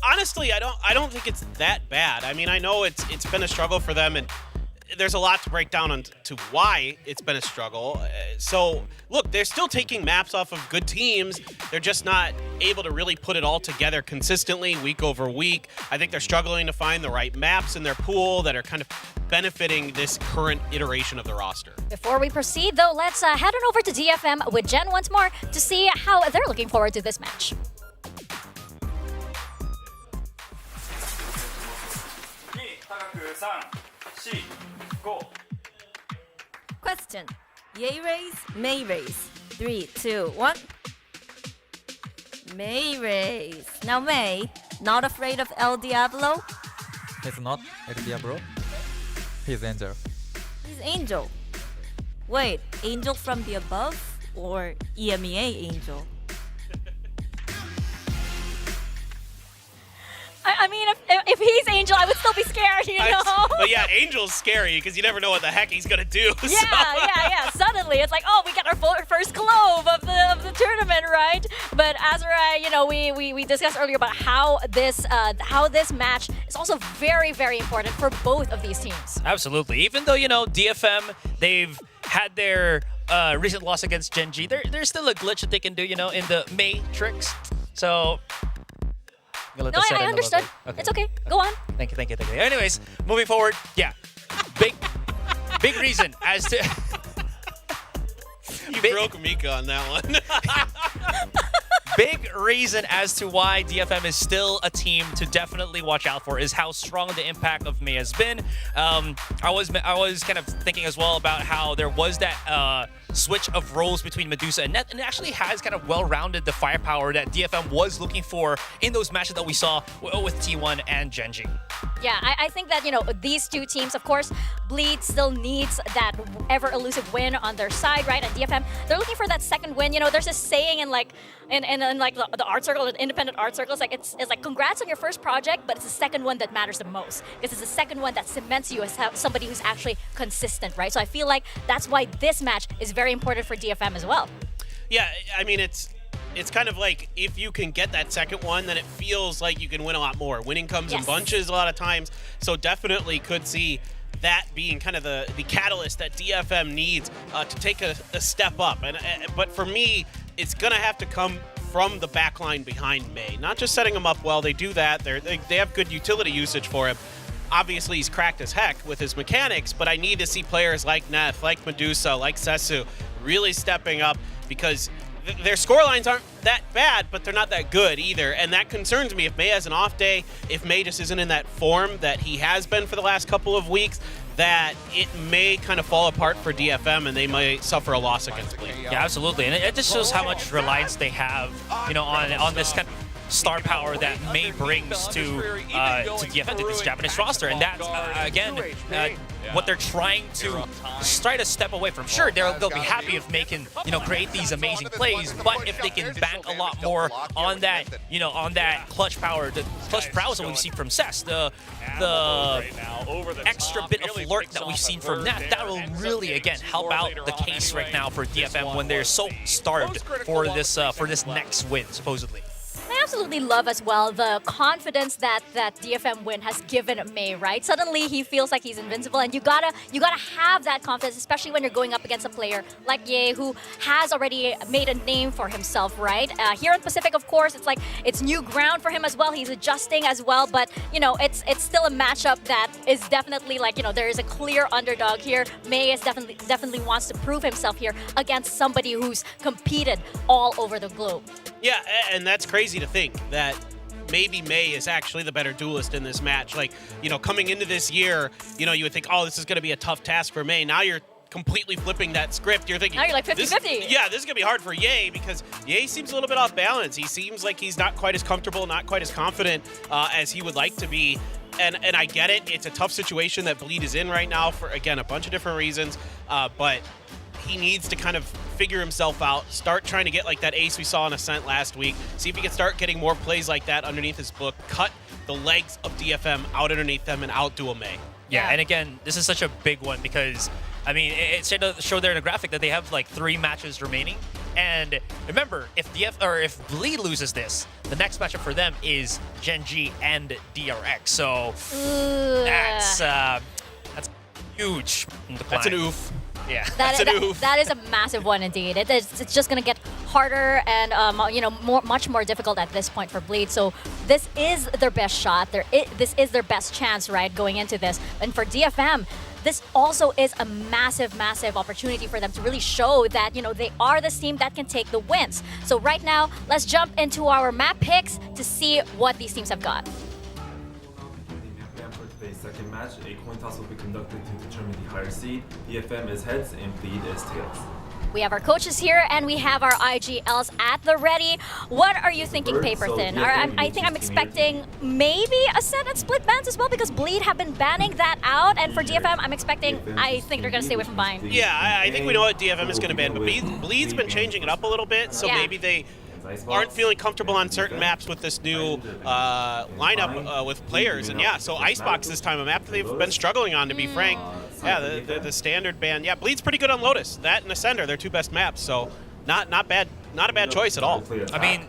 Honestly, I don't think it's that bad. I mean, I know it's been a struggle for them, and there's a lot to break down on to why it's been a struggle. So, look, they're still taking maps off of good teams. They're just not able to really put it all together consistently week over week. I think they're struggling to find the right maps in their pool that are kind of benefiting this current iteration of the roster.
Before we proceed, though, let's head on over to DFM with Jen once more to see how they're looking forward to this match.
Question. Yay raise, May raise. 3, 2, 1. May raise. Now May, not afraid of El Diablo?
He's not El Diablo. He's Angel.
He's Angel. Wait, Angel from the above or EMEA Angel?
I mean, if he's Angel, I would still be scared, you know?
But yeah, Angel's scary because you never know what the heck he's going to do.
Yeah. Suddenly, it's like, oh, we got our first clove of the tournament, right? But Azura, you know, we discussed earlier about how this match is also very, very important for both of these teams.
Absolutely. Even though, you know, DFM, they've had their recent loss against Genji, there's still a glitch that they can do, you know, in the Matrix. So...
No, I understood. Okay. It's okay. Go on.
Thank you. Anyways, moving forward, yeah. Big reason as to...
You broke Mika on that one.
Big reason as to why DFM is still a team to definitely watch out for is how strong the impact of May has been. I was kind of thinking as well about how there was that switch of roles between Medusa and Net, and it actually has kind of well-rounded the firepower that DFM was looking for in those matches that we saw with T1 and Genji.
Yeah, I think that, you know, these two teams, of course, Bleed still needs that ever-elusive win on their side, right? And DFM, they're looking for that second win. You know, there's this saying in like the art circle, the independent art circles, like it's like congrats on your first project, but it's the second one that matters the most because it's the second one that cements you as somebody who's actually consistent, right? So I feel like that's why this match is very important for DFM as well.
Yeah, I mean, it's kind of like if you can get that second one, then it feels like you can win a lot more. Winning comes in bunches a lot of times, so definitely could see that being kind of the catalyst that DFM needs to take a step up. But for me, it's going to have to come from the backline behind May. Not just setting him up well, they do that. They have good utility usage for him. Obviously, he's cracked as heck with his mechanics, but I need to see players like Neth, like Medusa, like Sesu really stepping up because their scorelines aren't that bad, but they're not that good either. And that concerns me if May has an off day, if May just isn't in that form that he has been for the last couple of weeks, that it may kind of fall apart for DFM and they might suffer a loss against Bleed.
Yeah, absolutely. And it just shows how much reliance they have, you know, on this kind of star power that May brings to DFM, to this Japanese roster. And that's, again, what they're trying to step away from. Sure, they'll be happy if May can, you know, create these amazing plays, but if they can bank a lot more on that, you know, on that clutch power, the clutch prowess that we've seen from Cess, the extra bit of flirt that we've seen from Nat, that will really, again, help out the case right now for DFM when they're so starved for this next win, supposedly.
May I absolutely love as well the confidence that DFM win has given May, right? Suddenly he feels like he's invincible, and you gotta have that confidence, especially when you're going up against a player like Ye, who has already made a name for himself, right? Here in Pacific, of course, it's new ground for him as well. He's adjusting as well, but it's still a matchup that is definitely like, there is a clear underdog here. May is definitely wants to prove himself here against somebody who's competed all over the globe.
Yeah, and that's crazy to think that maybe May is actually the better duelist in this match. Like, coming into this year, you would think, oh, this is going to be a tough task for May. Now you're completely flipping that script. You're thinking,
now you're like 50-50.
Yeah, this is going to be hard for Ye, because Ye seems a little bit off balance. He seems like he's not quite as comfortable, not quite as confident as he would like to be. And I get it. It's a tough situation that Bleed is in right now for, again, a bunch of different reasons. But he needs to kind of figure himself out, start trying to get like that ace we saw in Ascent last week, see if he can start getting more plays like that underneath his book, cut the legs of DFM out underneath them and outduel May.
Yeah, and again, this is such a big one because, I mean, it showed there in the graphic that they have like 3 matches remaining. And remember, if Bleed loses this, the next matchup for them is Gen.G and DRX. So that's huge.
That's an oof.
Yeah,
that is a massive one indeed. It's just gonna get harder and much more difficult at this point for Bleed. So this is their best shot. This is their best chance, right, going into this. And for DFM, this also is a massive, massive opportunity for them to really show that they are this team that can take the wins. So right now, let's jump into our map picks to see what these teams have got.
Second match, a coin toss will be conducted to determine the higher seed. DFM is heads and Bleed is tails.
We have our coaches here and we have our IGLs at the ready. What are you thinking, Paper Thin? I think I'm expecting maybe Ascent and split bans as well, because Bleed have been banning that out. And for DFM, I think they're going to stay away from buying.
Yeah, I think we know what DFM is going to ban, but Bleed's been changing it up a little bit, so maybe they aren't feeling comfortable on certain maps with this new lineup with players. And yeah, so Icebox this time, a map that they've been struggling on, to be frank. Yeah, the standard ban. Yeah, Bleed's pretty good on Lotus. That and Ascender, their 2 best maps. So not bad, not a bad choice at all.
I mean,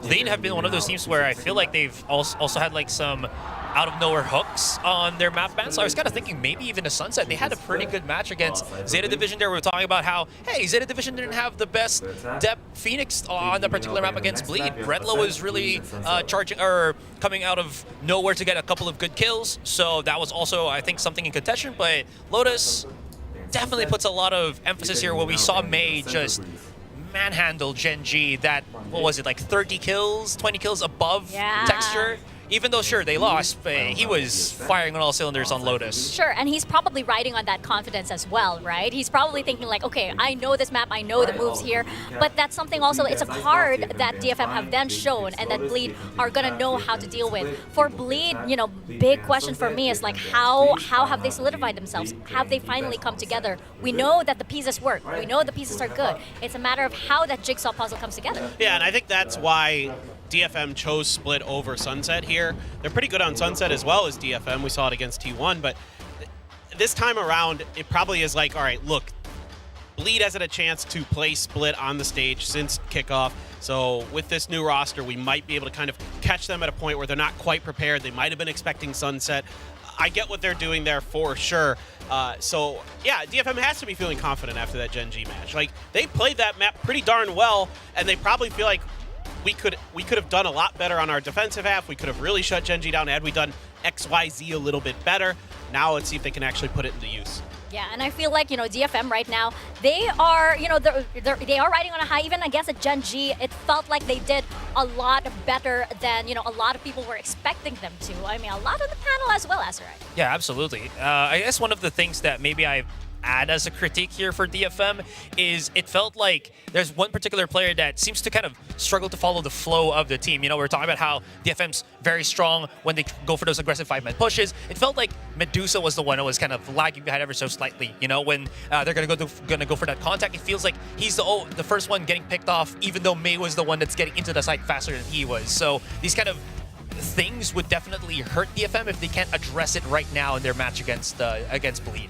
Bleed have been one of those teams where I feel like they've also had like some out of nowhere hooks on their map ban. So I was kind of thinking maybe even a Sunset. They had a pretty good match against Zeta Division there. We were talking about how, hey, Zeta Division didn't have the best depth Phoenix on that particular map against Bleed. Bredlo was really coming out of nowhere to get a couple of good kills. So that was also, I think, something in contention. But Lotus definitely puts a lot of emphasis here where we saw May just manhandle Gen.G that, what was it, like 30 kills, 20 kills above Texture? Even though, sure, they lost, but he was firing on all cylinders on Lotus.
Sure, and he's probably riding on that confidence as well, right? He's probably thinking like, okay, I know this map, I know the moves here, but that's something also, it's a card that DFM have then shown and that Bleed are gonna know how to deal with. For Bleed, big question for me is like, how have they solidified themselves? Have they finally come together? We know that the pieces work. We know the pieces are good. It's a matter of how that jigsaw puzzle comes together.
Yeah, and I think that's why DFM chose Split over Sunset here. They're pretty good on Sunset as well as DFM. We saw it against T1, but this time around, it probably is like, all right, look, Bleed hasn't a chance to play Split on the stage since kickoff. So with this new roster, we might be able to kind of catch them at a point where they're not quite prepared. They might have been expecting Sunset. I get what they're doing there for sure. So yeah, DFM has to be feeling confident after that Gen.G match. Like, they played that map pretty darn well, and they probably feel like we could have done a lot better on our defensive half. We could have really shut Gen.G down had we done XYZ a little bit better. Now let's see if they can actually put it into use.
Yeah, and I feel like, DFM right now, they are, they are riding on a high. Even against a Gen.G, it felt like they did a lot better than, a lot of people were expecting them to. I mean, a lot on the panel as well, Azurai.
Yeah, absolutely. I guess one of the things that maybe I add as a critique here for DFM is it felt like there's one particular player that seems to kind of struggle to follow the flow of the team. We're talking about how DFM's very strong when they go for those aggressive 5-man pushes. It felt like Medusa was the one that was kind of lagging behind ever so slightly. When they're gonna go for that contact, it feels like he's the first one getting picked off, even though May was the one that's getting into the site faster than he was. So these kind of things would definitely hurt DFM if they can't address it right now in their match against Bleed.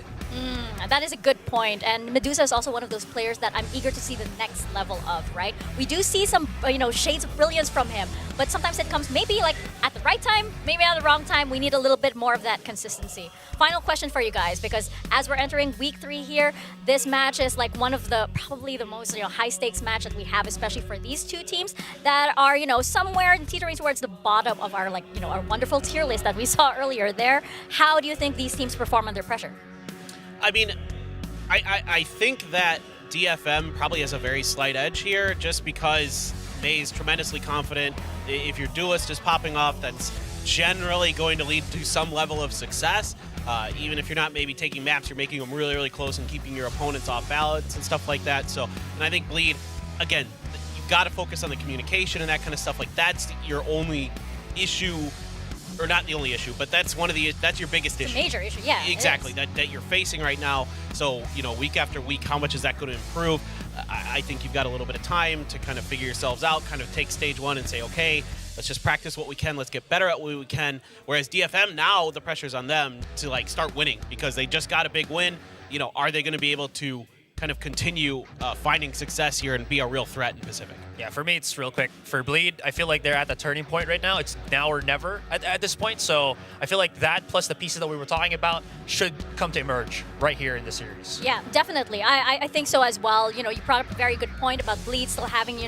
That is a good point. And Medusa is also one of those players that I'm eager to see the next level of, right? We do see some, shades of brilliance from him, but sometimes it comes maybe like at the right time, maybe at the wrong time. We need a little bit more of that consistency. Final question for you guys, because as we're entering week 3 here, this match is like one of the probably the most high stakes match that we have, especially for these two teams that are somewhere teetering towards the bottom of our our wonderful tier list that we saw earlier there. How do you think these teams perform under pressure?
I mean, I think that DFM probably has a very slight edge here just because May's tremendously confident. If your duelist is popping off, that's generally going to lead to some level of success. Even if you're not maybe taking maps, you're making them really, really close and keeping your opponents off balance and stuff like that. So, and I think Bleed, again, you've got to focus on the communication and that kind of stuff. Like, that's your only issue. Or not the only issue, but that's that's your biggest issue.
Major issue, yeah.
Exactly, that you're facing right now. So, week after week, how much is that going to improve? I think you've got a little bit of time to kind of figure yourselves out, kind of take stage 1 and say, okay, let's just practice what we can, let's get better at what we can. Whereas DFM, now the pressure's on them to start winning because they just got a big win. Are they going to be able to kind of continue finding success here and be a real threat in Pacific?
Yeah, for me, it's real quick. For Bleed, I feel like they're at the turning point right now. It's now or never at this point. So I feel like that plus the pieces that we were talking about should come to emerge right here in the series.
Yeah, definitely. I think so as well. You brought up a very good point about Bleed still having,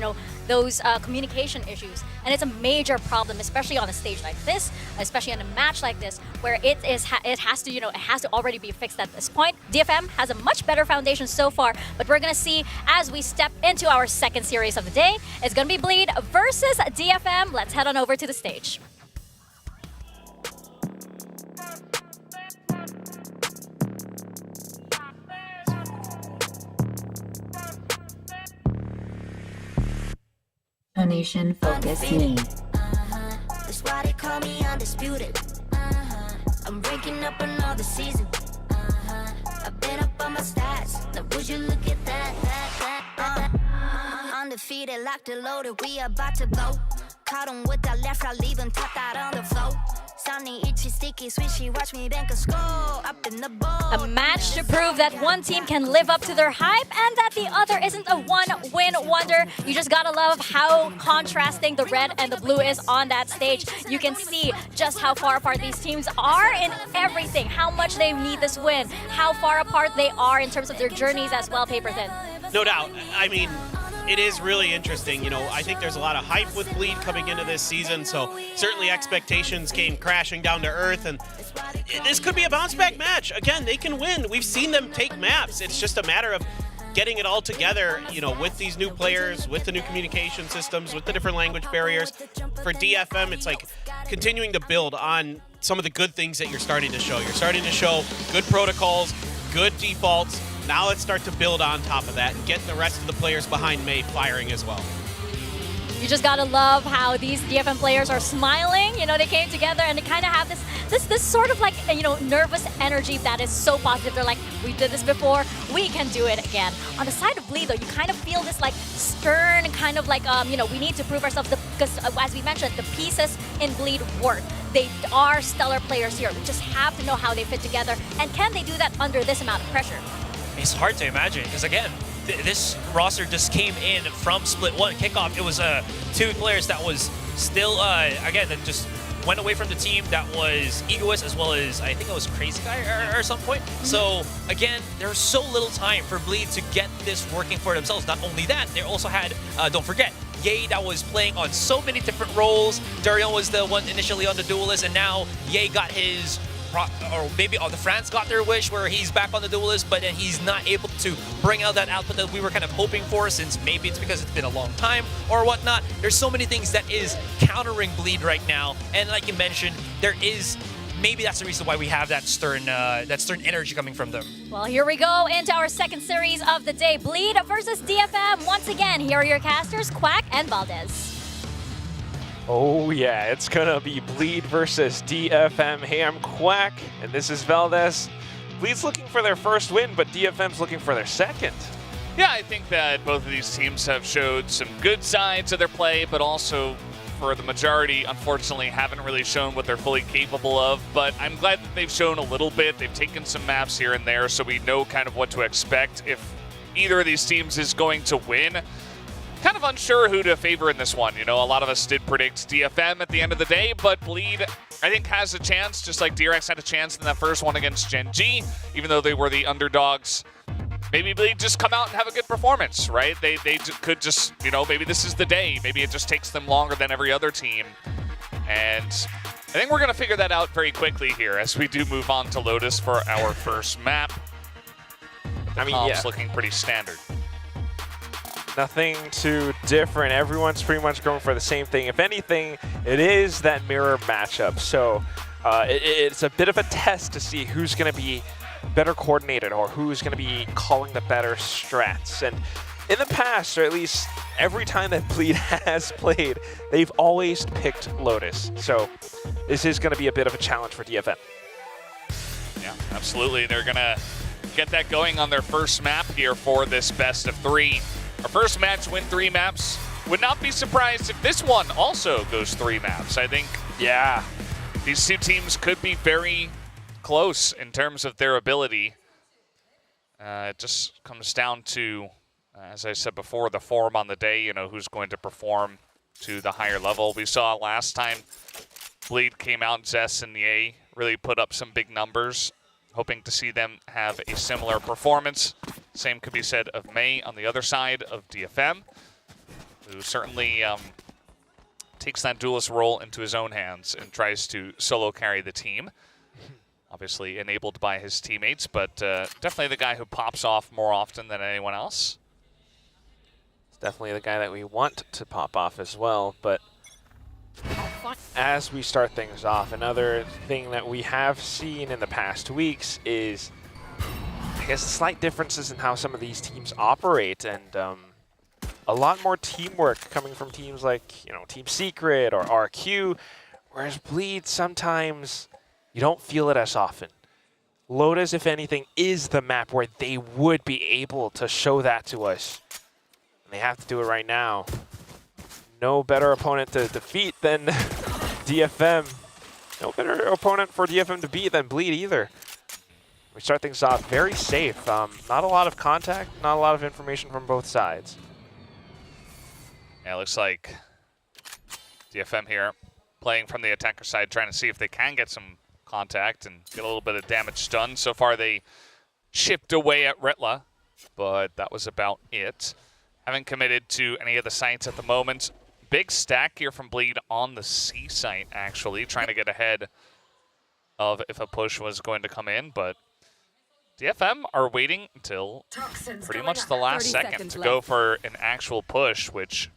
those communication issues. And it's a major problem, especially on a stage like this, especially in a match like this, where it has to already be fixed at this point. DFM has a much better foundation so far, but we're gonna see as we step into our second series of the day. It's gonna be Bleed versus DFM. Let's head on over to the stage.
Nation focus me. That's why they call me undisputed. I'm breaking up another season. I've been up on my stats. Now would you look at that? Undefeated, locked and loaded. We about to go. Caught him with that left, I leave him tapped out on the floor. Sounding itchy, sticky, swishy, watch me bank a score up in the ball.
A match to prove that one team can live up to their hype and that the other isn't a one-win wonder. You just gotta love how contrasting the red and the blue is on that stage. You can see just how far apart these teams are in everything, how much they need this win, how far apart they are in terms of their journeys as well, Paper Thin.
No doubt. I mean, it is really interesting. I think there's a lot of hype with Bleed coming into this season, so certainly expectations came crashing down to earth, and this could be a bounce-back match. Again, they can win. We've seen them take maps. It's just a matter of getting it all together, with these new players, with the new communication systems, with the different language barriers. For DFM, it's like continuing to build on some of the good things that you're starting to show. You're starting to show good protocols, good defaults. Now let's start to build on top of that and get the rest of the players behind May firing as well.
You just gotta love how these DFM players are smiling. They came together and they kind of have this sort of nervous energy that is so positive. They're like, we did this before, we can do it again. On the side of Bleed, though, you kind of feel this stern kind of we need to prove ourselves because as we mentioned, the pieces in Bleed work. They are stellar players here. We just have to know how they fit together. And can they do that under this amount of pressure?
It's hard to imagine because, again, this roster just came in from Split 1 kickoff. It was 2 players that was still, again, that just went away from the team that was Egoist as well as, I think it was Crazy Guy or some point. So, again, there's so little time for Bleed to get this working for themselves. Not only that, they also had, don't forget, Ye that was playing on so many different roles. Darion was the one initially on the Duelist, and now Ye got his... or maybe the France got their wish where he's back on the Duelist, but then he's not able to bring out that output that we were kind of hoping for, since maybe it's because it's been a long time or whatnot. There's so many things that is countering Bleed right now, and like you mentioned, there is maybe that's the reason why we have that stern energy coming from them.
Well, here we go into our second series of the day. Bleed versus DFM. Once again, here are your casters, Quack and Valdez.
Oh yeah, it's gonna be Bleed versus DFM. Hey, I'm Quack, and this is Valdez. Bleed's looking for their first win, but DFM's looking for their second.
Yeah, I think that both of these teams have showed some good sides of their play, but also for the majority, unfortunately, haven't really shown what they're fully capable of, but I'm glad that they've shown a little bit. They've taken some maps here and there, so we know kind of what to expect if either of these teams is going to win. Kind of unsure who to favor in this one. You know, a lot of us did predict DFM at the end of the day, but Bleed, I think, has a chance, just like DRX had a chance in that first one against Gen G, even though they were the underdogs. Maybe Bleed just come out and have a good performance, right? They could just, you know, maybe this is the day. Maybe it just takes them longer than every other team. And I think we're going to figure that out very quickly here as we do move on to Lotus for our first map. The comp's looking pretty standard.
Nothing too different. Everyone's pretty much going for the same thing. If anything, it is that mirror matchup. So it's a bit of a test to see who's going to be better coordinated or who's going to be calling the better strats. And in the past, or at least every time that Bleed has played, they've always picked Lotus. So this is going to be a bit of a challenge for DFM.
Yeah, absolutely. They're going to get that going on their first map here for this best of 3. Our first match, win 3 maps. Would not be surprised if this one also goes 3 maps. I think, yeah, these two teams could be very close in terms of their ability. It just comes down to, as I said before, the form on the day, you know, who's going to perform to the higher level. We saw last time Bleed came out, Zess and the A really put up some big numbers. Hoping to see them have a similar performance. Same could be said of May on the other side of DFM, who certainly takes that duelist role into his own hands and tries to solo carry the team. Obviously enabled by his teammates, but definitely the guy who pops off more often than anyone else.
It's definitely the guy that we want to pop off as well, but as we start things off, another thing that we have seen in the past weeks is, I guess, slight differences in how some of these teams operate, and a lot more teamwork coming from teams like, you know, Team Secret or RQ, whereas Bleed, sometimes you don't feel it as often. Lotus, if anything, is the map where they would be able to show that to us. And they have to do it right now. No better opponent to defeat than DFM. No better opponent for DFM to beat than Bleed either. We start things off very safe. Not a lot of contact, not a lot of information from both sides.
Yeah, it looks like DFM here playing from the attacker side, trying to see if they can get some contact and get a little bit of damage done. So far they chipped away at Retla, but that was about it. Haven't committed to any of the sites at the moment. Big stack here from Bleed on the C site, actually, trying to get ahead of if a push was going to come in, but DFM are waiting until pretty much the last second to go for an actual push, which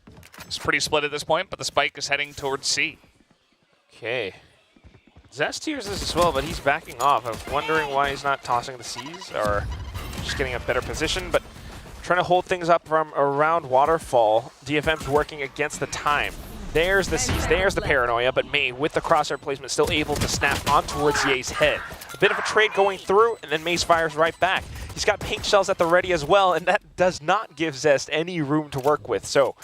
is pretty split at this point, but the spike is heading towards C.
Okay. Zest hears this as well, but he's backing off. I'm wondering why he's not tossing the C's or just getting a better position, but trying to hold things up from around Waterfall. DFM's working against the time. There's the C's, there's the Paranoia, but May, with the crosshair placement, still able to snap on towards Ye's head. A bit of a trade going through, and then Mace fires right back. He's got paint shells at the ready as well, and that does not give Zest any room to work with. So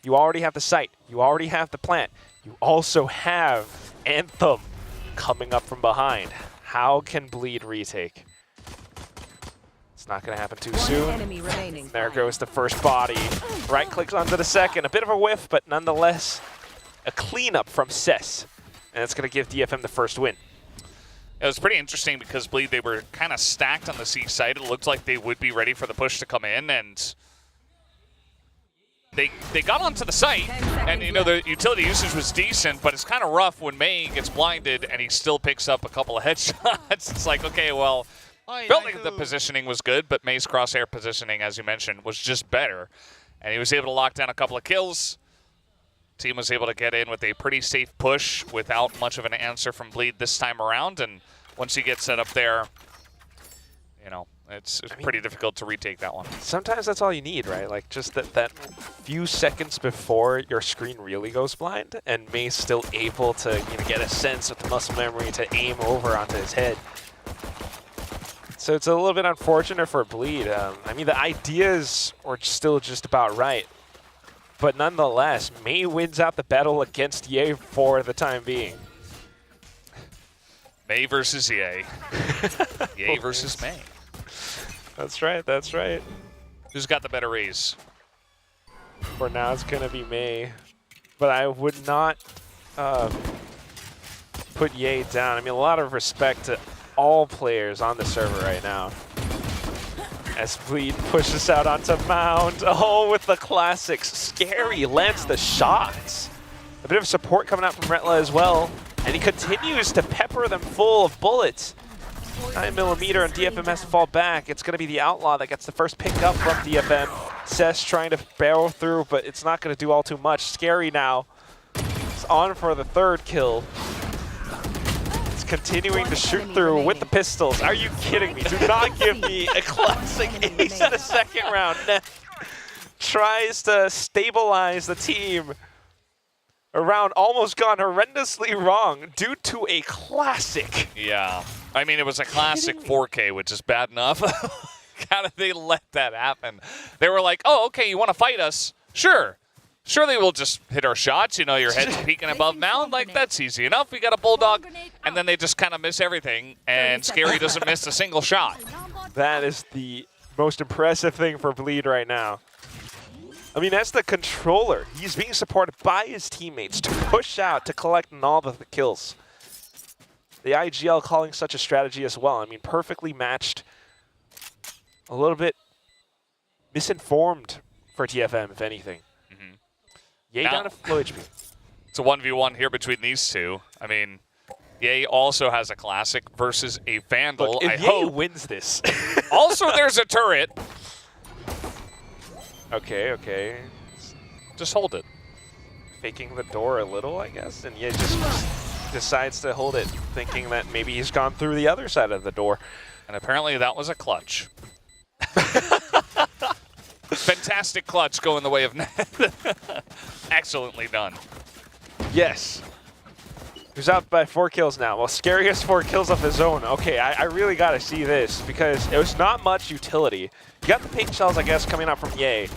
you already have the site, you already have the plant, you also have Anthem coming up from behind. How can Bleed retake? It's not going to happen too soon. There goes the first body. Right clicks onto the second. A bit of a whiff, but nonetheless, a cleanup from Cess. And it's going to give DFM the first win.
It was pretty interesting because Bleed, they were kind of stacked on the C side. It looked like they would be ready for the push to come in, and they got onto the site, and you know the utility usage was decent, but it's kind of rough when May gets blinded and he still picks up a couple of headshots. It's like, okay, well, felt like the positioning was good, but May's crosshair positioning, as you mentioned, was just better, and he was able to lock down a couple of kills. Team was able to get in with a pretty safe push without much of an answer from Bleed this time around, and once you get set up there, you know, it's pretty difficult to retake that one.
Sometimes that's all you need, right? Like just that few seconds before your screen really goes blind, and May's still able to get a sense with the muscle memory to aim over onto his head. So it's a little bit unfortunate for Bleed. I mean, the ideas were still just about right. But nonetheless, May wins out the battle against Ye for the time being.
May versus Ye. Ye versus May.
That's right, that's right.
Who's got the better raise?
For now, it's going to be May. But I would not put Ye down. I mean, a lot of respect to all players on the server right now. As Bleed pushes out onto Mound. Oh, with the classics. Scary lands the shots. A bit of support coming out from Retla as well. And he continues to pepper them full of bullets. 9mm and DFM has to fall back. It's going to be the Outlaw that gets the first pick up from DFM. Cess trying to barrel through, but it's not going to do all too much. Scary now. It's on for the third kill. Continuing to shoot through with the pistols. Are you kidding me? Do not give me a classic ace in the second round. Tries to stabilize the team. A round almost gone horrendously wrong due to a classic.
Yeah. I mean, it was a classic 4K, which is bad enough. How did they let that happen? They were like, oh, okay, you want to fight us? Sure. Surely we'll just hit our shots. You know, your head's peeking above Mound. Like, that's easy enough. We got a Bulldog. And then they just kind of miss everything. And Scary doesn't miss a single shot.
That is the most impressive thing for Bleed right now. I mean, as the controller, he's being supported by his teammates to push out, to collect on all the kills. The IGL calling such a strategy as well. I mean, perfectly matched. A little bit misinformed for TFM, if anything. Ye down to low HP.
It's a 1v1 here between these two. I mean, Ye also has a classic versus a Vandal.
Look, if Ye wins this.
Also, there's a turret.
Okay, okay.
Just hold it.
Faking the door a little, I guess, and Ye just decides to hold it, thinking that maybe he's gone through the other side of the door.
And apparently that was a clutch. Fantastic clutch going the way of Ned. Excellently done.
Yes. He's out by 4 kills now. Well, Scary has 4 kills of his own. Okay, I really got to see this because it was not much utility. You got the pink shells, I guess, coming out from Ye.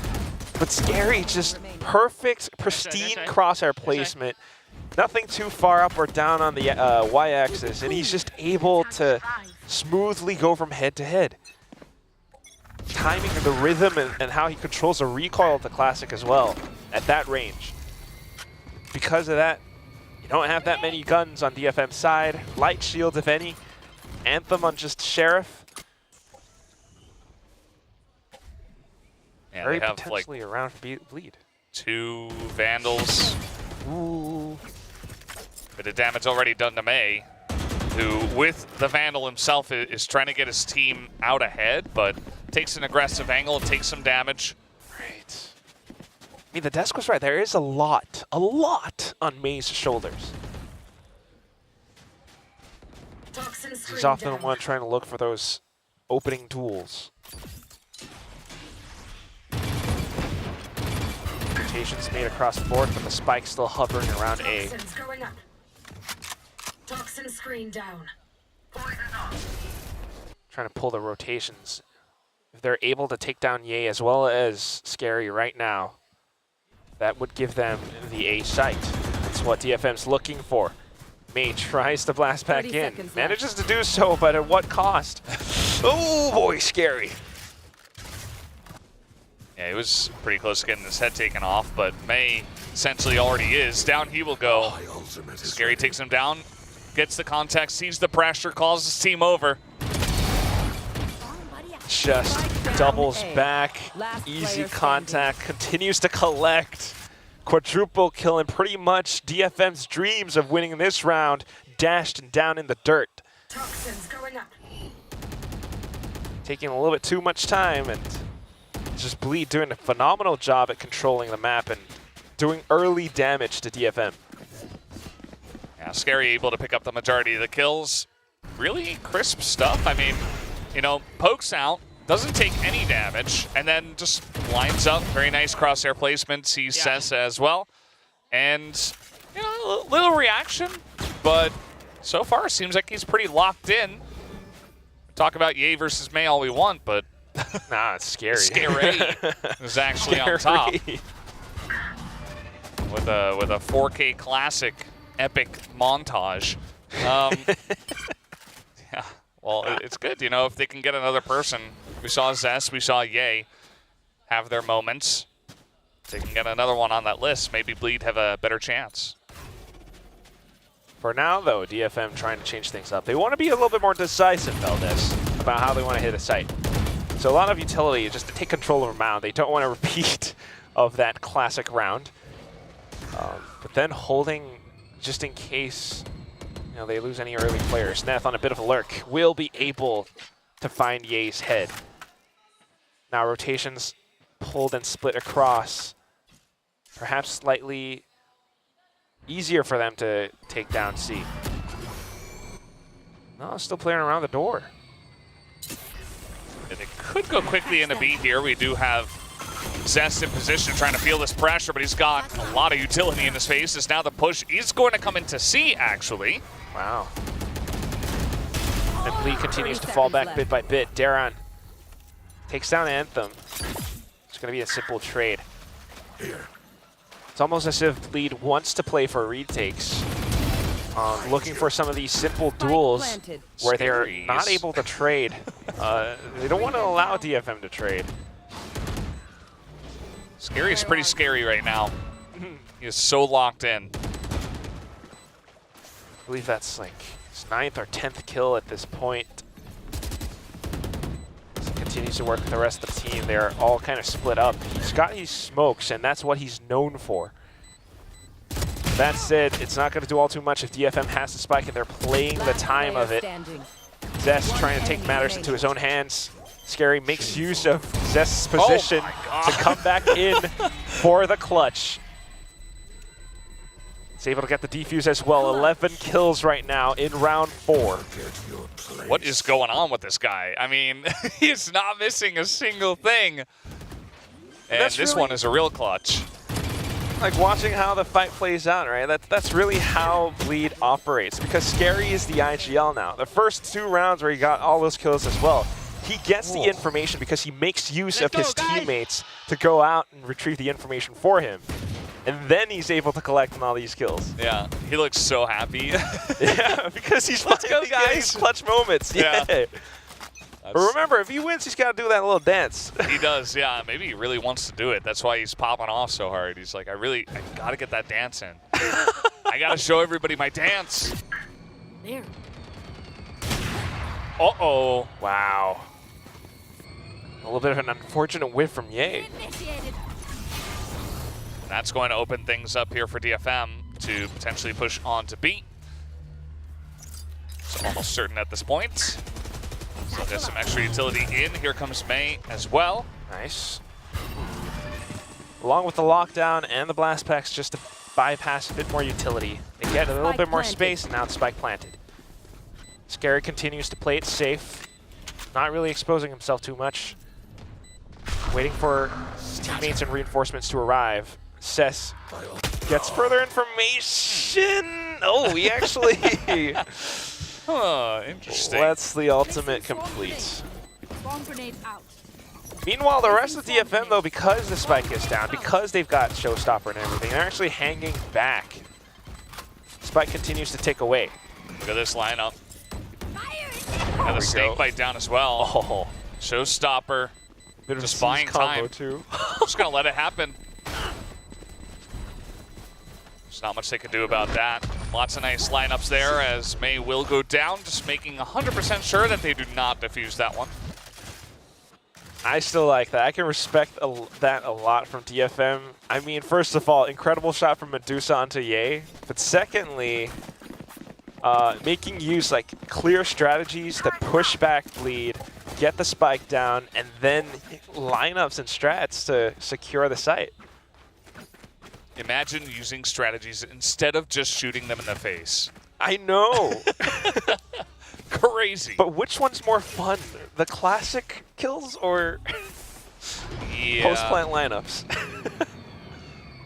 But Scary, just perfect, pristine crosshair placement. Nothing too far up or down on the Y-axis. And he's just able to smoothly go from head to head. Timing of the rhythm and how he controls the recoil of the classic as well at that range. Because of that, you don't have that many guns on DFM's side. Light shields, if any. Anthem on just Sheriff.
Yeah,
Very
they have
potentially
like
around Bleed.
2 Vandals.
Ooh.
Bit of damage already done to May, who, with the Vandal himself, is trying to get his team out ahead, but takes an aggressive angle and takes some damage.
Right. I mean, the desk was right. There is a lot on May's shoulders. He's often the one trying to look for those opening tools. Rotations made across fourth, but the spike's still hovering around A.
Going up. Toxin screen down.
Trying to pull the rotations. If they're able to take down Ye as well as Scary right now, that would give them the A site. That's what DFM's looking for. May tries to blast back in. Manages to do so, but at what cost? Oh boy, Scary.
Yeah, he was pretty close to getting his head taken off, but May essentially already is. Down he will go. Scary takes him down, gets the contact, sees the pressure, calls his team over.
Just doubles back, easy contact, continues to collect. Quadruple kill, and pretty much DFM's dreams of winning this round dashed and down in the dirt.
Toxins going up.
Taking a little bit too much time, and just Bleed doing a phenomenal job at controlling the map and doing early damage to DFM.
Yeah, Scary able to pick up the majority of the kills. Really crisp stuff. I mean, you know, pokes out, doesn't take any damage, and then just lines up. Very nice crosshair placement, sees Cess as well. And, you know, a little reaction, but so far seems like he's pretty locked in. Talk about Ye versus May all we want, but
nah, it's Scary.
Scary is actually on top. with a 4K classic epic montage. Yeah, well, it's good, you know, if they can get another person. We saw Zest, we saw Ye have their moments. If they can get another one on that list, maybe Bleed have a better chance.
For now, though, DFM trying to change things up. They want to be a little bit more decisive, Valdez, about how they want to hit a site. So a lot of utility is just to take control of a round. They don't want to repeat of that classic round. But then holding just in case they lose any early players. Neth on a bit of a lurk will be able to find Ye's head. Now rotations pulled and split across. Perhaps slightly easier for them to take down C. No, still playing around the door.
And it could go quickly into B here. We do have Zest in position trying to feel this pressure, but he's got a lot of utility in his face. As now the push is going to come into C, actually.
Wow. And Bleed continues to fall back bit by bit. Daron takes down Anthem. It's going to be a simple trade. It's almost as if Bleed wants to play for retakes. Looking for some of these simple duels where they're not able to trade. They don't want to allow DFM to trade.
Scary is pretty scary right now. He is so locked in.
I believe that's like his 9th or 10th kill at this point. As he continues to work with the rest of the team, they're all kind of split up. He's got his smokes, and that's what he's known for. That said, it's not going to do all too much if DFM has the spike and they're playing the time of it. Zest trying to take matters into his own hands. Scary makes use of Zest's position to come back in for the clutch. He's able to get the defuse as well. 11 kills right now in round 4.
What is going on with this guy? I mean, he's not missing a single thing. And this one is a real clutch.
Like watching how the fight plays out, right? That's really how Bleed operates, because Scary is the IGL now. The first 2 rounds where he got all those kills as well, he gets the information because he makes use of his teammates to go out and retrieve the information for him. And then he's able to collect on all these kills.
Yeah, he looks so happy.
Yeah, because he's finally getting these clutch moments. Yeah. But remember, if he wins, he's got to do that little dance.
He does, yeah. Maybe he really wants to do it. That's why he's popping off so hard. He's like, I got to get that dance in. I got to show everybody my dance.
There.
Uh-oh. Wow. A little bit of an unfortunate whiff from Ye.
That's going to open things up here for DFM to potentially push on to B. It's almost certain at this point. So there's some extra utility in. Here comes May as well.
Nice. Along with the lockdown and the blast packs, just to bypass a bit more utility. They get a little bit more space, and now the spike planted. Scary continues to play it safe. Not really exposing himself too much. Waiting for his teammates and reinforcements to arrive. Cess gets further information. Oh, he actually...
Huh, interesting.
Lets the ultimate complete. Meanwhile, the rest of DFM, though, because the spike is down, because they've got Showstopper and everything, they're actually hanging back. Spike continues to tick away.
Look at this lineup. And the snake bite down as well.
Oh.
Showstopper.
Bit of
just
a
buying
combo
time.
Too.
Just going to let it happen. There's not much they can do about that. Lots of nice lineups there as May will go down, just making 100% sure that they do not defuse that one.
I still like that. I can respect that a lot from DFM. I mean, first of all, incredible shot from Medusa onto Ye. But secondly, making use like clear strategies to push back Bleed, get the spike down, and then lineups and strats to secure the site.
Imagine using strategies instead of just shooting them in the face.
I know.
Crazy.
But which one's more fun? The classic kills or post-plant lineups?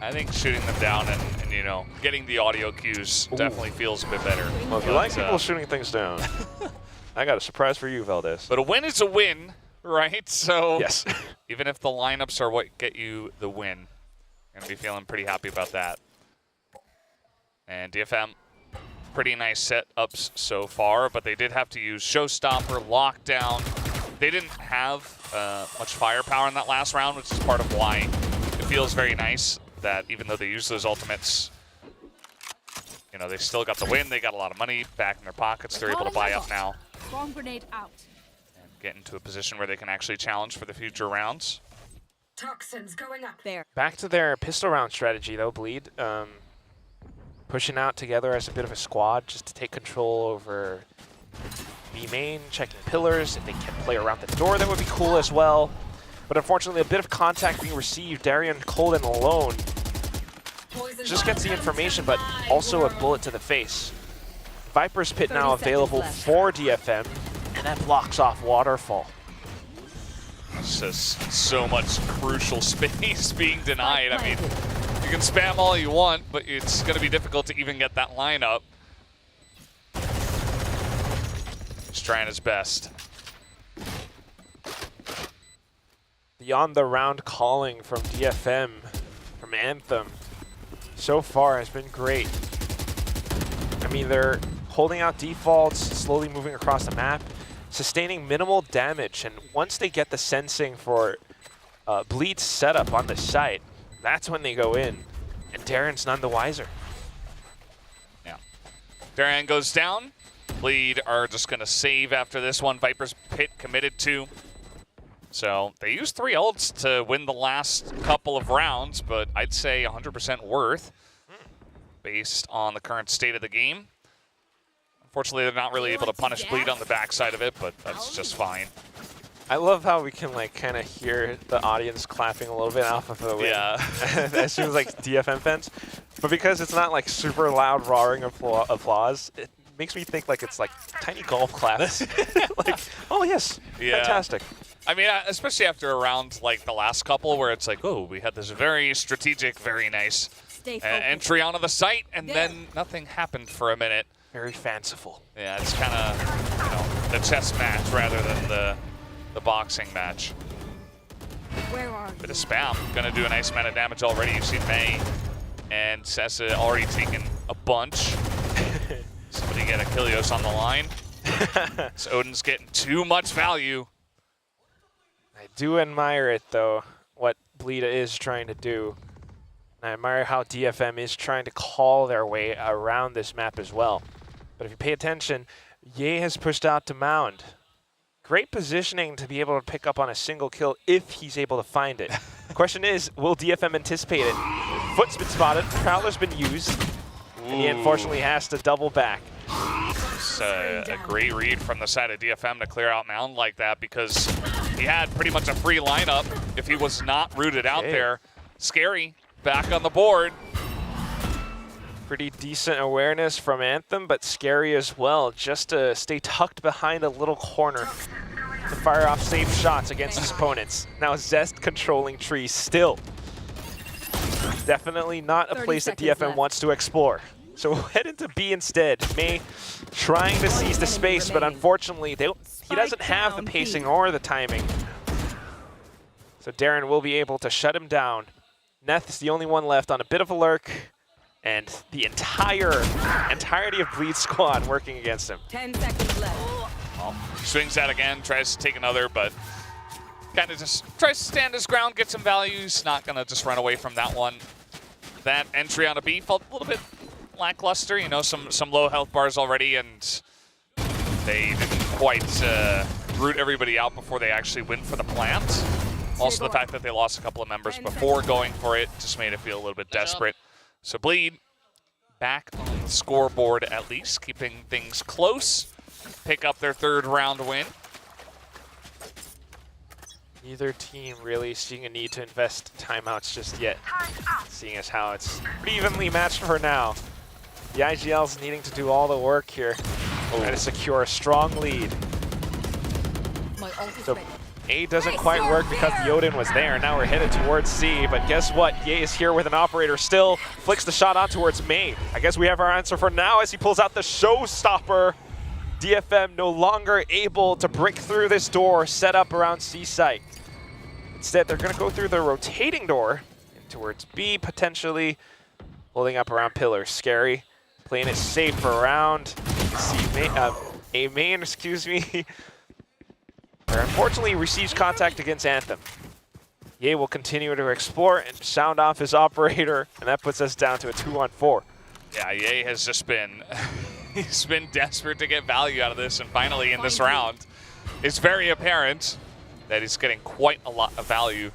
I think shooting them down and you know, getting the audio cues definitely feels a bit better.
Well, if you like people shooting things down, I got a surprise for you, Valdez.
But a win is a win, right? So
yes.
Even if the lineups are what get you the win, I'm going to be feeling pretty happy about that. And DFM, pretty nice setups so far, but they did have to use Showstopper, Lockdown. They didn't have much firepower in that last round, which is part of why it feels very nice that even though they used those ultimates, you know, they still got the win. They got a lot of money back in their pockets. They're able to buy up now.
Bomb grenade out.
And get into a position where they can actually challenge for the future rounds.
Toxins going up.
There.
Back to their pistol round strategy, though, Bleed. Pushing out together as a bit of a squad just to take control over B main, checking pillars. If they can play around the door, that would be cool as well. But unfortunately, a bit of contact being received. Darian Colden alone just gets the information, but also a bullet to the face. Viper's Pit now available for DFM, and that blocks off Waterfall.
It's just so much crucial space being denied. I mean, you can spam all you want, but it's going to be difficult to even get that lineup. He's trying his best.
The on-the-round calling from DFM, from Anthem, so far has been great. I mean, they're holding out defaults, slowly moving across the map, sustaining minimal damage, and once they get the sensing for Bleed's setup on the site, that's when they go in, and Darren's none the wiser.
Yeah. Darren goes down. Bleed are just going to save after this one. Viper's Pit committed to. So they used 3 ults to win the last couple of rounds, but I'd say 100% worth based on the current state of the game. Unfortunately, they're not really able to punish Bleed on the backside of it, but that's just fine.
I love how we can like kind of hear the audience clapping a little bit off of the win.
Yeah.
As soon as like DFM fans. But because it's not like super loud roaring applause, it makes me think like it's like tiny golf claps. Like, oh yes,
Yeah.
fantastic.
I mean, especially after a round like the last couple where it's like, oh, we had this very strategic, very nice entry onto the site, and then nothing happened for a minute.
Very fanciful.
Yeah, it's kind of, you know, the chess match rather than the boxing match.
Where are you?
Bit of spam. Gonna do a nice amount of damage already. You've seen May and Sessa already taken a bunch. Somebody get Achilles on the line. So Odin's getting too much value.
I do admire it though, what Bleed is trying to do. And I admire how DFM is trying to call their way around this map as well. But if you pay attention, Ye has pushed out to Mound. Great positioning to be able to pick up on a single kill if he's able to find it. Question is, will DFM anticipate it? Foot's been spotted, Prowler's been used, and he unfortunately has to double back.
It's a great read from the side of DFM to clear out Mound like that, because he had pretty much a free lineup if he was not rooted out there. Scary, back on the board.
Pretty decent awareness from Anthem, but scary as well, just to stay tucked behind a little corner to fire off safe shots against his opponents. Now Zest controlling trees still. Definitely not a place that DFM wants to explore. So head into B instead. May trying to seize the space, but unfortunately he doesn't have the pacing or the timing. So Darren will be able to shut him down. Neth is the only one left on a bit of a lurk, and the entirety of Bleed's squad working against him.
10 seconds left.
Well, swings that again, tries to take another, but kind of just tries to stand his ground, get some value. He's not going to just run away from that one. That entry on a B felt a little bit lackluster, you know, some low health bars already, and they didn't quite root everybody out before they actually went for the plant. Also, the fact that they lost a couple of members before going for it just made it feel a little bit desperate. So Bleed back on the scoreboard at least, keeping things close. Pick up their 3rd round win.
Neither team really seeing a need to invest timeouts just yet, seeing as how it's pretty evenly matched for now. The IGL's needing to do all the work here, trying to secure a strong lead. So A doesn't quite work because the Odin was there. Now we're headed towards C, but guess what? Ye is here with an operator still. Flicks the shot on towards May. I guess we have our answer for now as he pulls out the showstopper. DFM no longer able to break through this door set up around C site. Instead, they're going to go through the rotating door in towards B, potentially holding up around pillars. Scary playing it safe for a round. A main, excuse me. Unfortunately receives contact against Anthem. Ye will continue to explore and sound off his operator, and that puts us down to a 2-on-4.
Yeah, Ye has just been, he's been desperate to get value out of this, and finally in this round, it's very apparent that he's getting quite a lot of value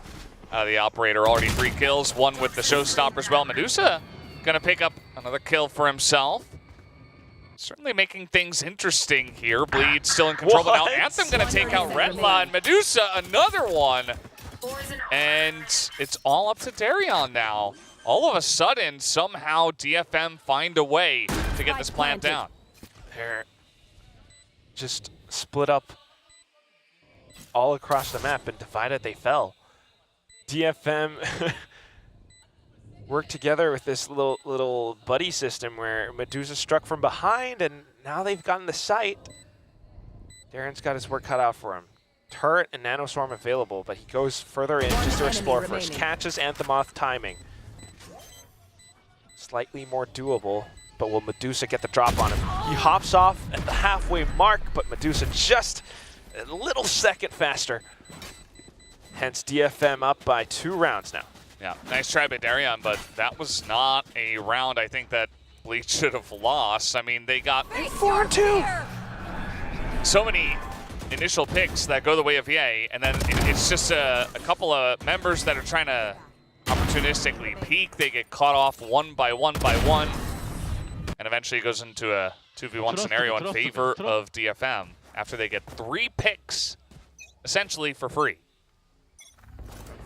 out of the operator. Already 3 kills, 1 with the showstopper as well. Medusa gonna pick up another kill for himself. Certainly making things interesting here. Bleed still in control, but now Anthem gonna take out Redline. Medusa, another one. And it's all up to Darion now. All of a sudden, somehow DFM find a way to get this plant down.
They're just split up all across the map, and divided they fell. DFM worked together with this little buddy system where Medusa struck from behind, and now they've gotten the sight. Darren's got his work cut out for him. Turret and Nanoswarm available, but he goes further in just to explore first. Catches Anthemoth timing. Slightly more doable, but will Medusa get the drop on him? He hops off at the halfway mark, but Medusa just a little second faster. Hence DFM up by 2 rounds now.
Yeah, nice try by Darion, but that was not a round I think that Bleach should have lost. I mean, they got
4-2.
So many initial picks that go the way of Ye, and then it's just a couple of members that are trying to opportunistically peek. They get caught off one by one, and eventually it goes into a 2v1 scenario in favor of DFM after they get 3 picks essentially for free.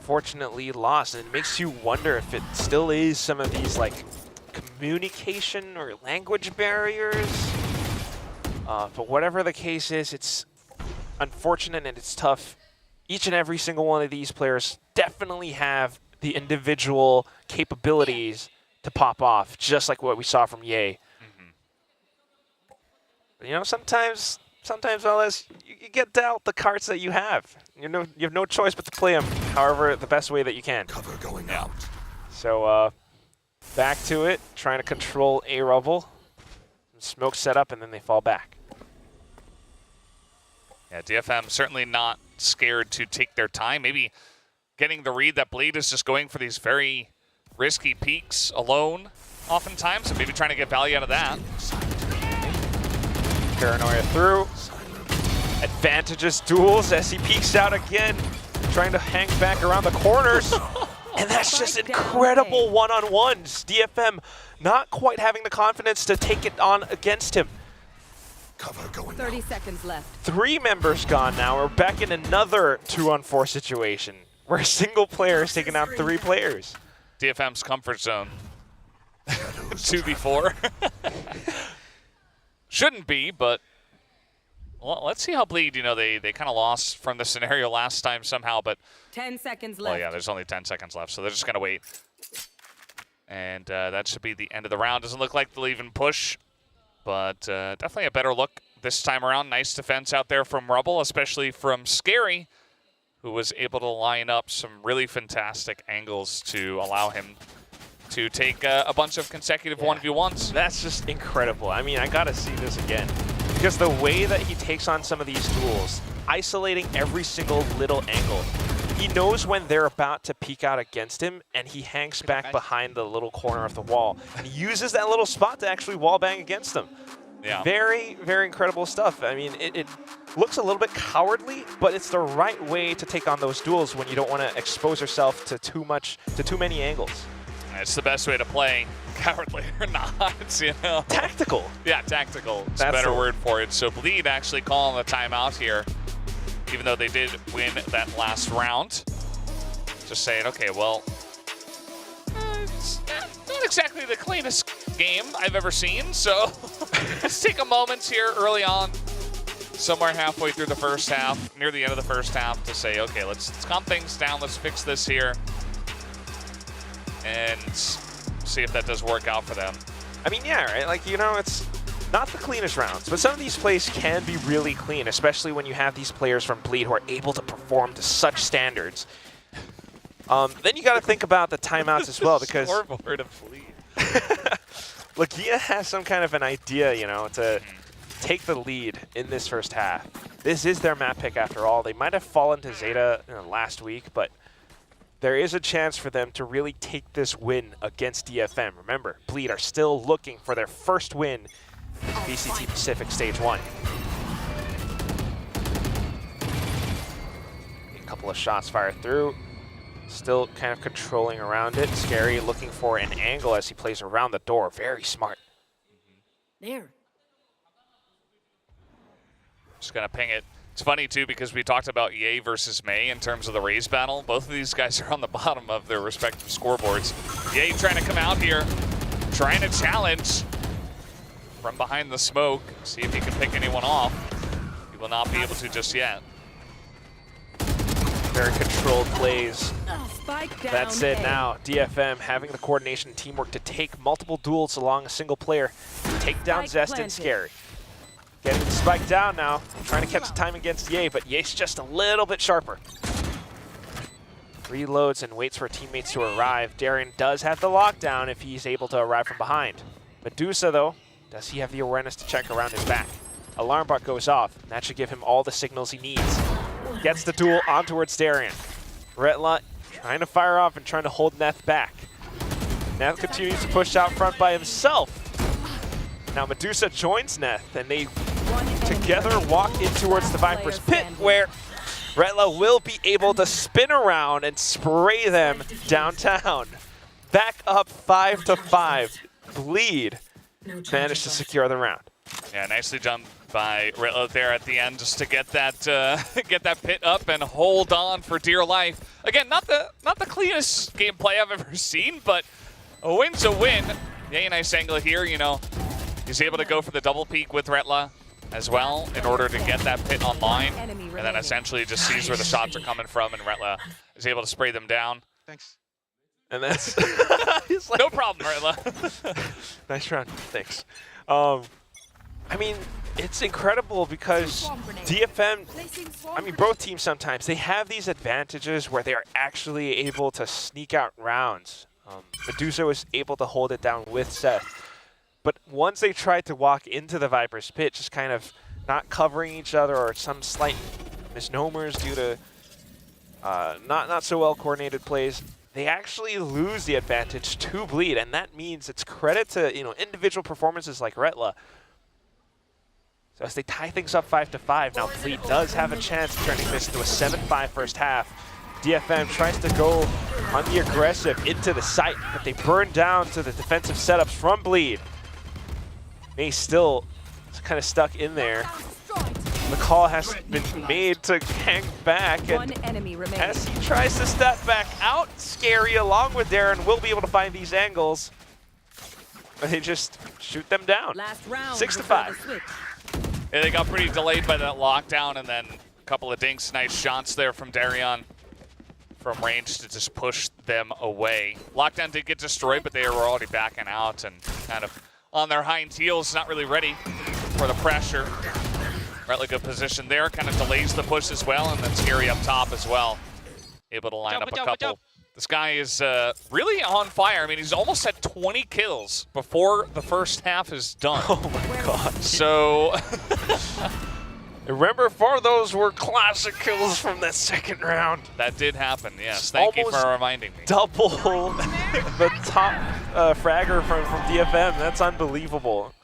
Fortunately lost, and it makes you wonder if it still is some of these like communication or language barriers. But whatever the case is, it's unfortunate and it's tough. Each and every single one of these players definitely have the individual capabilities to pop off, just like what we saw from Ye. But, you know, sometimes LS, you get dealt the cards that you have. You have no choice but to play them, however, the best way that you can.
Cover going out.
So back to it, trying to control A Rubble. Smoke set up, and then they fall back.
Yeah, DFM certainly not scared to take their time. Maybe getting the read that Bleed is just going for these very risky peaks alone oftentimes, and maybe trying to get value out of that.
Paranoia through. Advantages duels as he peeks out again, trying to hang back around the corners. And that's just incredible one-on-ones. DFM not quite having the confidence to take it on against him.
Cover going
30 seconds left.
3 members gone now. We're back in another 2-on-4 situation where a single player is taking out 3 players.
DFM's comfort zone. 2v4. Shouldn't be, but well, let's see how Bleed, you know, they kind of lost from the scenario last time somehow, but
10 seconds left.
well, yeah, there's only 10 seconds left, so they're just going to wait. And that should be the end of the round. Doesn't look like they'll even push, but definitely a better look this time around. Nice defense out there from Rubble, especially from Scary, who was able to line up some really fantastic angles to allow him to take a bunch of consecutive 1v1s.
That's just incredible. I mean, I gotta see this again. Because the way that he takes on some of these duels, isolating every single little angle, he knows when they're about to peek out against him, and he hangs back behind the little corner of the wall. And he uses that little spot to actually wallbang against them.
Yeah.
Very, very incredible stuff. I mean, it looks a little bit cowardly, but it's the right way to take on those duels when you don't want to expose yourself to too many angles.
It's the best way to play, cowardly or not, you know.
Tactical.
Yeah, tactical. That's a better word for it. So Bleed actually calling the timeout here, even though they did win that last round. Just saying, okay, well, it's not exactly the cleanest game I've ever seen, so let's take a moment here early on, somewhere halfway through the first half, near the end of the first half, to say, okay, let's calm things down, let's fix this here, and see if that does work out for them.
I mean, yeah, right? Like, you know, it's not the cleanest rounds, but some of these plays can be really clean, especially when you have these players from Bleed who are able to perform to such standards. Then you got to think about the timeouts as well, because
Scoreboard of Bleed.
Lagia has some kind of an idea, you know, to take the lead in this first half. This is their map pick after all. They might have fallen to Zeta last week, but there is a chance for them to really take this win against DFM. Remember, Bleed are still looking for their first win in VCT Pacific Stage 1. A couple of shots fired through. Still kind of controlling around it. Scary looking for an angle as he plays around the door. Very smart.
There.
Just gonna ping it. It's funny too because we talked about Ye versus Mei in terms of the Raze battle. Both of these guys are on the bottom of their respective scoreboards. Ye trying to come out here, trying to challenge from behind the smoke, see if he can pick anyone off. He will not be able to just yet.
Very controlled plays.
Spike down.
That's it now. DFM having the coordination and teamwork to take multiple duels along a single player. Take down Zest and Scary. Getting the spike down now. Trying to catch the time against Ye, but Ye's just a little bit sharper. Reloads and waits for teammates to arrive. Darren does have the lockdown if he's able to arrive from behind. Medusa, though, does he have the awareness to check around his back? Alarm bot goes off, and that should give him all the signals he needs. Gets the duel on towards Darien. Retla trying to fire off and trying to hold Neth back. Neth continues to push out front by himself. Now Medusa joins Neth, and they together walk in towards the Viper's pit, where Retla will be able to spin around and spray them downtown. Back up 5-5. Bleed managed to secure the round.
Yeah, nicely done by Retla there at the end just to get that get that pit up and hold on for dear life. Again, not the cleanest gameplay I've ever seen, but a win's a win. Yeah, nice angle here, you know. He's able to go for the double peek with Retla as well in order to get that pit online, and then essentially just sees where the shots are coming from, and Retla is able to spray them down.
Thanks.
And that's
he's like, no problem, Retla.
Nice round. Thanks. I mean, it's incredible because DFM, I mean, both teams sometimes, they have these advantages where they are actually able to sneak out rounds. Medusa was able to hold it down with Seth. But once they tried to walk into the Viper's pit, just kind of not covering each other or some slight misnomers due to not so well coordinated plays, they actually lose the advantage to Bleed, and that means it's credit to individual performances like Retla. So as they tie things up 5-5, now Bleed does have a chance of turning this into a 7-5 first half. DFM tries to go on the aggressive into the site, but they burn down to the defensive setups from Bleed. May still kind of stuck in there. The call has been made to hang back, and as he tries to step back out, Scary along with Darren will be able to find these angles. But they just shoot them down. 6-5.
Yeah, they got pretty delayed by that lockdown, and then a couple of dinks. Nice shots there from Darion from range to just push them away. Lockdown did get destroyed, but they were already backing out and kind of on their hind heels, not really ready for the pressure. Really good position there, kind of delays the push as well, and then Scary up top as well. Able to line up a couple. This guy is really on fire. I mean, he's almost at 20 kills before the first half is done.
Oh my god.
So,
remember, 4 of those were classic kills from that second round.
That did happen, yes. Thank you for reminding me.
Double the top fragger from DFM. That's unbelievable.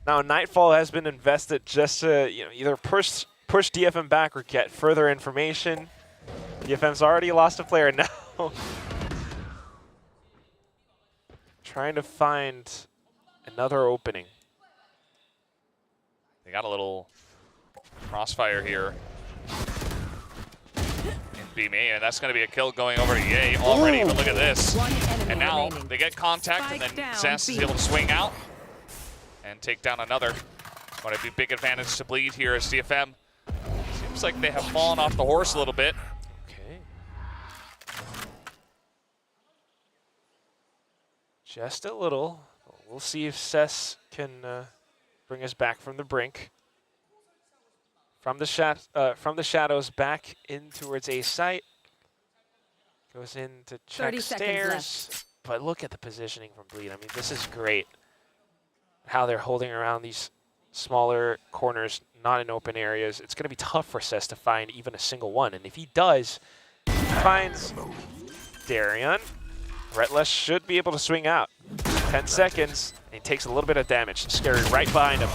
Now, Nightfall has been invested just to either push DFM back or get further information. DFM's already lost a player now. Trying to find another opening.
They got a little crossfire here in B-Main, and that's going to be a kill going over to Ye already, but look at this. And now they get contact, and then Zest is able to swing out and take down another. Going to be big advantage to Bleed here as DFM. Seems like they have fallen off the horse a little bit.
Okay. Just a little. We'll see if Cess can bring us back from the brink. From the shadows back in towards A site. Goes in to check stairs. but look at the positioning from Bleed. I mean, this is great. How they're holding around these smaller corners, not in open areas. It's going to be tough for Cess to find even a single one. And if he does, he finds Darian. Retless should be able to swing out. 10 seconds, and he takes a little bit of damage. Scary right behind him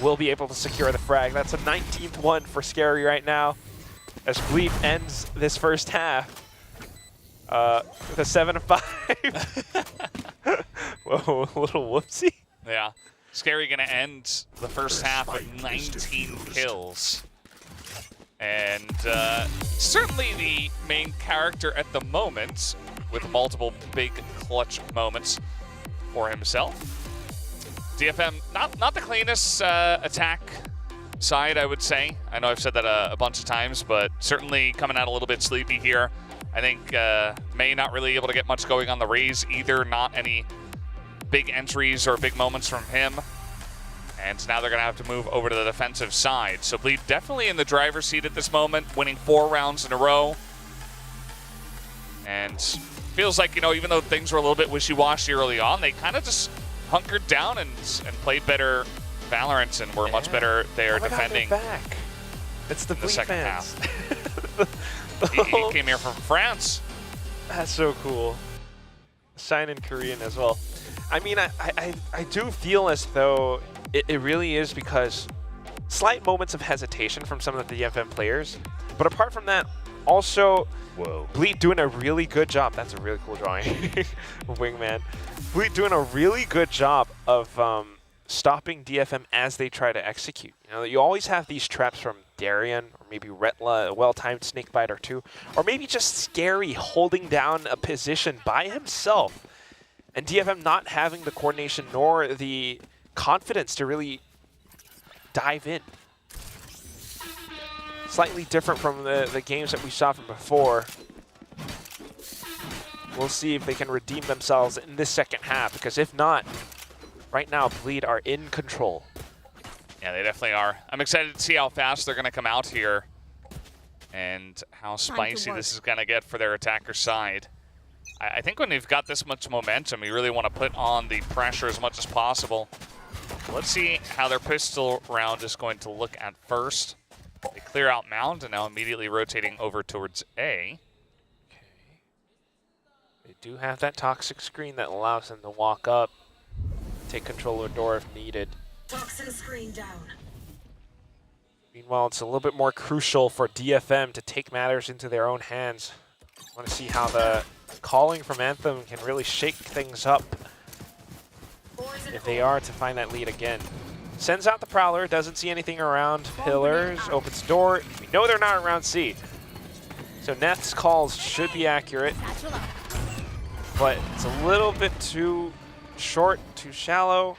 will be able to secure the frag. That's a 19th one for Scary right now, as Bleep ends this first half with a 7-5. Whoa, a little whoopsie.
Yeah. Scary going to end the first half with 19 kills. And certainly the main character at the moment, with multiple big clutch moments for himself. DFM, not the cleanest attack side, I would say. I know I've said that a bunch of times, but certainly coming out a little bit sleepy here. I think May not really able to get much going on the Raze either, not any big entries or big moments from him. And now they're going to have to move over to the defensive side. So Bleed definitely in the driver's seat at this moment, winning 4 rounds in a row. And feels like, you know, even though things were a little bit wishy-washy early on, they kind of just hunkered down and played better Valorant and were much better there defending.
Back. It's the
Bleed second
fans.
half. he came here from France.
That's so cool. Sign in Korean as well. I mean, I do feel as though it really is because slight moments of hesitation from some of the DFM players. But apart from that, also, Bleed doing a really good job. That's a really cool drawing. Wingman. Bleed doing a really good job of stopping DFM as they try to execute. You know, you always have these traps from Darian, or maybe Retla, a well-timed snakebite or two, or maybe just Scary holding down a position by himself. And DFM not having the coordination nor the confidence to really dive in. Slightly different from the games that we saw from before. We'll see if they can redeem themselves in this second half, because if not, right now Bleed are in control.
Yeah, they definitely are. I'm excited to see how fast they're going to come out here and how spicy this is going to get for their attacker side. I think when they've got this much momentum, you really want to put on the pressure as much as possible. Let's see how their pistol round is going to look at first. They clear out Mound and now immediately rotating over towards A.
Okay. They do have that toxic screen that allows them to walk up, take control of the door if needed.
Toxin screen down.
Meanwhile, it's a little bit more crucial for DFM to take matters into their own hands. I want to see how the calling from Anthem can really shake things up if they are to find that lead again. Sends out the Prowler, doesn't see anything around pillars, opens door. We know they're not around C. So Neth's calls should be accurate, but it's a little bit too short, too shallow.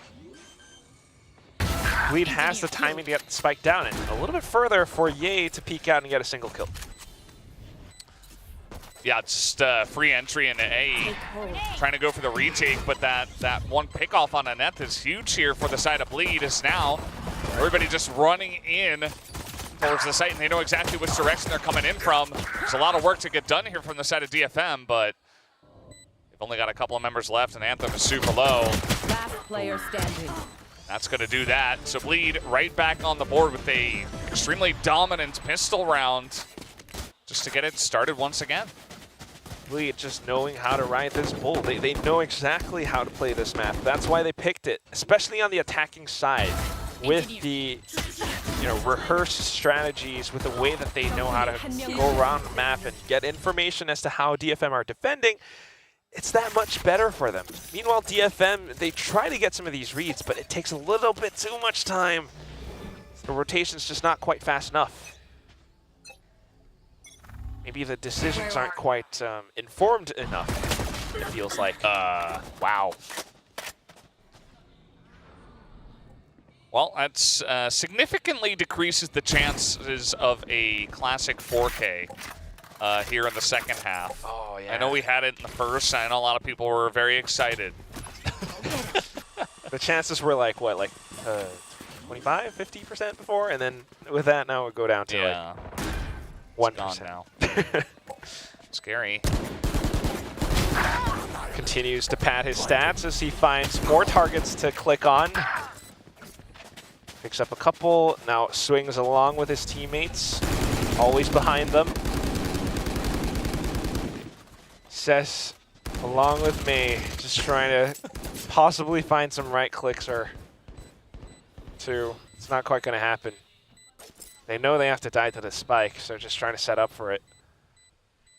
Bleed has the timing to get the spike down and a little bit further for Ye to peek out and get a single kill.
Yeah, just free entry into A, trying to go for the retake, but that one pickoff on Aneth is huge here for the side of Bleed. Is now everybody just running in towards the site, and they know exactly which direction they're coming in from. There's a lot of work to get done here from the side of DFM, but they've only got a couple of members left, and Anthem is super low.
Last player standing.
That's going to do that. So Bleed right back on the board with a extremely dominant pistol round just to get it started once again.
Bleed just knowing how to ride this bull. They know exactly how to play this map. That's why they picked it, especially on the attacking side, with the rehearsed strategies, with the way that they know how to go around the map and get information as to how DFM are defending. It's that much better for them. Meanwhile, DFM, they try to get some of these reads, but it takes a little bit too much time. The rotation's just not quite fast enough. Maybe the decisions aren't quite informed enough, it feels like. Wow.
Well, that significantly decreases the chances of a classic 4K here in the second half.
Oh, yeah.
I know we had it in the first. I know a lot of people were very excited.
The chances were like, what, like 25, 50% before? And then with that, now it would go down to like 1%
now. Scary.
continues to pad his stats as he finds more targets to click on. Picks up a couple, now swings along with his teammates, always behind them. Cess, along with May, just trying to possibly find some right clicks or two. It's not quite going to happen. They know they have to die to the spike, so they're just trying to set up for it.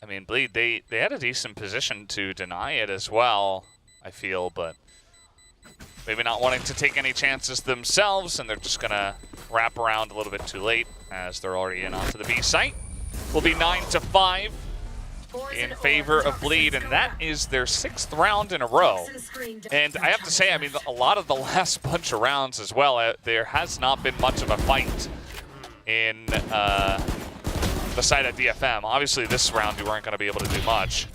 I mean, Bleed, they had a decent position to deny it as well, I feel, but maybe not wanting to take any chances themselves, and they're just going to wrap around a little bit too late as they're already in onto the B site. Will be 9-5 in favor of Bleed, and that is their 6th round in a row. And I have to say, I mean, a lot of the last bunch of rounds as well, there has not been much of a fight in the side at DFM. Obviously, this round you weren't going to be able to do much,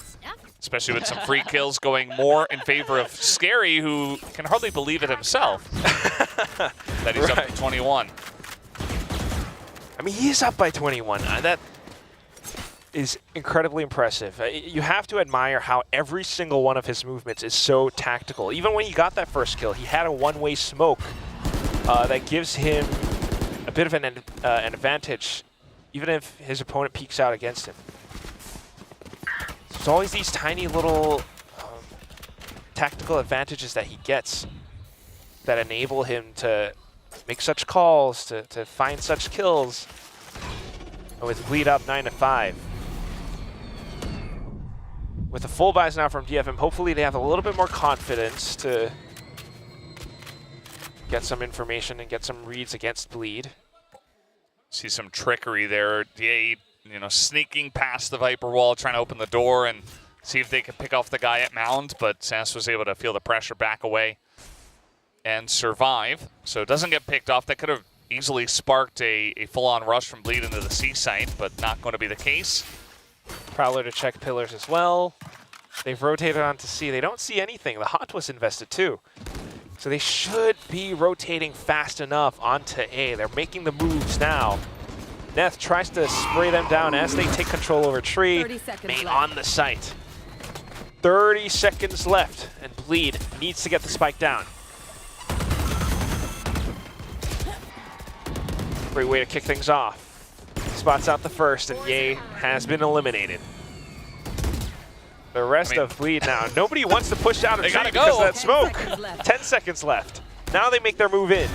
especially with some free kills going more in favor of Scary, who can hardly believe it himself that he's up to 21.
I mean, he is up by 21. That is incredibly impressive. You have to admire how every single one of his movements is so tactical. Even when he got that first kill, he had a one-way smoke that gives him a bit of an advantage, even if his opponent peeks out against him. There's always these tiny little tactical advantages that he gets that enable him to make such calls, to find such kills. And with Bleed up 9-5. With the full buys now from DFM, hopefully they have a little bit more confidence to get some information and get some reads against Bleed.
See some trickery there. DA, you know, sneaking past the Viper wall, trying to open the door and see if they could pick off the guy at Mound, but Sass was able to feel the pressure back away and survive. So it doesn't get picked off. That could have easily sparked a full-on rush from Bleed into the C site, but not going to be the case.
Prowler to check pillars as well. They've rotated onto C. They don't see anything. The Hot was invested too. So they should be rotating fast enough onto A. They're making the moves now. Neth tries to spray them down as they take control over tree. Main on the site. 30 seconds left, and Bleed needs to get the spike down. Great way to kick things off. Spots out the first, and Ye has been eliminated. The rest of Bleed now. Nobody wants to push out a tree because of that smoke. 10 seconds left. Now they make their move in.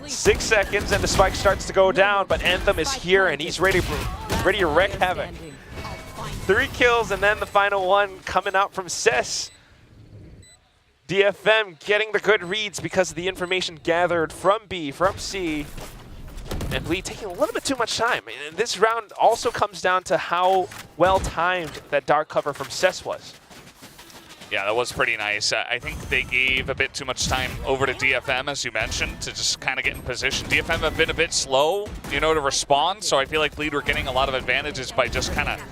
6 seconds, and the spike starts to go down, but Anthem is here, and he's ready to wreak havoc. 3 kills, and then the final one coming out from Cess. DFM getting the good reads because of the information gathered from B, from C, and Bleed taking a little bit too much time. And this round also comes down to how well-timed that dark cover from Cess was.
Yeah, that was pretty nice. I think they gave a bit too much time over to DFM, as you mentioned, to just kind of get in position. DFM have been a bit slow, you know, to respond, so I feel like Bleed were getting a lot of advantages by just kind of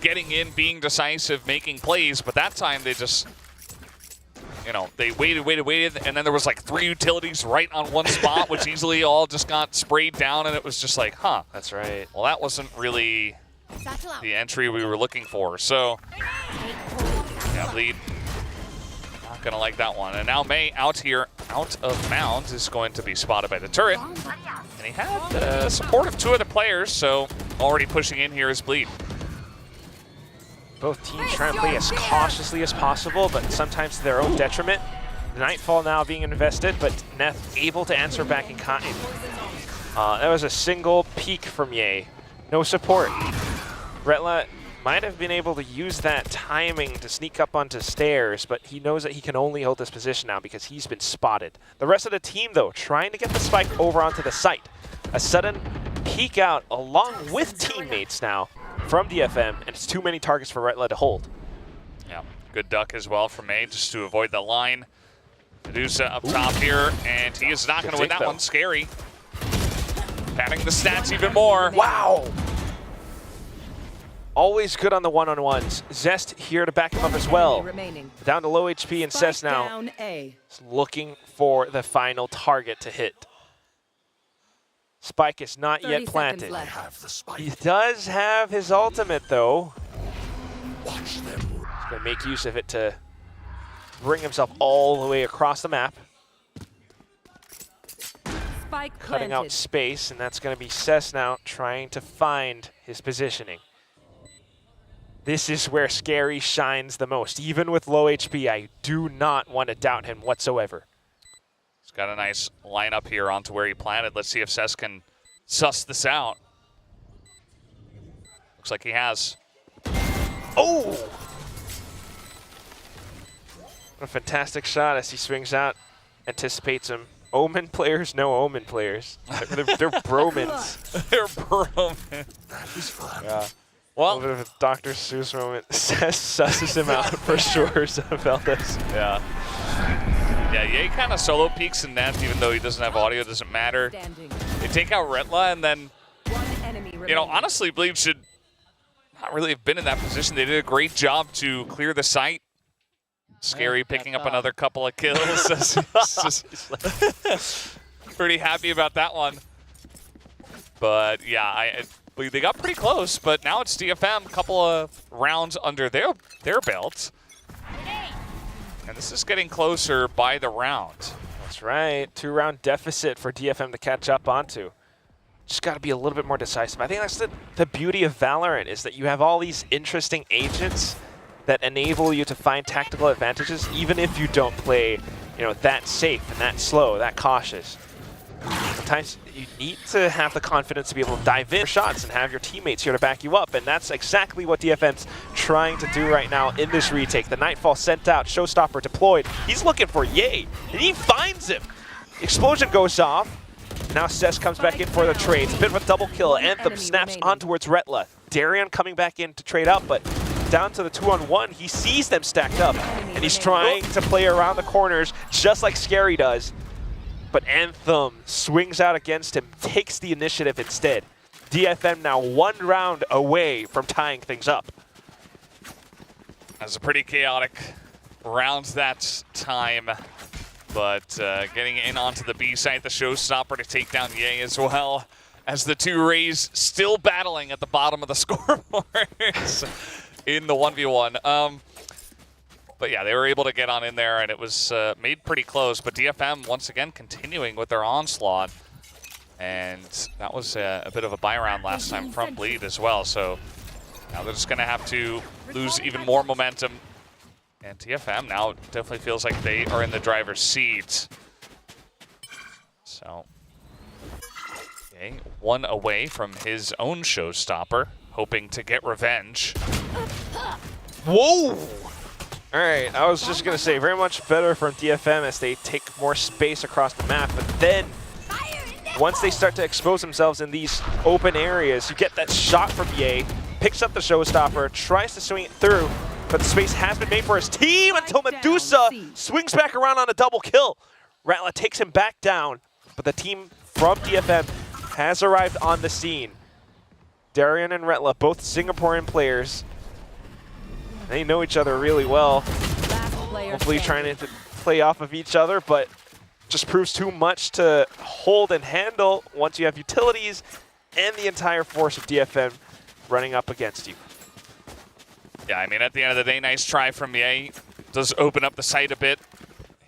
getting in, being decisive, making plays, but that time they just, you know, they waited, and then there was like 3 utilities right on one spot, which easily all just got sprayed down, and it was just like, huh.
That's right.
Well, that wasn't really the entry we were looking for, so yeah, Bleed not gonna like that one. And now May out here, out of Mound, is going to be spotted by the turret, and he had the support of 2 other players, so already pushing in here is Bleed.
Both teams trying to play as cautiously as possible, but sometimes to their own detriment. The Nightfall now being invested, but Neth able to answer back in kind. That was a single peek from Ye. No support. Retla might have been able to use that timing to sneak up onto stairs, but he knows that he can only hold this position now because he's been spotted. The rest of the team, though, trying to get the spike over onto the site. A sudden peek out along with teammates now from DFM, and it's too many targets for Retla to hold.
Yeah, good duck as well from May, just to avoid the line. Medusa up top here, and he is not going to win that one. Scary. Padding the stats even more.
Wow! Always good on the one-on-ones. Zest here to back him up as well. Down to low HP, and Cess now is looking for the final target to hit. Spike is not yet planted. He does have his ultimate, though. He's going to make use of it to bring himself all the way across the map.
Spike
Cutting out
planted.
space, and that's going to be Cess now trying to find his positioning. This is where Scary shines the most. Even with low HP, I do not want to doubt him whatsoever.
He's got a nice lineup here onto where he planted. Let's see if Cess can suss this out. Looks like he has.
Oh! What a fantastic shot as he swings out, anticipates him. Omen players, no Omen players. They're bromans.
They're bromans.
Yeah.
Well,
a little bit of a Dr. Seuss moment. Susses him out for sure, Veldas.
Yeah. Yeah, Ye kind of solo peeks in net, even though he doesn't have audio, doesn't matter. They take out Retla, and then, you know, honestly, Bleed should not really have been in that position. They did a great job to clear the site. Scary picking up another couple of kills. Pretty happy about that one. But yeah, they got pretty close, but now it's DFM, a couple of rounds under their belt. And this is getting closer by the round.
That's right. 2-round deficit for DFM to catch up onto. Just got to be a little bit more decisive. I think that's the beauty of Valorant, is that you have all these interesting agents that enable you to find tactical advantages, even if you don't play, you know, that safe and that slow, that cautious. Sometimes you need to have the confidence to be able to dive in for shots and have your teammates here to back you up, and that's exactly what DFM's trying to do right now in this retake. The Nightfall sent out, Showstopper deployed. He's looking for Ye, and he finds him. Explosion goes off. Now Cess comes back in for the trade. It's a bit of a double kill. Anthem snaps on towards Retla. Darian coming back in to trade up, but down to the 2-on-1, he sees them stacked up, and he's trying to play around the corners just like Scary does. But Anthem swings out against him, takes the initiative instead. DFM now 1 round away from tying things up.
That's a pretty chaotic round that time. But getting in onto the B site, the Showstopper to take down Ye as well, as the two Rays still battling at the bottom of the scoreboards in the 1v1. But yeah, they were able to get on in there, and it was made pretty close. But DFM, once again, continuing with their onslaught. And that was a bit of a buy round last time from Bleed as well. So now they're just going to have to lose even more momentum. And DFM now definitely feels like they are in the driver's seat. So, okay, 1 away from his own Showstopper, hoping to get revenge.
Whoa! All right, I was just going to say, very much better from DFM as they take more space across the map. But then, once they start to expose themselves in these open areas, you get that shot from Ye, picks up the Showstopper, tries to swing it through, but the space has been made for his team until Medusa swings back around on a double kill. Ratla takes him back down, but the team from DFM has arrived on the scene. Darian and Retla, both Singaporean players. They know each other really well. Hopefully trying to play off of each other, but just proves too much to hold and handle once you have utilities and the entire force of DFM running up against you.
Yeah, I mean, at the end of the day, nice try from Ye. Does open up the site a bit.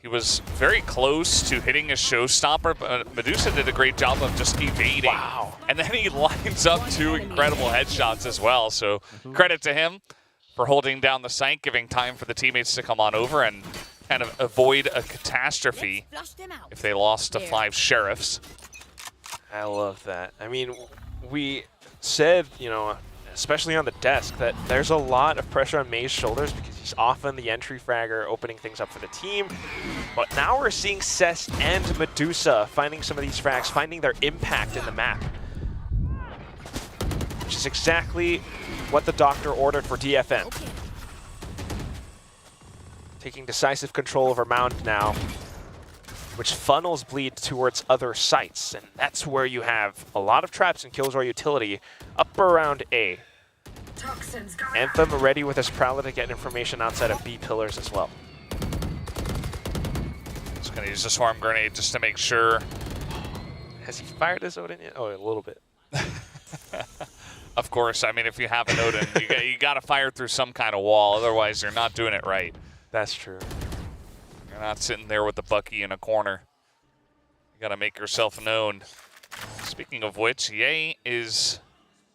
He was very close to hitting his Showstopper, but Medusa did a great job of just evading.
Wow.
And then he lines up 2 incredible headshots as well. So credit to him for holding down the site, giving time for the teammates to come on over and kind of avoid a catastrophe if they lost to 5 sheriffs.
I love that. I mean, we said, you know, especially on the desk, that there's a lot of pressure on May's shoulders because he's often the entry fragger, opening things up for the team. But now we're seeing Cess and Medusa finding some of these frags, finding their impact in the map. Which is exactly what the Doctor ordered for DFM. Okay. Taking decisive control over Mound now, which funnels Bleed towards other sites. And that's where you have a lot of traps and Killjoy utility up around A. Anthem ready with his Prowler to get information outside of B pillars as well.
Just going to use the Swarm Grenade just to make sure.
Has he fired his Odin yet? Oh, a little bit.
Of course, I mean, if you have an Odin, you got to fire through some kind of wall. Otherwise, you're not doing it right.
That's true.
You're not sitting there with the Bucky in a corner. You gotta make yourself known. Speaking of which, Ye is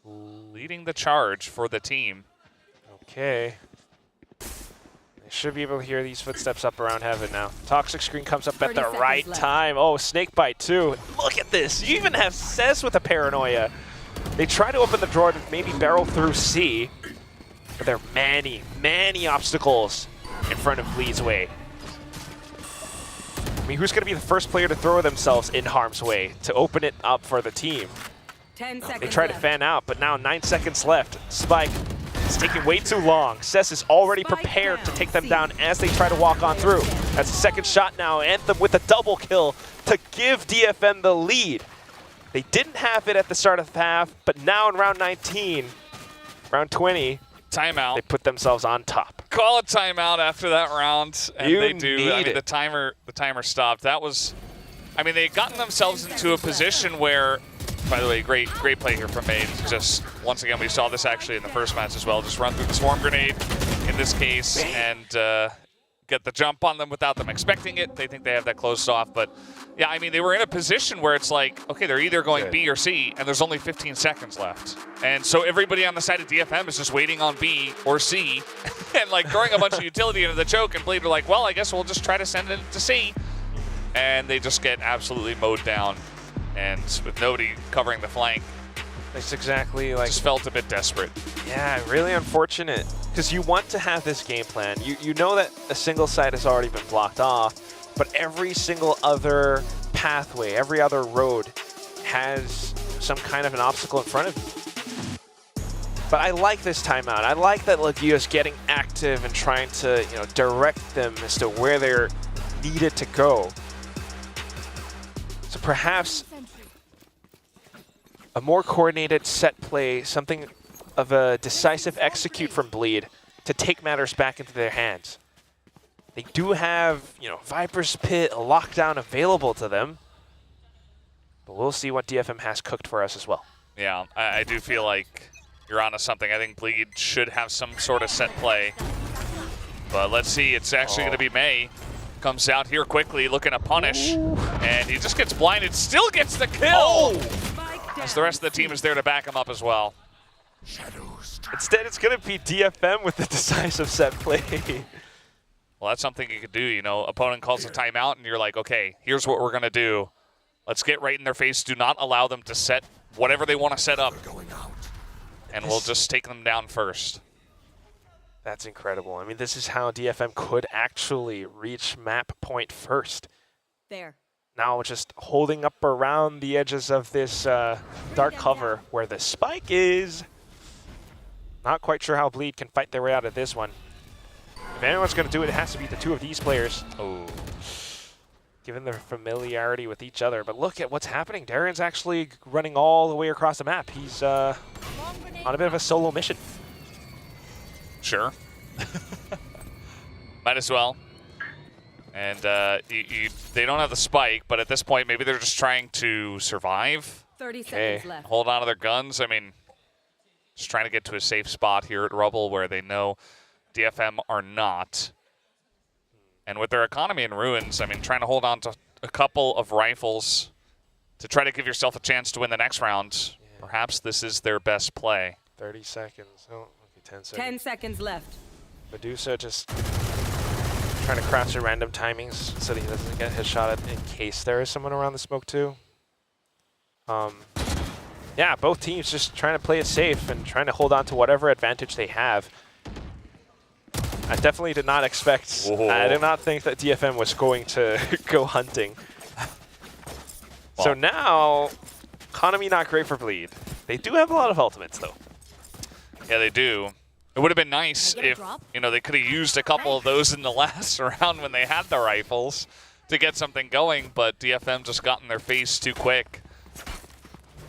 leading the charge for the team.
Okay. They should be able to hear these footsteps up around heaven now. Toxic screen comes up at the right time. Oh, snake bite too. Look at this. You even have Cez with a paranoia. They try to open the door to maybe barrel through C, but there are many, many obstacles in front of Bleed's way. I mean, who's going to be the first player to throw themselves in harm's way to open it up for the team?
10 seconds
They try to fan out, but now 9 seconds left. Spike is taking way too long. Cez is already prepared to take them down as they try to walk on through. That's the second shot now. Anthem with a double kill to give DFM the lead. They didn't have it at the start of the half, but now in round 19, round 20,
timeout.
They put themselves on top.
Call a timeout after that round, and
You
they do.
need
I mean,
it.
the timer stopped. That was, I mean, they had gotten themselves into a position where, by the way, great play here from Made. Just once again, we saw this actually in the first match as well. Just run through the swarm grenade in this case and get the jump on them without them expecting it. They think they have that closed off, but yeah, I mean, they were in a position where it's like, okay, they're either going B or C, and there's only 15 seconds left. And so everybody on the side of DFM is just waiting on B or C and like throwing a bunch of utility into the choke, and Bleed are like, well, I guess we'll just try to send it to C. And they just get absolutely mowed down, and with nobody covering the flank.
That's exactly like...
Just felt a bit desperate.
Yeah, really unfortunate. Because you want to have this game plan. You know that a single side has already been blocked off, but every single other pathway, every other road has some kind of an obstacle in front of you. But I like this timeout. I like that Laguio's getting active and trying to, you know, direct them as to where they're needed to go. So perhaps a more coordinated set play, something of a decisive execute from Bleed to take matters back into their hands. They do have, you know, Viper's Pit, a lockdown available to them. But we'll see what DFM has cooked for us as well.
Yeah, I do feel like you're onto something. I think Bleed should have some sort of set play. But let's see, it's actually going to be May. Comes out here quickly, looking to punish. And he just gets blinded, still gets the kill! As the rest of the team is there to back him up as well.
Instead, it's going to be DFM with the decisive set play.
Well, that's something you could do, you know. Opponent calls a timeout, and you're like, okay, here's what we're going to do. Let's get right in their face. Do not allow them to set whatever they want to set up. And we'll just take them down first.
That's incredible. I mean, this is how DFM could actually reach map point first.
There.
Now just holding up around the edges of this dark cover where the spike is. Not quite sure how Bleed can fight their way out of this one. If anyone's going to do it, it has to be the two of these players.
Oh.
Given their familiarity with each other. But look at what's happening. Darren's actually running all the way across the map. He's on a bit of a solo mission.
Sure. Might as well. And they don't have the spike, but at this point, maybe they're just trying to survive.
30 seconds left.
Hold on to their guns. I mean, just trying to get to a safe spot here at Rubble where they know DFM are not. And with their economy in ruins, I mean, trying to hold on to a couple of rifles to try to give yourself a chance to win the next round. Yeah. Perhaps this is their best play.
30 seconds. Oh, okay, 10 seconds.
10 seconds left.
Medusa just trying to crouch at random timings so that he doesn't get his shot at in case there is someone around the smoke too. Yeah, both teams just trying to play it safe and trying to hold on to whatever advantage they have. I definitely did not expect, I did not think that DFM was going to go hunting. Well. So now, economy not great for Bleed. They do have a lot of ultimates though.
Yeah, they do. It would have been nice if, you know, they could have used a couple of those in the last round when they had the rifles to get something going, but DFM just got in their face too quick.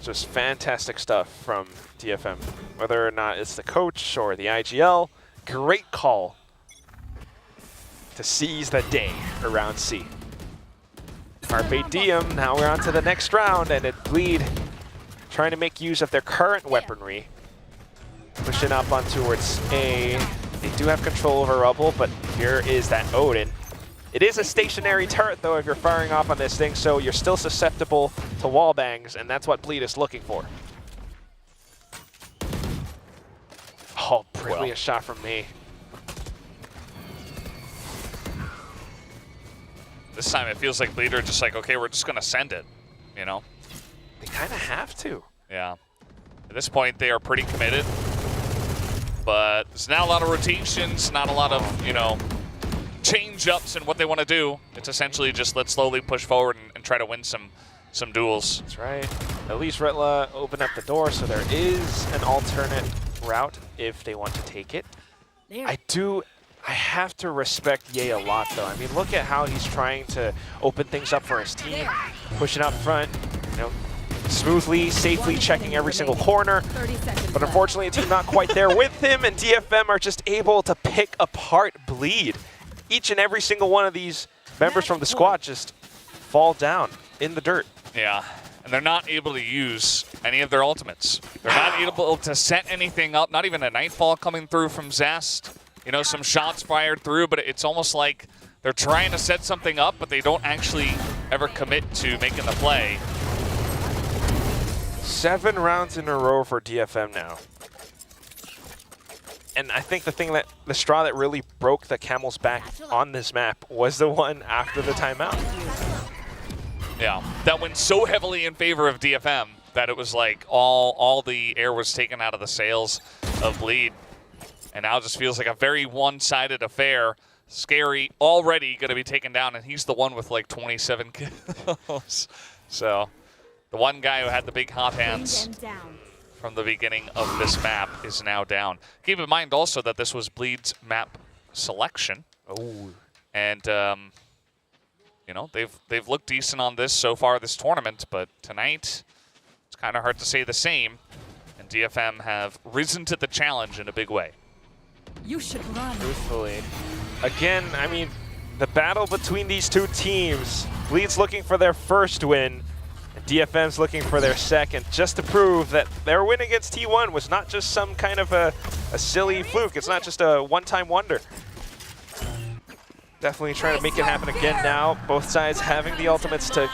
Just fantastic stuff from DFM. Whether or not it's the coach or the IGL, great call to seize the day around C. Carpe diem, now we're on to the next round, and it Bleed trying to make use of their current weaponry. Pushing up on towards A. They do have control over Rubble, but here is that Odin It is a stationary turret, though, if you're firing off on this thing, so you're still susceptible to wall bangs, and that's what Bleed is looking for. Oh, brilliant shot from me.
This time it feels like Bleed are just like, okay, we're just going to send it, you know?
They kind of have to.
Yeah. At this point, they are pretty committed. But there's not a lot of rotations, not a lot of, you know, change-ups in what they want to do. It's essentially just let's slowly push forward and try to win some duels.
That's right. At least Retla opened up the door, so there is an alternate route if they want to take it. I have to respect Ye a lot, though. I mean, look at how he's trying to open things up for his team, pushing out front, you know, smoothly, safely checking every single corner. But unfortunately, a team not quite there with him, and DFM are just able to pick apart Bleed. Each and every single one of these members from the squad just fall down in the dirt.
Yeah, and they're not able to use any of their ultimates. They're not able to set anything up, not even a Nightfall coming through from Zest. You know, some shots fired through, but it's almost like they're trying to set something up, but they don't actually ever commit to making the play.
7 rounds in a row for DFM now. And I think the straw that really broke the camel's back on this map was the one after the timeout.
Yeah, that went so heavily in favor of DFM that it was like all the air was taken out of the sails of Bleed. And now it just feels like a very one-sided affair. Scary already going to be taken down, and he's the one with like 27 kills. So the one guy who had the big hot hands from the beginning of this map is now down. Keep in mind also that this was Bleed's map selection.
Oh.
And you know, they've looked decent on this so far this tournament, but tonight it's kind of hard to say the same. And DFM have risen to the challenge in a big way.
You should run.
Truthfully. Again, I mean, the battle between these two teams, Bleed's looking for their first win, and DFM's looking for their second, just to prove that their win against T1 was not just some kind of a silly fluke. It's not just a one-time wonder. Definitely trying to make it happen again now. Both sides having the ultimates to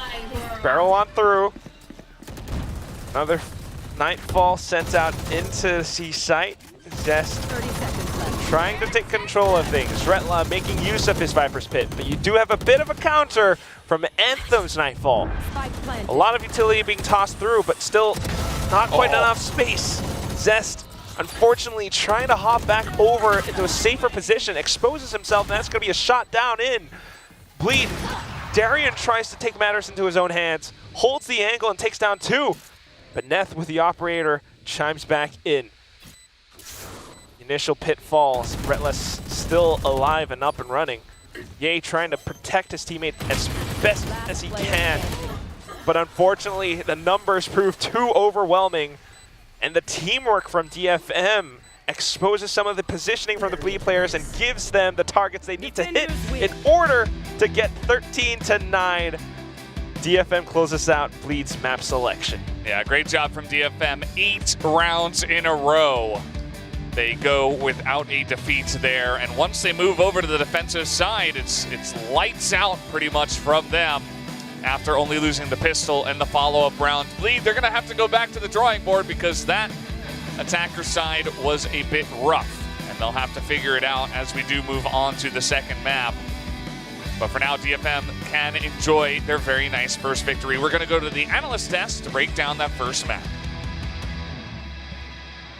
barrel on through. Another Nightfall sent out into C site. Zest trying to take control of things. Retla making use of his Viper's Pit, but you do have a bit of a counter from Anthem's Nightfall. A lot of utility being tossed through, but still not quite enough space. Zest, unfortunately, trying to hop back over into a safer position, exposes himself, and that's going to be a shot down in. Bleed. Darian tries to take matters into his own hands, holds the angle and takes down 2. But Neth with the operator chimes back in. Initial pit falls. Retla still alive and up and running. Ye trying to protect his teammate as best as he can. But unfortunately, the numbers prove too overwhelming. And the teamwork from DFM exposes some of the positioning from the Bleed players and gives them the targets they need to hit in order to get 13-9. DFM closes out Bleed's map selection.
Yeah, great job from DFM. 8 rounds in a row. They go without a defeat there, and once they move over to the defensive side, it's lights out pretty much from them after only losing the pistol and the follow-up round. Bleed, they're going to have to go back to the drawing board because that attacker side was a bit rough, and they'll have to figure it out as we do move on to the second map. But for now, DFM can enjoy their very nice first victory. We're going to go to the analyst test to break down that first map.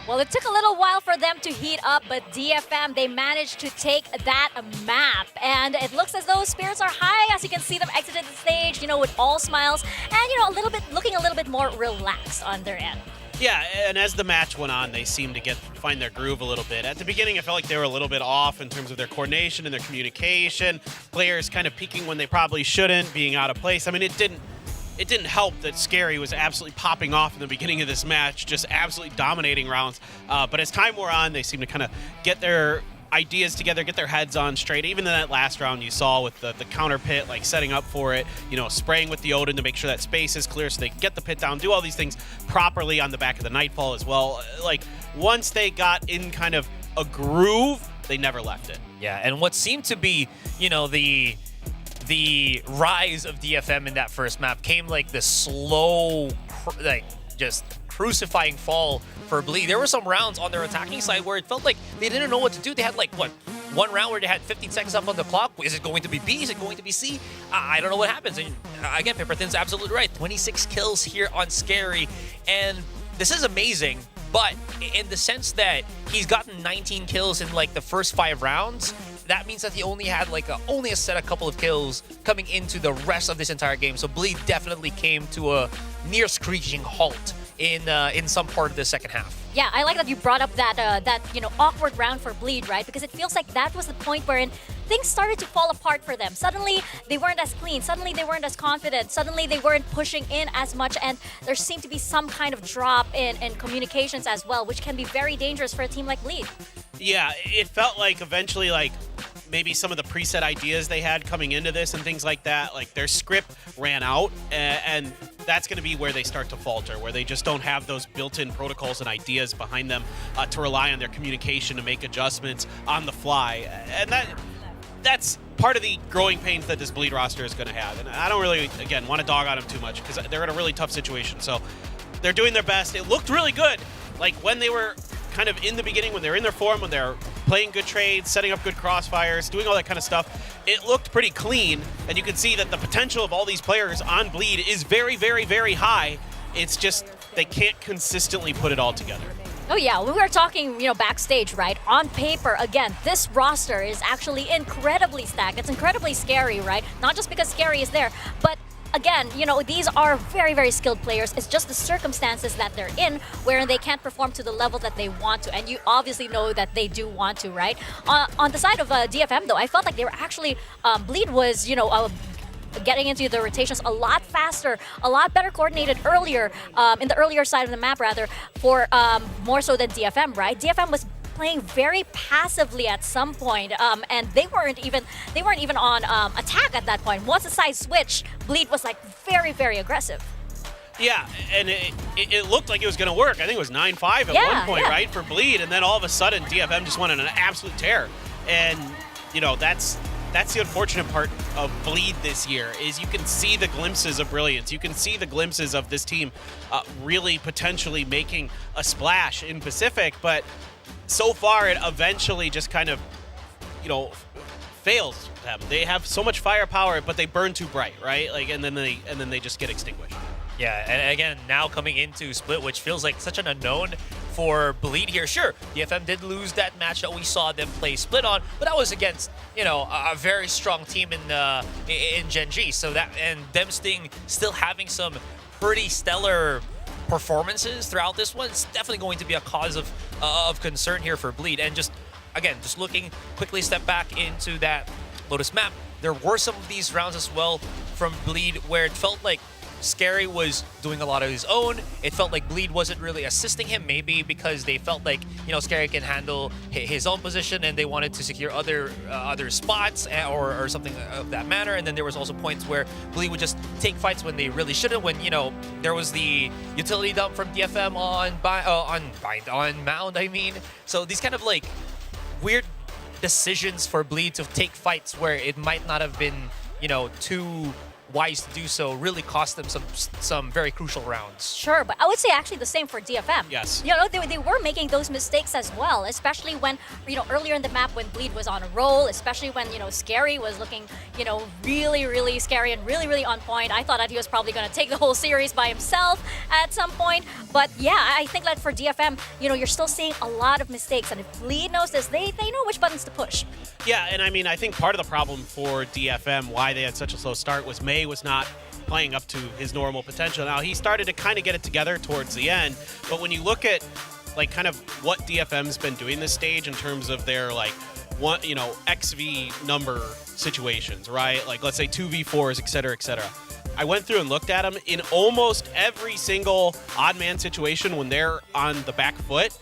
Well, it took a little while for them to heat up, but DFM, they managed to take that map. And it looks as though spirits are high, as you can see them exiting the stage, you know, with all smiles. And, you know, looking a little bit more relaxed on their end.
Yeah, and as the match went on, they seemed to find their groove a little bit. At the beginning, I felt like they were a little bit off in terms of their coordination and their communication. Players kind of peaking when they probably shouldn't, being out of place. I mean, it didn't help that Scary was absolutely popping off in the beginning of this match, just absolutely dominating rounds. But as time wore on, they seemed to kind of get their ideas together, get their heads on straight. Even in that last round you saw with the counter pit, like setting up for it, you know, spraying with the Odin to make sure that space is clear so they can get the pit down, do all these things properly on the back of the Nightfall as well. Like, once they got in kind of a groove, they never left it.
Yeah, and what seemed to be, you know, the the rise of DFM in that first map came like this slow, like just crucifying fall for Bleed. There were some rounds on their attacking side where it felt like they didn't know what to do. They had like, what, one round where they had 15 seconds up on the clock. Is it going to be B? Is it going to be C? I don't know what happens. And again, Pipperton's absolutely right. 26 kills here on Scary. And this is amazing, but in the sense that he's gotten 19 kills in like the first 5 rounds, that means that he only had like only a couple of kills coming into the rest of this entire game. So Bleed definitely came to a near screeching halt in some part of the second half.
Yeah, I like that you brought up that awkward round for Bleed, right? Because it feels like that was the point wherein things started to fall apart for them. Suddenly, they weren't as clean. Suddenly, they weren't as confident. Suddenly, they weren't pushing in as much, and there seemed to be some kind of drop in communications as well, which can be very dangerous for a team like Bleed.
Yeah, it felt like eventually, like, maybe some of the preset ideas they had coming into this and things like that, like their script ran out, and that's going to be where they start to falter, where they just don't have those built-in protocols and ideas behind them to rely on their communication to make adjustments on the fly. And that's part of the growing pains that this Bleed roster is going to have. And I don't really, again, want to dog on them too much because they're in a really tough situation. So they're doing their best. It looked really good. Like when they were kind of in the beginning, when they're in their form, when they're playing good trades, setting up good crossfires, doing all that kind of stuff, it looked pretty clean, and you can see that the potential of all these players on Bleed is very, very, very high. It's just they can't consistently put it all together.
Oh yeah, we were talking, backstage, right? On paper, again, this roster is actually incredibly stacked. It's incredibly scary, right? Not just because Scary is there, but again, these are very, very skilled players. It's just the circumstances that they're in where they can't perform to the level that they want to. And you obviously know that they do want to, right? On the side of DFM, though, I felt like they were actually, Bleed was, getting into the rotations a lot faster, a lot better coordinated earlier, in the earlier side of the map, rather, for more so than DFM, right? DFM was playing very passively at some point, and they weren't even on attack at that point. Once the side switched, Bleed was like very, very aggressive.
Yeah, and it looked like it was going to work. I think it was 9-5 at one point, right, for Bleed, and then all of a sudden DFM just went on an absolute tear. And that's the unfortunate part of Bleed this year is you can see the glimpses of brilliance. You can see the glimpses of this team really potentially making a splash in Pacific, but so far it eventually just kind of, fails them. They have so much firepower, but they burn too bright, right? Like, and then they just get extinguished.
Yeah, and again, now coming into Split, which feels like such an unknown for Bleed here. Sure, DFM did lose that match that we saw them play Split on, but that was against, a very strong team in Gen G. So that, and them still having some pretty stellar performances throughout this one, it's definitely going to be a cause of concern here for Bleed. And just looking quickly, step back into that Lotus map, there were some of these rounds as well from Bleed where it felt like Scary was doing a lot of his own. It felt like Bleed wasn't really assisting him, maybe because they felt like, Scary can handle his own position and they wanted to secure other spots or something of that manner. And then there was also points where Bleed would just take fights when they really shouldn't, when, there was the utility dump from DFM on Mound, I mean. So these kind of like weird decisions for Bleed to take fights where it might not have been, too wise to do so really cost them some very crucial rounds.
Sure, but I would say actually the same for DFM.
Yes.
They were making those mistakes as well, especially when, earlier in the map when Bleed was on a roll, especially when, Scary was looking, really, really scary and really, really on point. I thought that he was probably going to take the whole series by himself at some point. But yeah, I think that for DFM, you're still seeing a lot of mistakes. And if Bleed knows this, they know which buttons to push.
Yeah, and I mean, I think part of the problem for DFM, why they had such a slow start, was May was not playing up to his normal potential. Now, he started to kind of get it together towards the end, but when you look at like kind of what DFM's been doing this stage in terms of their like XV number situations, right? Like let's say 2v4s, et cetera, I went through and looked at them in almost every single odd man situation. When they're on the back foot,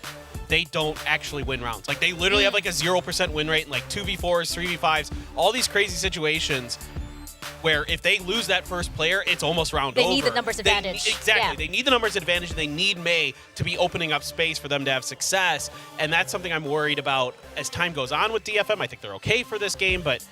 they don't actually win rounds. Like they literally have like a 0% win rate in like 2v4s, 3v5s, all these crazy situations where if they lose that first player, it's almost round over.
They need the numbers advantage.
Exactly.
Yeah.
They need the numbers advantage. They need May to be opening up space for them to have success. And that's something I'm worried about as time goes on with DFM. I think they're okay for this game, but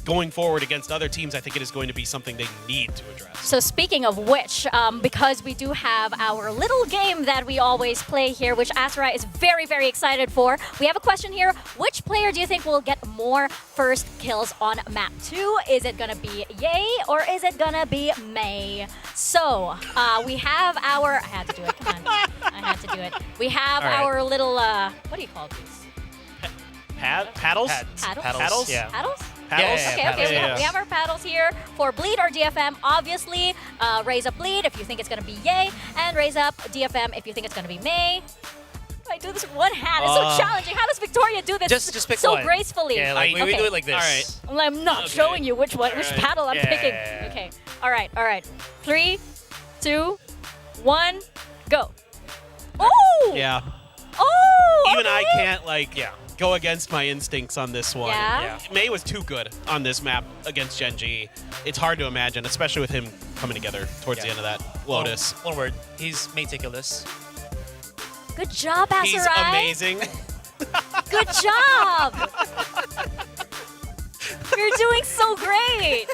going forward against other teams, I think it is going to be something they need to address.
So speaking of which, because we do have our little game that we always play here, which Asarai is very, very excited for, we have a question here. Which player do you think will get more first kills on map 2? Is it going to be Ye or is it going to be Mei? So we have our... I had to do it. Come on. I had to do it. We have our little... what do you call these?
Paddles?
Paddles?
Yeah.
Paddles?
Paddles?
Okay,
paddles,
okay. We have our paddles here for Bleed or DFM. Obviously, raise up Bleed if you think it's going to be Ye, and raise up DFM if you think it's going to be Mei. I do this with one hand. It's so challenging. How does Victoria do this
Just pick
so
one.
gracefully?
Yeah, like, we do it like this.
All right.
I'm not showing you which paddle I'm picking. Okay. All right. 3, 2, 1, go. Oh!
Yeah.
Oh!
Even I
okay.
can't, go against my instincts on this one.
Yeah?
Mei was too good on this map against Gen.G. It's hard to imagine, especially with him coming together towards the end of that Lotus.
One word. He's meticulous.
Good job, Asarai.
He's amazing.
Good job. You're doing so great.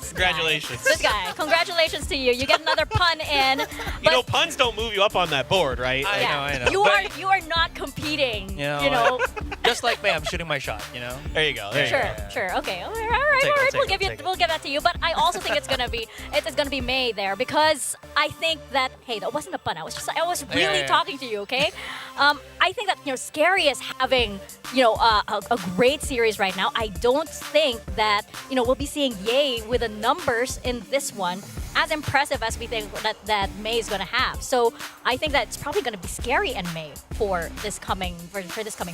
Congratulations.
This guy. Congratulations to you. You get another pun in.
You know, puns don't move you up on that board, right?
I know.
You are not competing.
You know, just like me, I'm shooting my shot. You know.
There you go.
Sure. Okay. All right. We'll give that to you. But I also think it's gonna be Mei there because I think that that wasn't a pun. I was really talking to you. Okay. I think that Scary is having a great series right now. I don't think that we'll be seeing Ye with the numbers in this one as impressive as we think that Mei is going to have. So I think that it's probably going to be Scary and Mei for this coming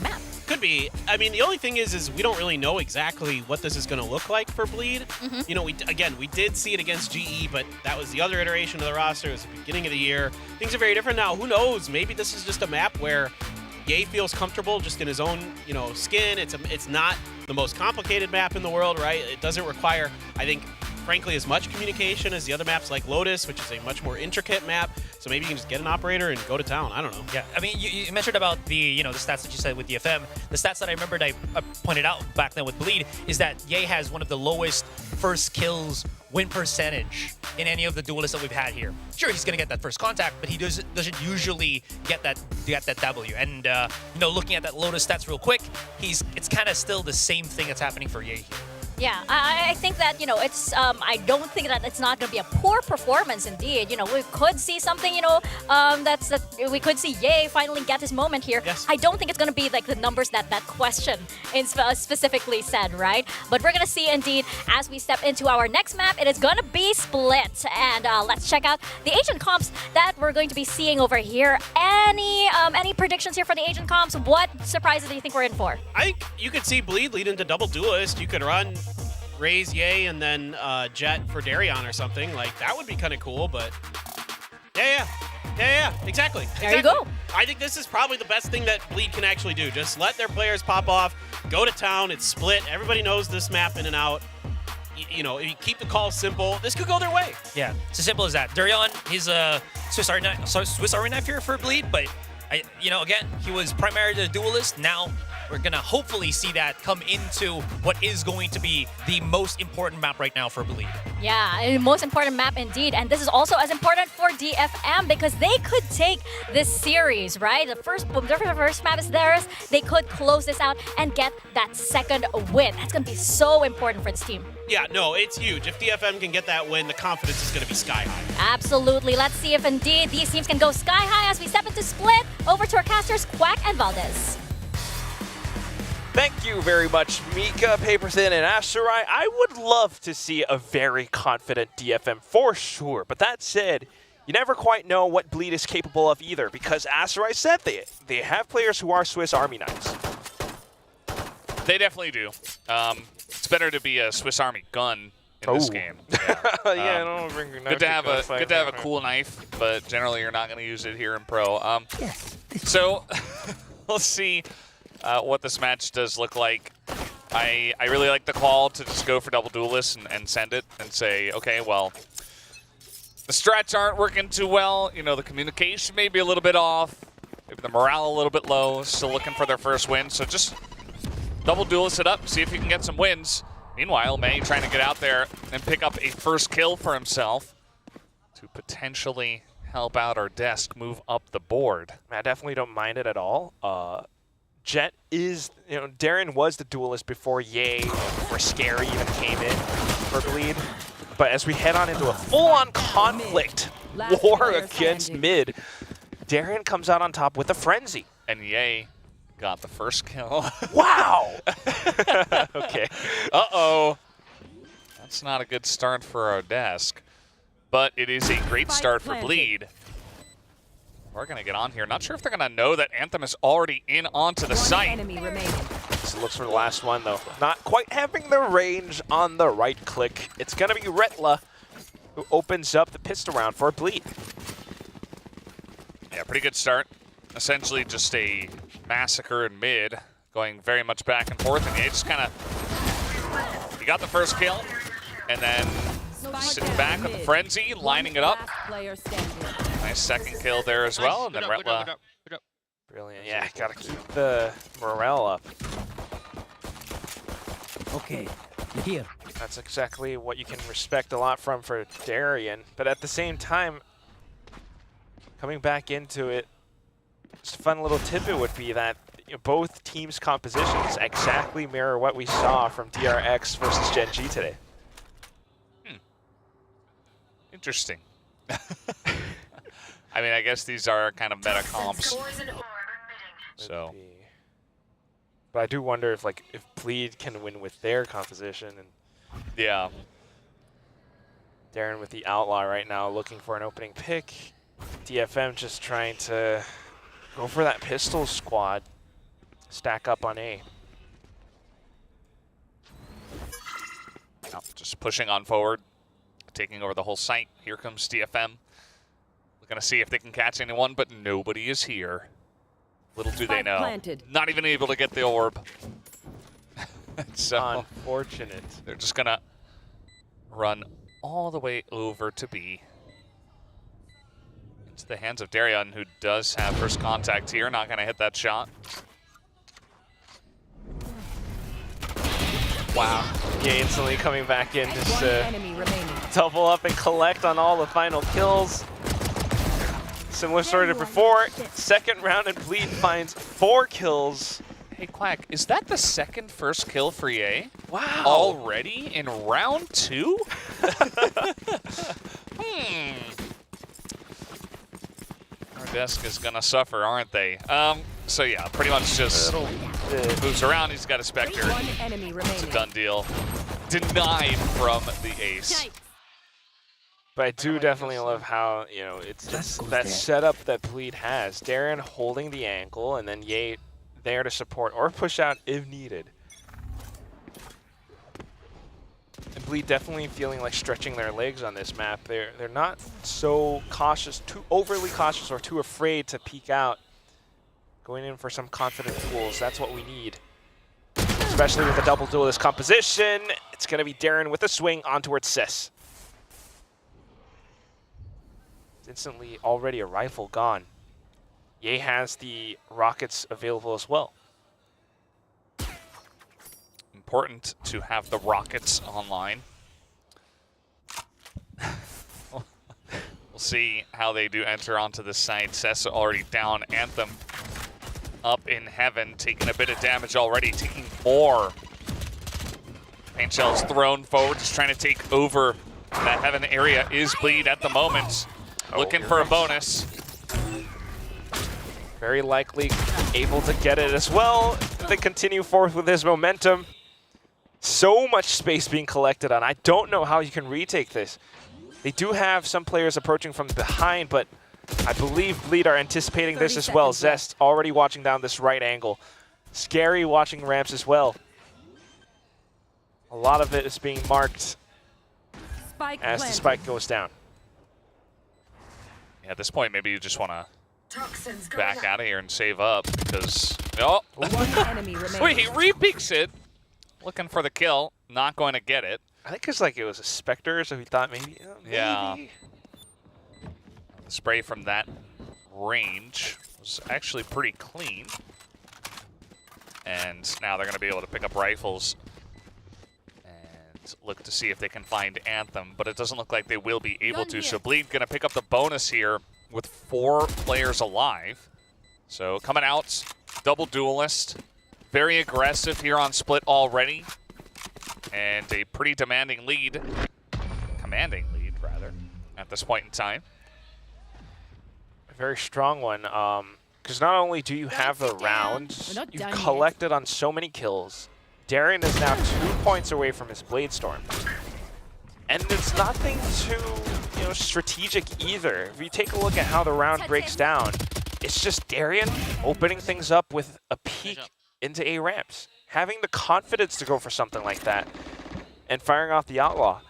map.
Could be. I mean, the only thing is we don't really know exactly what this is going to look like for Bleed. We did see it against GE, but that was the other iteration of the roster. It was the beginning of the year. Things are very different now. Who knows? Maybe this is just a map where Ye feels comfortable just in his own, skin. It's not the most complicated map in the world, right? It doesn't require, I think, frankly, as much communication as the other maps like Lotus, which is a much more intricate map. So maybe you can just get an operator and go to town. I don't know.
Yeah, I mean, you mentioned about the stats that you said with DFM. The stats that I remembered I pointed out back then with Bleed is that Ye has one of the lowest first kills win percentage in any of the duelists that we've had here. Sure, he's gonna get that first contact, but he doesn't usually get that W. And looking at that Lotus stats real quick, it's kind of still the same thing that's happening for Ye here.
Yeah, I think that, it's, I don't think that it's not going to be a poor performance indeed. We could see something, we could see Ye finally get his moment here.
Yes.
I don't think it's going to be like the numbers that question specifically said, right? But we're going to see indeed as we step into our next map, it is going to be Split. And let's check out the agent comps that we're going to be seeing over here. Any predictions here for the agent comps? What surprises do you think we're in for?
I think you could see Bleed lead into double duelist. You could run Raze Ye and then Jet for Darion or something. Like, that would be kind of cool, but yeah, exactly.
There you go.
I think this is probably the best thing that Bleed can actually do. Just let their players pop off, go to town, it's Split. Everybody knows this map in and out. If you keep the call simple, this could go their way.
Yeah, it's as simple as that. Darion, he's a Swiss Army knife here for Bleed, but again, he was primarily the duelist. Now we're gonna hopefully see that come into what is going to be the most important map right now for Bleed.
Yeah, the most important map indeed. And this is also as important for DFM because they could take this series, right? The first map is theirs. They could close this out and get that second win. That's going to be so important for this team.
Yeah, no, it's huge. If DFM can get that win, the confidence is going to be sky high.
Absolutely. Let's see if indeed these teams can go sky high as we step into Split. Over to our casters, Quack and Valdez.
Thank you very much, Mika, Paperthin, and Asarai. I would love to see a very confident DFM for sure. But that said, you never quite know what Bleed is capable of either, because Asarai said they have players who are Swiss Army knives.
They definitely do. It's better to be a Swiss Army gun in this game. Yeah,
don't bring your
good to have a cool knife, but generally you're not going to use it here in pro. So we'll see what this match does look like. I really like the call to just go for double duelist and send it and say, okay, well, the strats aren't working too well. The communication may be a little bit off. Maybe the morale a little bit low. Still looking for their first win. So just double duelist it up, see if you can get some wins. Meanwhile, May trying to get out there and pick up a first kill for himself to potentially help out our desk move up the board.
I definitely don't mind it at all. Jet is, Darren was the duelist before Ye, before Scary even came in for Bleed. But as we head on into a full-on conflict war against mid, Darren comes out on top with a frenzy.
And Ye got the first kill.
Wow! Okay.
Uh-oh. That's not a good start for our desk. But it is a great start for Bleed. We're going to get on here. Not sure if they're going to know that Anthem is already in onto the site.
So looks for the last one, though. Not quite having the range on the right click. It's going to be Retla who opens up the pistol round for Bleed.
Yeah, pretty good start. Essentially just a massacre in mid, going very much back and forth. And yeah, just kind of, he got the first kill, and then sitting back with the frenzy, lining it up. Nice second kill there as well, and then Retla.
Brilliant. Yeah, gotta keep the morale up.
Okay, here.
That's exactly what you can respect a lot from for Darien. But at the same time, coming back into it, just a fun little tidbit would be that both teams' compositions exactly mirror what we saw from DRX versus Gen G today.
Interesting. I mean, I guess these are kind of meta comps. So,
but I do wonder if Bleed can win with their composition. And
yeah,
Darren with the Outlaw right now looking for an opening pick. DFM just trying to go for that pistol squad. Stack up on A.
Just pushing on forward, taking over the whole site. Here comes DFM. We're going to see if they can catch anyone, but nobody is here. Little do they know. Not even able to get the orb. So
unfortunate.
They're just going to run all the way over to B. Into the hands of Darian, who does have first contact here. Not going to hit that shot.
Wow. Yeah, instantly coming back in just to double up and collect on all the final kills. Similar story to before. Second round and Bleed finds 4 kills.
Hey, Quack, is that the second first kill for Ye?
Wow.
Already in round 2? Our desk is going to suffer, aren't they? So yeah, pretty much just moves around. He's got a Spectre. It's a done deal. Denied from the ace.
But I do definitely love how, it's just that setup that Bleed has. Darren holding the ankle, and then Ye there to support or push out if needed. And Bleed definitely feeling like stretching their legs on this map. They're not so cautious, too overly cautious or too afraid to peek out. Going in for some confident duels, that's what we need. Especially with the double duelist composition. It's going to be Darren with a swing on towards Sis. Instantly already a rifle gone. Ye has the rockets available as well.
Important to have the rockets online. We'll see how they do enter onto the site. Sessa already down. Anthem up in heaven, taking a bit of damage already, taking more. Paint shells thrown forward, just trying to take over that heaven area. Is Bleed at the moment. Looking for a bonus.
Very likely able to get it as well. They continue forth with his momentum. So much space being collected on. I don't know how you can retake this. They do have some players approaching from behind, but I believe Bleed are anticipating this as well. Zest already watching down this right angle. Scary watching ramps as well. A lot of it is being marked as the spike goes down.
Yeah, at this point, maybe you just want to back out of here and save up because... Oh! Wait, he re-peeks it. Looking for the kill. Not going to get it.
I think it's like it was a Spectre, so he thought maybe.
Yeah. The spray from that range was actually pretty clean. And now they're going to be able to pick up rifles. look to see if they can find Anthem, but it doesn't look like they will be able to. So Bleed going to pick up the bonus here with 4 players alive. So coming out, double duelist, very aggressive here on split already, and a pretty demanding lead, commanding lead rather, at this point in time.
A very strong one, because not only do you have the round, you've collected on so many kills. Darren is now 2 points away from his Blade Storm. And it's nothing too, strategic either. If you take a look at how the round breaks down, it's just Darian opening things up with a peek into A ramps. Having the confidence to go for something like that and firing off the Outlaw.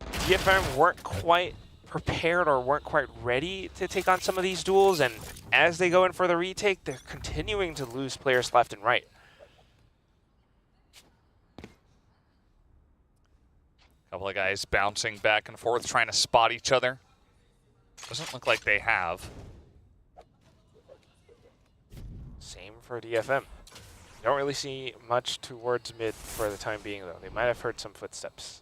DFM weren't quite prepared or weren't quite ready to take on some of these duels, and as they go in for the retake, they're continuing to lose players left and right.
Couple of guys bouncing back and forth, trying to spot each other. Doesn't look like they have.
Same for DFM. Don't really see much towards mid for the time being, though. They might have heard some footsteps.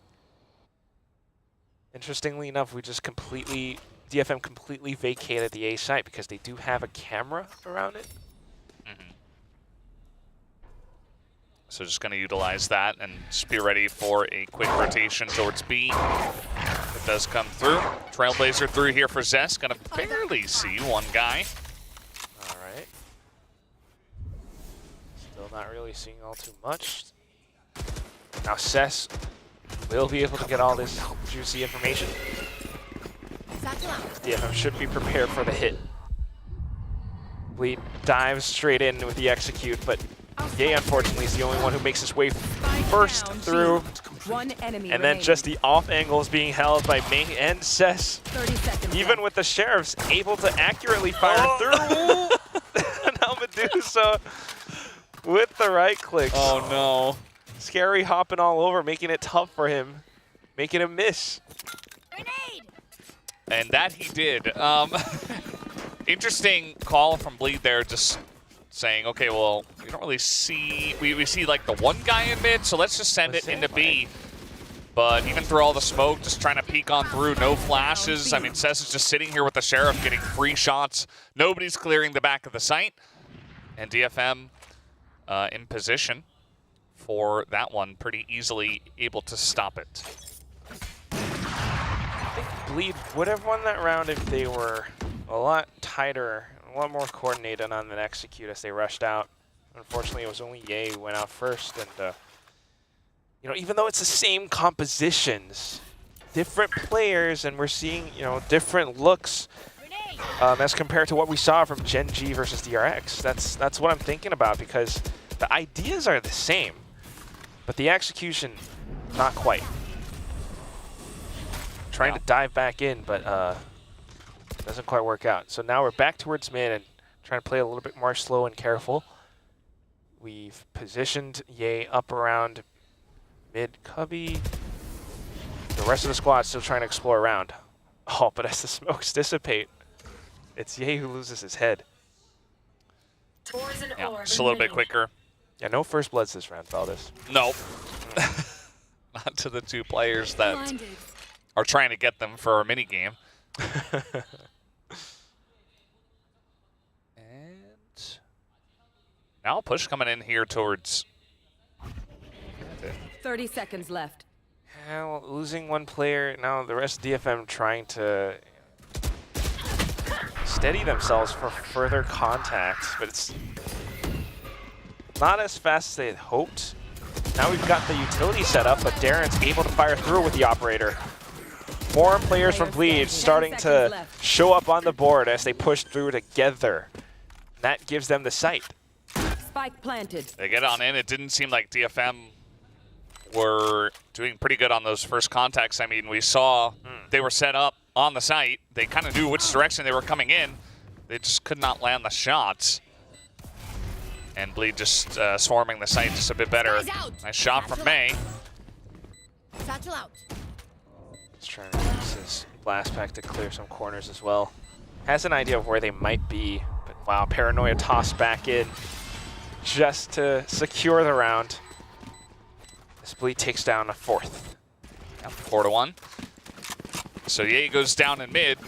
Interestingly enough, DFM completely vacated the A site because they do have a camera around it.
So just going to utilize that and just be ready for a quick rotation towards B. It does come through. Trailblazer through here for Zest. Going to barely see one guy.
All right. Still not really seeing all too much. Now Cess will be able to get all this juicy information. DFM should be prepared for the hit. Bleed dives straight in with the execute, but Ye, unfortunately, is the only one who makes his way first through.
One enemy
and then just the off angles being held by Ming and Cess.
30 seconds
Even
left.
with the Sheriffs able to accurately fire through. Now Medusa with the right clicks.
Oh no.
Scary hopping all over, making it tough for him, making him miss.
And that he did. Interesting call from Bleed there, just saying, okay, well, we don't really see, we see like the one guy in mid, so let's just send it into B. But even through all the smoke, just trying to peek on through, no flashes. I mean, Cess is just sitting here with the Sheriff getting free shots. Nobody's clearing the back of the site. And DFM in position for that one, pretty easily able to stop it.
I think Bleed would have won that round if they were a lot tighter, a lot more coordinated on the execute as they rushed out. Unfortunately, it was only Ye who went out first, and even though it's the same compositions, different players, and we're seeing different looks as compared to what we saw from Gen G versus DRX. That's what I'm thinking about, because the ideas are the same, but the execution not quite. Trying to dive back in, but doesn't quite work out. So now we're back towards mid and trying to play a little bit more slow and careful. We've positioned Ye up around mid cubby. The rest of the squad still trying to explore around. Oh, but as the smokes dissipate, it's Ye who loses his head.
Yeah, just a little bit quicker.
Yeah, no first bloods this round, Valdez.
Nope. Not to the two players that are trying to get them for a mini game. And now push coming in here towards
30 seconds left.
Yeah, well, losing one player, now the rest of DFM trying to steady themselves for further contact, but it's not as fast as they had hoped. Now we've got the utility set up, but Darren's able to fire through with the operator. More players from Bleed starting to show up on the board as they push through together. That gives them the site.
Spike planted.
They get on in. It didn't seem like DFM were doing pretty good on those first contacts. I mean, we saw they were set up on the site. They kind of knew which direction they were coming in. They just could not land the shots. And Bleed just swarming the site just a bit better. Nice shot from May.
Satchel out.
He's trying to use his blast pack to clear some corners as well. Has an idea of where they might be, but wow, Paranoia tossed back in just to secure the round. This Bleed takes down a fourth.
4-1. So Ye goes down in mid,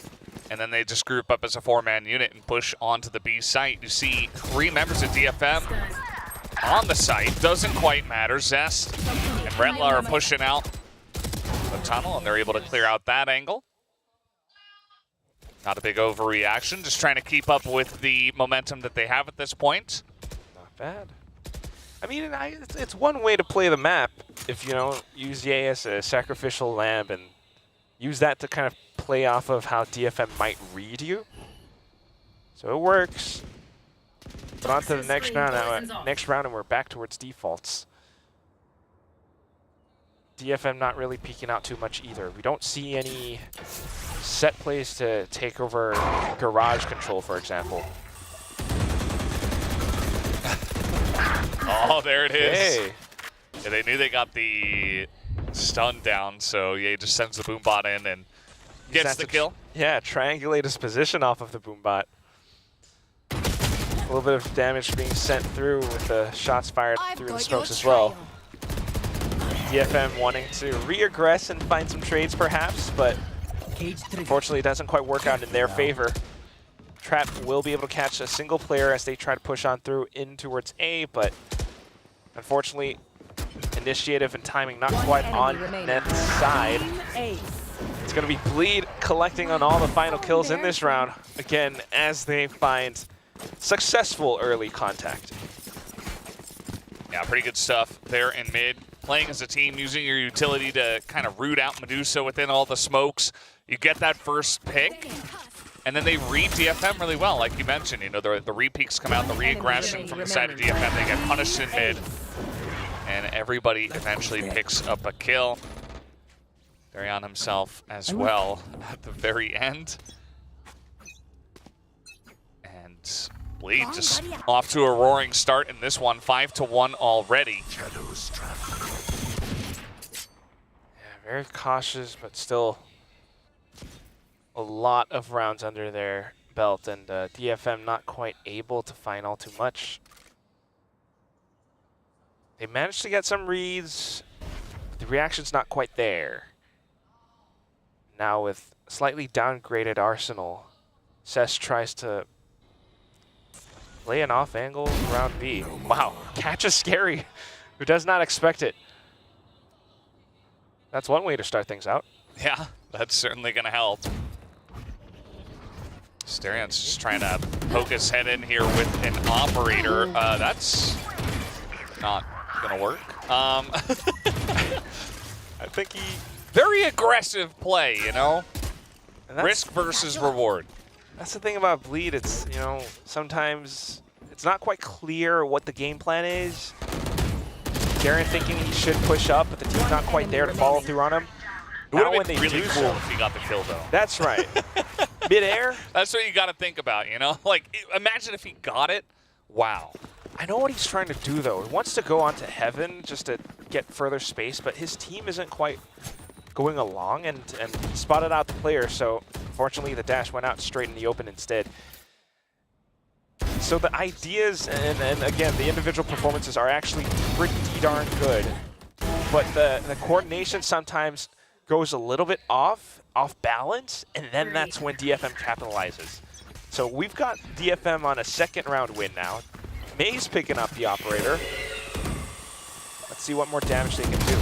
and then they just group up as a 4-man unit and push onto the B site. You see 3 members of DFM on the site. Doesn't quite matter. Zest and Retla are pushing out the tunnel, and they're able to clear out that angle. Not a big overreaction, just trying to keep up with the momentum that they have at this point.
Not bad. I mean, it's one way to play the map if, you know, use Ye as a sacrificial lamb and use that to kind of play off of how DFM might read you. So it works. But on to the next round now. And we're back towards defaults. DFM not really peeking out too much either. We don't see any set plays to take over garage control, for example.
Oh, there it is.
Hey.
Yeah, they knew they got the stun down, so Ye just sends the boombot in and gets the kill.
Yeah, triangulate his position off of the boombot. A little bit of damage being sent through with the shots fired through the smokes as well. DFM wanting to re-aggress and find some trades perhaps, but unfortunately it doesn't quite work out in their favor. Trap will be able to catch a single player as they try to push on through in towards A, but unfortunately initiative and timing not quite on Neth's side. It's going to be Bleed collecting on all the final kills in this round, again, as they find successful early contact.
Yeah, pretty good stuff there in mid. Playing as a team, using your utility to kind of root out Medusa within all the smokes. You get that first pick, and then they read DFM really well, like you mentioned. You know, the re-peeks come out, the re-aggression from the side of DFM. They get punished in mid, and everybody eventually picks up a kill. Darion himself as well at the very end. And Bleed just off to a roaring start in this one, 5-1 already.
Yeah, very cautious, but still a lot of rounds under their belt, and DFM not quite able to find all too much. They managed to get some reads, but the reaction's not quite there. Now with slightly downgraded Arsenal, Cess tries to play an off angle around B. Wow, catch a Scary, who does not expect it. That's one way to start things out.
Yeah, that's certainly going to help. Starion's just trying to poke his head in here with an operator. That's not going to work. I think very aggressive play, you know? Risk versus reward.
That's the thing about Bleed. It's, you know, sometimes it's not quite clear what the game plan is. Darren thinking he should push up, but the team's not quite there to follow through on him.
It would have been really cool if he got the kill, though.
That's right. Mid-air?
That's what you got to think about, you know? Like, imagine if he got it. Wow.
I know what he's trying to do, though. He wants to go onto Heaven just to get further space, but his team isn't quite going along, and he spotted out the player, so unfortunately the dash went out straight in the open instead. So the ideas and again, the individual performances are actually pretty darn good, but the coordination sometimes goes a little bit off balance, and then that's when DFM capitalizes. So we've got DFM on a second round win now. May's picking up the operator. Let's see what more damage they can do.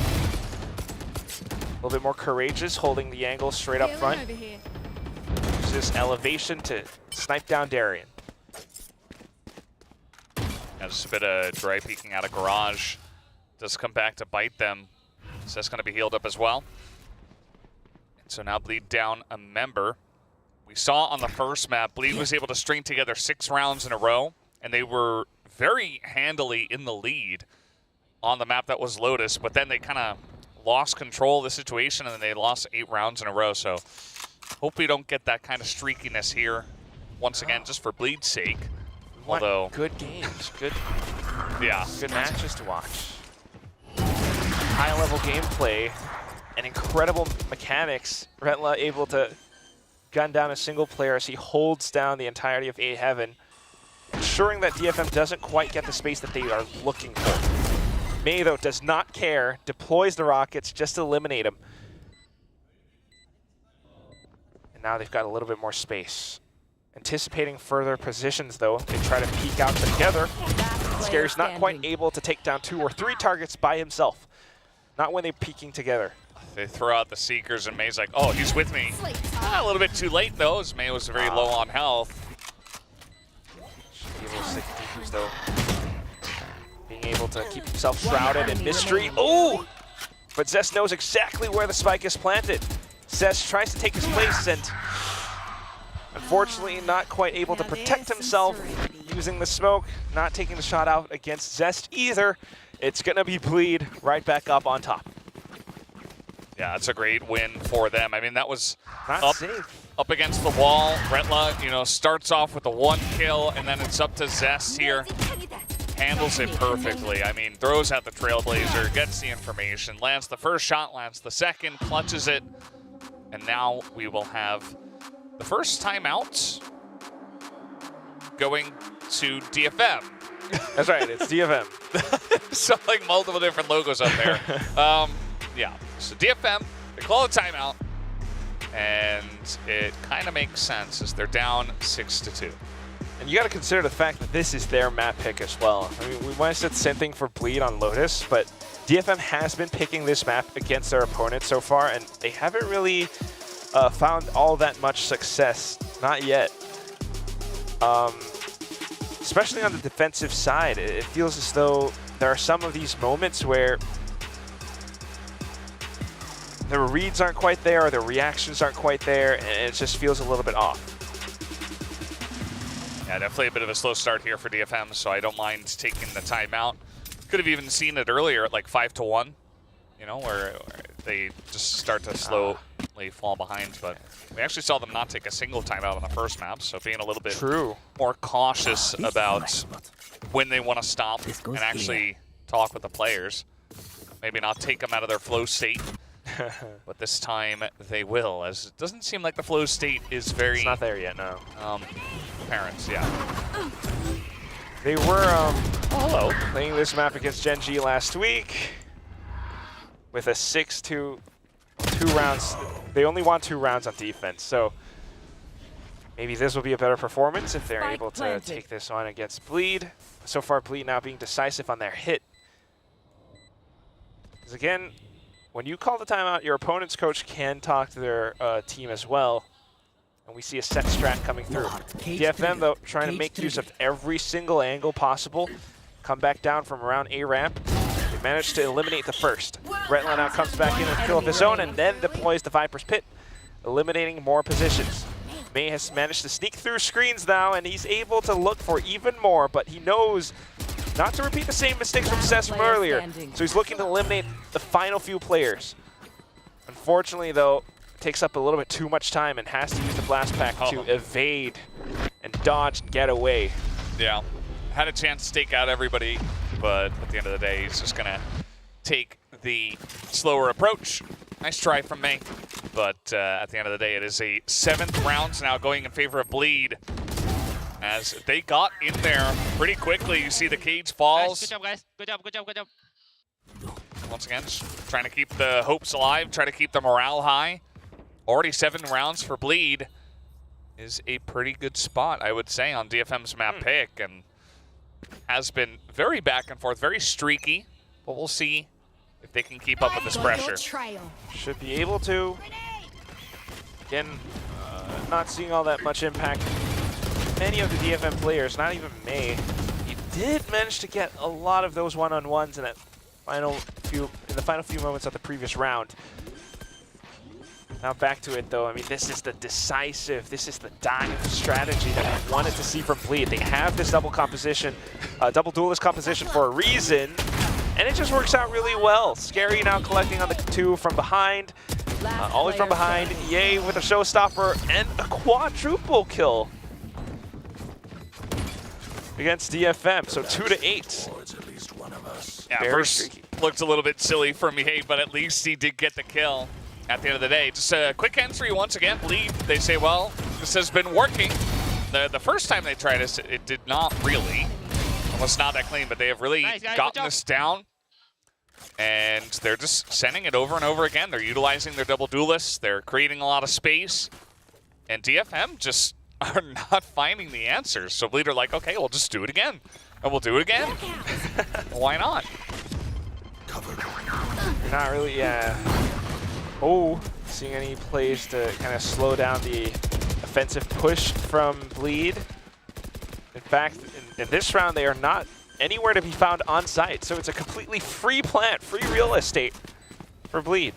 A little bit more courageous, holding the angle straight up front. Use this elevation to snipe down Darian.
Yeah, just a bit of dry peeking out of garage. Does come back to bite them. So that's going to be healed up as well. And so now Bleed down a member. We saw on the first map, Bleed was able to string together 6 rounds in a row, and they were very handily in the lead on the map that was Lotus, but then they kind of lost control of the situation, and then they lost 8 rounds in a row. So hope we don't get that kind of streakiness here once again, just for Bleed's sake. Although
good games, good matches to watch. High-level gameplay and incredible mechanics. Retla able to gun down a single player as he holds down the entirety of A Heaven, ensuring that DFM doesn't quite get the space that they are looking for. May, though, does not care, deploys the rockets just to eliminate him. And now they've got a little bit more space. Anticipating further positions, though, they try to peek out together. Scary's not quite able to take down 2 or 3 targets by himself. Not when they're peeking together.
They throw out the Seekers, and May's like, oh, he's with me. A little bit too late, though, as May was very low on health.
Should be able to stick Deepers, though. Being able to keep himself shrouded in mystery. Oh! But Zest knows exactly where the spike is planted. Zest tries to take his place, and unfortunately not quite able to protect himself using the smoke, not taking the shot out against Zest either. It's gonna be Bleed right back up on top.
Yeah, it's a great win for them. I mean, that was
not safe.
Up against the wall. Retla, you know, starts off with the 1 kill, and then it's up to Zest here. Handles it perfectly. I mean, throws out the Trailblazer, gets the information, lands the first shot, lands the second, clutches it, and now we will have the first timeout going to DFM.
That's right, it's DFM.
So like multiple different logos up there. Yeah, so DFM, they call a timeout, and it kind of makes sense as they're down 6-2.
And you got to consider the fact that this is their map pick as well. I mean, we might have said the same thing for Bleed on Lotus, but DFM has been picking this map against their opponents so far, and they haven't really found all that much success. Not yet. Especially on the defensive side, it feels as though there are some of these moments where the reads aren't quite there, or the reactions aren't quite there, and it just feels a little bit off.
Yeah, definitely a bit of a slow start here for DFM, so I don't mind taking the timeout. Could have even seen it earlier at like 5-1, you know, where they just start to slowly fall behind, but we actually saw them not take a single timeout on the first map, so being a little bit more cautious about when they want to stop and actually talk with the players. Maybe not take them out of their flow state, but this time they will, as it doesn't seem like the flow state is very...
It's not there yet, no.
Parents, yeah.
They were playing this map against Gen G last week with a 6-2 rounds. They only won 2 rounds on defense, so maybe this will be a better performance if they're able to take this on against Bleed. So far, Bleed now being decisive on their hit. Because again, when you call the timeout, your opponent's coach can talk to their team as well. And we see a set strat coming through. DFM, though, trying to make use of every single angle possible. Come back down from around A ramp. They managed to eliminate the first. Retla now comes back in with a kill of his own and then deploys the Viper's Pit, eliminating more positions. May has managed to sneak through screens now, and he's able to look for even more, but he knows not to repeat the same mistakes from Cess from earlier. So he's looking to eliminate the final few players. Unfortunately, though, takes up a little bit too much time and has to use the blast pack to evade and dodge and get away.
Yeah, had a chance to take out everybody, but at the end of the day, he's just gonna take the slower approach. Nice try from May, but at the end of the day, it is a 7th round now going in favor of Bleed. As they got in there pretty quickly, you see the cage falls.
Good job, guys. Good job, good job, good job.
Once again, just trying to keep the hopes alive, try to keep the morale high. Already 7 rounds for Bleed is a pretty good spot, I would say, on DFM's map pick, and has been very back and forth, very streaky, but we'll see if they can keep up with this pressure.
Should be able to. Again, not seeing all that much impact. Many of the DFM players, not even May, he did manage to get a lot of those one-on-ones in the final few moments of the previous round. Now back to it, though. I mean, this is the decisive, this is the dive strategy that we wanted to see from Bleed. They have this double composition, double duelist composition for a reason, and it just works out really well. Scary now collecting on the 2 from behind, always from behind. Yay with a showstopper and a quadruple kill against DFM. So 2-8.
Yeah, first looked a little bit silly for me, but at least he did get the kill. At the end of the day, just a quick entry once again. Bleed, they say, well, this has been working. The first time they tried this, it did not really. Almost not that clean, but they have really gotten this down. And they're just sending it over and over again. They're utilizing their double duelists. They're creating a lot of space. And DFM just are not finding the answers. So Bleed are like, okay, we'll just do it again. And we'll do it again. Why not?
You're not really, seeing any plays to kind of slow down the offensive push from Bleed. In fact, in this round, they are not anywhere to be found on site. So it's a completely free plant, free real estate for Bleed.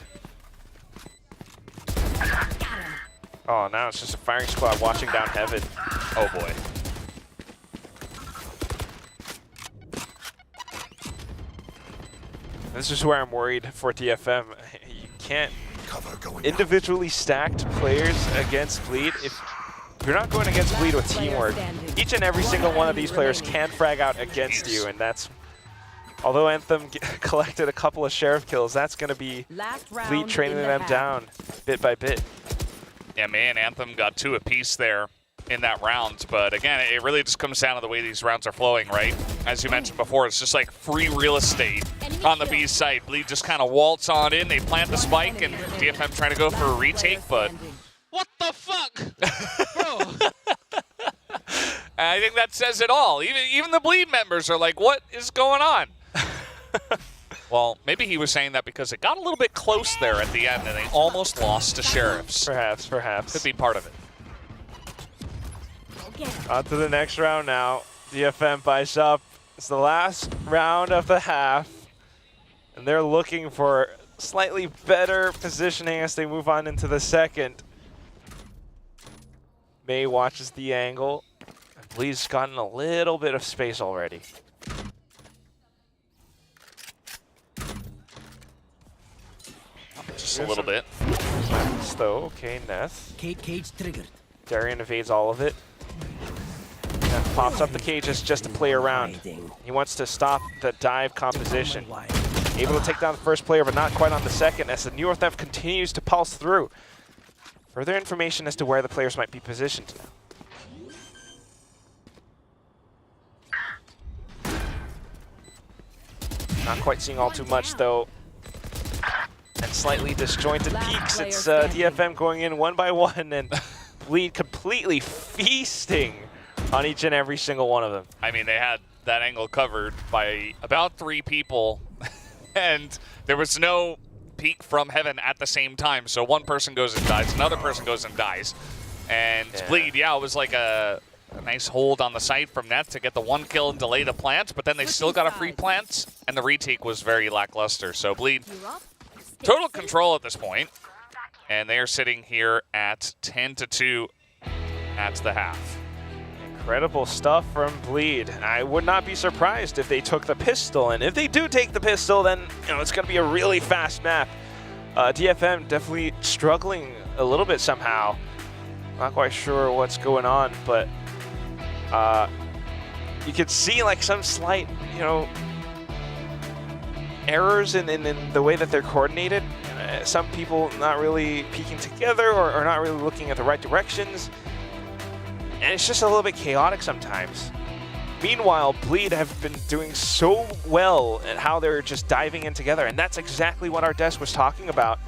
Oh, now it's just a firing squad watching down Heaven.
Oh boy.
This is where I'm worried for DFM. You can't individually stacked players against Bleed. If you're not going against Bleed with teamwork, each and every single one of these players can frag out against you, and that's, although Anthem collected a couple of Sheriff kills, that's going to be Bleed training them down bit by bit.
Yeah, man, Anthem got 2 apiece there in that round, but again, it really just comes down to the way these rounds are flowing, right? As you mentioned before, it's just like free real estate on the B side. Bleed just kind of waltz on in, they plant the spike, and DFM trying to go for a retake, but what the fuck? Bro. I think that says it all. Even the Bleed members are like, what is going on? Well, maybe he was saying that because it got a little bit close there at the end and they almost lost to Sheriffs.
Perhaps.
Could be part of it.
On to the next round now. DFM buys up. It's the last round of the half. And they're looking for slightly better positioning as they move on into the second. May watches the angle. Bleed's gotten a little bit of space already.
Just a little bit.
Though, okay, Neth.
Cage triggered.
Darian evades all of it. Neth pops up the cages just to play around. He wants to stop the dive composition. Able to take down the first player, but not quite on the second, as the New York Theft continues to pulse through. Further information as to where the players might be positioned now. Not quite seeing all too much, though. And slightly disjointed peaks. It's DFM going in one by one, and Bleed completely feasting on each and every single one of them.
I mean, they had that angle covered by about 3 people, and there was no peek from Heaven at the same time. So one person goes and dies, another person goes and dies. And Bleed, it was like a nice hold on the site from Neth to get the 1 kill and delay the plant, but then they still got a free plant, and the retake was very lackluster. So Bleed, total control at this point, and they are sitting here at 10-2 at the half.
Incredible stuff from Bleed. I would not be surprised if they took the pistol, and if they do take the pistol, then it's going to be a really fast map. DFM definitely struggling a little bit somehow. Not quite sure what's going on, but you could see like some slight, errors in the way that they're coordinated. Some people not really peeking together or not really looking at the right directions. And it's just a little bit chaotic sometimes. Meanwhile, Bleed have been doing so well at how they're just diving in together. And that's exactly what our desk was talking about.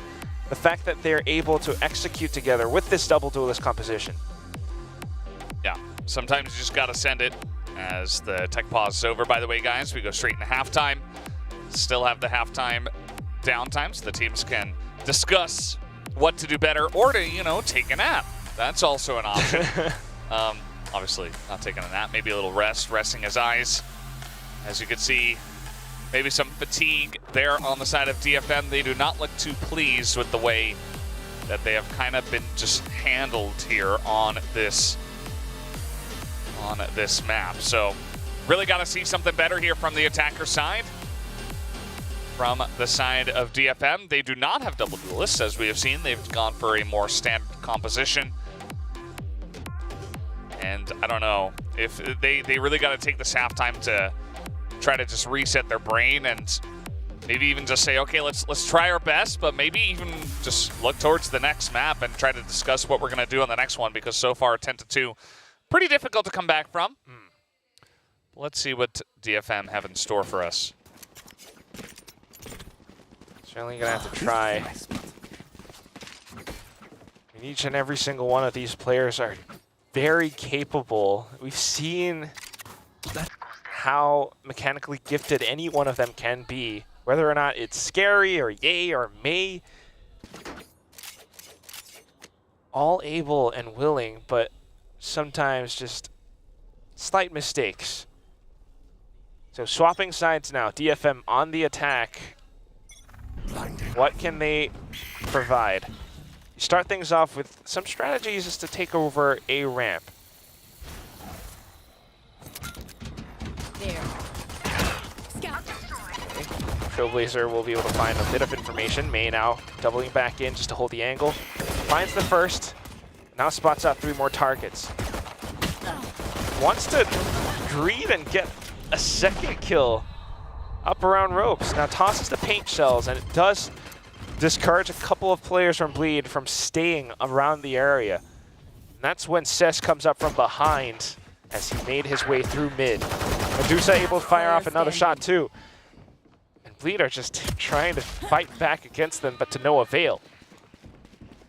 The fact that they're able to execute together with this double duelist composition.
Yeah, sometimes you just got to send it as the tech pause is over. By the way, guys, we go straight into halftime. Still have the halftime downtime so the teams can discuss what to do better or to, take a nap. That's also an option. Obviously, not taking a nap, maybe a little rest, resting his eyes. As you can see, maybe some fatigue there on the side of DFM. They do not look too pleased with the way that they have kind of been just handled here on this map. So, really got to see something better here from the attacker side. From the side of DFM, they do not have double duelists, as we have seen. They've gone for a more standard composition. And I don't know if they really got to take this halftime to try to just reset their brain and maybe even just say, okay, let's try our best, but maybe even just look towards the next map and try to discuss what we're going to do on the next one, because so far 10-2, pretty difficult to come back from. Let's see what DFM have in store for us.
Certainly gonna have to try Each and every single one of these players are very capable. We've seen how mechanically gifted any one of them can be, whether or not it's scary or yay or may. All able and willing, but sometimes just slight mistakes. So swapping sides now, DFM on the attack. What can they provide? You start things off with some strategies just to take over a ramp.
There.
Trailblazer will be able to find a bit of information. May now doubling back in just to hold the angle. Finds the first. Now spots out 3 more targets. Wants to greed and get a second kill up around ropes. Now tosses the paint shells, and it does discourage a couple of players from Bleed from staying around the area. And that's when Cess comes up from behind as he made his way through mid. Medusa able to fire off another shot too. And Bleed are just trying to fight back against them, but to no avail.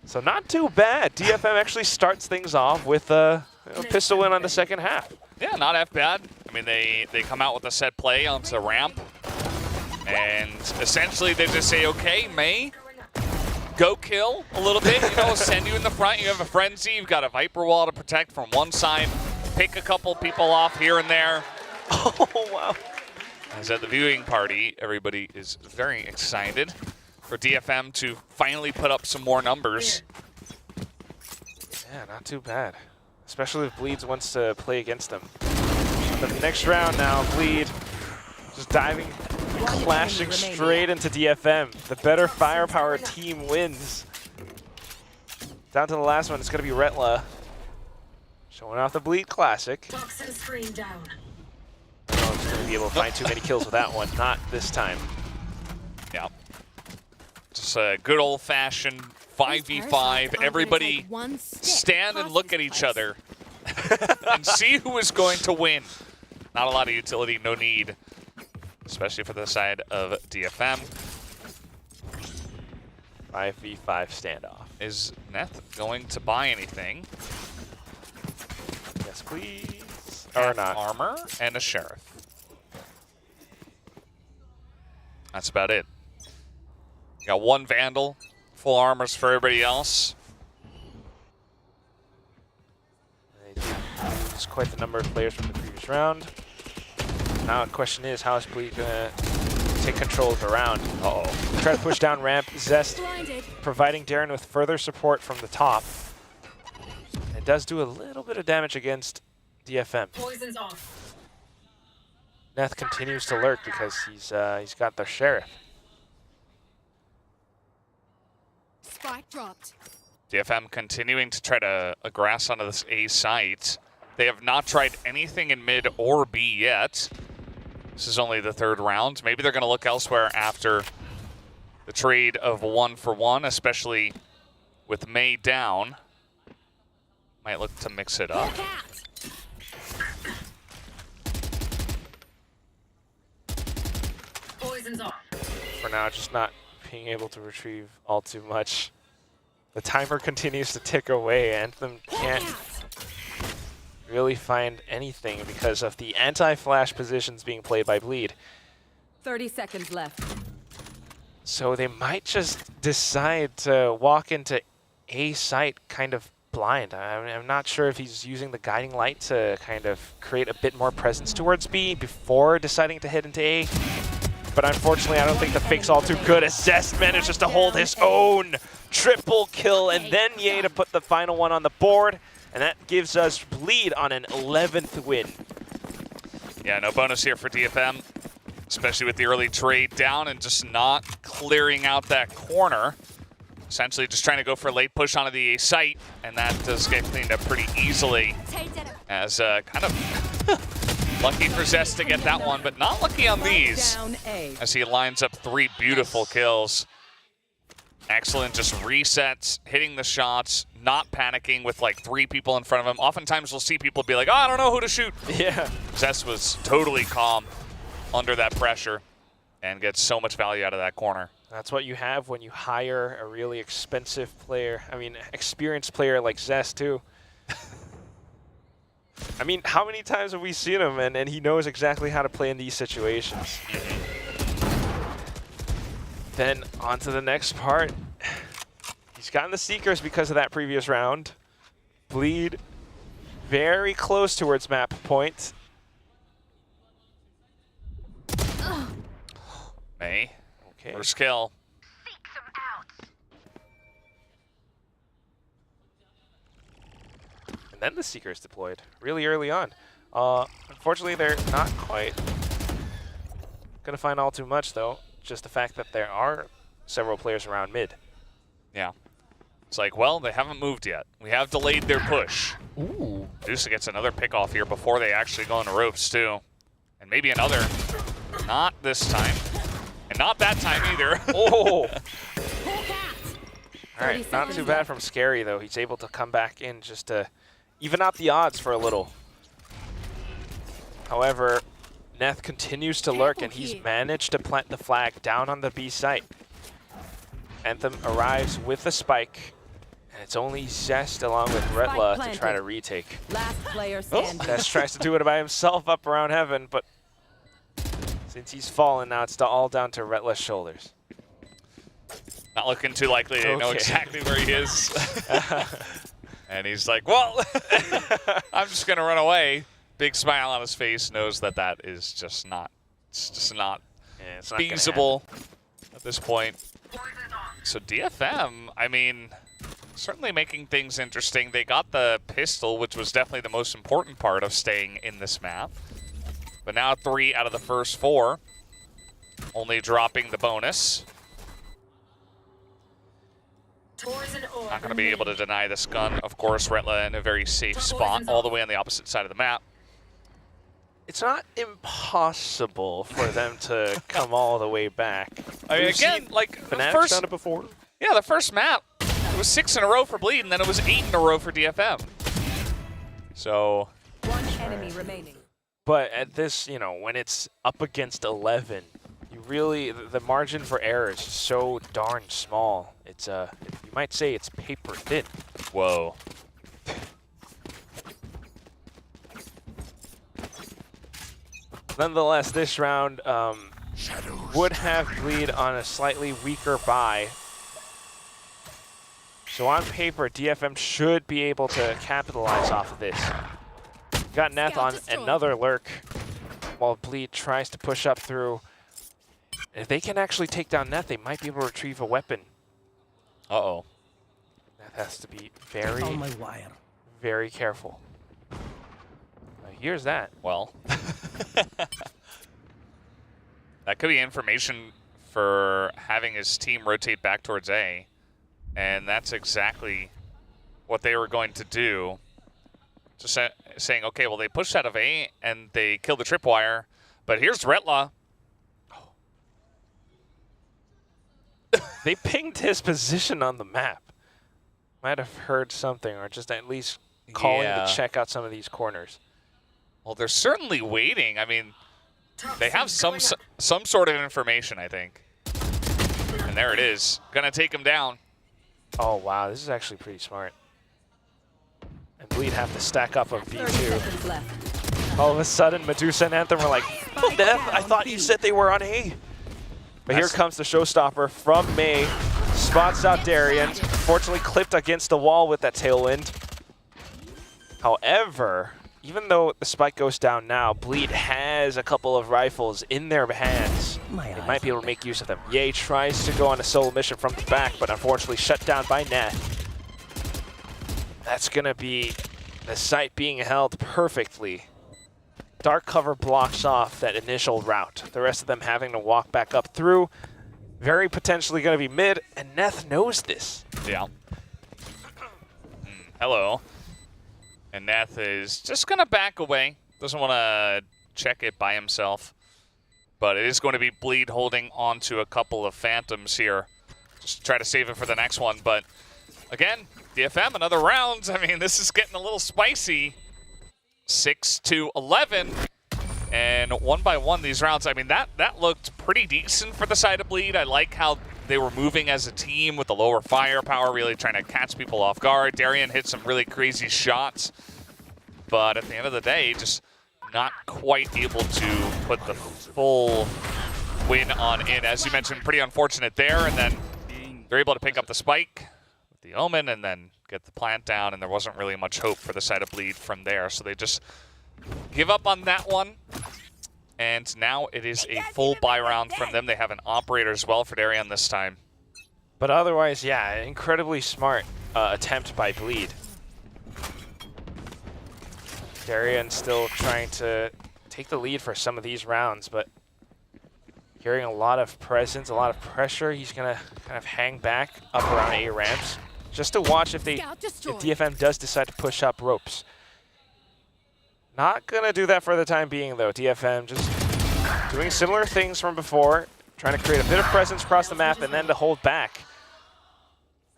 So not too bad. DFM actually starts things off with a pistol win on the second half.
Yeah, not half bad. I mean, they come out with a set play onto ramp. And essentially they just say, okay, May, go kill a little bit, you know, send you in the front. You have a frenzy, you've got a Viper wall to protect from one side, pick a couple people off here and there.
Oh, wow.
As at the viewing party, everybody is very excited for DFM to finally put up some more numbers.
Yeah, not too bad. Especially if Bleeds wants to play against them. But the next round now, Bleed just diving, clashing straight into DFM. The better firepower team wins. Down to the last one, it's going to be Retla. Showing off the Bleed Classic.
Toxin screen down.
I don't know if he's going to be able to find too many kills with that one. Not this time.
Yeah. Just a good old-fashioned 5v5. Everybody stand and look at each other and see who is going to win. Not a lot of utility, no need, especially for the side of DFM.
5v5 standoff.
Is Neth going to buy anything?
Yes, please. Or not.
Armor and a Sheriff. That's about it. You got 1 Vandal, full armors for everybody else.
They do lose quite the number of players from the previous round. Now the question is, how is Bleed going to take control of the round? Uh-oh. Try to push down ramp. Zest providing Darren with further support from the top. It does do a little bit of damage against DFM.
Poison's off.
Neth continues to lurk because he's got the Sheriff.
Spike dropped.
DFM continuing to try to aggress onto this A site. They have not tried anything in mid or B yet. This is only the 3rd round. Maybe they're going to look elsewhere after the trade of 1-for-1, especially with May down. Might look to mix it up.
Poison's off.
For now, just not being able to retrieve all too much. The timer continues to tick away. Anthem can't really find anything because of the anti-flash positions being played by Bleed.
30 seconds left.
So they might just decide to walk into A site kind of blind. I'm not sure if he's using the guiding light to kind of create a bit more presence towards B before deciding to head into A. But unfortunately, I don't think the fake's all too good as Zest manages to hold his own triple kill, and then Ye to put the final one on the board. And that gives us Bleed on an 11th win.
Yeah, no bonus here for DFM, especially with the early trade down and just not clearing out that corner. Essentially just trying to go for a late push onto the A site, and that does get cleaned up pretty easily. As kind of lucky for Zest to get that one, but not lucky on these, as he lines up 3 beautiful kills. Excellent, just resets, hitting the shots, not panicking with like 3 people in front of him. Oftentimes we'll see people be like, oh, I don't know who to shoot.
Yeah.
Zest was totally calm under that pressure and gets so much value out of that corner.
That's what you have when you hire a really expensive player. I mean, experienced player like Zest, too. I mean, how many times have we seen him, and he knows exactly how to play in these situations. Then on to the next part. He's gotten the Seekers because of that previous round. Bleed very close towards map point.
May.
Okay.
First kill.
And then the Seekers deployed really early on. Unfortunately, they're not quite gonna find all too much, though. Just the fact that there are several players around mid.
Yeah. It's like, well, they haven't moved yet. We have delayed their push.
Ooh.
Medusa gets another pick off here before they actually go into ropes, too. And maybe another. Not this time. And not that time either.
Oh! All right, not too bad from Scary, though. He's able to come back in just to even out the odds for a little. However, Neth continues to lurk, and he's managed to plant the flag down on the B site. Anthem arrives with the spike, and it's only Zest along with Retla to try to retake.
Last player standing.
Zest tries to do it by himself up around heaven, but since he's fallen, now it's all down to Retla's shoulders.
Not looking too likely to know exactly where he is. And he's like, well, I'm just going to run away. Big smile on his face, knows that that is just not, it's not feasible at this point. So DFM, I mean, certainly making things interesting. They got the pistol, which was definitely the most important part of staying in this map. But now 3 out of the first 4, only dropping the bonus. Not going to be able to deny this gun. Of course, Retla in a very safe spot, all the way on the opposite side of the map.
It's not impossible for them to come all the way back.
I mean, again, like the
Fnatic's done it before.
Yeah, the first map, it was 6 in a row for Bleed, and then it was 8 in a row for DFM. So.
One enemy remaining.
But at this, you know, when it's up against 11, you really, the margin for error is so darn small. It's, you might say it's paper thin.
Whoa.
Nonetheless, this round would have Bleed on a slightly weaker buy. So on paper, DFM should be able to capitalize off of this. Got Neth on another lurk while Bleed tries to push up through. If they can actually take down Neth, they might be able to retrieve a weapon.
Uh-oh.
Neth has to be very, very careful. Here's that.
Well, that could be information for having his team rotate back towards A. And that's exactly what they were going to do. Just saying, okay, well, they pushed out of A and they killed the tripwire. But here's Retla.
They pinged his position on the map. Might have heard something, or just at least calling to check out some of these corners.
Well, they're certainly waiting. I mean, they have some sort of information, I think. And there it is. Gonna take him down.
Oh, wow. This is actually pretty smart. And Bleed have to stack up on B2. All of a sudden, Medusa and Anthem were like, Neth, I thought you said they were on A. But here comes the showstopper from May. Spots out Darien. Unfortunately, clipped against the wall with that tailwind. However, even though the spike goes down now, Bleed has a couple of rifles in their hands. They might be able to make use of them. Ye tries to go on a solo mission from the back, but unfortunately shut down by Neth. That's going to be the site being held perfectly. Dark cover blocks off that initial route. The rest of them having to walk back up through. Very potentially going to be mid, and Neth knows this.
Yeah. Hello. And Neth is just going to back away. Doesn't want to check it by himself. But it is going to be Bleed holding on to a couple of Phantoms here. Just try to save it for the next one. But again, DFM, another round. I mean, this is getting a little spicy. 6-11. And 1 by 1 these rounds. I mean, that looked pretty decent for the side of Bleed. I like how they were moving as a team with the lower firepower, really trying to catch people off guard. Darian hit some really crazy shots, but at the end of the day, just not quite able to put the full win on in. As you mentioned, pretty unfortunate there, and then they're able to pick up the spike with the Omen and then get the plant down, and there wasn't really much hope for the side of Bleed from there, so they just give up on that one. And now it is a full buy round from them. They have an operator as well for Darian this time.
But otherwise, yeah, incredibly smart attempt by Bleed. Darian still trying to take the lead for some of these rounds, but hearing a lot of presence, a lot of pressure. He's going to kind of hang back up around A ramps just to watch if DFM does decide to push up ropes. Not going to do that for the time being, though. DFM just doing similar things from before, trying to create a bit of presence across the map and then to hold back.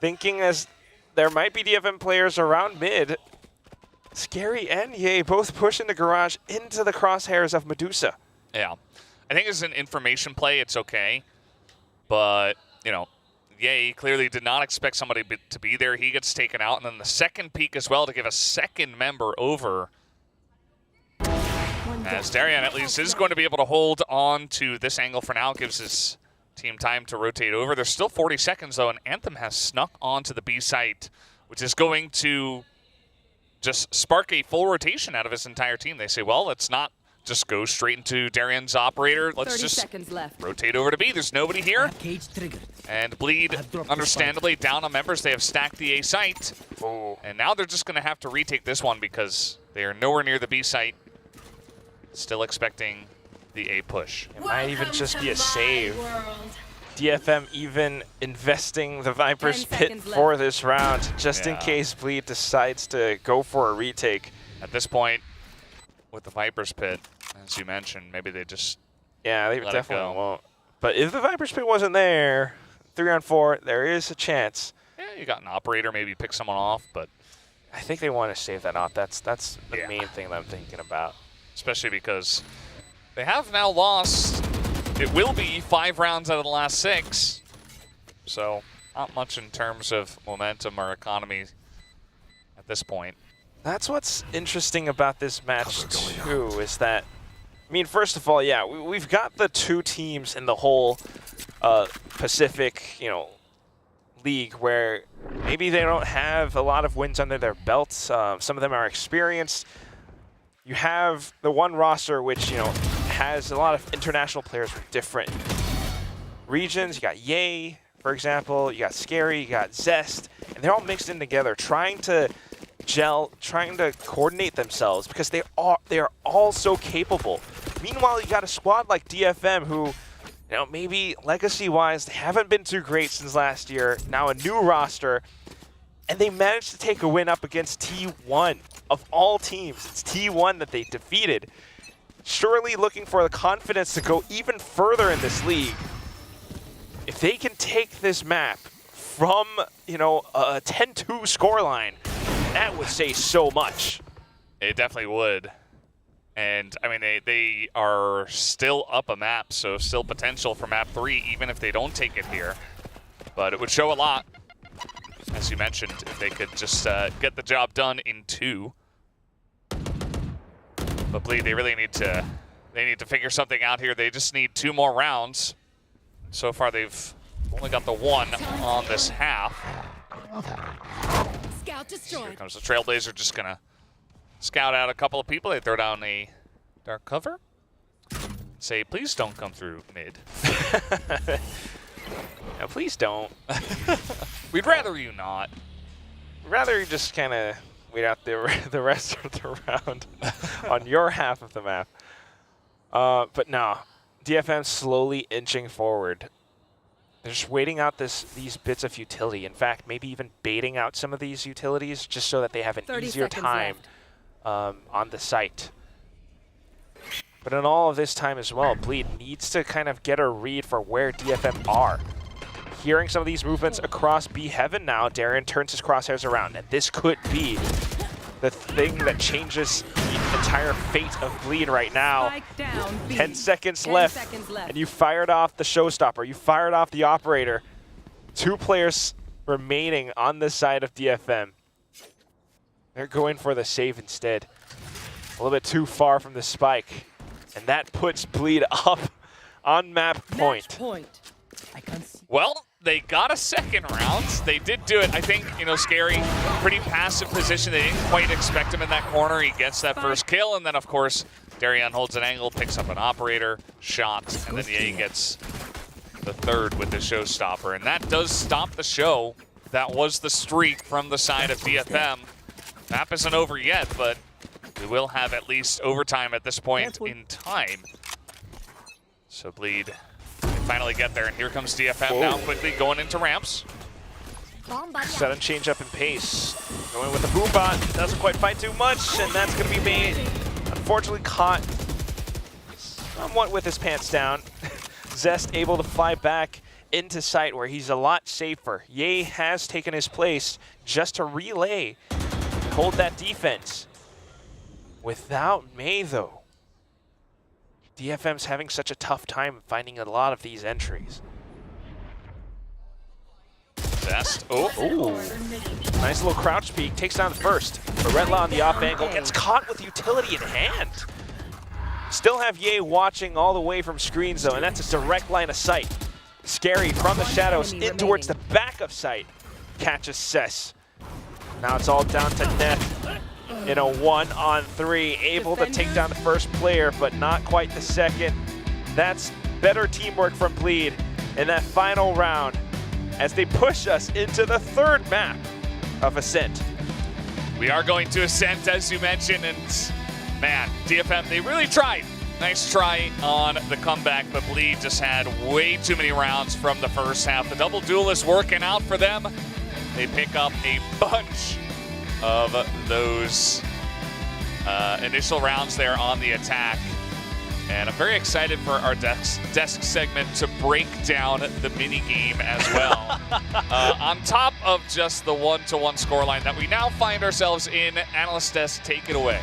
Thinking as there might be DFM players around mid, Scary and Ye both push into Garage into the crosshairs of Medusa.
Yeah. I think as an information play, it's okay. But, you know, Ye clearly did not expect somebody to be there. He gets taken out. And then the second peek as well to give a second member over. As Darian at least is going to be able to hold on to this angle for now. Gives his team time to rotate over. There's still 40 seconds, though, and Anthem has snuck onto the B site, which is going to just spark a full rotation out of his entire team. They say, well, let's not just go straight into Darian's operator. Let's just rotate over to B. There's nobody here. And Bleed, understandably, down on members. They have stacked the A site. And now they're just going to have to retake this one because they are nowhere near the B site. Still expecting the A push.
It might even just be a save. DFM even investing the Viper's Pit for this round, just in case Bleed decides to go for a retake.
At this point, with the Viper's Pit, as you mentioned, maybe they just
they definitely won't. But if the Viper's Pit wasn't there, 3-on-4, there is a chance.
Yeah, you got an operator, maybe pick someone off, but
I think they want to save that off. That's the main thing that I'm thinking about.
Especially because they have now lost, it will be 5 rounds out of the last 6. So not much in terms of momentum or economy at this point.
That's what's interesting about this match too, is that, I mean, first of all, yeah, we've got the 2 teams in the whole Pacific, you know, league where maybe they don't have a lot of wins under their belts. Some of them are experienced. You have the one roster which, you know, has a lot of international players from different regions. You got Ye, for example. You got Scary. You got Zest. And they're all mixed in together, trying to gel, trying to coordinate themselves because they are all so capable. Meanwhile, you got a squad like DFM who, you know, maybe legacy-wise, they haven't been too great since last year. Now a new roster. And they managed to take a win up against T1. Of all teams, it's T1 that they defeated. Surely looking for the confidence to go even further in this league. If they can take this map from, you know, a 10-2 scoreline, that would say so much.
It definitely would. And, I mean, they are still up a map, so still potential for map 3, even if they don't take it here. But it would show a lot. As you mentioned, if they could just get the job done in 2. But Bleed, they really need to figure something out here. They just need 2 more rounds. So far, they've only got the 1 on this half.
Scout destroyed.
Here comes the Trailblazer, just gonna scout out a couple of people. They throw down a dark cover. Say, please don't come through mid.
No, please don't.
We'd rather you not.
Rather you just kind of wait out the rest of the round on your half of the map. But no, DFM slowly inching forward. They're just waiting out these bits of utility. In fact, maybe even baiting out some of these utilities just so that they have an easier time on the site. But in all of this time as well, Bleed needs to kind of get a read for where DFM are. Hearing some of these movements across B Heaven now, Darian turns his crosshairs around, and this could be the thing that changes the entire fate of Bleed right now. 10 seconds left, and you fired off the showstopper. You fired off the operator.
2 players remaining on the side of DFM. They're going for the save instead. A little bit too far from the spike. And that puts Bleed up on map point.
Well, they got a second round. They did do it. I think, you know, Scary, pretty passive position. They didn't quite expect him in that corner. He gets that first kill, and then, of course, Darion holds an angle, picks up an operator, shot, and then Ye gets the third with the showstopper. And that does stop the show. That was the streak from the side of DFM. Map isn't over yet, but we will have at least overtime at this point in time. So Bleed can finally get there, and here comes DFM now quickly going into ramps.
Sudden change up in pace. Going with the boom bot, doesn't quite fight too much, and that's going to be made. Unfortunately caught somewhat with his pants down. Zest able to fly back into sight where he's a lot safer. Ye has taken his place just to relay, hold that defense. Without May though, DFM's having such a tough time finding a lot of these entries.
Zest,
Nice little crouch peek, takes down the first. Redlaw on the off angle, gets caught with utility in hand. Still have Ye watching all the way from screens though, and that's a direct line of sight. Scary from the shadows in towards the back of sight. Catches Cess. Now it's all down to Neth in a 1-on-3. Able to take down the first player, but not quite the second. That's better teamwork from Bleed in that final round as they push us into the third map of Ascent.
We are going to Ascent, as you mentioned, and man, DFM, they really tried. Nice try on the comeback, but Bleed just had way too many rounds from the first half. The double duel is working out for them. They pick up a bunch of those initial rounds there on the attack. And I'm very excited for our desk segment to break down the mini game as well. On top of just the 1-to-1 scoreline that we now find ourselves in, Analyst Desk, take it away.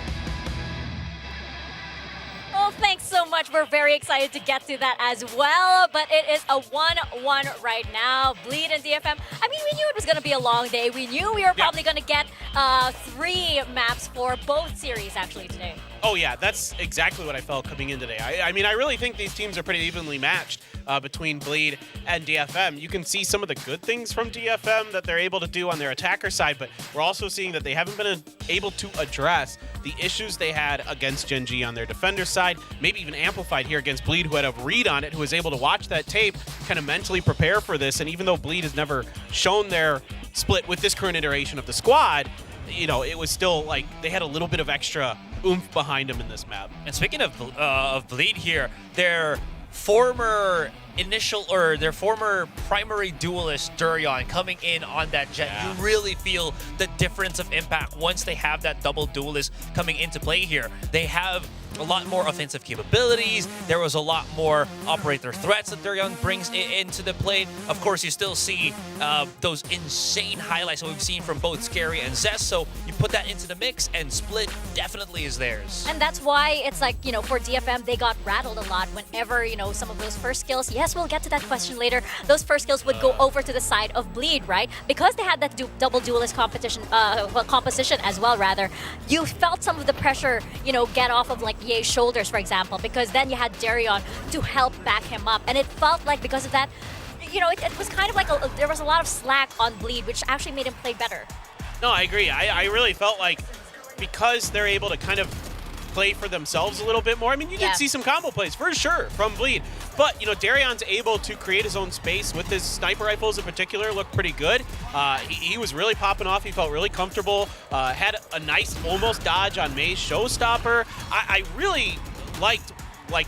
Well, thanks so much. We're very excited to get to that as well. But it is a 1-1 right now. Bleed and DFM. I mean, we knew it was going to be a long day. We knew we were probably going to get 3 maps for both series actually today.
Oh yeah, that's exactly what I felt coming in today. I mean, I really think these teams are pretty evenly matched between Bleed and DFM. You can see some of the good things from DFM that they're able to do on their attacker side, but we're also seeing that they haven't been able to address the issues they had against Gen G on their defender side, maybe even amplified here against Bleed, who had a read on it, who was able to watch that tape, kind of mentally prepare for this. And even though Bleed has never shown their split with this current iteration of the squad, you know, it was still like they had a little bit of extra oomph behind them in this map.
And speaking of Bleed here, their former primary duelist Durion coming in on that jet, you really feel the difference of impact once they have that double duelist coming into play here. They have a lot more offensive capabilities. There was a lot more operator threats that Durion brings into the play. Of course, you still see those insane highlights that we've seen from both Scary and Zest. So you put that into the mix, and Split definitely is theirs.
And that's why it's like, you know, for DFM, they got rattled a lot whenever, you know, some of those first skills, yes, we'll get to that question later, those first skills would go over to the side of Bleed, right? Because they had that double duelist composition as well, rather. You felt some of the pressure, you know, get off of like Ye's shoulders, for example, because then you had Darion to help back him up. And it felt like because of that, you know, it was kind of like there was a lot of slack on Bleed, which actually made him play better.
No, I agree. I really felt like because they're able to kind of play for themselves a little bit more. I mean, you did see some combo plays for sure from Bleed, but you know, Darion's able to create his own space with his sniper rifles in particular. Looked pretty good. He was really popping off. He felt really comfortable. Had a nice almost dodge on May's showstopper. I really liked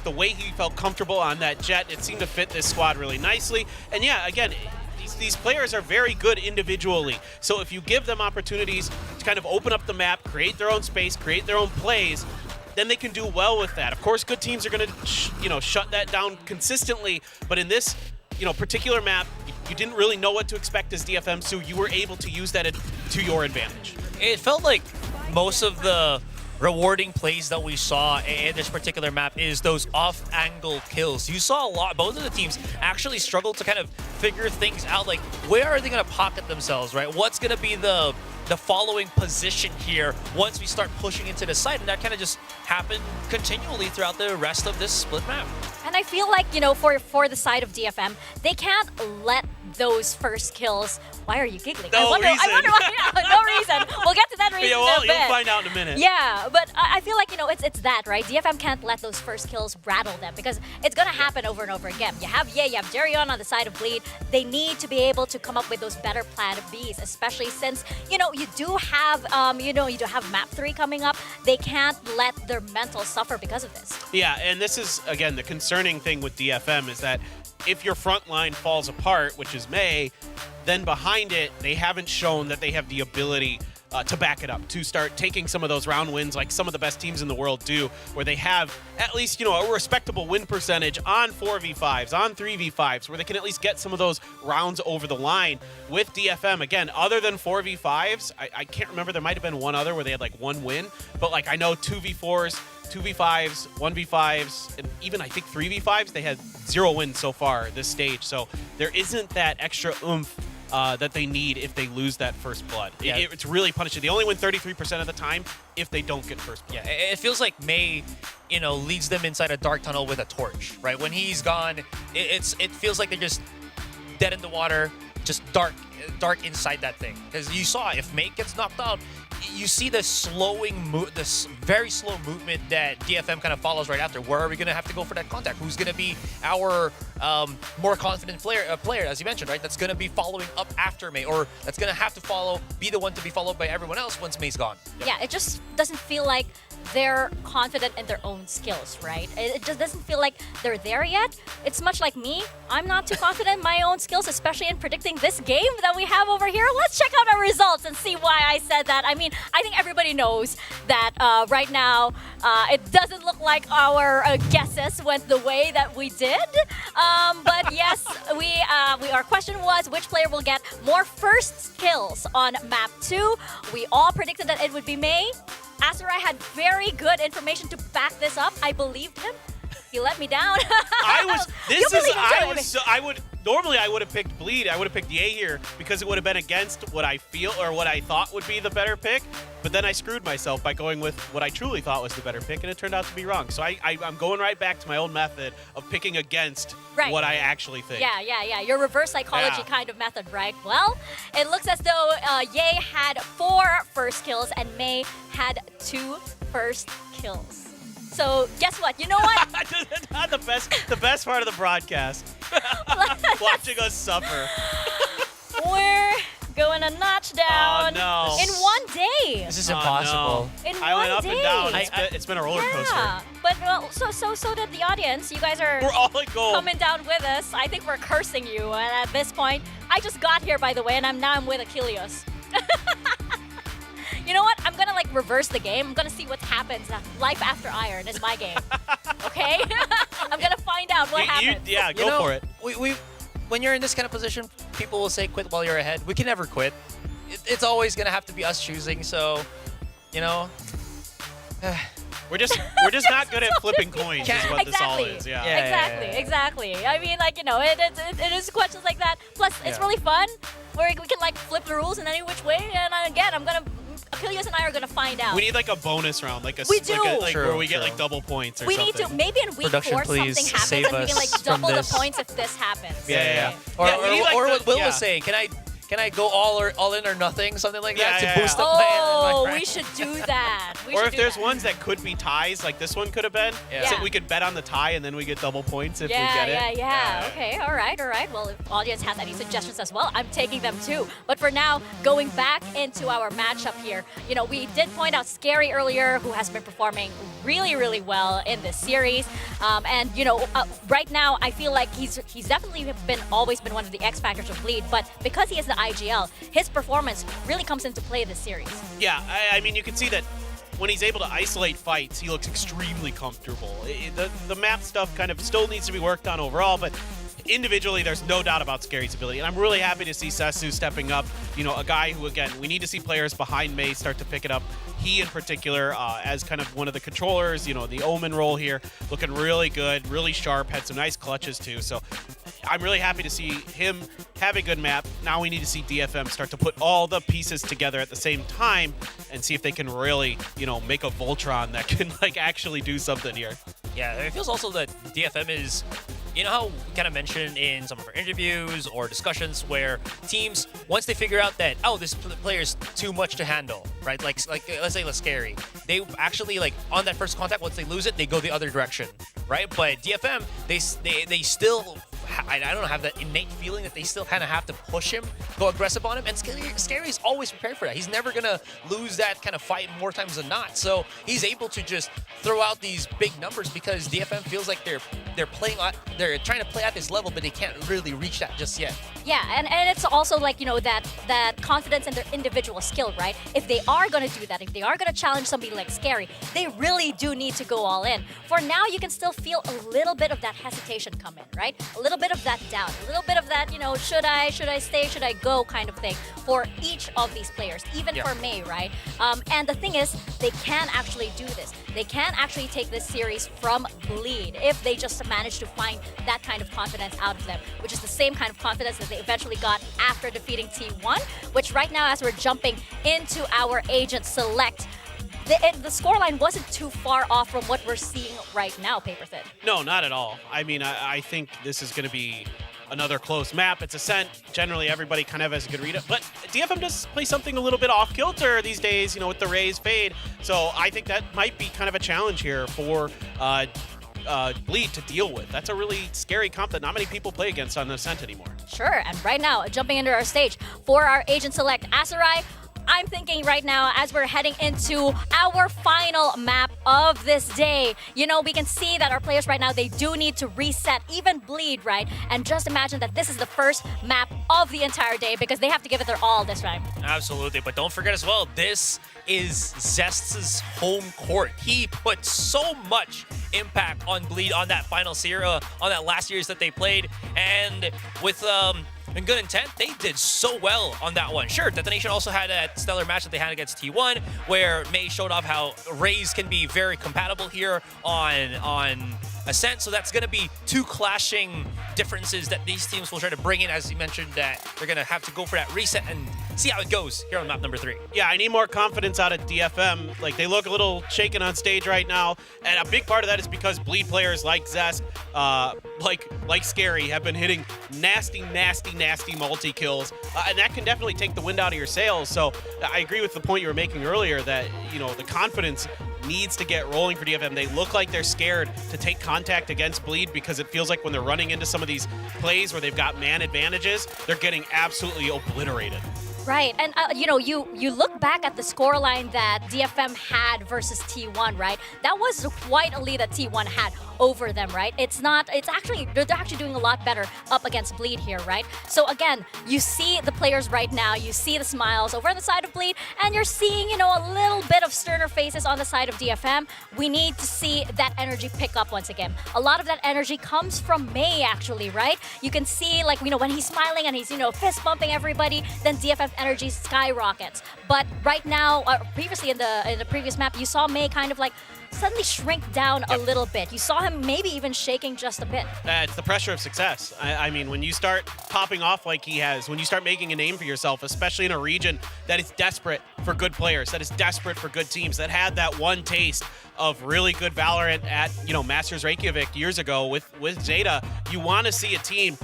the way he felt comfortable on that jet. It seemed to fit this squad really nicely. And yeah, again, these players are very good individually. So if you give them opportunities to kind of open up the map, create their own space, create their own plays, then they can do well with that. Of course, good teams are going to, shut that down consistently. But in this, particular map, you didn't really know what to expect as DFM, so you were able to use that to your advantage.
It felt like most of the rewarding plays that we saw in this particular map is those off-angle kills. You saw a lot. Both of the teams actually struggled to kind of figure things out. Like, where are they going to pocket themselves, right? What's going to be the following position here once we start pushing into the side? And that kind of just happened continually throughout the rest of this split map.
And I feel like, you know, for the side of DFM, they can't let those first kills. Why are you giggling?
No reason.
I wonder why. No reason. We'll get to that reason
Yeah, well,
in a bit.
you'll find out in a minute.
Yeah, but I feel like, you know, it's that, right? DFM can't let those first kills rattle them because it's going to happen over and over again. You have you have Jerion on the side of Bleed. They need to be able to come up with those better plan Bs, especially since, you know, you do have map 3 coming up. They can't let their mental suffer because of this.
Yeah, and this is, again, the concerning thing with DFM is that if your front line falls apart, which is May, then behind it, they haven't shown that they have the ability to back it up, to start taking some of those round wins like some of the best teams in the world do, where they have at least, you know, a respectable win percentage on 4v5s, on 3v5s, where they can at least get some of those rounds over the line. With DFM, again, other than 4v5s, I can't remember, there might have been one other where they had like one win, but like I know 2v4s, 2v5s, 1v5s, and even I think 3v5s, they had 0 wins so far this stage. So there isn't that extra oomph that they need if they lose that first blood.
Yeah.
It's really punishing. They only win 33% of the time if they don't get first blood.
Yeah, it feels like May, you know, leads them inside a dark tunnel with a torch, right? When he's gone, it feels like they're just dead in the water, just dark inside that thing. Because you saw, if May gets knocked out, you see this this very slow movement that DFM kind of follows right after. Where are we going to have to go for that contact? Who's going to be our more confident player, as you mentioned, right? That's going to be following up after May, or that's going to have to be the one to be followed by everyone else once May's gone. Yep.
Yeah, it just doesn't feel like they're confident in their own skills, right? It just doesn't feel like they're there yet. It's much like me. I'm not too confident in my own skills, especially in predicting this game that we have over here. Let's check out our results and see why I said that. I mean, I think everybody knows that right now it doesn't look like our guesses went the way that we did. But yes, our question was which player will get more first kills on map 2. We all predicted that it would be May. Azurai had very good information to back this up. I believed him. He let me down.
Normally I would have picked Bleed. I would have picked Ye here because it would have been against what I feel or what I thought would be the better pick. But then I screwed myself by going with what I truly thought was the better pick, and it turned out to be wrong. So I'm going right back to my old method of picking against what I actually think.
Yeah. Your reverse psychology kind of method, right? Well, it looks as though Ye had 4 first kills and May had 2 first kills. So guess what? You know what?
Not the best part of the broadcast. Watching us suffer.
We're going a notch down in one day.
This is impossible.
In
I
one
went up
day.
and down. It's been a roller coaster.
Yeah, but so did the audience. You guys are
We're all in gold.
coming down with us. I think we're cursing you at this point. I just got here, by the way, and I'm with Achilles. You know what? I'm gonna like reverse the game. I'm gonna see what happens. Life after Iron is my game. Okay? I'm gonna find out what happens.
Go for it.
When you're in this kind of position, people will say quit while you're ahead. We can never quit. It's always gonna have to be us choosing. So, you know,
we're just not good at flipping coins. Is what this all is.
Exactly. I mean, like, you know, it is questions like that. Plus, it's really fun. Where we can like flip the rules in any which way. And again, Achilles and I are gonna find out.
We need like a bonus round, where we get like double points or something.
We need to, maybe in week 4 something happens and we can like double the points if this happens.
Yeah. Or what Will was saying, can I go all in or nothing, something like that, to boost up my
we should do that.
Or if there's ones that could be ties, like this one could have been, so we could bet on the tie and then we get double points if we get it.
Yeah. Okay, all right. Well, if audience has any suggestions as well, I'm taking them too. But for now, going back into our matchup here, you know, we did point out Scary earlier, who has been performing really, really well in this series. And, you know, right now, I feel like he's definitely always been one of the X factors of Bleed, but because he is the IGL, his performance really comes into play this series.
Yeah, I mean, you can see that when he's able to isolate fights, he looks extremely comfortable. The map stuff kind of still needs to be worked on overall, but individually, there's no doubt about Scary's ability. And I'm really happy to see Sesu stepping up. You know, a guy who, again, we need to see players behind May start to pick it up. he in particular, as kind of one of the controllers, the Omen role here, looking really good, really sharp, had some nice clutches too. So I'm really happy to see him have a good map. Now we need to see DFM start to put all the pieces together at the same time and see if they can really, make a Voltron that can actually do something here.
Yeah, it feels also that DFM is, how we kind of mentioned in some of our interviews or discussions where teams, once they figure out that, oh, this player is too much to handle, right? Like let's say Lascari, they actually, on that first contact, once they lose it, they go the other direction, right? But DFM, they still, I don't know, have that innate feeling that they still kind of have to push him, go aggressive on him, and Scary is always prepared for that. He's never gonna lose that kind of fight more times than not. So he's able to just throw out these big numbers because DFM feels like they're trying to play at this level, but they can't really reach that just yet.
Yeah, and it's also that confidence in their individual skill, right? If they are gonna do that, if they are gonna challenge somebody like Scary, they really do need to go all in. For now, you can still feel a little bit of that hesitation come in, right? A little bit of that doubt, a little bit of that, should I stay, should I go kind of thing for each of these players, even for Mei, right? And the thing is, they can actually do this. They can actually take this series from Bleed if they just manage to find that kind of confidence out of them, which is the same kind of confidence that they eventually got after defeating T1, which right now, as we're jumping into our Agent Select, the scoreline wasn't too far off from what we're seeing right now, Paper Thin.
No, not at all. I mean, I think this is going to be another close map. It's Ascent. Generally, everybody kind of has a good read. But DFM does play something a little bit off-kilter these days, with the Raze fade. So I think that might be kind of a challenge here for Bleed to deal with. That's a really scary comp that not many people play against on Ascent anymore.
Sure, and right now, jumping into our stage for our Agent Select, Aserai, I'm thinking right now, as we're heading into our final map of this day, we can see that our players right now, they do need to reset, even Bleed, right? And just imagine that this is the first map of the entire day because they have to give it their all this time.
Absolutely, but don't forget as well, this is Zest's home court. He put so much impact on Bleed on that final series, on that last series that they played, and with in Good Intent, they did so well on that one. Sure, Detonation also had a stellar match that they had against T1, where Mei showed off how Raze can be very compatible here on Ascent, so that's going to be two clashing differences that these teams will try to bring in, as you mentioned, that they're going to have to go for that reset and see how it goes here on map number 3.
Yeah, I need more confidence out of DFM. They look a little shaken on stage right now, and a big part of that is because Bleed players like Zest, like Scary, have been hitting nasty multi-kills, and that can definitely take the wind out of your sails. So I agree with the point you were making earlier that, the confidence needs to get rolling for DFM. They look like they're scared to take contact against Bleed because it feels like when they're running into some of these plays where they've got man advantages, they're getting absolutely obliterated.
Right, and you look back at the scoreline that DFM had versus T1, right? That was quite a lead that T1 had over them, right? They're actually doing a lot better up against Bleed here, right? So again, you see the players right now, you see the smiles over on the side of Bleed, and you're seeing, a little bit of sterner faces on the side of DFM. We need to see that energy pick up once again. A lot of that energy comes from Mei, actually, right? You can see, when he's smiling and he's, fist bumping everybody, then DFM energy skyrockets. But right now, previously in the previous map, you saw Mei kind of suddenly shrink down a little bit. You saw him maybe even shaking just a bit.
It's the pressure of success. I mean, when you start popping off like he has, when you start making a name for yourself, especially in a region that is desperate for good players, that is desperate for good teams, that had that one taste of really good Valorant at, Masters Reykjavik years ago with Zeta, you want to see a team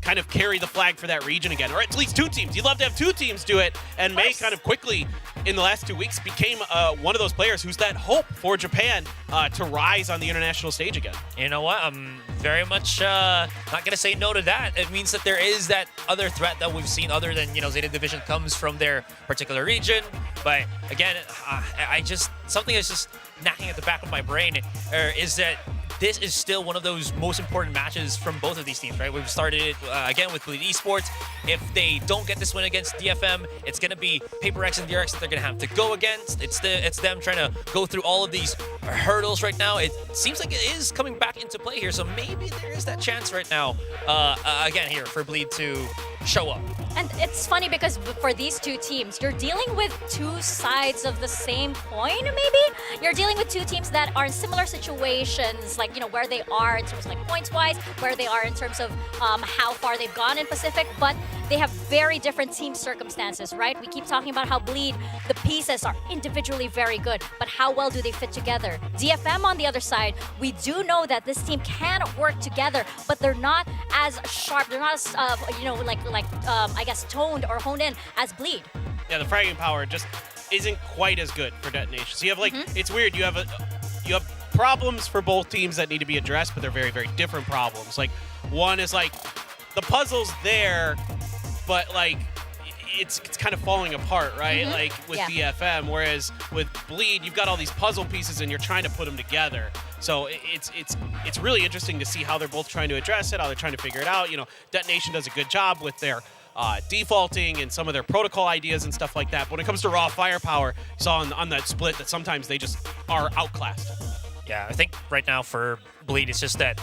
kind of carry the flag for that region again, or at least two teams. You'd love to have two teams do it, and Mei kind of quickly, in the last 2 weeks, became one of those players who's that hope for Japan to rise on the international stage again.
You know what? I'm very much not going to say no to that. It means that there is that other threat that we've seen other than, Zeta Division comes from their particular region. But again, something that's just knocking at the back of my brain is that this is still one of those most important matches from both of these teams, right? We've started it again with Bleed Esports. If they don't get this win against DFM, it's going to be Paper X and DRX that they're going to have to go against. It's them trying to go through all of these hurdles right now. It seems like it is coming back into play here, so maybe there is that chance right now, again here, for Bleed to show up.
And it's funny because for these two teams, you're dealing with two sides of the same coin, maybe? You're dealing with two teams that are in similar situations, like, you know, where they are in terms of like points-wise, where they are in terms of how far they've gone in Pacific, but they have very different team circumstances, right? We keep talking about how Bleed, the pieces are individually very good, but how well do they fit together? DFM on the other side, we do know that this team can work together, but they're not as sharp, they're not as, you know, I guess toned or honed in as Bleed.
Yeah, the fragging power just isn't quite as good for Detonation. So you have like, it's weird, you have problems for both teams that need to be addressed, but they're very, very different problems. Like, one is like, the puzzle's there, but like, it's kind of falling apart, right? Like with DFM, whereas with Bleed, you've got all these puzzle pieces and you're trying to put them together. So it's really interesting to see how they're both trying to address it, how they're trying to figure it out. You know, Detonation does a good job with their defaulting and some of their protocol ideas and stuff like that. But when it comes to raw firepower, you saw on that split that sometimes they just are outclassed.
Yeah, I think right now for Bleed, it's just that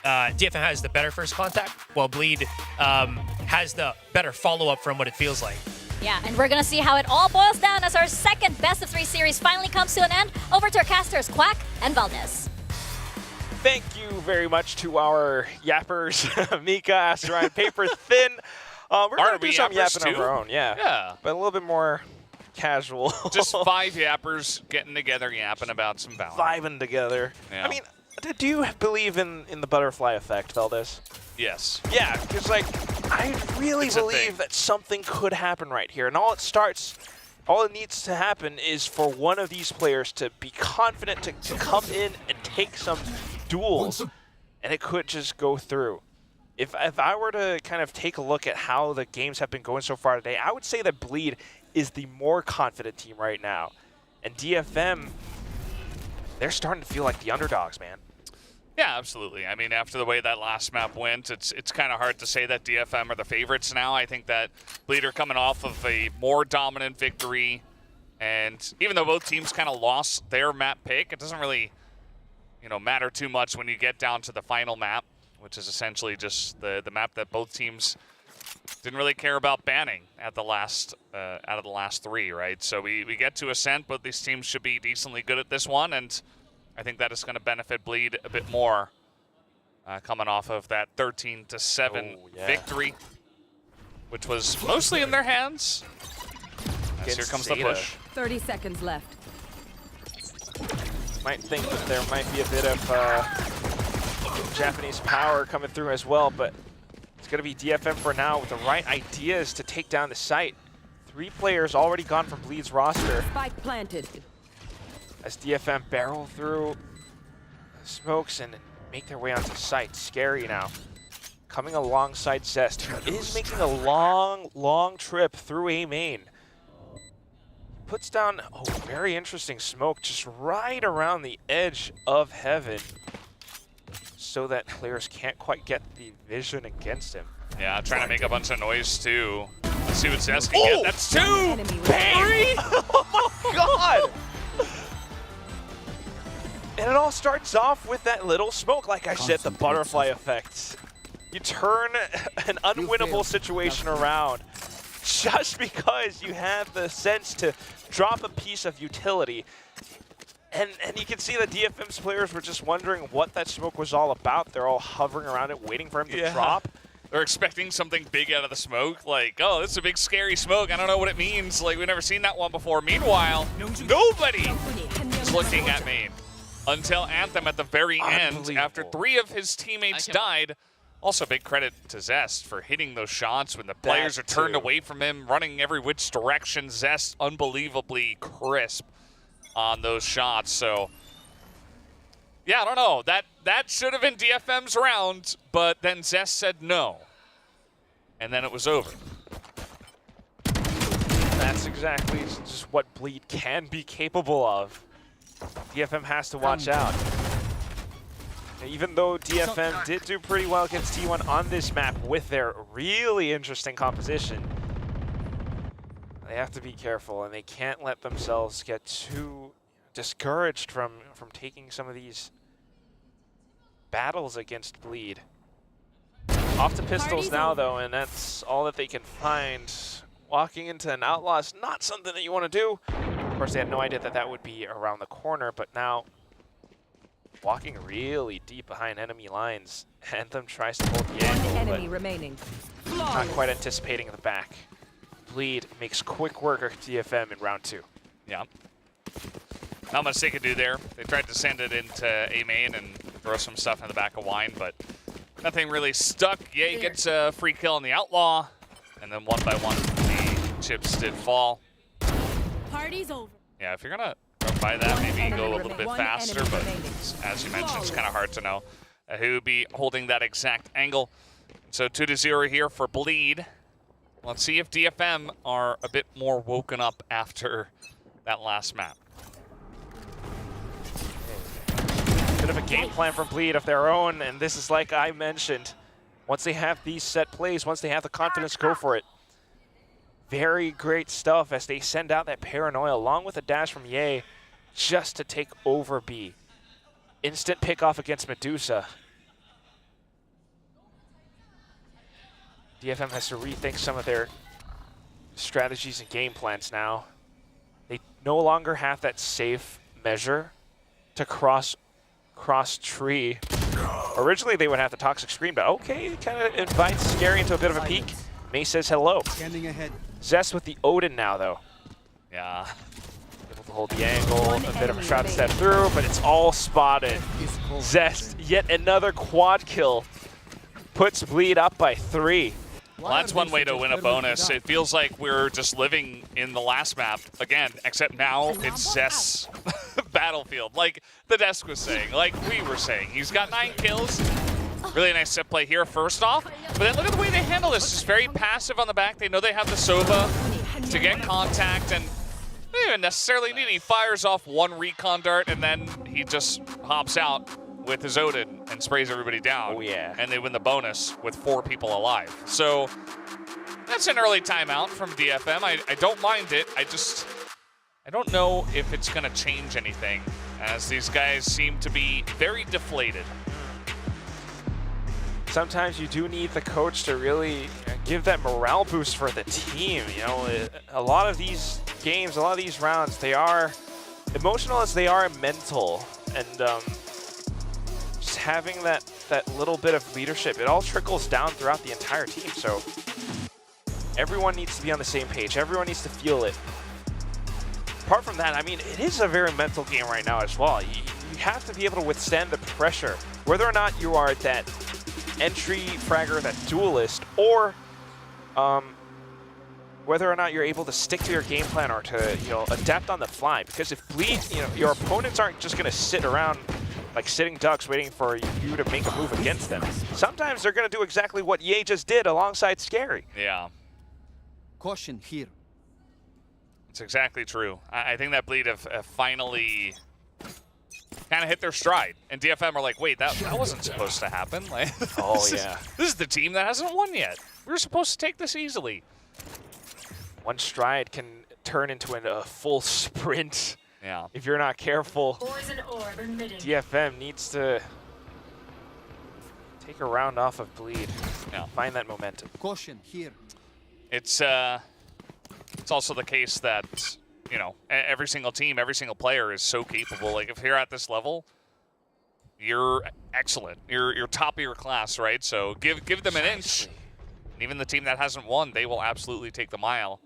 DFM has the better first contact, while Bleed has the better follow-up from what it feels like.
Yeah, and we're going to see how it all boils down as our second best-of-3 series finally comes to an end. Over to our casters, Quack and Valdez.
Thank you very much to our yappers, Mika, Asteroid, and Paper Thin. We're going to do some yapping of our own,
Yeah.
But a little bit more casual.
Just 5 yappers getting together, yapping about some Valorant.
Vibing together.
Yeah.
I mean, do you believe in the butterfly effect, Valdez?
Yes.
Yeah, because like I really believe that something could happen right here, and all it needs to happen is for one of these players to be confident to come in and take some duels, and it could just go through. If I were to kind of take a look at how the games have been going so far today, I would say that Bleed is the more confident team right now, and DFM, they're starting to feel like the underdogs, man.
Yeah, absolutely. I mean, after the way that last map went, it's kind of hard to say that DFM are the favorites now. I think that Bleed are coming off of a more dominant victory, and even though both teams kind of lost their map pick, it doesn't really, you know, matter too much when you get down to the final map, which is essentially just the map that both teams didn't really care about banning at the last out of the last 3, right? So we get to Ascent, but these teams should be decently good at this one, and I think that is going to benefit Bleed a bit more coming off of that 13-7 victory, which was mostly in their hands. As here comes the push.
30 seconds left.
Might think that there might be a bit of Japanese power coming through as well, but it's going to be DFM for now with the right ideas to take down the site. 3 players already gone from Bleed's roster.
Spike planted.
As DFM barrel through smokes and make their way onto site. Scary now. Coming alongside Zest, who is making a long trip through A main. Puts down a very interesting smoke just right around the edge of heaven so that players can't quite get the vision against him.
Yeah, trying to make a bunch of noise too. Let's see what Zest can get. That's 2!
Barry! Oh my god! And it all starts off with that little smoke, like I said, the butterfly effect. You turn an unwinnable situation around just because you have the sense to drop a piece of utility. And you can see that DFM's players were just wondering what that smoke was all about. They're all hovering around it, waiting for him to drop.
They're expecting something big out of the smoke, like, oh, this is a big scary smoke. I don't know what it means. Like, we've never seen that one before. Meanwhile, nobody is looking at main. Until Anthem at the very end, after 3 of his teammates died. Also, big credit to Zest for hitting those shots when the players are turned away from him, running every which direction. Zest unbelievably crisp on those shots. So, yeah, I don't know. That should have been DFM's round, but then Zest said no. And then it was over.
That's exactly just what Bleed can be capable of. DFM has to watch out. Even though DFM did do pretty well against T1 on this map with their really interesting composition, they have to be careful and they can't let themselves get too discouraged from taking some of these battles against Bleed. Off to pistols now, though, and that's all that they can find. Walking into an outlaw is not something that you want to do. Of course, they had no idea that that would be around the corner, but now walking really deep behind enemy lines. Anthem tries to hold the angle,
Enemy remaining.
not quite anticipating the back. Bleed makes quick work of DFM in round 2.
Yeah. Not much they could do there. They tried to send it into A main and throw some stuff in the back of Wine, but nothing really stuck. Ye gets a free kill on the Outlaw, and then one by one, the chips did fall.
Party's over.
Yeah, if you're gonna run by that, maybe go a little bit faster, but as you mentioned, it's kind of hard to know who would be holding that exact angle. So 2-0 here for Bleed. Let's see if DFM are a bit more woken up after that last map.
Bit of a game plan from Bleed of their own, and this is like I mentioned. Once they have these set plays, once they have the confidence, go for it. Very great stuff as they send out that paranoia along with a dash from Ye just to take over B. Instant pickoff against Medusa. DFM has to rethink some of their strategies and game plans now. They no longer have that safe measure to cross tree. Originally they would have the Toxic Screen, but okay, it kind of invites Scary into a bit of a peek. May says hello.
Standing ahead.
Zest with the Odin now, though.
Yeah.
Able to hold the angle, a bit of a shot to step through, but it's all spotted. Zest, yet another quad kill, puts Bleed up by 3.
Well, that's one way to win a bonus. It feels like we're just living in the last map again, except now it's Zest's battlefield. Like the desk was saying, like we were saying. He's got 9 kills. Really nice set play here first off. But then look at the way they handle this. Just very passive on the back. They know they have the Sova to get contact, and they don't even necessarily need. He fires off one recon dart, and then he just hops out with his Odin and sprays everybody down.
Oh, yeah.
And they win the bonus with 4 people alive. So that's an early timeout from DFM. I don't mind it. I don't know if it's going to change anything, as these guys seem to be very deflated.
Sometimes you do need the coach to really give that morale boost for the team. You know, a lot of these games, a lot of these rounds, they are emotional as they are mental. And just having that little bit of leadership, it all trickles down throughout the entire team. So everyone needs to be on the same page. Everyone needs to feel it. Apart from that, I mean, it is a very mental game right now as well. You have to be able to withstand the pressure, whether or not you are that entry fragger, that duelist, or whether or not you're able to stick to your game plan or to, you know, adapt on the fly. Because if Bleed, you know, your opponents aren't just going to sit around like sitting ducks waiting for you to make a move against them. Sometimes they're going to do exactly what Ye just did alongside Scary.
Yeah.
Caution here.
It's exactly true. I think that Bleed have finally kind of hit their stride. And DFM are like, wait, that wasn't supposed to happen. Like,
oh, yeah.
This is the team that hasn't won yet. We were supposed to take this easily.
One stride can turn into a full sprint.
Yeah.
If you're not careful. DFM needs to take a round off of Bleed.
Yeah.
Find that momentum.
Caution here.
It's also the case that, you know, every single team, every single player is so capable. Like, if you're at this level, you're excellent. You're top of your class, right? So give them an inch. And even the team that hasn't won, they will absolutely take the mile.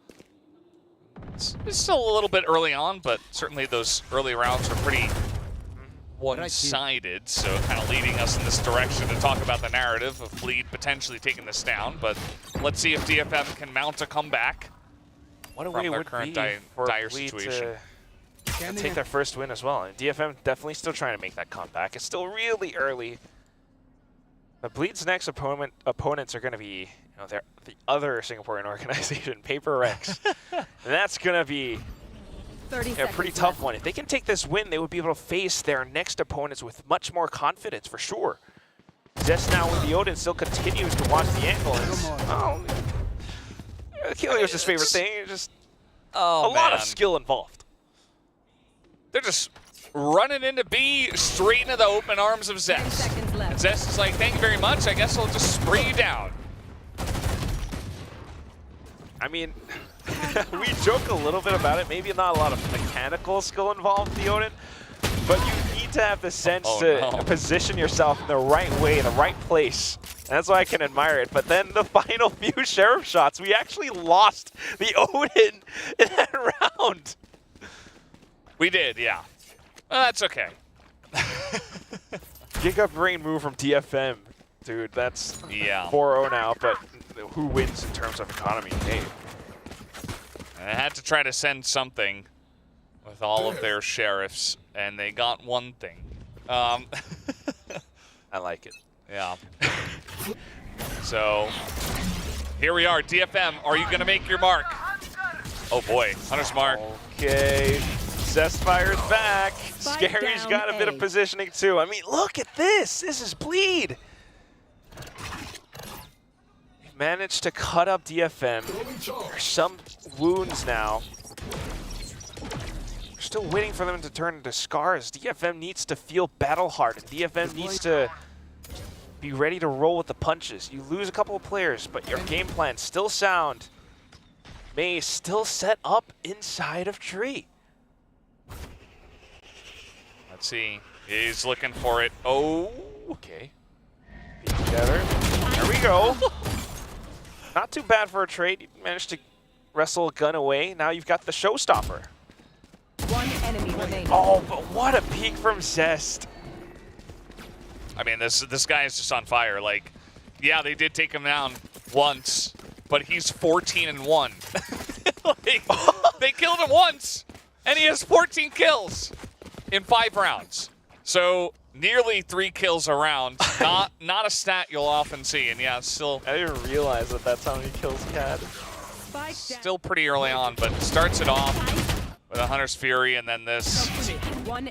It's still a little bit early on, but certainly those early rounds are pretty one-sided, so kind of leading us in this direction to talk about the narrative of Bleed potentially taking this down. But let's see if DFM can mount a comeback.
What a way it would be for
dire
Bleed
situation.
to take their first win as well. And DFM definitely still trying to make that comeback. It's still really early. But Bleed's next opponents are going to be, you know, the other Singaporean organization, Paper Rex. And that's going to be a pretty tough one. If they can take this win, they would be able to face their next opponents with much more confidence, for sure. Zest now with the Odin still continues to watch the angle. Oh, killing was his favorite thing. Just a lot of skill involved.
They're just running into B, straight into the open arms of Zest. And Zest is like, thank you very much. I guess I'll just spray you down.
I mean, we joke a little bit about it. Maybe not a lot of mechanical skill involved, Theoden, but you need to have the sense to position yourself in the right way, in the right place. And that's why I can admire it. But then the final few Sheriff shots, we actually lost the Odin in that round.
We did, yeah. That's okay.
Giga brain move from DFM. Dude, that's 4-0 now, but who wins in terms of economy? Hey.
And I had to try to send something with all of their sheriffs, and they got one thing.
I like it.
Yeah. So, here we are. DFM, are you going to make your mark? Oh boy, Hunter's mark.
Okay. Zest fires back.
Spike
Scary's
down
got a bit of positioning too. I mean, look at this. This is bleed. We've managed to cut up DFM. There's some wounds now. We're still waiting for them to turn into scars. DFM needs to feel battle-hardened. DFM needs to be ready to roll with the punches. You lose a couple of players, but your game plan's still sound. May is still set up inside of Tree.
Let's see. He's looking for it. Oh.
Okay. Be together. There we go. Not too bad for a trade. You managed to wrestle a gun away. Now you've got the showstopper.
One enemy remaining.
Oh, but what a peek from Zest.
I mean, this guy is just on fire. Like, yeah, they did take him down once, but he's 14-1. Like, they killed him once, and he has 14 kills in 5 rounds. So nearly 3 kills a round. Not a stat you'll often see, and yeah, still.
I didn't realize that that's how many kills he had.
Still pretty early on, but starts it off with a Hunter's Fury, and then this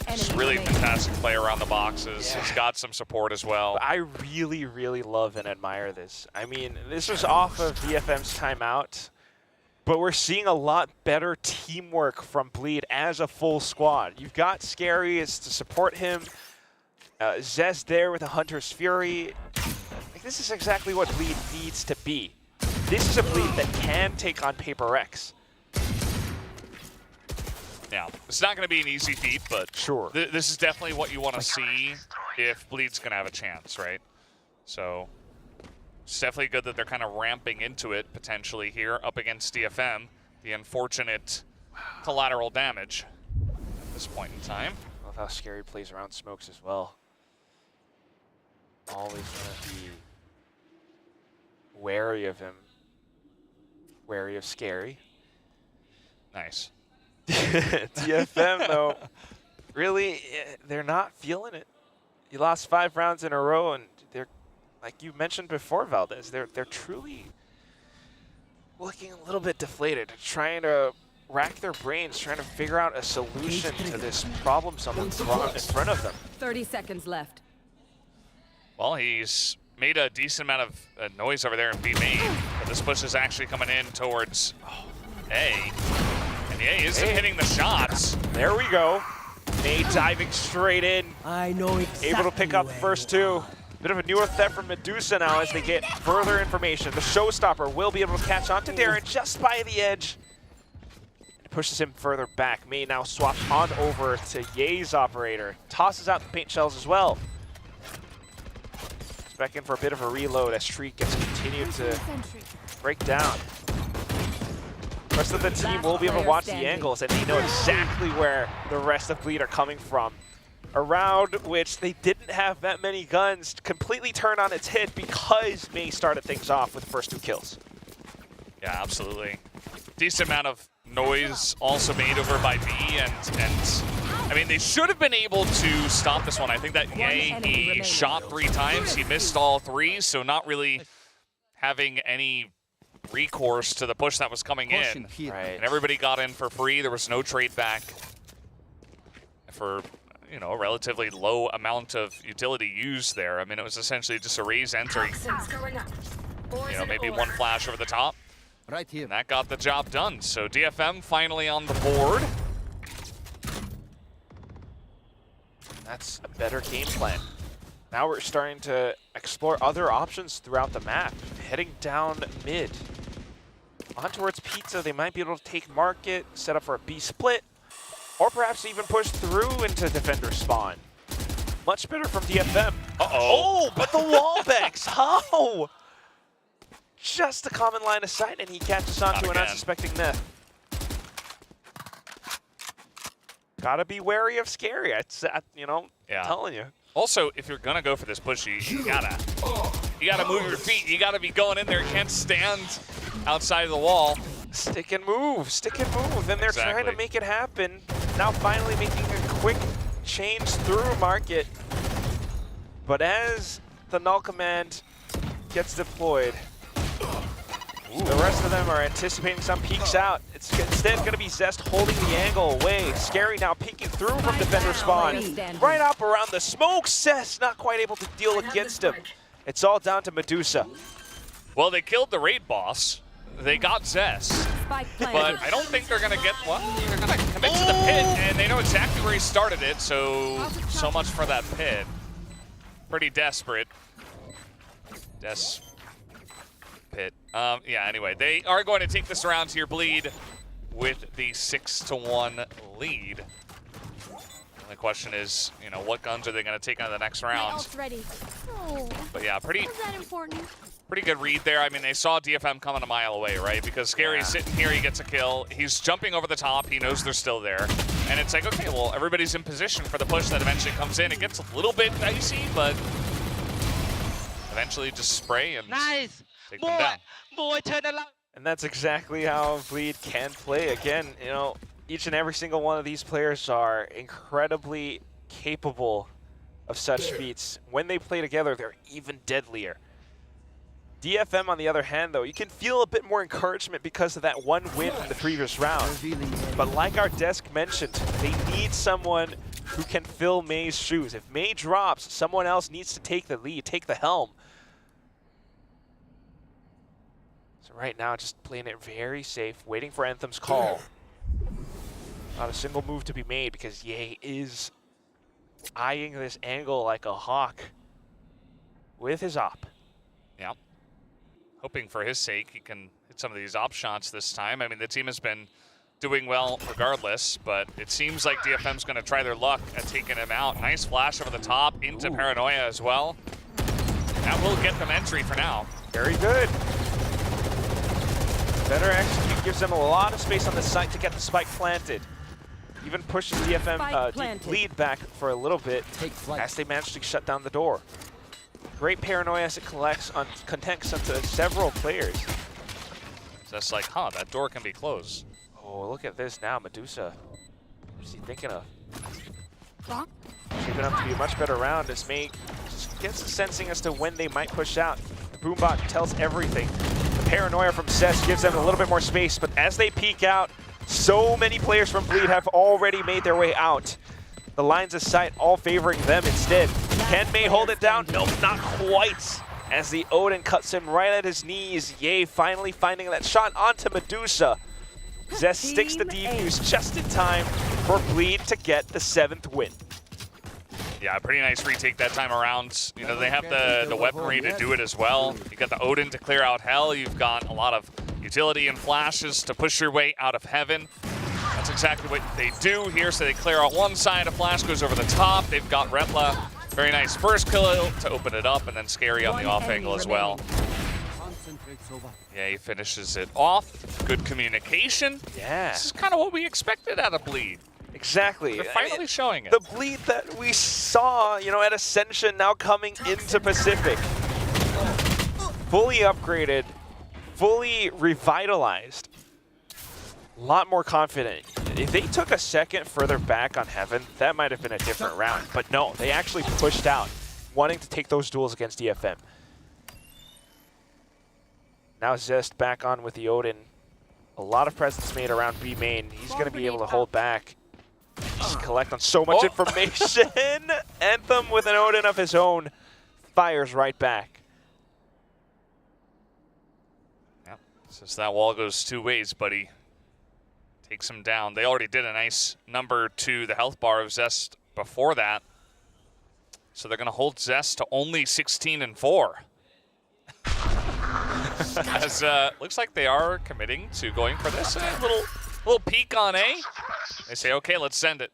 just really fantastic play around the boxes. He's got some support as well.
I really, really love and admire this. I mean, this was off of DFM's timeout, but we're seeing a lot better teamwork from Bleed as a full squad. You've got Scary as to support him. Zest there with a Hunter's Fury. Like, this is exactly what Bleed needs to be. This is a Bleed that can take on Paper X.
Yeah, it's not going to be an easy feat, but
sure.
This is definitely what you want to see if Bleed's going to have a chance, right? So it's definitely good that they're kind of ramping into it potentially here up against DFM. The unfortunate collateral damage at this point in time.
I love how Scary plays around smokes as well. Always going to be wary of him. Wary of Scary.
Nice.
DFM, though, really, they're not feeling it. You lost 5 rounds in a row, and they're, like you mentioned before, Valdez, they're truly looking a little bit deflated, trying to rack their brains, trying to figure out a solution to this problem in front of them.
30 seconds left.
Well, he's made a decent amount of noise over there in B main, but this push is actually coming in towards A. And A isn't hitting the shots.
There we go. May diving straight in.
I know exactly.
Able to pick up the first 2. Bit of a newer theft from Medusa now as they get further information. The showstopper will be able to catch on to Darren just by the edge. It pushes him further back. May now swaps on over to Ye's operator. Tosses out the paint shells as well. Back in for a bit of a reload as Shriek gets continued to break down. The rest of the team will be able to watch the angles, and they know exactly where the rest of Bleed are coming from. A round which they didn't have that many guns completely turned on its head because May started things off with the first 2 kills.
Yeah, absolutely. Decent amount of noise also made over by B, and I mean, they should have been able to stop this one. I think that Ye, he shot 3 times. He missed all 3, so not really having any recourse to the push that was coming in.
Right.
And everybody got in for free. There was no trade back for, you know, a relatively low amount of utility used there. I mean, it was essentially just a raise entry. You know, maybe 1 flash over the top.
Right here.
And that got the job done. So DFM finally on the board.
That's a better game plan. Now we're starting to explore other options throughout the map. Heading down mid. On towards Pizza, they might be able to take Market, set up for a B split, or perhaps even push through into Defender spawn. Much better from DFM. Oh, but the wallbacks, how? Just a common line of sight, and he catches onto an unsuspecting Neth. Gotta be wary of Scary, you know, I'm telling you.
Also, if you're gonna go for this push, you gotta move your feet. You gotta be going in there. You can't stand outside of the wall.
Stick and move, and they're trying to make it happen. Now finally making a quick change through Market. But as the null command gets deployed, the rest of them are anticipating some peeks out. It's instead going to be Zest holding the angle away. Scary now peeking through from Defender spawn. Right up around the smoke. Zest not quite able to deal against him. It's all down to Medusa.
Well, they killed the raid boss. They got Zest. But I don't think they're going to get, well, they're going to commit to the pit, and they know exactly where he started it, so much for that pit. Pretty desperate. Pit. Yeah, anyway, they are going to take this round here, Bleed, with the 6-1 lead. The only question is, you know, what guns are they going to take on the next round?
Ready. Oh,
but yeah, pretty
that important?
Pretty good read there. I mean, they saw DFM coming a mile away, right? Because Scary's sitting here, he gets a kill. He's jumping over the top. He knows they're still there. And it's like, okay, well, everybody's in position for the push that eventually comes in. It gets a little bit dicey, but eventually just spray and take them down.
And that's exactly how Bleed can play. Again, you know, each and every single one of these players are incredibly capable of such feats. When they play together, they're even deadlier. DFM, on the other hand, though, you can feel a bit more encouragement because of that one win in the previous round. But like our desk mentioned, they need someone who can fill May's shoes. If May drops, someone else needs to take the lead, take the helm. So right now, just playing it very safe, waiting for Anthem's call. Not a single move to be made because Ye is eyeing this angle like a hawk with his op.
Yeah. Hoping for his sake he can hit some of these op shots this time. I mean, the team has been doing well regardless, but it seems like DFM's going to try their luck at taking him out. Nice flash over the top into Paranoia as well. That will get them entry for now.
Very good. Better execute gives them a lot of space on the site to get the spike planted. Even pushes DFM lead back for a little bit as they manage to shut down the door. Great Paranoia as it connects onto several players.
So that's like, huh, that door can be closed.
Oh, look at this now, Medusa. What's he thinking of? Shaping up to be a much better round as May gets the sensing as to when they might push out. The Boombot tells everything. The Paranoia from Cess gives them a little bit more space, but as they peek out, so many players from Bleed have already made their way out. The lines of sight all favoring them instead. Can May hold it down? Nope, not quite. As the Odin cuts him right at his knees. Ye finally finding that shot onto Medusa. Zest sticks the defuse just in time for Bleed to get the 7th win.
Yeah, pretty nice retake that time around. You know, they have the weaponry to do it as well. You got the Odin to clear out hell. You've got a lot of utility and flashes to push your way out of heaven. That's exactly what they do here. So they clear out one side, a flash goes over the top. They've got Retla. Very nice first kill to open it up, and then Scary on the off angle as well. Yeah, he finishes it off. Good communication.
Yeah.
This is kind of what we expected out of Bleed.
Exactly.
They're finally showing it.
The Bleed that we saw, you know, at Ascension now coming into Pacific. Fully upgraded, fully revitalized. A lot more confident. If they took a second further back on Heaven, that might have been a different round. But no, they actually pushed out, wanting to take those duels against DFM. Now Zest back on with the Odin. A lot of presence made around B main. He's going to be able to hold back. Just collect on so much information. Anthem with an Odin of his own fires right back.
Yeah, since that wall goes two ways, buddy. Takes him down. They already did a nice number to the health bar of Zest before that. So they're going to hold Zest to only 16-4. As looks like they are committing to going for this. A little peek on A. They say, okay, let's send it.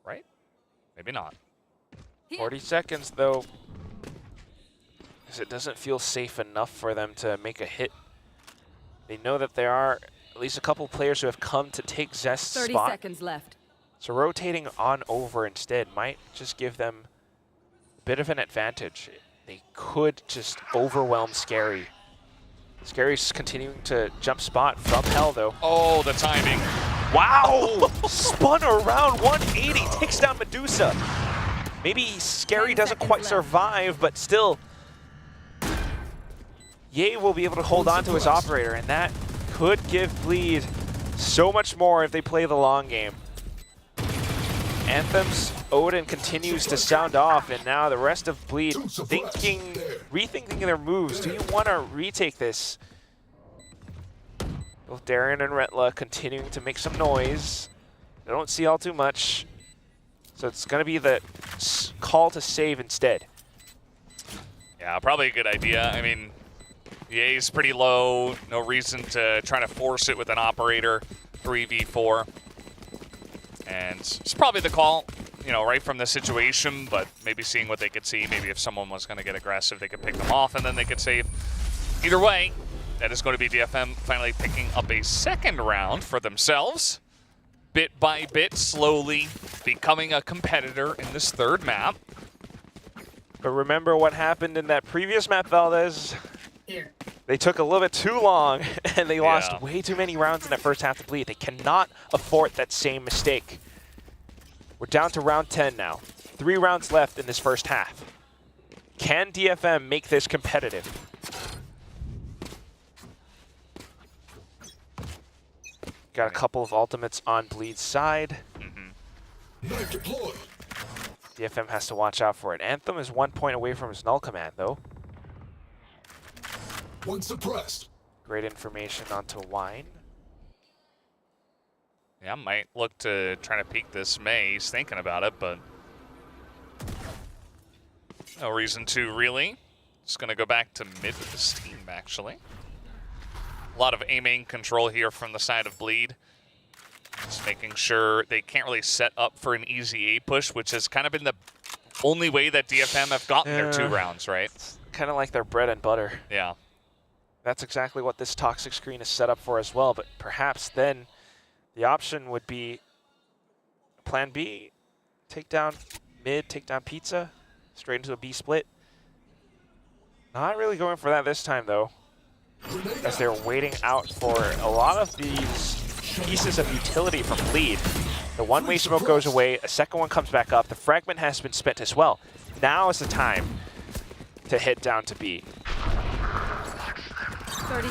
Right? Maybe not.
40 seconds, though. Because it doesn't feel safe enough for them to make a hit. They know that there are at least a couple players who have come to take Zest's
30
spot.
seconds left.
So rotating on over instead might just give them a bit of an advantage. They could just overwhelm Scary. Scary's continuing to jump spot from Hell, though.
Oh, the timing.
Wow! Spun around 180, takes down Medusa. Maybe Scary doesn't quite survive, but still. Ye will be able to hold on to his operator, and that could give Bleed so much more if they play the long game. Anthem's Odin continues to sound off, and now the rest of Bleed rethinking their moves. Do you want to retake this? Both Darren and Retla continuing to make some noise. I don't see all too much. So it's going to be the call to save instead.
Yeah, probably a good idea. I mean, EA's pretty low. No reason to try to force it with an operator 3v4. And it's probably the call, you know, right from the situation, but maybe seeing what they could see. Maybe if someone was going to get aggressive, they could pick them off, and then they could save. Either way, that is going to be DFM finally picking up a second round for themselves. Bit by bit, slowly becoming a competitor in this third map.
But remember what happened in that previous map, Valdez?
Here.
They took a little bit too long, and they lost way too many rounds in that first half to Bleed. They cannot afford that same mistake. We're down to round 10 now. 3 rounds left in this first half. Can DFM make this competitive? Got a couple of ultimates on Bleed's side. DFM has to watch out for it. Anthem is 1 point away from his null command, though.
One suppressed.
Great information onto Wine.
Yeah, might look to try to peek this May. He's thinking about it, but no reason to really. Just going to go back to mid with the Steam, actually. A lot of A-main control here from the side of Bleed. Just making sure they can't really set up for an easy A push, which has kind of been the only way that DFM have gotten their 2 rounds, right?
It's kind of like their bread and butter.
Yeah.
That's exactly what this toxic screen is set up for as well, but perhaps then the option would be plan B, take down mid, take down Pizza, straight into a B split. Not really going for that this time, though, as they're waiting out for a lot of these pieces of utility from Bleed. The one-way smoke goes away, a second one comes back up, the fragment has been spent as well. Now is the time to hit down to B.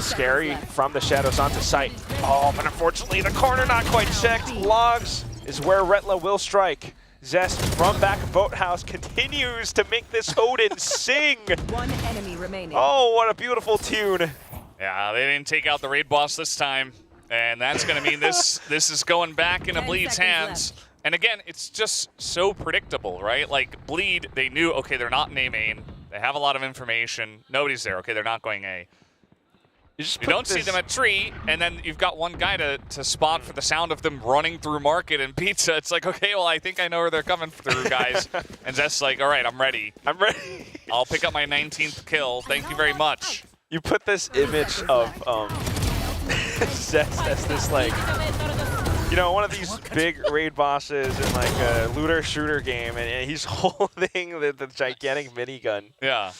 Scary from the shadows onto site. Oh, but unfortunately the corner not quite checked. Logs is where Retla will strike. Zest from back of Boathouse continues to make this Odin sing.
1 enemy remaining.
Oh, what a beautiful tune.
Yeah, they didn't take out the raid boss this time. And that's going to mean this is going back into Bleed's hands.
Left.
And again, it's just so predictable, right? Like, Bleed, they knew, okay, they're not in A main. They have a lot of information. Nobody's there. Okay, they're not going A. You don't see them at tree, and then you've got one guy to spot for the sound of them running through market and Pizza. It's like, okay, well, I think I know where they're coming through, guys. And Zest's like, all right, I'm ready.
I'm ready.
I'll pick up my 19th kill. Thank you very much.
You put this image of Zest as this, like, you know, one of these big raid bosses in, like, a looter-shooter game, and he's holding the gigantic minigun.
Yeah.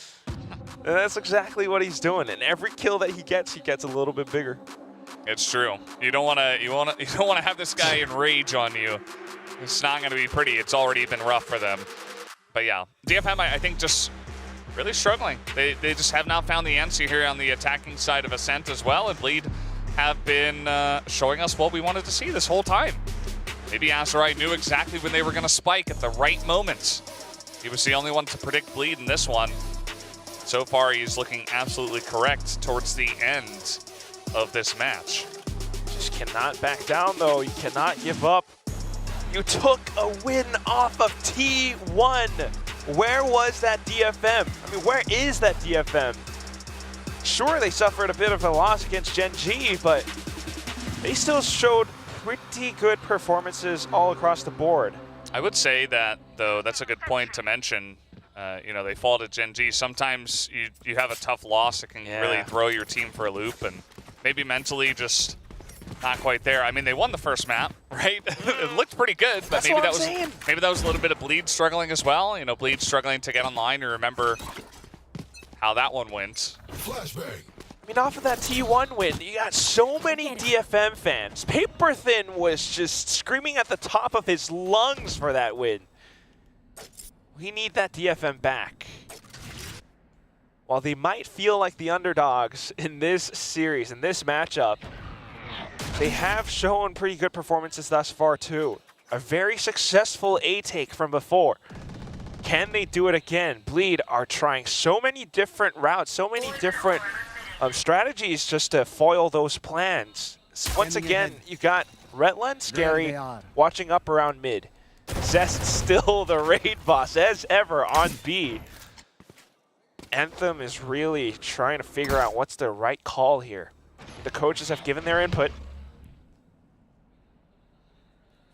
And that's exactly what he's doing. And every kill that he gets a little bit bigger.
It's true. You don't want to have this guy enrage on you. It's not going to be pretty. It's already been rough for them. But yeah, DFM, I think, just really struggling. They just have not found the answer here on the attacking side of Ascent as well. And Bleed have been showing us what we wanted to see this whole time. Maybe Azurai knew exactly when they were going to spike at the right moments. He was the only one to predict Bleed in this one. So far, he's looking absolutely correct towards the end of this match.
Just cannot back down, though. You cannot give up.
You took a win off of T1. Where was that DFM? I mean, where is that DFM? Sure, they suffered a bit of a loss against Gen G, but they still showed pretty good performances all across the board.
I would say that, though, that's a good point to mention. You know, they fall to Gen G. Sometimes you have a tough loss that can really throw your team for a loop, and maybe mentally just not quite there. I mean, they won the first map, right? It looked pretty good, but maybe that was a little bit of Bleed struggling as well. You know, Bleed struggling to get online. You remember how that one went.
Flashbang.
I mean, off of that T1 win, you got so many DFM fans. Paper Thin was just screaming at the top of his lungs for that win. We need that DFM back. While they might feel like the underdogs in this series, in this matchup, they have shown pretty good performances thus far too. A very successful A take from before. Can they do it again? Bleed are trying so many different routes, so many different strategies just to foil those plans. Once again, you got Retland, Scary, watching up around mid. Zest still the raid boss as ever on B. Anthem is really trying to figure out what's the right call here. The coaches have given their input.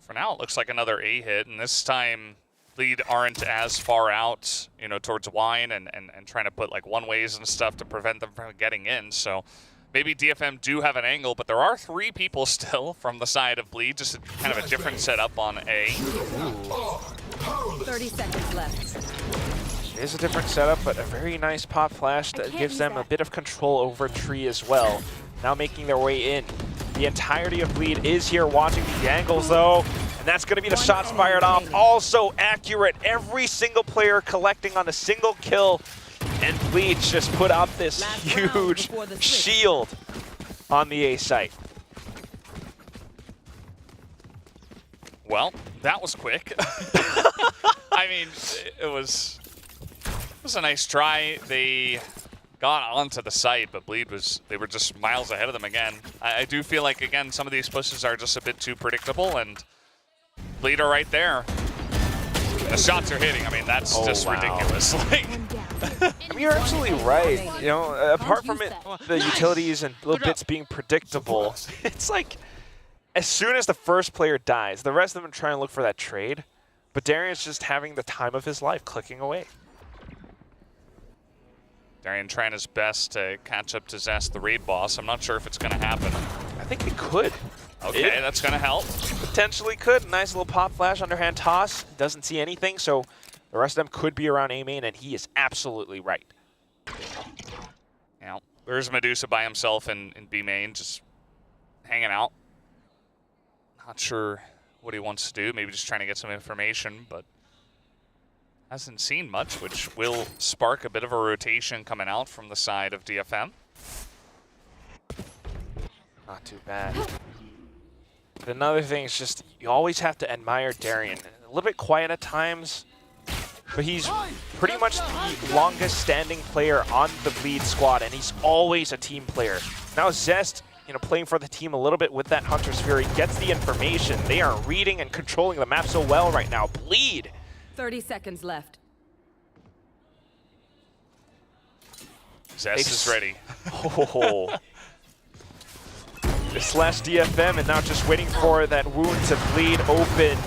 For now, it looks like another A hit, and this time Bleed aren't as far out, you know, towards Wine and trying to put like one-ways and stuff to prevent them from getting in. So maybe DFM do have an angle, but there are 3 people still from the side of Bleed, just kind of a different setup on A.
30 seconds left.
It is a different setup, but a very nice pop flash that gives them a bit of control over Tree as well. Now making their way in. The entirety of Bleed is here watching the angles though, and that's going to be the shots fired off. Also accurate. Every single player collecting on a single kill, and Bleed just put out this huge shield on the A site.
Well, that was quick. I mean, it was a nice try. They got onto the site, but Bleed they were just miles ahead of them again. I do feel like, again, some of these pushes are just a bit too predictable, and Bleed are right there. The shots are hitting. I mean, that's just ridiculous. Like,
I mean, you're absolutely right. You know, apart from the utilities and little bits being predictable, it's like as soon as the first player dies, the rest of them try and look for that trade, but Darian's just having the time of his life clicking away.
Darian trying his best to catch up to Zest, the raid boss. I'm not sure if it's going to happen.
I think it could.
Okay, that's going to help.
Potentially could. Nice little pop flash, underhand toss. Doesn't see anything, so the rest of them could be around A main, and he is absolutely right.
Now, there's Medusa by himself in B main, just hanging out. Not sure what he wants to do. Maybe just trying to get some information, but hasn't seen much, which will spark a bit of a rotation coming out from the side of DFM.
Not too bad. But another thing is just, you always have to admire Darian. A little bit quiet at times, but he's pretty much the longest standing player on the Bleed squad, and he's always a team player. Now Zest, you know, playing for the team a little bit with that Hunter's Fury, gets the information. They are reading and controlling the map so well right now. Bleed.
30 seconds left.
Zest is ready.
Oh. This last DFM, and now just waiting for that wound to bleed open.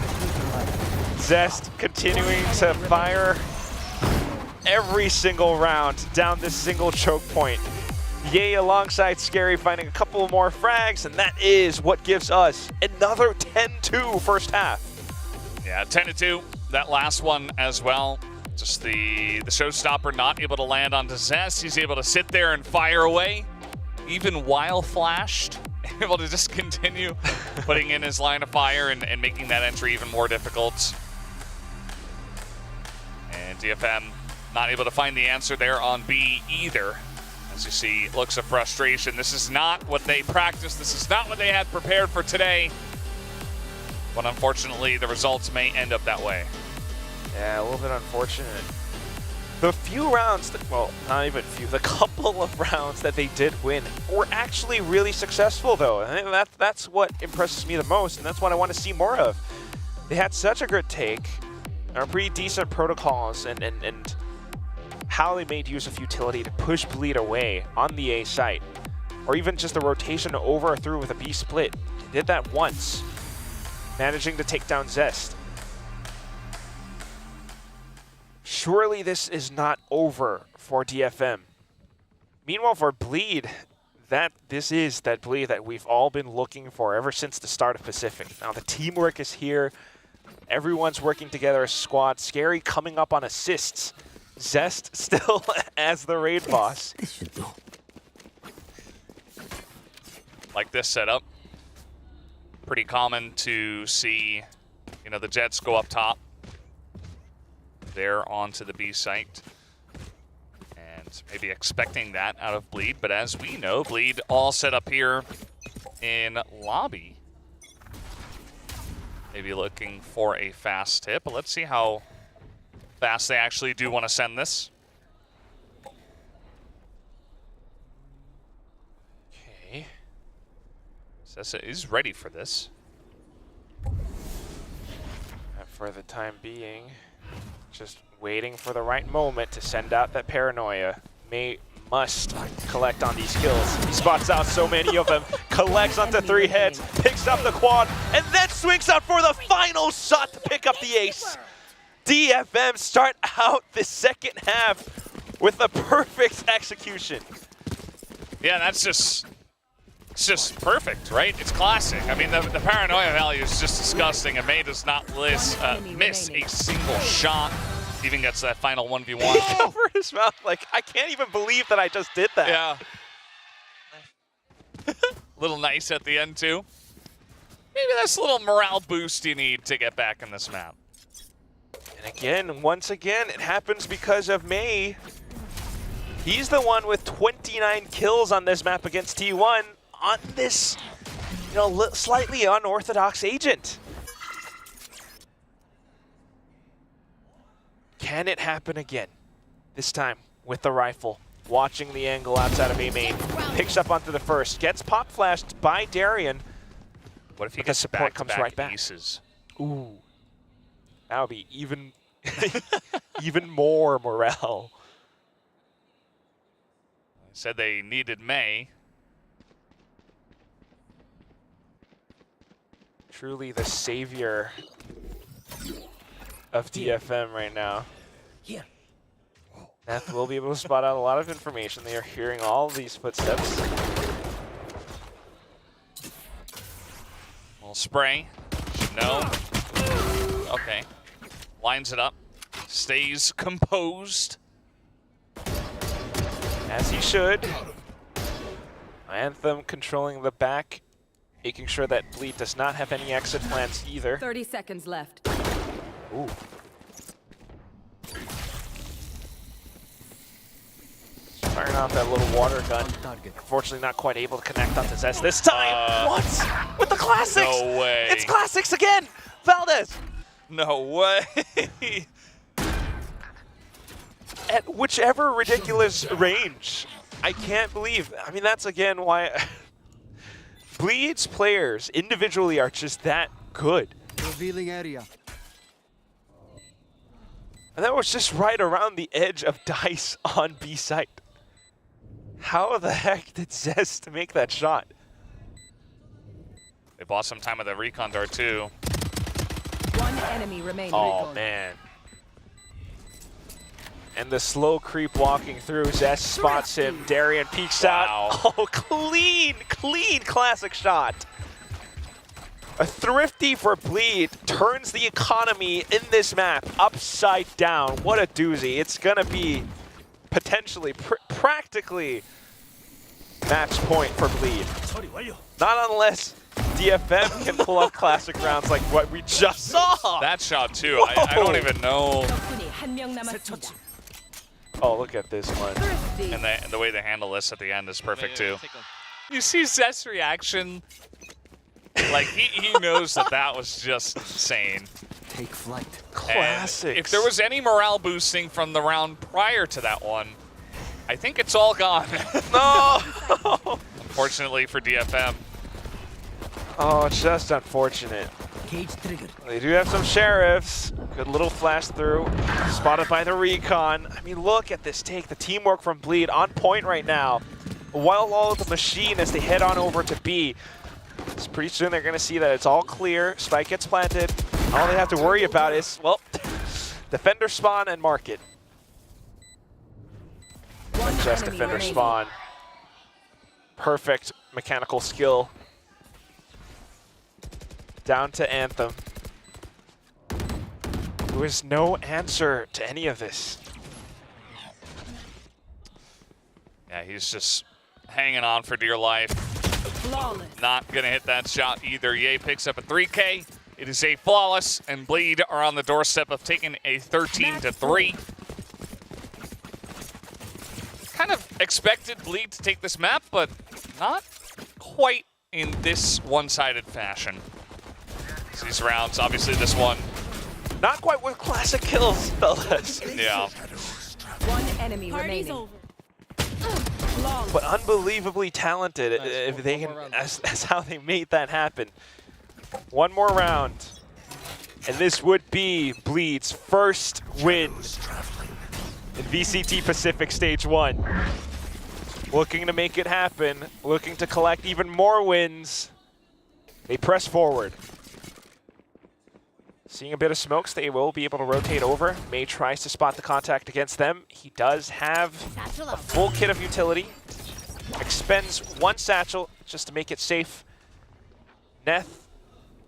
Zest continuing to fire every single round down this single choke point. Yay alongside Scary finding a couple more frags, and that is what gives us another 10-2 first half.
Yeah, 10-2. That last one as well. Just the showstopper not able to land onto Zest. He's able to sit there and fire away, even while flashed. Able to just continue putting in his line of fire and making that entry even more difficult. And DFM not able to find the answer there on B either. As you see, looks of frustration. This is not what they practiced. This is not what they had prepared for today. But unfortunately, the results may end up that way.
Yeah, a little bit unfortunate. The few rounds, well, not even few, the couple of rounds that they did win were actually really successful, though. I think that's what impresses me the most, and that's what I want to see more of.
They had such a good take, or pretty decent protocols, and how they made use of utility to push Bleed away on the A site, or even just a rotation over or through with a B split. They did that once, managing to take down Zest. Surely this is not over for DFM. Meanwhile, for Bleed, this is that Bleed that we've all been looking for ever since the start of Pacific. Now the teamwork is here. Everyone's working together as a squad. Scary coming up on assists. Zest still as the raid boss.
Like this setup. Pretty common to see, you know, the Jets go up top. They're onto the B site. And maybe expecting that out of Bleed. But as we know, Bleed all set up here in lobby. Maybe looking for a fast tip. But let's see how fast they actually do want to send this.
Okay.
Sessa is ready for this.
And for the time being, just waiting for the right moment to send out that paranoia. Must collect on these kills. He spots out so many of them, collects onto 3 heads, picks up the quad, and then swings out for the final shot to pick up the ace. DFM start out the second half with a perfect execution.
Yeah, that's just, it's just perfect, right? It's classic. I mean, the paranoia value is just disgusting, and May does not miss a single shot. Even gets that final 1v1.
He covered his mouth like, I can't even believe that I just did that.
Yeah. Little nice at the end, too. Maybe that's a little morale boost you need to get back in this map.
And again, once again, it happens because of May. He's the one with 29 kills on this map against T1 on this, you know, slightly unorthodox agent. Can it happen again? This time with the rifle, watching the angle outside of A main, picks up onto the first, gets pop flashed by Darian.
What if he gets
support comes right back?
Aces?
Ooh, that would be even even more morale.
I said they needed May.
Truly the savior of DFM right now.
Here.
Neth will be able to spot out a lot of information. They are hearing all of these footsteps.
Little spray. No. Okay. Lines it up. Stays composed.
As he should. Anthem controlling the back, making sure that Bleed does not have any exit plans either.
30 seconds left.
Ooh. Firing off that little water gun. Unfortunately, not quite able to connect onto Zest this time. What? With the classics!
No way.
It's classics again! Valdez!
No way.
At whichever ridiculous range. I can't believe. I mean, that's again why Bleed's players individually are just that good.
Revealing area.
And that was just right around the edge of DICE on B site. How the heck did Zest make that shot?
They bought some time with that recon dart too.
One enemy remaining.
Oh man. And the slow creep walking through, Zest spots him, Darian peeks out. Oh, clean classic shot. A thrifty for Bleed turns the economy in this map upside down. What a doozy. It's gonna be potentially, practically match point for Bleed. Not unless DFM can pull off classic rounds like what we just saw.
That shot too, I don't even know.
Oh, look at this one.
And the way they handle this at the end is perfect too. You see Zest's reaction? Like, he knows that was just insane.
Take flight.
Classics.
If there was any morale boosting from the round prior to that one, I think it's all gone.
No!
Unfortunately for DFM.
Oh, just unfortunate.
They do have some sheriffs. Good little flash through. Spotted by the recon. I mean, look at this take. The teamwork from Bleed on point right now. While all of the machine as they head on over to B. So pretty soon they're going to see that it's all clear. Spike gets planted. All they have to worry about is, well, defender spawn and market. Just defender spawn. Perfect mechanical skill. Down to Anthem. There was no answer to any of this.
Yeah, he's just hanging on for dear life.
Flawless.
Not gonna hit that shot either. Ye picks up a 3K. It is a flawless, and Bleed are on the doorstep of taking a 13-3. Kind of expected Bleed to take this map, but not quite in this one-sided fashion. These rounds, obviously this one.
Not quite with classic kills, fellas.
Yeah.
One enemy remaining.
But unbelievably talented if they can, as how they made that happen. One more round. And this would be Bleed's first win in VCT Pacific Stage 1. Looking to make it happen, looking to collect even more wins. They press forward. Seeing a bit of smokes, they will be able to rotate over. May tries to spot the contact against them. He does have a full kit of utility. Expends one satchel just to make it safe. Neth,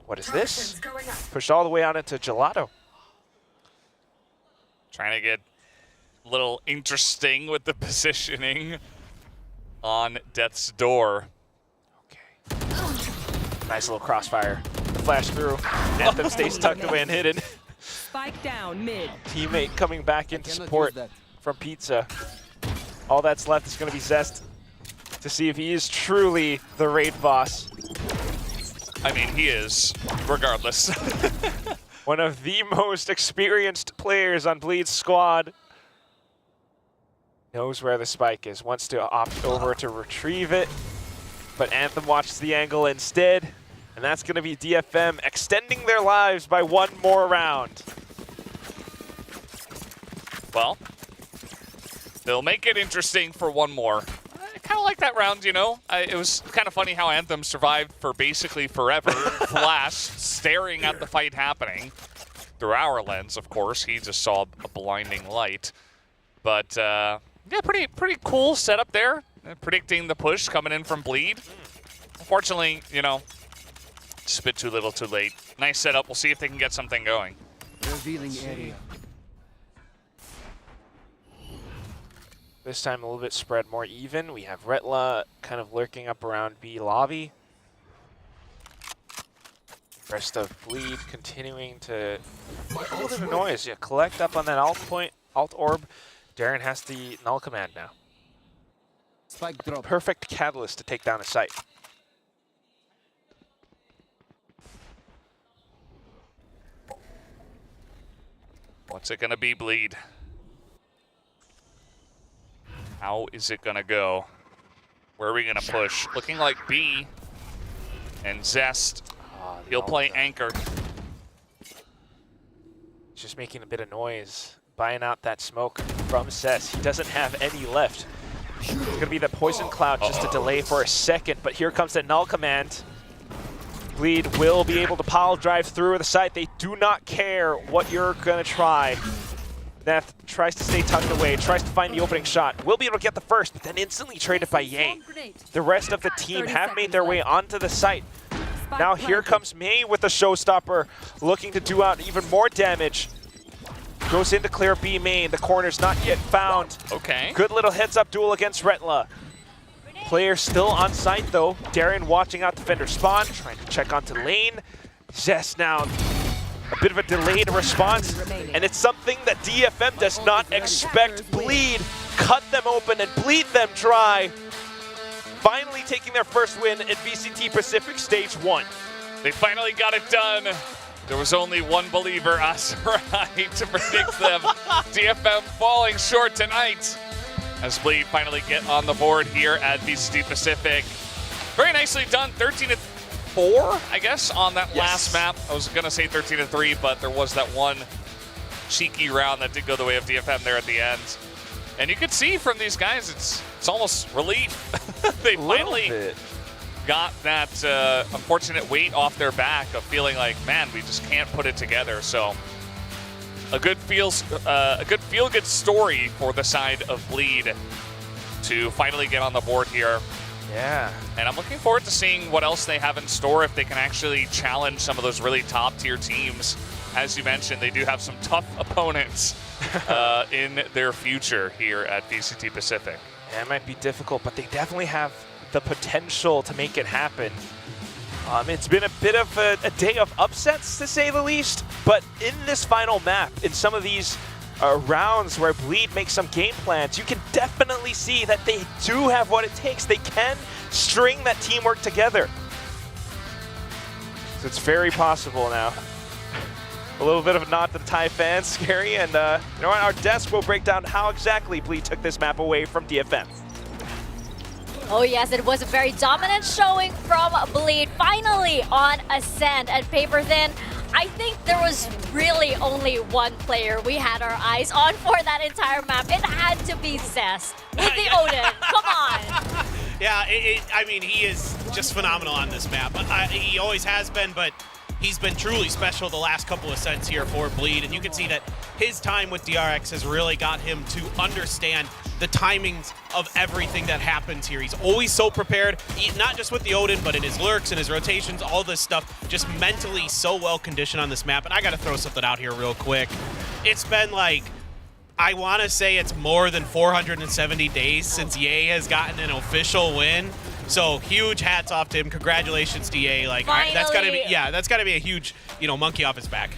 what is this? Pushed all the way out into Gelato.
Trying to get a little interesting with the positioning on Death's door.
Nice little crossfire. The flash through. Anthem stays tucked away and hidden.
Spike down mid.
Teammate coming back into support from Pizza. All that's left is going to be Zest to see if he is truly the raid boss.
I mean, he is, regardless.
One of the most experienced players on Bleed's squad. Knows where the spike is. Wants to opt over to retrieve it. But Anthem watches the angle instead. And that's going to be DFM extending their lives by one more round.
Well, they'll make it interesting for one more. I kind of like that round, you know? It was kind of funny how Anthem survived for basically forever. Flash staring at the fight happening. Through our lens, of course. He just saw a blinding light. But, yeah, pretty cool setup there. Predicting the push coming in from Bleed. Unfortunately, you know, just a bit too little too late. Nice setup. We'll see if they can get something going.
Revealing area.
This time a little bit spread more even. We have Retla kind of lurking up around B lobby. Rest of Bleed continuing to make a little bit of noise. Yeah, collect up on that alt point, alt orb. Darren has the null command now.
Spike drop.
Perfect catalyst to take down a site.
What's it gonna be, Bleed? How is it gonna go? Where are we gonna push? Looking like B and Zest. He'll play anchor.
Just making a bit of noise. Buying out that smoke from Zest. He doesn't have any left. It's gonna be the poison cloud just to delay for a second, but here comes the null command. Bleed will be able to pile drive through the site. They do not care what you're gonna try. Neth tries to stay tucked away, tries to find the opening shot. Will be able to get the first, but then instantly traded by Ye. The rest of the team have made their way onto the site. Now here comes May with the showstopper, looking to do out even more damage. Goes in to clear B main. The corner's not yet found.
Okay.
Good little heads-up duel against Retla. Player still on site though. Darren watching out defender spawn, trying to check onto lane. Zest now, a bit of a delayed response, and it's something that DFM does not expect. Bleed cut them open and bleed them dry. Finally taking their first win in VCT Pacific Stage 1.
They finally got it done. There was only one believer, Asarai, to predict them. DFM falling short tonight as Bleed finally get on the board here at VCT Pacific. Very nicely done, 13 4, I guess, on that last map. I was going to say 13-3, but there was that one cheeky round that did go the way of DFM there at the end. And you could see from these guys, it's almost relief. They finally got that unfortunate weight off their back of feeling like, man, we just can't put it together. So a good feel-good story for the side of Bleed to finally get on the board here.
Yeah.
And I'm looking forward to seeing what else they have in store, if they can actually challenge some of those really top-tier teams. As you mentioned, they do have some tough opponents in their future here at VCT Pacific.
Yeah, it might be difficult, but they definitely have the potential to make it happen. It's been a bit of a day of upsets, to say the least, but in this final map, in some of these rounds where Bleed makes some game plans, you can definitely see that they do have what it takes. They can string that teamwork together. So it's very possible now. A little bit of a nod to the Thai fans, Scary, and you know what, our desk will break down how exactly Bleed took this map away from DFM.
Oh yes, it was a very dominant showing from Bleed, finally on Ascent and paper thin. I think there was really only one player we had our eyes on for that entire map. It had to be Zest with the Odin. Come on.
Yeah, I mean, he is just phenomenal on this map. He always has been, but he's been truly special the last couple of sets here for Bleed, and you can see that his time with DRX has really got him to understand the timings of everything that happens here. He's always so prepared, not just with the Odin, but in his lurks and his rotations, all this stuff, just mentally so well conditioned on this map. And I gotta throw something out here real quick. It's been like, I wanna say it's more than 470 days since Ye has gotten an official win. So huge hats off to him. Congratulations to Ye. Like, that's gotta be, yeah, that's gotta be a huge, monkey off his back.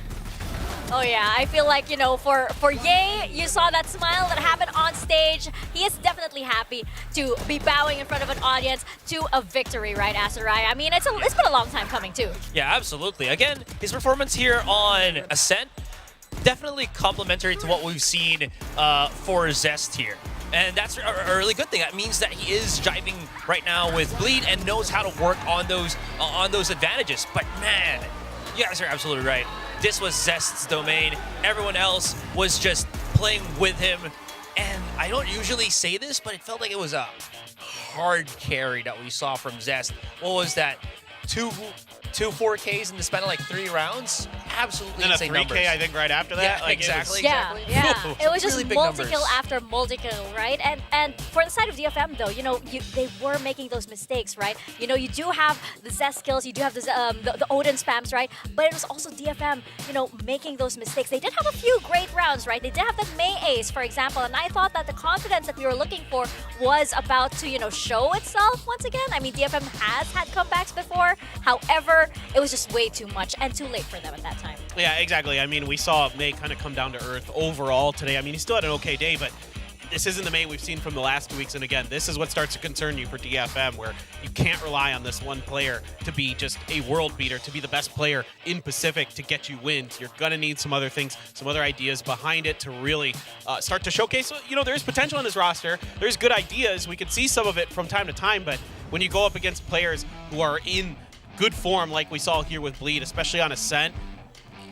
Oh yeah, I feel like, for Ye, you saw that smile that happened on stage. He is definitely happy to be bowing in front of an audience to a victory, right, Asarai? I mean, it's been a long time coming too.
Yeah, absolutely. Again, his performance here on Ascent, definitely complementary to what we've seen for Zest here. And that's a really good thing. That means that he is jiving right now with Bleed and knows how to work on those advantages. But man, you guys are absolutely right. This was Zest's domain. Everyone else was just playing with him. And I don't usually say this, but it felt like it was a hard carry that we saw from Zest. What was that? Two 4Ks in the span of like 3 rounds? Absolutely
and
insane
a 3K,
numbers.
I think, right after that.
Yeah,
Like,
exactly.
Yeah. It was just
Really big
multi-kill
numbers.
after multi-kill, right? And for the side of DFM, though, they were making those mistakes, right? You do have the Zest skills, you do have the Odin spams, right? But it was also DFM, making those mistakes. They did have a few great rounds, right? They did have that Mei Ace, for example, and I thought that the confidence that we were looking for was about to, show itself once again. I mean, DFM has had comebacks before. However, it was just way too much and too late for them at that time.
Yeah, exactly. I mean, we saw Mei kind of come down to earth overall today. I mean, he still had an okay day, but this isn't the Mei we've seen from the last 2 weeks. And again, this is what starts to concern you for DFM, where you can't rely on this one player to be just a world beater, to be the best player in Pacific to get you wins. You're going to need some other things, some other ideas behind it to really start to showcase. There's potential in his roster. There's good ideas. We can see some of it from time to time, but when you go up against players who are in good form like we saw here with Bleed, especially on Ascent,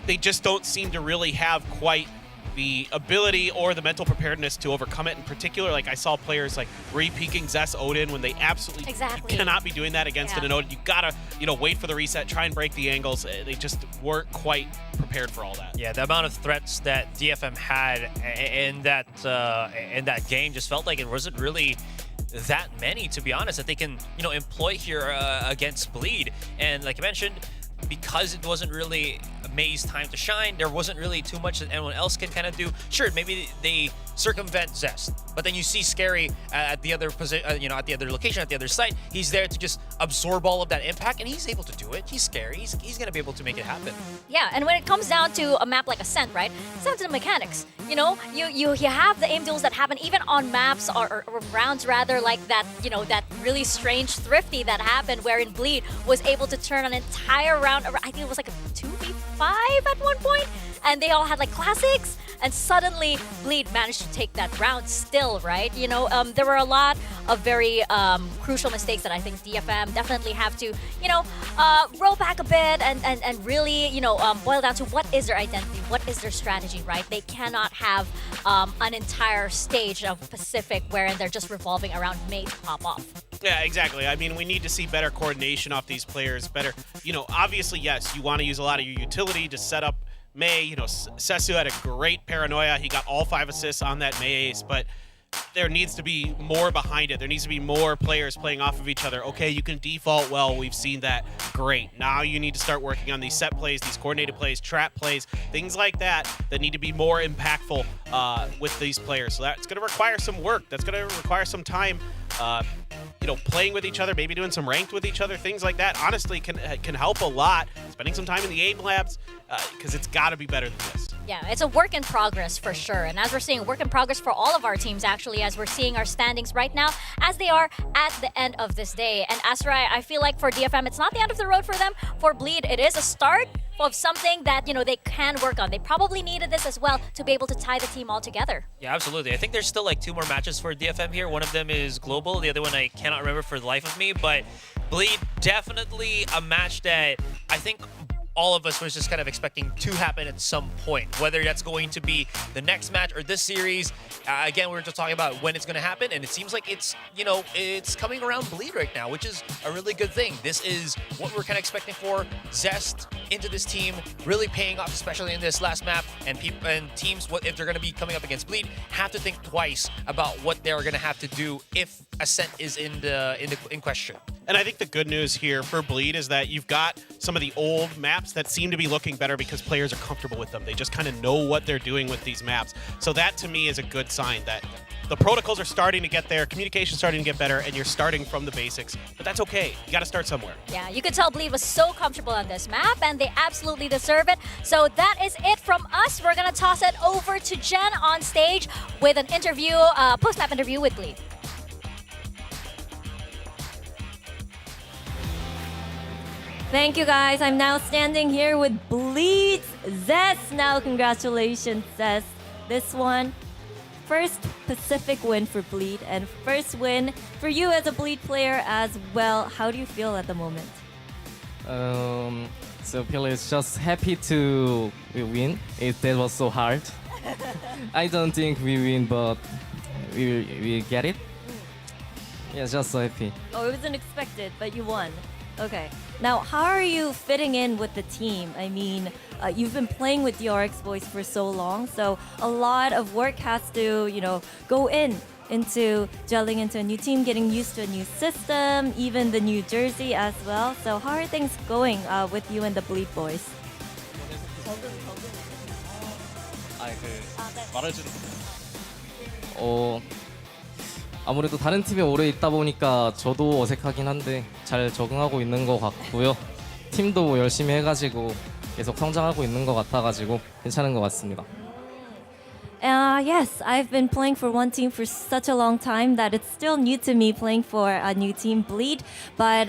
they just don't seem to really have quite the ability or the mental preparedness to overcome it. In particular, like I saw players like re-peaking Zest Odin when they absolutely cannot be doing that against an Odin. You gotta, that, wait for the reset, try and break the angles. They just weren't quite prepared for all that.
Yeah, the amount of threats that DFM had in that game just felt like it wasn't really that many, to be honest, that they can, employ here against Bleed. And like I mentioned, because it wasn't really Mei's time to shine, there wasn't really too much that anyone else can kind of do. Sure, maybe they circumvent Zest, but then you see Scary at the other position, at the other location, at the other site. He's there to just absorb all of that impact, and he's able to do it. He's Scary. He's gonna be able to make it happen.
Yeah, and when it comes down to a map like Ascent, right? It's down to the mechanics. You have the aim duels that happen even on maps or rounds rather, like that. That really strange Thrifty that happened, wherein Bleed was able to turn an entire round. I think it was like a 2v5 at one point, and they all had like classics. and suddenly Bleed managed to take that round still, right? You know, there were a lot of very crucial mistakes that I think DFM definitely have to, you know, roll back a bit and really, you know, boil down to what is their identity, what is their strategy, right? They cannot have an entire stage of Pacific wherein they're just revolving around May to pop off.
Yeah, exactly. I mean, we need to see better coordination off these players. Better, you know, obviously, yes, you want to use a lot of your utility to set up May. You know, Sesu had a great paranoia. He got all 5 assists on that May ace, but there needs to be more behind it. There needs to be more players playing off of each other. Okay, you can default well. We've seen that. Great. Now you need to start working on these set plays, these coordinated plays, trap plays, things like that need to be more impactful with these players. So that's going to require some work. That's going to require some time. You know, playing with each other, maybe doing some ranked with each other, things like that, honestly can help a lot. Spending some time in the AIM labs, because it's got to be better than this.
Yeah, it's a work in progress for sure. And as we're seeing, work in progress for all of our teams, actually, as we're seeing our standings right now, as they are at the end of this day. And Asra, I feel like for DFM, it's not the end of the road for them. For Bleed, it is a start of something that, you know, they can work on. They probably needed this as well to be able to tie the team all together.
Yeah, absolutely. I think there's still like 2 more matches for DFM here. One of them is global. The other one I cannot remember for the life of me. But Bleed, definitely a match that I think all of us was just kind of expecting to happen at some point, whether that's going to be the next match or this series. Again, we were just talking about when it's going to happen, and it seems like it's, you know, it's coming around Bleed right now, which is a really good thing. This is what we're kind of expecting for Zest into this team, really paying off, especially in this last map. And people and teams, if they're going to be coming up against Bleed, have to think twice about what they're going to have to do if Ascent is in question.
And I think the good news here for Bleed is that you've got some of the old maps that seem to be looking better because players are comfortable with them. They just kind of know what they're doing with these maps. So that to me is a good sign that the protocols are starting to get there, communication's starting to get better, and you're starting from the basics. But that's okay. You got to start somewhere.
Yeah, you could tell Bleed was so comfortable on this map, and they absolutely deserve it. So that is it from us. We're going to toss it over to Jen on stage with an interview, post-map interview with Bleed.
Thank you guys. I'm now standing here with Bleed's Zest. Now, congratulations, Zest. This one, first Pacific win for Bleed and first win for you as a Bleed player as well. How do you feel at the moment?
So Phil is just happy to win. That was so hard. I don't think we win, but we get it. Yeah, just so happy.
Oh, it wasn't expected, but you won. Okay. Now, how are you fitting in with the team? I mean, you've been playing with DRX Boys for so long, so a lot of work has to, you know, go into gelling into a new team, getting used to a new system, even the new jersey as well. So how are things going with you and the Bleed Boys?
아무래도 다른 팀에 오래 있다 보니까 저도 어색하긴 한데 잘 적응하고 있는 것 같고요. 팀도 열심히 해가지고 계속 성장하고 있는 것 같아가지고 괜찮은 것 같습니다.
Yes, I've been playing for one team for such a long time that it's still new to me playing for a new team, Bleed. But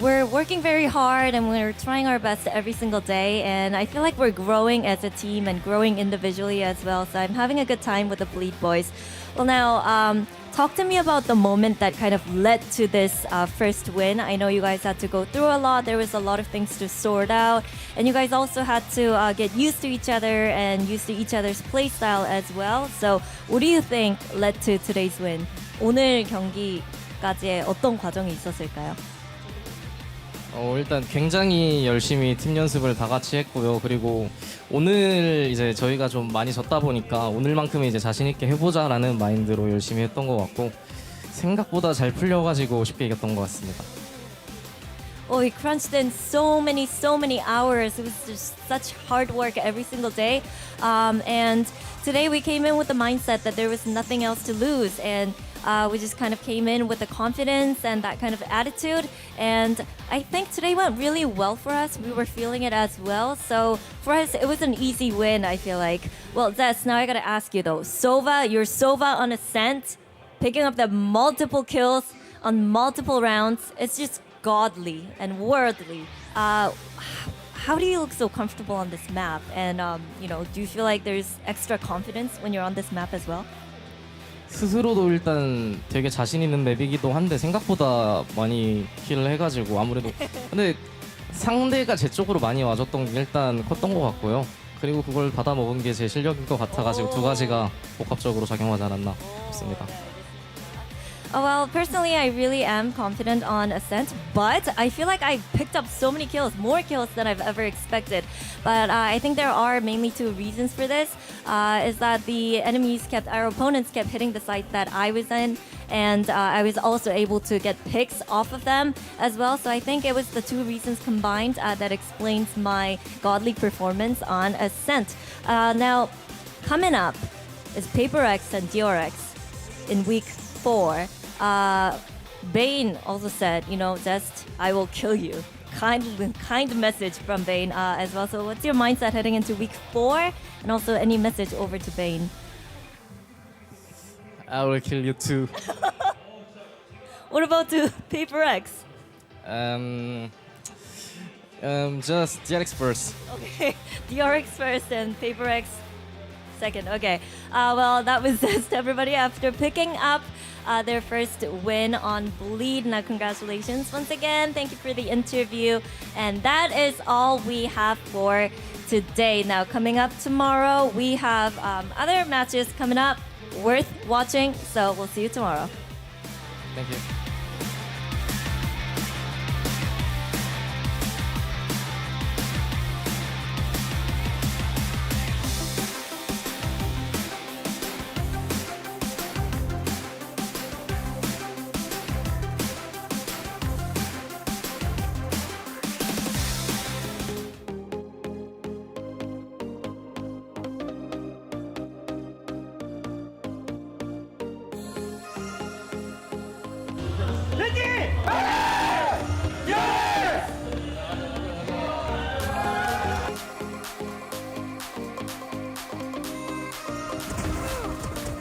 we're working very hard and we're trying our best every single day. And I feel like we're growing as a team and growing individually as well. So I'm having a good time with the Bleed Boys. Well, now, talk to me about the moment that kind of led to this first win. I know you guys had to go through a lot. There was a lot of things to sort out. And you guys also had to get used to each other and used to each other's play style as well. So what do you think led to today's win? 오늘 경기까지의 어떤 과정이 있었을까요?
일단 굉장히 열심히 팀 연습을 다 같이 했고요. 그리고 오늘 이제 저희가 좀 많이 졌다 보니까 오늘만큼은 이제 자신 있게 해보자라는 마인드로 열심히 했던 것 같고 생각보다 잘 풀려가지고 쉽게 이겼던 것 같습니다.
Oh, we crunched in so many hours. It was just such hard work every single day. And today we came in with the mindset that there was nothing else to lose. And we just kind of came in with the confidence and that kind of attitude. And I think today went really well for us. We were feeling it as well. So for us, it was an easy win, I feel like. Well, Zest, now I got to ask you though. Your Sova on Ascent, picking up the multiple kills on multiple rounds. It's just godly and worldly. How how do you look so comfortable on this map? And do you feel like there's extra confidence when you're on this map as well?
스스로도 일단 되게 자신 있는 맵이기도 한데 생각보다 많이 킬을 해가지고 아무래도 근데 상대가 제 쪽으로 많이 와줬던 게 일단 컸던 것 같고요. 그리고 그걸 받아먹은 게 제 실력인 것 같아가지고 두 가지가 복합적으로 작용하지 않았나 싶습니다.
Oh, well, personally, I really am confident on Ascent, but I feel like I picked up so many kills, more kills than I've ever expected. But I think there are mainly two reasons for this. Is that our opponents kept hitting the site that I was in, and I was also able to get picks off of them as well. So I think it was the two reasons combined that explains my godly performance on Ascent. Now, coming up is Paper X and DRX in week 4. Bane also said, Zest, I will kill you. Kind message from Bane as well. So what's your mindset heading into week 4? And also any message over to Bane?
I will kill you too.
What about to Paper X?
Just DRX first.
Okay, DRX first and Paper X second. Okay. Well, that was just everybody after picking up their first win on Bleed. Now, congratulations once again. Thank you for the interview. And that is all we have for today. Now, coming up tomorrow, we have other matches coming up worth watching. So we'll see you tomorrow.
Thank you.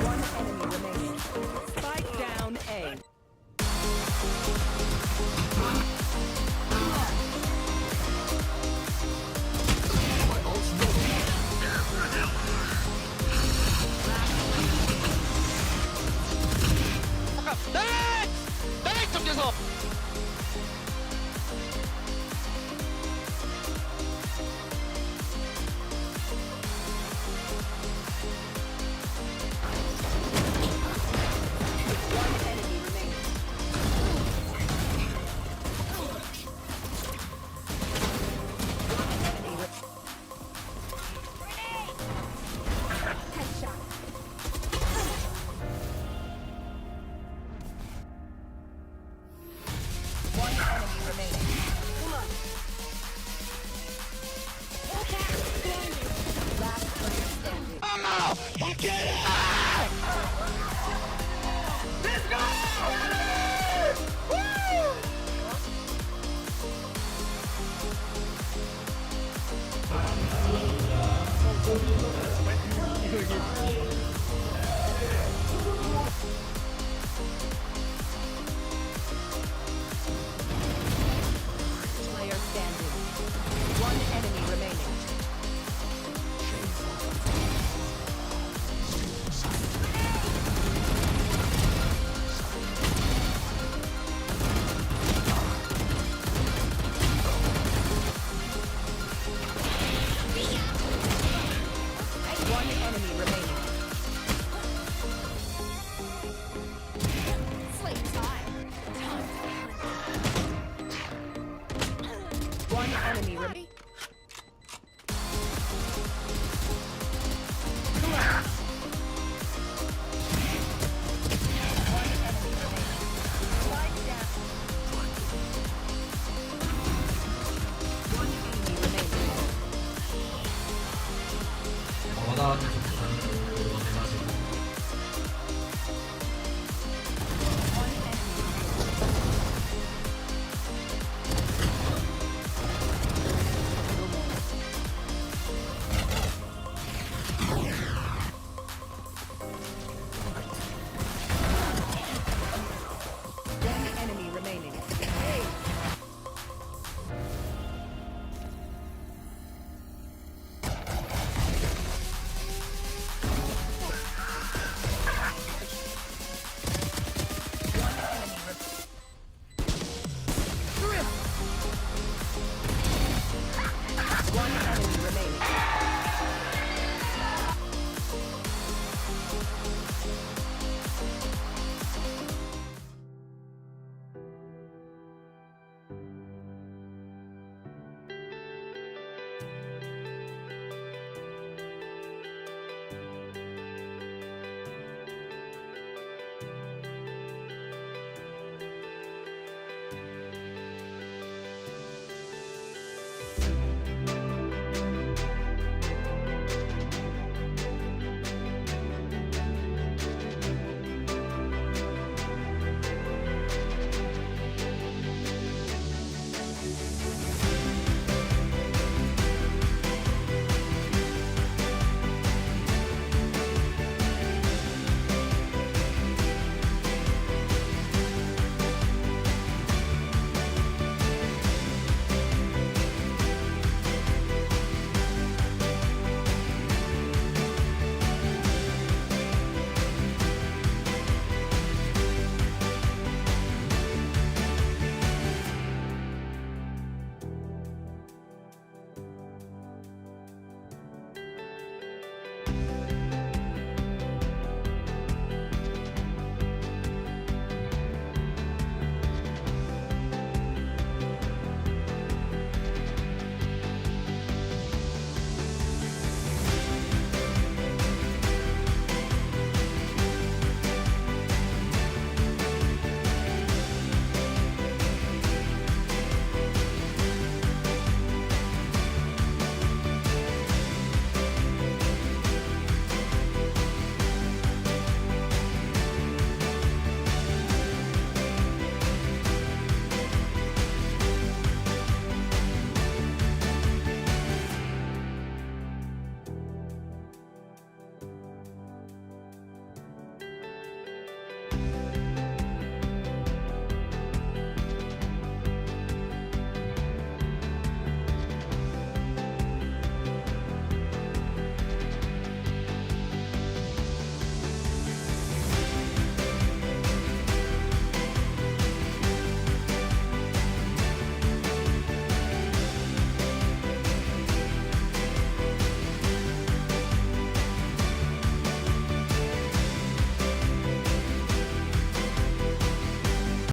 One enemy remaining. Spike down A.
나렉 좀 돼서.
One enemy remaining. Last player standing.
Let's go!